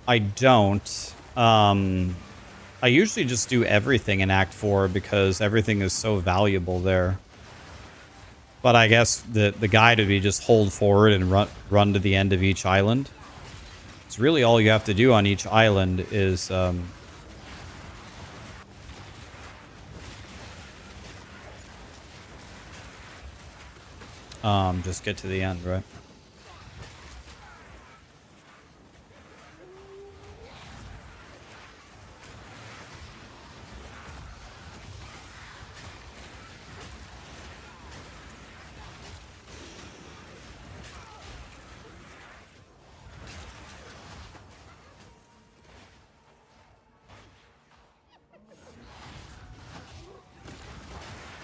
I don't. I usually just do everything in Act 4 because everything is so valuable there. But I guess the guide would be just hold forward and run to the end of each island. It's really all you have to do on each island is... just get to the end, right?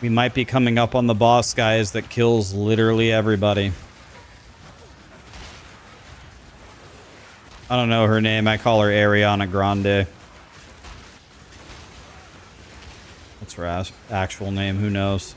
We might be coming up on the boss, guys, that kills literally everybody. I don't know her name. I call her Ariana Grande. What's her actual name? Who knows?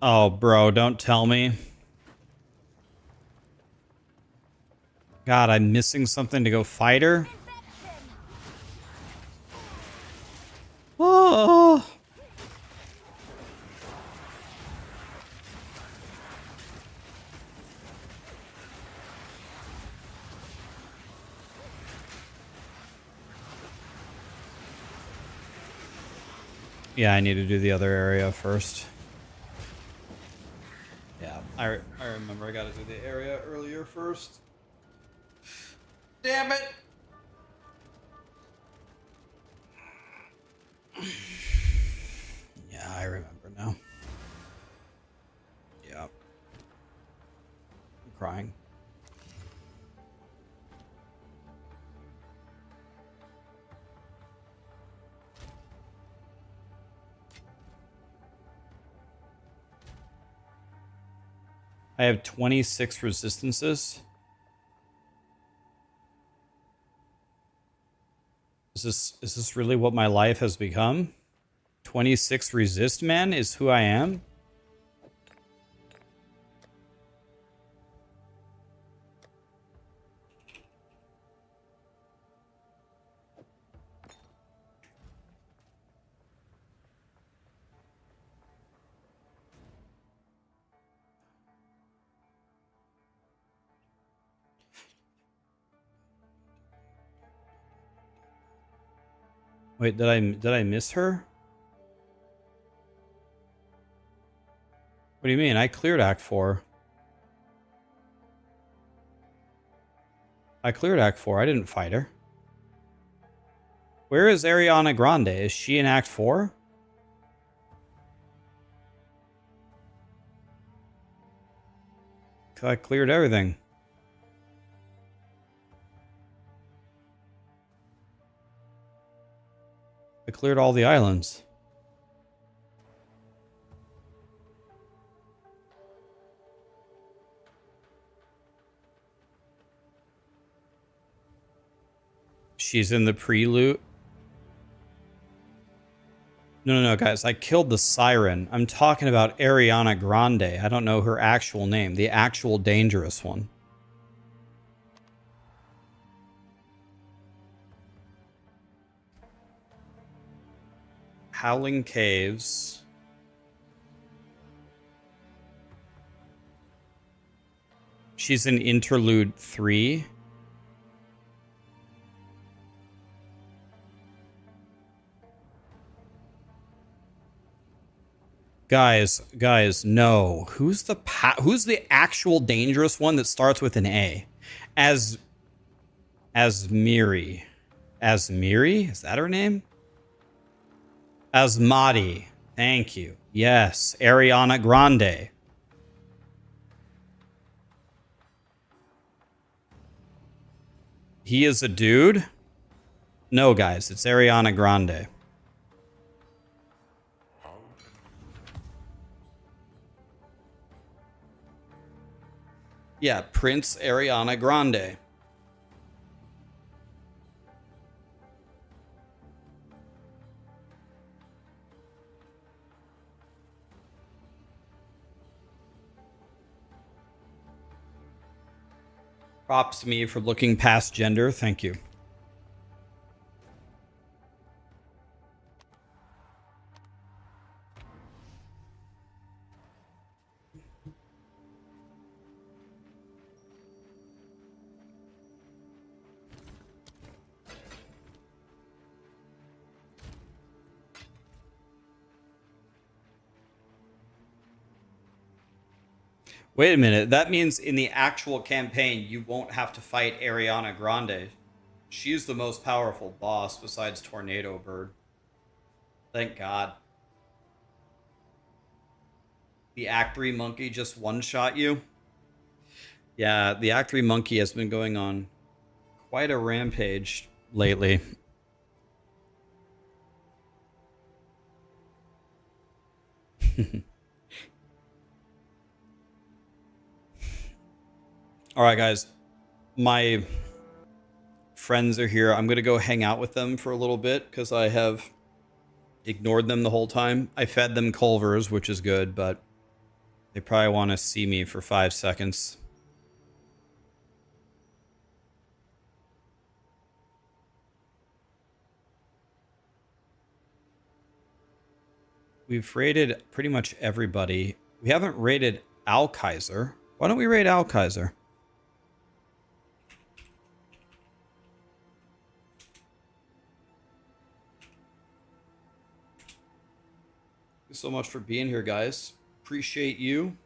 Oh, bro, don't tell me. God, I'm missing something to go fight her? Oh! Yeah, I need to do the other area first. Yeah, I remember I gotta do the area earlier first. Damn it! Yeah, I remember now. Yeah. crying. I have 26 resistances. Is this really what my life has become? 26 resist man is who I am? Wait, did I miss her? What do you mean? I cleared Act 4. I cleared Act 4. I didn't fight her. Where is Ariana Grande? Is she in Act 4? I cleared everything. I cleared all the islands. She's in the prelude. No, guys. I killed the Siren. I'm talking about Ariana Grande. I don't know her actual name. The actual dangerous one. Howling Caves. She's in Interlude 3. Guys, no. Who's the actual dangerous one that starts with an A? Asmiri. Asmiri? Is that her name? Asmati. Thank you. Yes, Ariana Grande. He is a dude? No, guys, it's Ariana Grande. Yeah, Prince Ariana Grande. Props to me for looking past gender. Thank you. Wait a minute. That means in the actual campaign, you won't have to fight Ariana Grande. She's the most powerful boss besides Tornado Bird. Thank God. The Act 3 monkey just one-shot you? Yeah, the Act 3 monkey has been going on quite a rampage lately. All right, guys. My friends are here. I'm going to go hang out with them for a little bit because I have ignored them the whole time. I fed them Culvers, which is good, but they probably want to see me for 5 seconds. We've raided pretty much everybody. We haven't raided Alkaiser. Why don't we raid Alkaiser? Thank you so much for being here, guys. Appreciate you.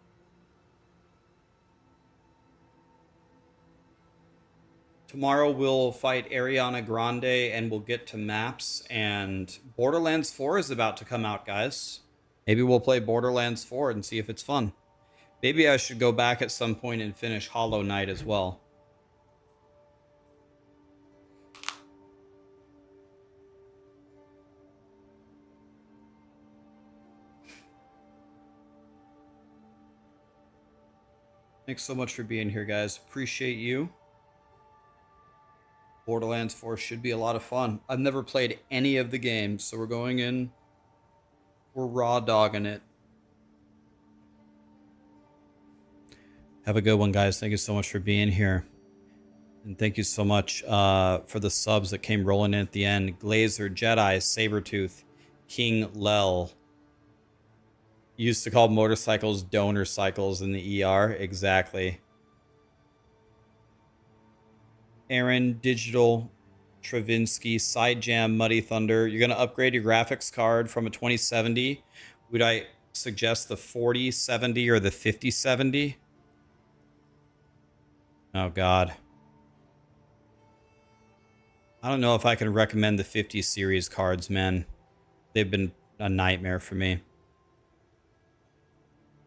Tomorrow we'll fight Ariana Grande and we'll get to maps, and Borderlands 4 is about to come out, guys. Maybe we'll play Borderlands 4 and see if it's fun. Maybe I should go back at some point and finish Hollow Knight as well. Thanks so much for being here, guys. Appreciate you. Borderlands 4 should be a lot of fun. I've never played any of the games, so we're going in. We're raw dogging it. Have a good one, guys. Thank you so much for being here. And thank you so much for the subs that came rolling in at the end. Glazer, Jedi, Sabretooth, King Lel. Used to call motorcycles donor cycles in the ER. Exactly. Aaron, Digital, Travinsky, Side Jam, Muddy Thunder. You're going to upgrade your graphics card from a 2070. Would I suggest the 4070 or the 5070? Oh, God. I don't know if I can recommend the 50 series cards, man. They've been a nightmare for me.